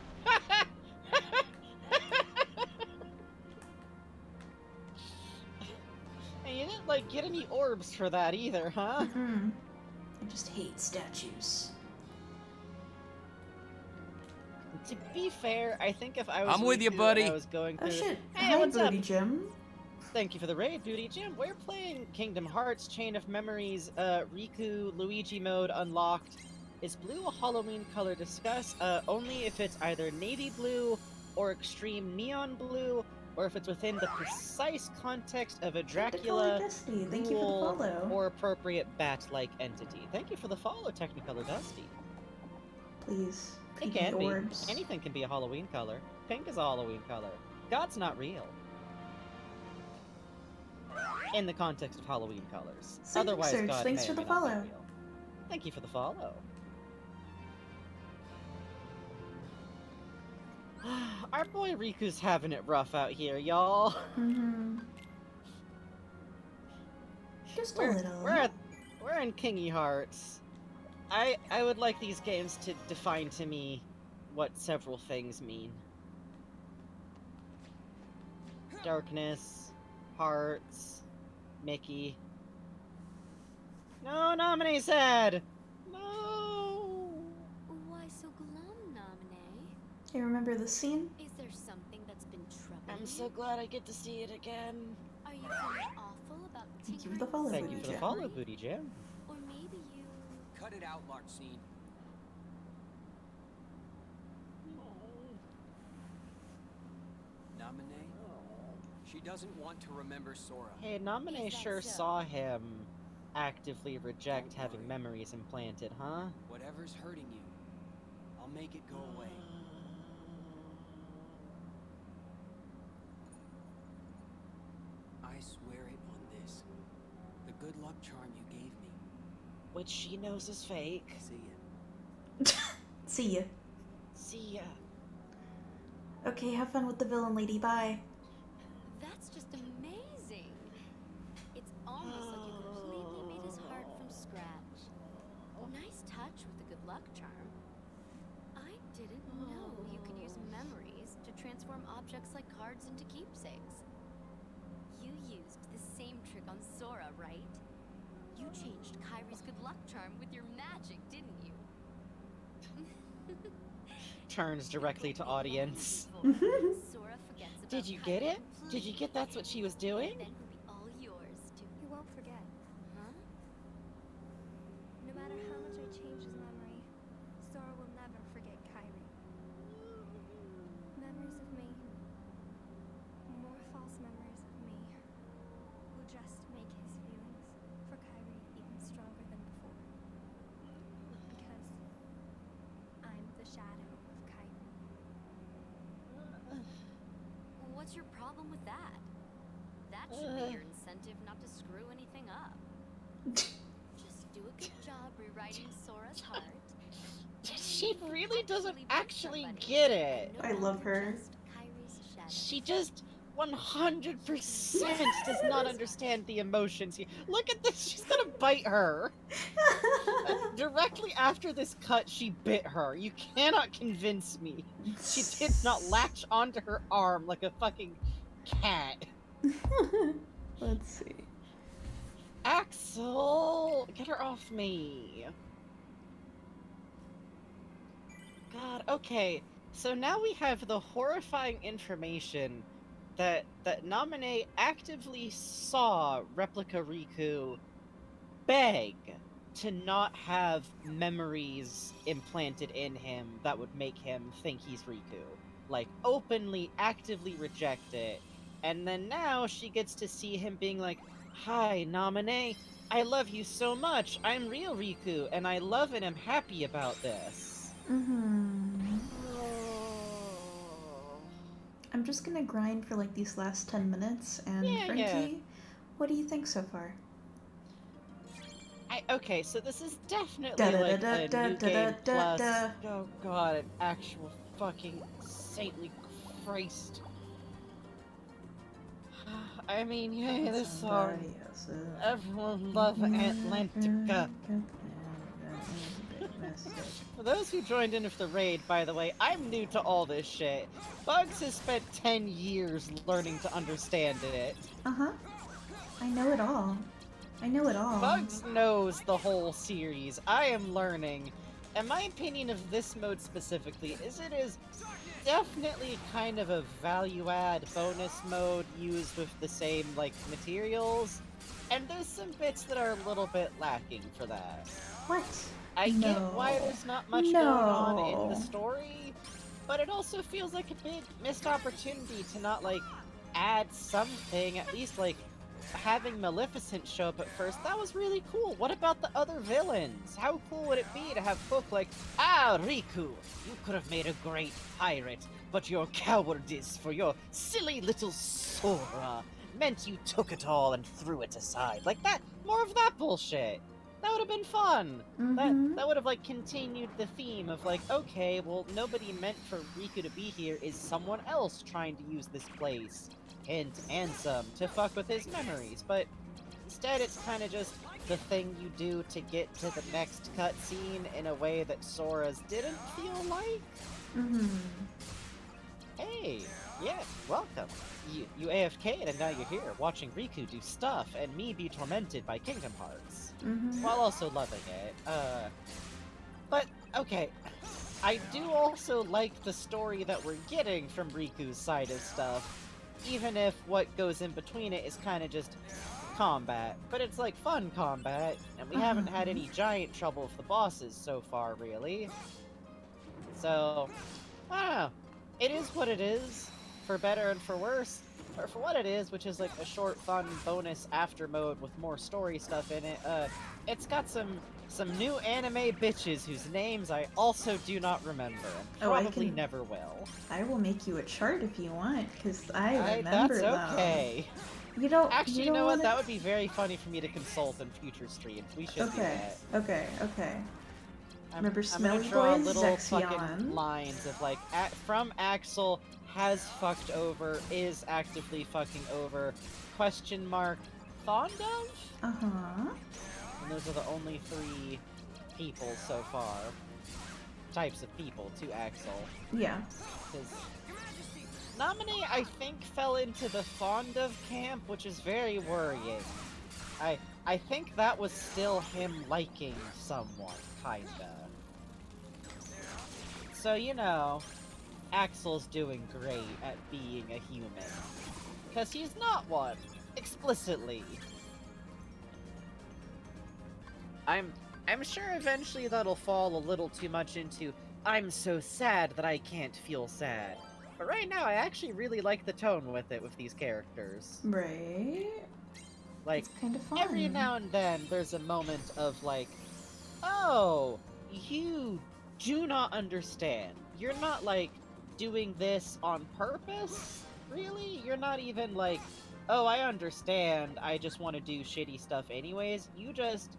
And you didn't, like, get any orbs for that either, huh? I just hate statues. To be fair, I think if I was I'm with you, Riku buddy. and I was going through... Oh shit. Hey, Hi, what's Booty up? Jim. Thank you for the raid, Booty Jim. We're playing Kingdom Hearts Chain of Memories, Riku Luigi mode unlocked. Is blue a Halloween color? Discuss, only if it's either navy blue or extreme neon blue, or if it's within the precise context of a Dracula, Dusty. Thank you for the ghoul, follow. or appropriate bat-like entity. Thank you for the follow, Technicolor Dusty. Please. It Give me can be. orbs. Anything can be a Halloween color. Pink is a Halloween color. God's not real. In the context of Halloween colors. Psychic Otherwise, Surge, God thanks may for or the may not be follow. real. Thank you for the follow. Our boy Riku's having it rough out here, y'all. Just a little. We're in Kingy Hearts. I would like these games to define to me what several things mean. Darkness, hearts, Mickey. No, Nominee said! No! Why so glum, Nominee? You remember the scene? Is there something that's been troubling I'm you? so glad I get to see it again. Are you feeling awful about Thank you tinkering for the follow, with Thank you Booty for the Jim. follow, Booty Jim. Or maybe you... Cut it out, Larcene. Nominee? She doesn't want to remember Sora. Hey, Nominee Is that sure so? saw him actively reject Don't having worry. memories implanted, huh? Whatever's hurting you, I'll make it go away. I swear it on this. The good luck charm you gave me. Which she knows is fake. See ya. See ya. See ya. Okay, have fun with the villain lady. Bye. That's just amazing. It's almost like you completely made his heart from scratch. Nice touch with the good luck charm. I didn't know you could use memories to transform objects like cards into keepsakes. You used the same trick on Sora, right? You changed Kyrie's good luck charm with your magic, didn't you? Turns directly to audience. Sora forgets about Did you get Kyrie it? Did you get that's what she was doing? And then will be all yours to... You won't forget. Huh? No matter how much I change his memory, Sora will never forget Kyrie. Memories of me, more false memories of me, will just make his feelings for Kyrie even stronger than before. Because I'm the shadow of Kyrie. What's your problem with that? That should be your incentive not to screw anything up. Just do a good job rewriting Sora's heart, she really doesn't Actually, actually somebody. get it. No I love longer her. just Kyrie's shadow. She just 100% does not understand the emotions here. Look at this, she's gonna bite her. Directly after this cut, she bit her. You cannot convince me. She did not latch onto her arm like a fucking cat. Let's see. Axel! Get her off me. God, okay. So now we have the horrifying information that Naminé actively saw Replica Riku beg to not have memories implanted in him that would make him think he's Riku. Like, openly, actively reject it. And then now she gets to see him being like, "Hi, Naminé, I love you so much. I'm real Riku, and I love and am happy about this." Mm-hmm. I'm just gonna grind for like these last 10 minutes, and Yeah, Frankie, what do you think so far? Okay, so this is definitely like a new game plus. Oh god, an actual fucking saintly Christ. I mean, yay, this song. Everyone love Atlantica. For those who joined in with the raid, by the way, I'm new to all this shit. Bugs has spent 10 years learning to understand it. Uh-huh. I know it all. I know it all. Bugs knows the whole series. I am learning. And my opinion of this mode specifically is it is definitely kind of a value-add bonus mode used with the same, like, materials. And there's some bits that are a little bit lacking for that. What? I get why there's not much going on in the story, but it also feels like a big missed opportunity to not, like, add something, at least, like, having Maleficent show up at first. That was really cool. What about the other villains? How cool would it be to have Book like, "Ah, Riku, you could have made a great pirate, but your cowardice for your silly little Sora meant you took it all and threw it aside." Like that, more of that bullshit. That would have been fun. That would have, like, continued the theme of, like, okay, well, nobody meant for Riku to be here, is someone else trying to use this place, hint, Ansem, to fuck with his memories, but instead it's kind of just the thing you do to get to the next cutscene in a way that Sora's didn't feel like. Hey, yeah, welcome. You AFK'd and now you're here, watching Riku do stuff and me be tormented by Kingdom Hearts. While also loving it. But, okay. I do also like the story that we're getting from Riku's side of stuff, even if what goes in between it is kind of just combat. But it's like fun combat, and we haven't had any giant trouble with the bosses so far, really. So, I don't know. It is what it is, for better and for worse. Or for what it is, which is like a short, fun bonus after mode with more story stuff in it. It's got some new anime bitches whose names I also do not remember, and probably never will. I will make you a chart if you want, because I remember them. That's okay. You don't. Actually, you know what? That would be very funny for me to consult in future streams. We should do that. Okay. Remember I'm gonna Smelly draw Boys, little Zexion. fucking lines of like, from Axel, has fucked over, is actively fucking over, question mark, fond of? Uh-huh. And those are the only 3 people so far. Types of people to Axel. Yeah. Because Naminé, I think, fell into the fond of camp, which is very worrying. I think that was still him liking someone, kinda. So, you know, Axel's doing great at being a human. Because he's not one, explicitly. I'm sure eventually that'll fall a little too much into, I'm so sad that I can't feel sad. But right now, I actually really like the tone with it, with these characters. Right? Like, it's kind of fun. Every now and then, there's a moment of like, oh, you do not understand. You're not, like, doing this on purpose, really? You're not even like, oh, I understand, I just want to do shitty stuff anyways. You just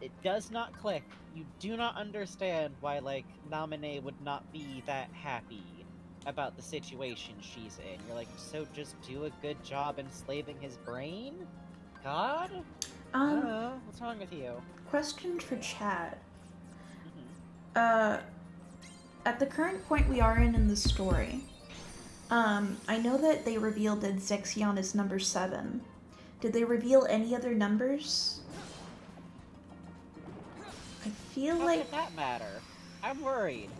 it does not click. You do not understand why, like, Naminé would not be that happy about the situation she's in. You're like, so just do a good job enslaving his brain? God? I don't know. What's wrong with you? Question for chat. Mm-hmm. At the current point we are in the story, I know that they revealed that Zexion is number 7. Did they reveal any other numbers? I feel How like... could that matter? I'm worried.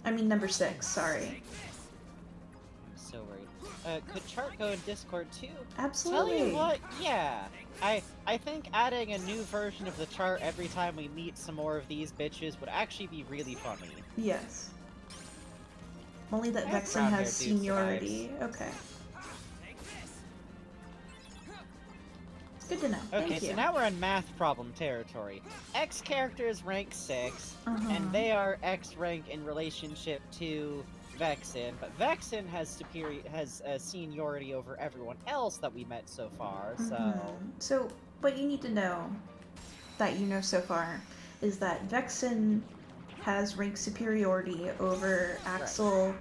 I mean number 6, sorry. I'm so worried. Could chart go in Discord too? Absolutely. Tell you what, yeah. I think adding a new version of the chart every time we meet some more of these bitches would actually be really funny. Yes. Only that I hope Vexen brown-haired has dude seniority. Okay. Good to know. Okay, Thank you. so now we're in math problem territory. X character is rank 6, and they are X rank in relationship to Vexen, but Vexen has seniority over everyone else that we met so far, so... So, what you need to know, that you know so far, is that Vexen has rank superiority over Axel,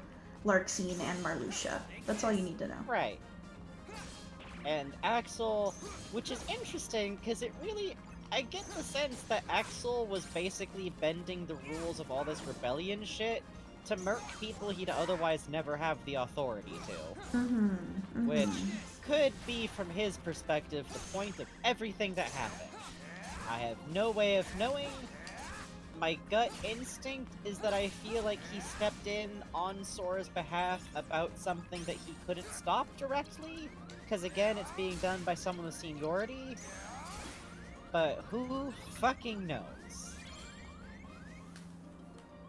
Larxene, and Marluxia. That's all you need to know. Right. And Axel, which is interesting, because it really... I get the sense that Axel was basically bending the rules of all this rebellion shit to murk people he'd otherwise never have the authority to. Which could be, from his perspective, the point of everything that happened. I have no way of knowing. My gut instinct is that I feel like he stepped in on Sora's behalf about something that he couldn't stop directly, because again, it's being done by someone with seniority. But who fucking knows?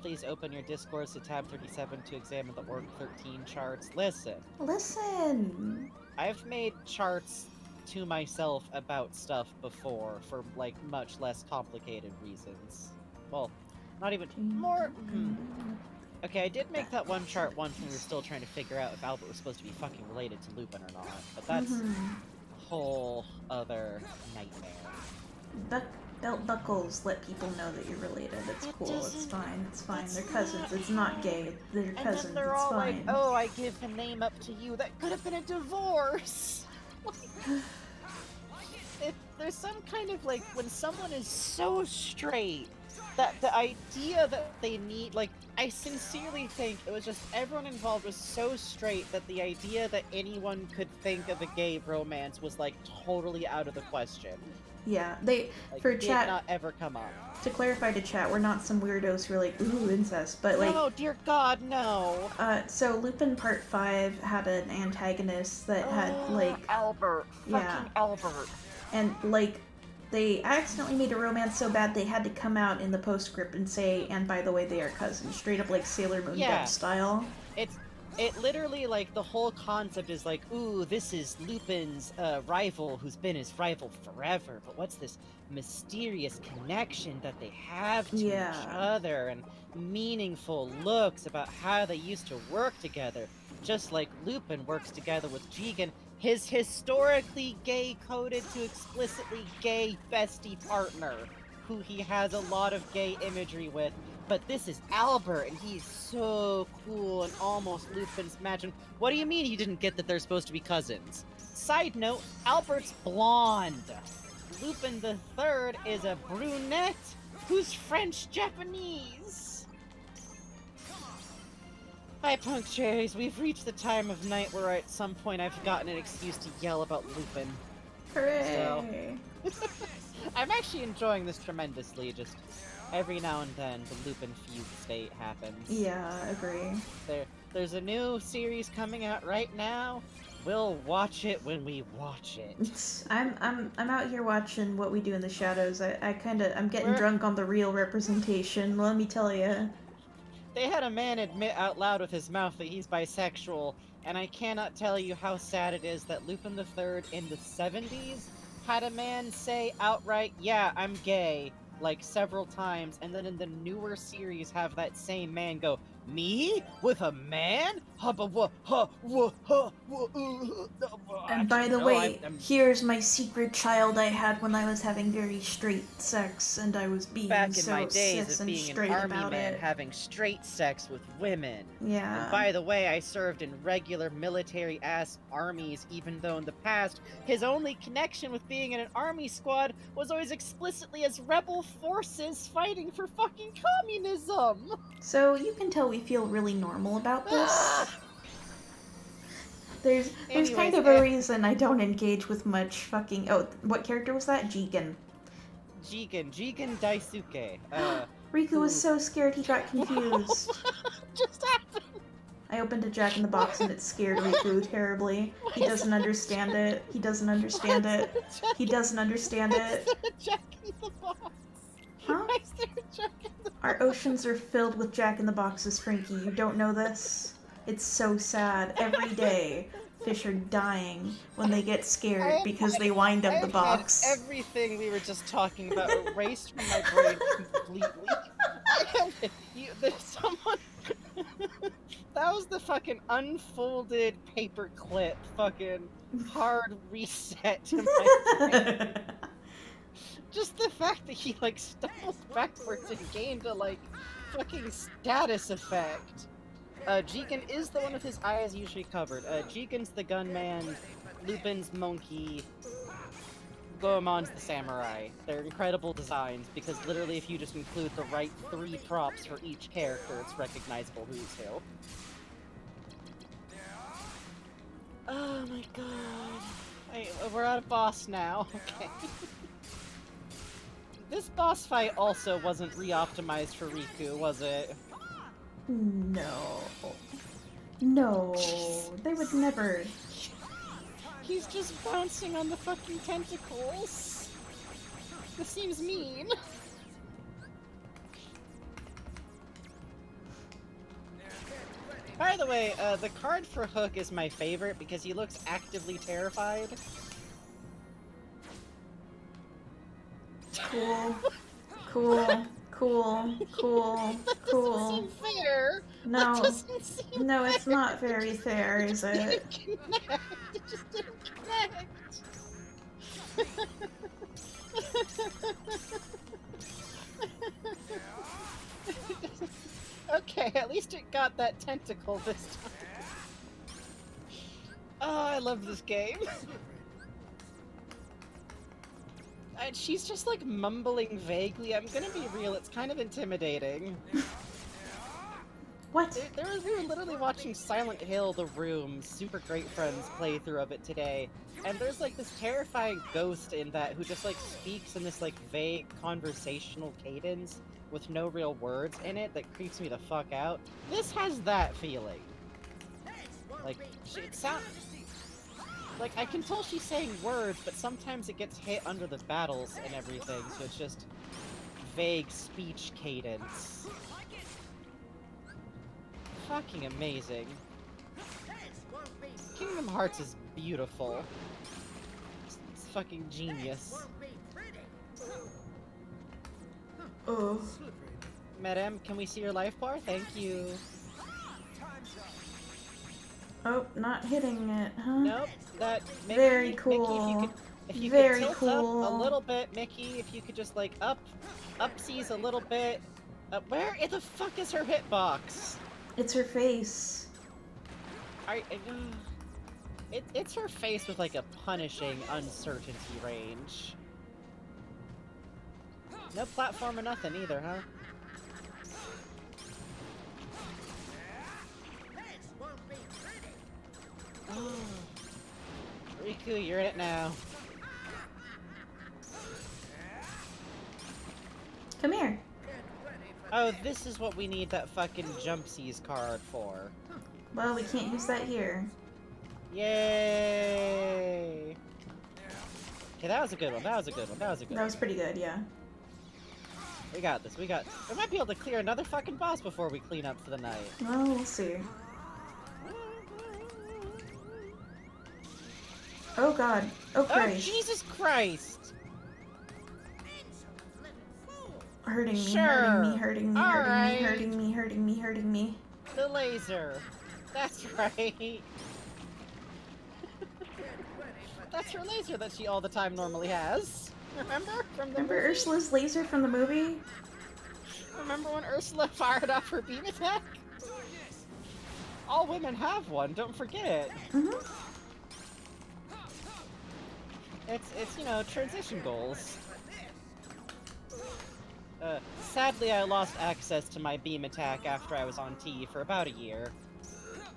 Please open your discourse to tab 37 to examine the Org 13 charts. Listen! I've made charts to myself about stuff before for, like, much less complicated reasons. Well, not even... more... Okay, I did make that one chart once when we were still trying to figure out if Albert was supposed to be fucking related to Lupin or not, but that's a whole other nightmare. Belt buckles let people know that you're related. It's cool. It's fine. It's fine. They're cousins. It's not gay. They're cousins. And then they're it's all fine. like, oh, I give the name up to you. That could have been a divorce! There's some kind of, like, when someone is so straight, that the idea that they need, like, I sincerely think it was just everyone involved was so straight that the idea that anyone could think of a gay romance was, like, totally out of the question. Yeah, they, like, for did chat, not ever come up. To clarify to chat, we're not some weirdos who are like, ooh, incest, but like... No, dear God, no! So Lupin Part 5 had an antagonist that had, like... Albert. Fucking Albert. And, like, they accidentally made a romance so bad they had to come out in the postscript and say, and by the way, they are cousins. Straight up, like, Sailor Moon Dev style. It literally, like, the whole concept is like, ooh, this is Lupin's rival who's been his rival forever, but what's this mysterious connection that they have to each other, and meaningful looks about how they used to work together, just like Lupin works together with Jigen, his historically gay-coded to explicitly gay bestie partner, who he has a lot of gay imagery with. But this is Albert, and he's so cool and almost Lupin's match. What do you mean he didn't get that they're supposed to be cousins? Side note, Albert's blonde. Lupin the Third is a brunette who's French-Japanese. Hi, Punk Cherries. We've reached the time of night where at some point I've gotten an excuse to yell about Lupin. Hooray! So... I'm actually enjoying this tremendously, just... every now and then, the Lupin feud state happens. Yeah, agree. There's a new series coming out right now. We'll watch it when we watch it. I'm out here watching What We Do in the Shadows. I'm getting drunk on the real representation, let me tell you. They had a man admit out loud with his mouth that he's bisexual, and I cannot tell you how sad it is that Lupin the Third in the 70s had a man say outright, yeah, I'm gay, like, several times, and then in the newer series have that same man go, Me? With a man? And by the way, here's my secret child I had when I was having very straight sex, and I was being back in so my days cis of and being an straight army about man it. having straight sex with women. Yeah. And by the way, I served in regular military-ass armies, even though in the past, his only connection with being in an army squad was always explicitly as rebel forces fighting for fucking communism! So you can tell we feel really normal about this. There's kind Anyways, of a reason I don't engage with much fucking... Oh, what character was that? Jigen. Jigen Daisuke. Riku was so scared he got confused. What just happened? I opened a Jack in the Box and it scared Riku terribly. He doesn't understand it. He doesn't understand it. He doesn't understand it. Why is there a Jack in the Box? Huh? Why is there a Jack in the Box? Our oceans are filled with Jack in the Boxes, Frankie. You don't know this? It's so sad. Every day, fish are dying when they get scared because they wind up the box. Had everything we were just talking about erased from my brain completely. There's someone... That was the fucking unfolded paperclip fucking hard reset to my brain. Just the fact that he, like, stumbled backwards and gained a, like, fucking status effect. Jigen is the one with his eyes usually covered. Jigen's the gunman, Lupin's monkey, Goemon's the samurai. They're incredible designs, because literally if you just include the right 3 props for each character, it's recognizable who's who. Oh my god. Hey, we're at a boss now. Okay. This boss fight also wasn't re-optimized for Riku, was it? No. No. They would never. He's just bouncing on the fucking tentacles. This seems mean. By the way, the card for Hook is my favorite because he looks actively terrified. Cool. Cool. Cool. Cool. Cool. Seem fair. No. Seem no, it's not very fair, is it? It just didn't connect. Okay, at least it got that tentacle this time. Oh, I love this game. And she's just like mumbling vaguely. I'm gonna be real, it's kind of intimidating. What? We were literally watching Silent Hill: The Room, super great friends playthrough of it today, and there's like this terrifying ghost in that who just like speaks in this like vague conversational cadence with no real words in it that creeps me the fuck out. This has that feeling. Like, it sounds... Like, I can tell she's saying words, but sometimes it gets hit under the battles and everything, so it's just vague speech cadence. Fucking amazing. Kingdom Hearts is beautiful. It's fucking genius. Oh. Madame, can we see your life bar? Thank you. Oh, not hitting it, huh? Nope. That Mickey, Very cool. Mickey, if you Very could tilt cool. up a little bit, Mickey, if you could just like upsies a little bit. Where in the fuck is her hitbox? It's her face. It's her face with like a punishing uncertainty range. No platform or nothing either, huh? Oh. Riku, you're in it now. Come here. Oh, this is what we need that fucking Jumpsies card for. Well, we can't use that here. Yay! Okay, that was a good one. That was a good one. That was a good one. That was pretty good, yeah. We got this. We might be able to clear another fucking boss before we clean up for the night. Well, we'll see. Oh god. Oh Christ. Oh, Jesus Christ! Hurting me, Sure. hurting me, hurting me, hurting Alright. me, hurting me, hurting me, hurting me. The laser. That's right. That's her laser that she all the time normally has. Remember? From the Remember movie? Ursula's laser from the movie? Remember when Ursula fired off her beam attack? All women have one, don't forget. Mm-hmm. It's you know, transition goals. Sadly, I lost access to my beam attack after I was on T for about a year.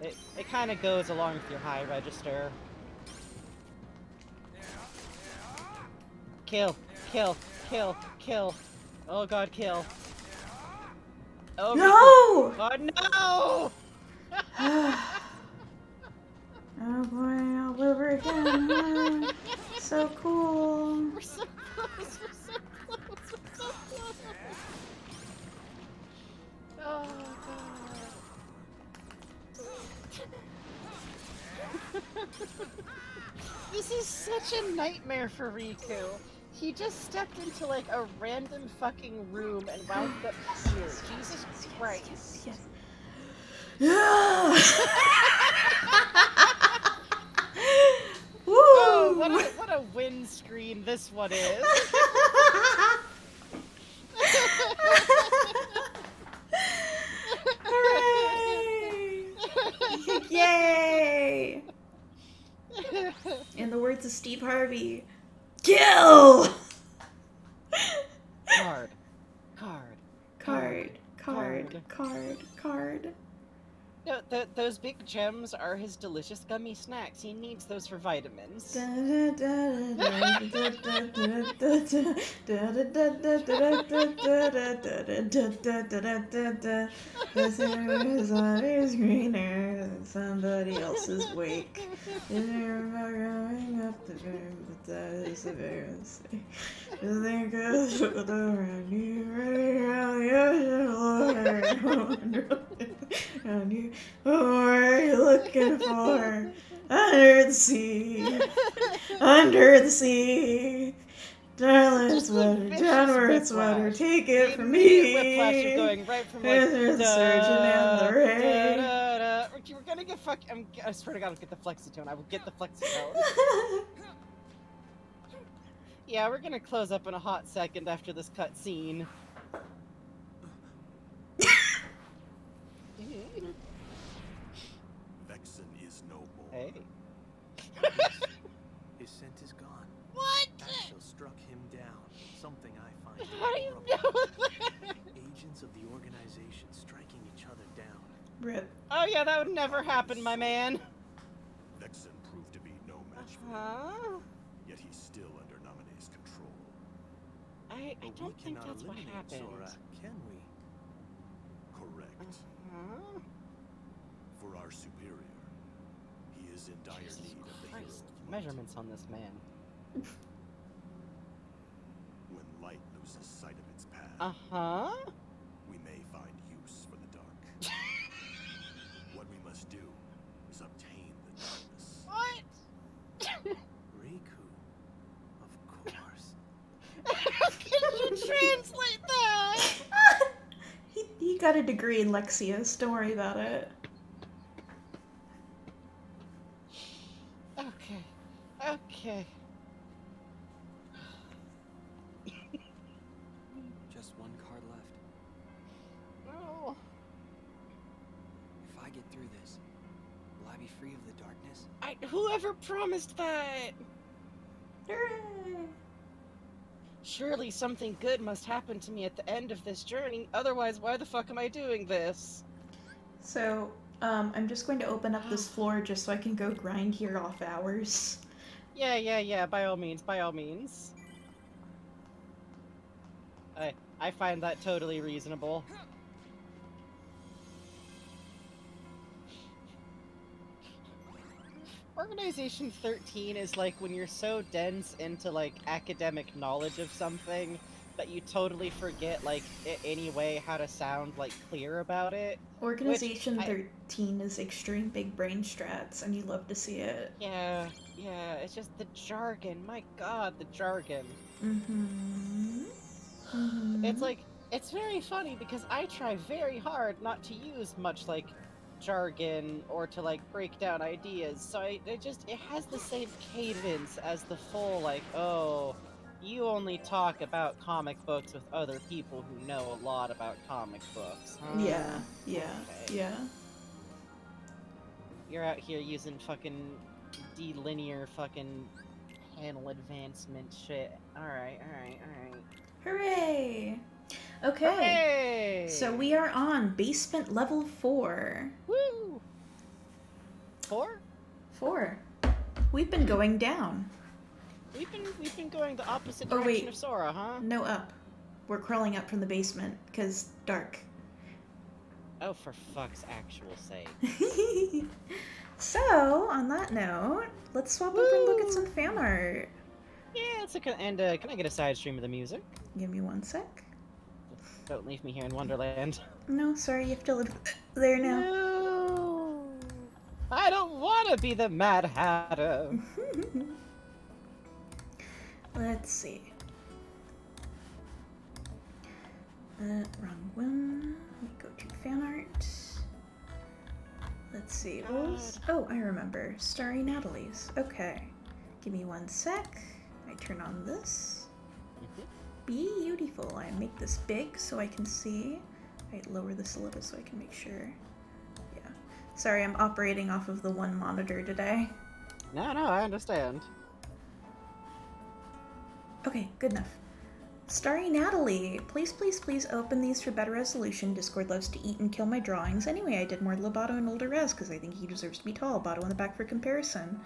It kind of goes along with your high register. Kill, kill, kill, kill. Oh god, kill. Oh, No! Oh no! Oh boy, all over again. So cool. We're so close, we're so close, we're so close. Oh god. This is such a nightmare for Riku. He just stepped into like a random fucking room and wound up here. Jesus Christ. Yes. Woo! Oh, what a windscreen this one is. Hooray! Yay! In the words of Steve Harvey, kill! Card. No, those big gems are his delicious gummy snacks. He needs those for vitamins. This is always greener than somebody else's wake. Going up the room, but that is a very mistake. Just think of the around you, right around the ocean, around you. What are you looking for? Under the sea, under the sea. Darling sweater, downward sweater, take it from me. Whiplash of going right from like There's the surgeon and the rain. We're gonna get I swear to God, I'll get the flexitone. I will get the flexitone. Yeah, we're gonna close up in a hot second after this cutscene. Vexen is no more. Hey. His scent is gone. What? Axel struck him down. Something I find How do you horrible. know that? Agents of the organization striking each other down. Rip. Oh yeah, that would never happen, my man. Vexen proved to be no match for him, Huh? yet he's still under Naminé's control. I But don't we think cannot that's what eliminate happened. Sora, can we? Correct. Huh? For our superior, he is in dire Jesus need of the hero Christ. of might. Measurements on this man. When light loses sight of its path, Uh-huh. we may find use for the dark. What we must do is obtain the darkness. What? Riku. Of course. How can you translate that? He got a degree in Lexius, don't worry about it. Okay. Just one card left. No. If I get through this, will I be free of the darkness? Whoever promised that? Hooray! Surely something good must happen to me at the end of this journey, otherwise why the fuck am I doing this? So, I'm just going to open up this floor just so I can go grind here off hours. Yeah, by all means. I find that totally reasonable. Organization 13 is like when you're so dense into like academic knowledge of something that you totally forget like anyway how to sound like clear about it. Organization 13 is extreme big brain strats, and you love to see it. Yeah, it's just the jargon. My god, the jargon. Mm-hmm. It's like It's very funny because I try very hard not to use much like jargon or to like break down ideas. So it has the same cadence as the full like, oh, you only talk about comic books with other people who know a lot about comic books, huh? Yeah. Okay. You're out here using fucking D-linear fucking panel advancement shit. Alright. Hooray! Okay. Hooray! So we are on basement level 4. Woo! 4? 4. We've been going down. We've been going the opposite Oh, direction wait. of Sora, huh? No, up. We're crawling up from the basement, because dark. Oh, for fuck's actual sake. So, on that note, let's swap over and look at some fan art. Yeah, it's can I get a side stream of the music? Give me one sec. Don't leave me here in Wonderland. No, sorry, you have to live there now. No! I don't want to be the Mad Hatter! Let's see. Wrong one. Let me go to fan art. Let's see. What was... Oh, I remember. Starry Natalie's. Okay. Give me one sec. I turn on this. Beautiful. I make this big so I can see. I lower this a little so I can make sure. Yeah. Sorry, I'm operating off of the one monitor today. No, I understand. Okay, good enough. Starry Natalie, please open these for better resolution. Discord loves to eat and kill my drawings. Anyway, I did more Lobato and older res because I think he deserves to be tall. Lobato in the back for comparison.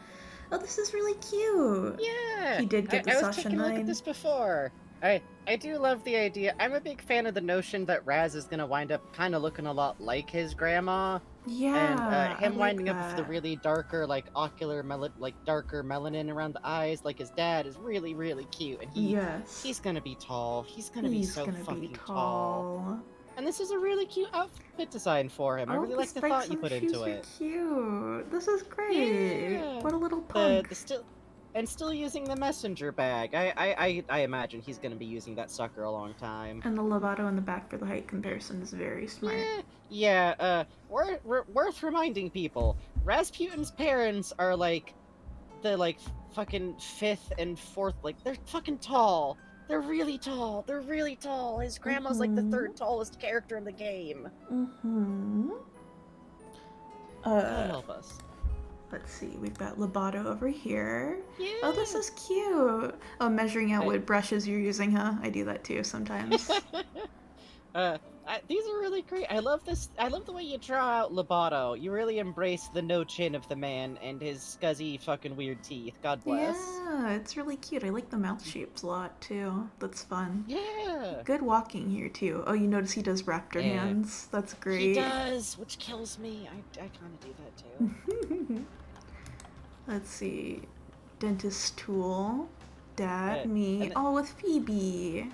Oh, this is really cute. Yeah! He did get the I was Sasha taking a look 9. at this before. I do love the idea. I'm a big fan of the notion that Raz is gonna wind up kind of looking a lot like his grandma. Yeah, And him I like winding up with that. the really darker, like, darker melanin around the eyes, like his dad, is really, really cute. And he's gonna be tall. He's gonna be so fucking tall. And this is a really cute outfit design for him. I really like the thought you put into it. Cute. This is great. Yeah. What a little punk. Still using the messenger bag. I imagine he's gonna be using that sucker a long time. And the Lobato in the back for the height comparison is very smart. Worth reminding people. Rasputin's parents are like the fucking 5th and 4th, like they're fucking tall. They're really tall. His grandma's like the 3rd tallest character in the game. God help us. Let's see, we've got Lobato over here. Yeah. Oh, this is cute. Oh, measuring out what brushes you're using, huh? I do that too sometimes. These are really great. I love this. I love the way you draw out Lobato. You really embrace the no chin of the man and his scuzzy fucking weird teeth. God bless. Yeah, it's really cute. I like the mouth shapes a lot too. That's fun. Yeah. Good walking here too. Oh, you notice he does raptor hands. That's great. He does, which kills me. I kind of do that too. Let's see. Dentist tool. Dad, me. and- Oh, with Phoebe.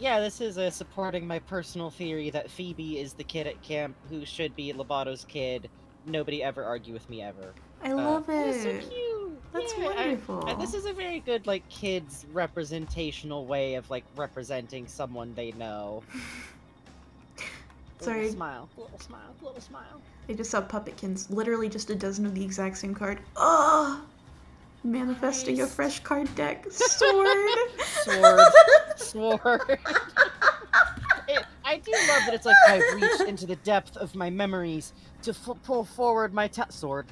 Yeah, this is supporting my personal theory that Phoebe is the kid at camp who should be Lobato's kid. Nobody ever argue with me ever. I love it. It's so cute. That's Yeah, wonderful. this is a very good, like, kids representational way of, like, representing someone they know. Sorry. Little smile. I just saw Puppetkins. Literally just a dozen of the exact same card. Oh! Manifesting a fresh card deck. Sword! Sword. I do love that it's like I reach into the depth of my memories to pull forward my sword.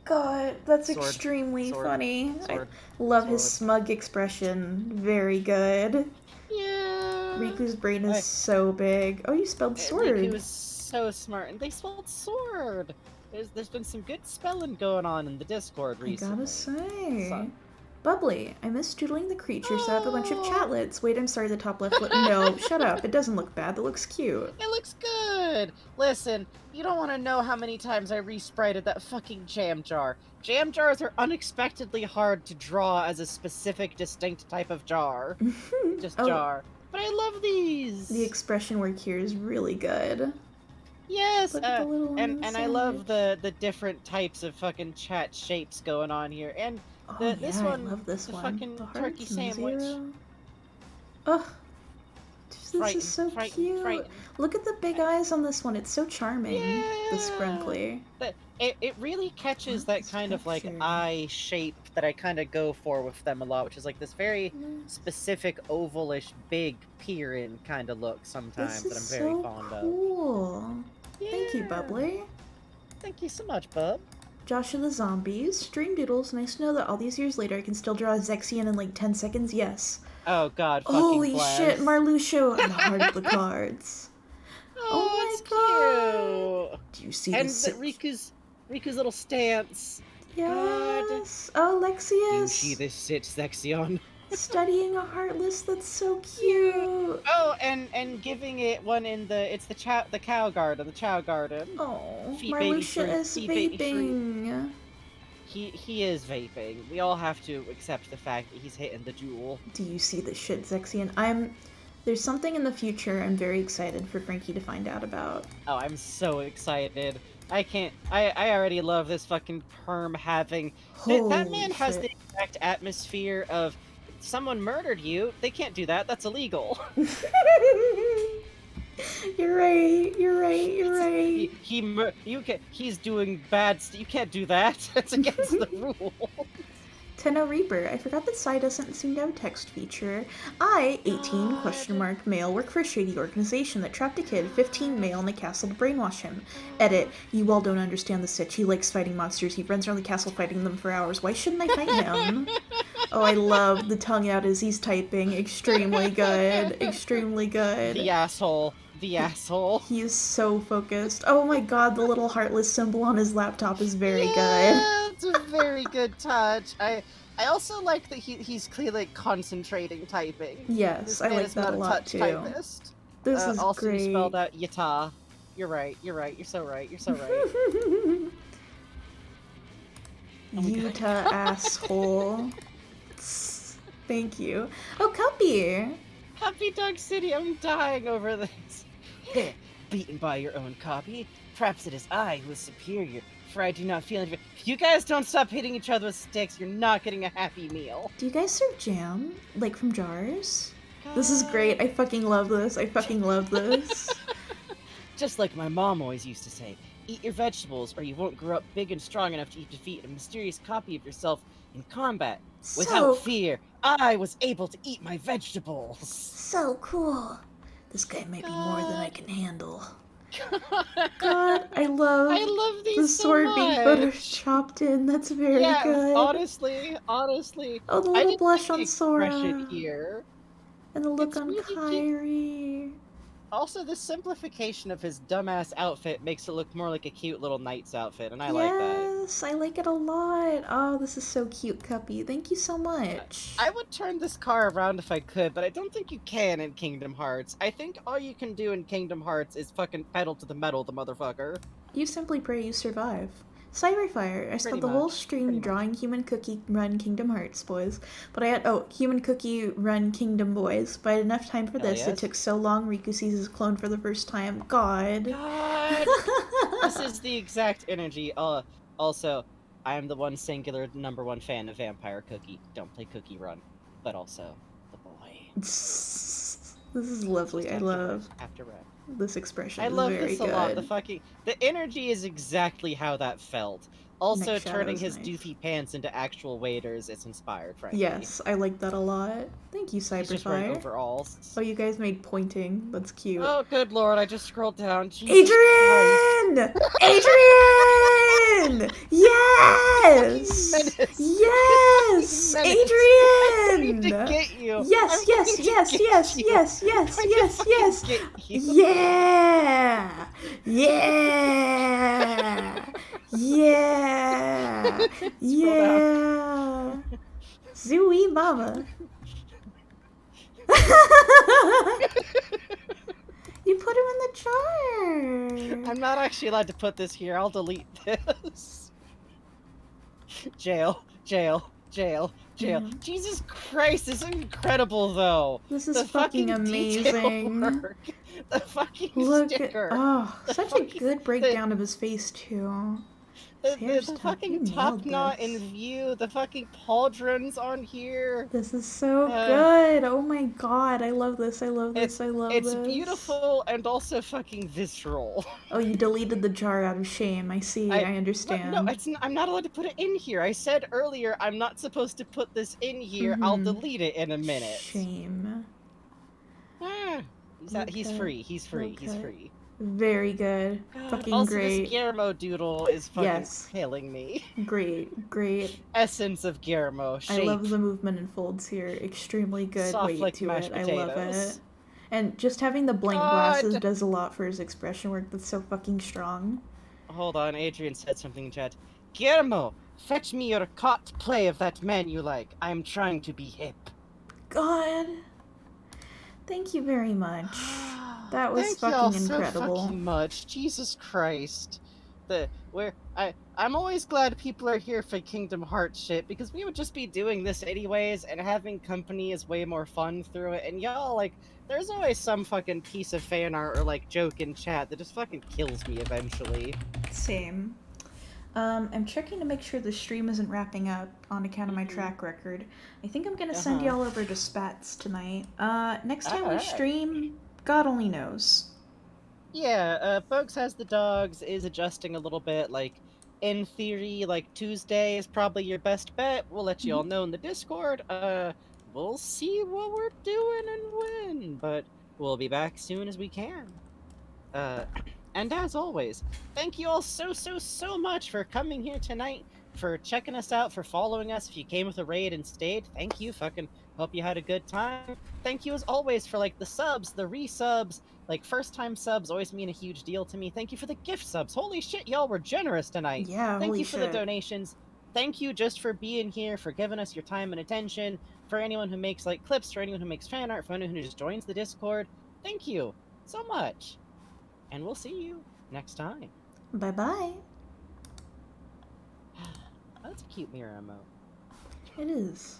God, that's Sword. extremely Sword. funny. Sword. I love his Sword. smug expression. Very good. Yeah. Riku's brain is so big. Oh, you spelled sword. Riku is so smart, and they spelled sword. There's been some good spelling going on in the Discord recently. I gotta say. Bubbly, I miss doodling the creatures that have a bunch of chatlets. Wait, I'm sorry, the top left. No, shut up. It doesn't look bad. That looks cute. It looks good. Listen, you don't want to know how many times I resprited that fucking jam jar. Jam jars are unexpectedly hard to draw as a specific, distinct type of jar. Jar. But I love these. The expression work here is really good. Yes, Look at the little one and I love the different types of fucking chat shapes going on here. And this one, I love this the one. fucking The hearts turkey and sandwich. zero. Oh, This is so cute. frightened. Look at the big eyes on this one. It's so charming. The Yeah. scrunkly. But it really catches What that is kind of like texture? eye shape that I kind of go for with them a lot, which is like this very specific ovalish big peer-in kind of look sometimes This that I'm is very so fond of. cool. Thank you, Yeah. Bubbly. Thank you so much, bub. Josh of the Zombies. Stream Doodles. Nice to know that all these years later I can still draw Zexion in like 10 seconds. Yes. Oh god, fucking Holy bless. shit, Marluxio and the heart of the cards. Oh my it's god. cute. Do you see And this? Riku's little stance. Yes. Oh, Do you Lexius. see this sit, Zexion? Studying a Heartless. That's so cute. Oh, and giving it one in the cow garden, the chow garden. Oh, Feet baby Marluxia fruit, is feet baby fruit. vaping. He is vaping. We all have to accept the fact that he's hitting the jewel. Do you see this shit, Zexion? There's something in the future I'm very excited for Frankie to find out about. Oh, I'm so excited. I already love this fucking perm having. That man has the exact atmosphere of someone murdered you. They can't do that. That's illegal. You're right. He's doing bad. You can't do that. That's against the rule. Tenno Reaper. I forgot that Sai doesn't seem to have a text feature. I, 18 question mark male, work for a shady organization that trapped a kid, 15 male, in a castle to brainwash him. Edit. You all don't understand the sitch. He likes fighting monsters. He runs around the castle fighting them for hours. Why shouldn't I fight him? Oh, I love the tongue out as he's typing. Extremely good. Extremely good. The asshole. The asshole. He is so focused. Oh my god, the little heartless symbol on his laptop is very good. It's a very good touch. I also like that he's clearly concentrating typing. Yes, This I man like is that not a lot touch too. typist. This is also great. You spelled out yata. You're right. You're so right. Oh Utah asshole. Thank you. Oh, Cuppy! Happy Dog City, I'm dying over this. Beaten by your own copy? Perhaps it is I who is superior, for I do not feel any. If you guys don't stop hitting each other with sticks, you're not getting a happy meal. Do you guys serve jam? Like from jars? This is great. I fucking love this. Just like my mom always used to say, eat your vegetables or you won't grow up big and strong enough to defeat a mysterious copy of yourself in combat. Without fear, I was able to eat my vegetables. So cool. This guy might be more than I can handle. God, I love these the so sword being much. photoshopped in. That's very good. Honestly. Oh, the little blush on Sora. Here. And the look It's on really Kairi. Also, the simplification of his dumbass outfit makes it look more like a cute little knight's outfit, and I like that. Yes, I like it a lot. Oh, this is so cute, Cuppy. Thank you so much. I would turn this car around if I could, but I don't think you can in Kingdom Hearts. I think all you can do in Kingdom Hearts is fucking pedal to the metal, the motherfucker. You simply pray you survive. Cyberfire. I spent the whole stream drawing Human Cookie Run Kingdom Hearts, boys. But I had Human Cookie Run Kingdom Boys. But I had enough time for this. Yes. It took so long. Riku sees his clone for the first time. God. This is the exact energy. Also, I am the one singular #1 fan of Vampire Cookie. Don't play Cookie Run, but also the boy. This is lovely. I love After Red. this expression. I love very this a good. lot. The energy is exactly how that felt. Also, Neck turning shadow's his nice. doofy pants into actual waders is inspired, frankly. Yes, I like that a lot. Thank you, He's just wearing Cyberfire. overalls. Oh, you guys made pointing. That's cute. Oh, good lord! I just scrolled down. Jesus Adrian! Adrian! Yes! Menace. Yes! Menace. Adrian! I need to get you. Yes, I'm yes, going to yes, get yes, you. yes, yes, I'm yes, going to yes. get you. Yeah! Yeah! Yeah! Yeah! Zooey mama. You put him in the jar. I'm not actually allowed to put this here. I'll delete this. Jail. Mhm. Jesus Christ, this is incredible, though. This is The fucking detail amazing. work. The fucking Look at sticker. oh, The such a fucking- good breakdown of his face too. This hair's The tough. fucking You top nailed knot in this. view, the fucking pauldrons on here. This is so Uh, good. Oh my god, I love this. I love It's this. I love it's this. beautiful and also fucking visceral. Oh, you deleted the jar out of shame. I see. I No, understand. I'm not allowed to put it in here. I said earlier I'm not supposed to put this in here. I'll Mm-hmm. delete it in a minute. Shame. Ah, he's Okay. free. He's free. He's Okay. free. Very good. God. Fucking Also, great. this Guillermo doodle is fucking Yes. killing me. Great. Great. Essence of Guillermo. Shape. I love the movement and folds here. Extremely good Soft weight like to mashed it. I love potatoes. it. And just having the blank God. glasses does a lot for his expression work. That's so fucking strong. Hold on, Adrian said something in chat. Guillermo, fetch me your cot play of that man you like. I'm trying to be hip. God. Thank you very much. That was Thank fucking y'all incredible. so fucking much. Jesus Christ. I'm always glad people are here for Kingdom Hearts shit, because we would just be doing this anyways, and having company is way more fun through it, and y'all, like, there's always some fucking piece of fan art or, like, joke in chat that just fucking kills me eventually. Same. I'm checking to make sure the stream isn't wrapping up on account of my track record. I think I'm gonna send y'all over to Spats tonight. Next time we stream, God only knows. Yeah, Bugs Has the Dogs is adjusting a little bit, like, in theory, like, Tuesday is probably your best bet. We'll let you all know in the Discord. We'll see what we're doing and when, but we'll be back soon as we can. And as always, thank you all so much for coming here tonight, for checking us out, for following us. If you came with a raid and stayed, thank you. Fucking hope you had a good time. Thank you as always for, like, the subs, the resubs, like, first-time subs always mean a huge deal to me. Thank you for the gift subs. Holy shit, y'all were generous tonight. Yeah, Thank holy you for the shit. donations. Thank you just for being here, for giving us your time and attention. For anyone who makes, like, clips, for anyone who makes fan art, for anyone who just joins the Discord. Thank you so much. And we'll see you next time. Bye-bye. That's a cute mirror emote. It is.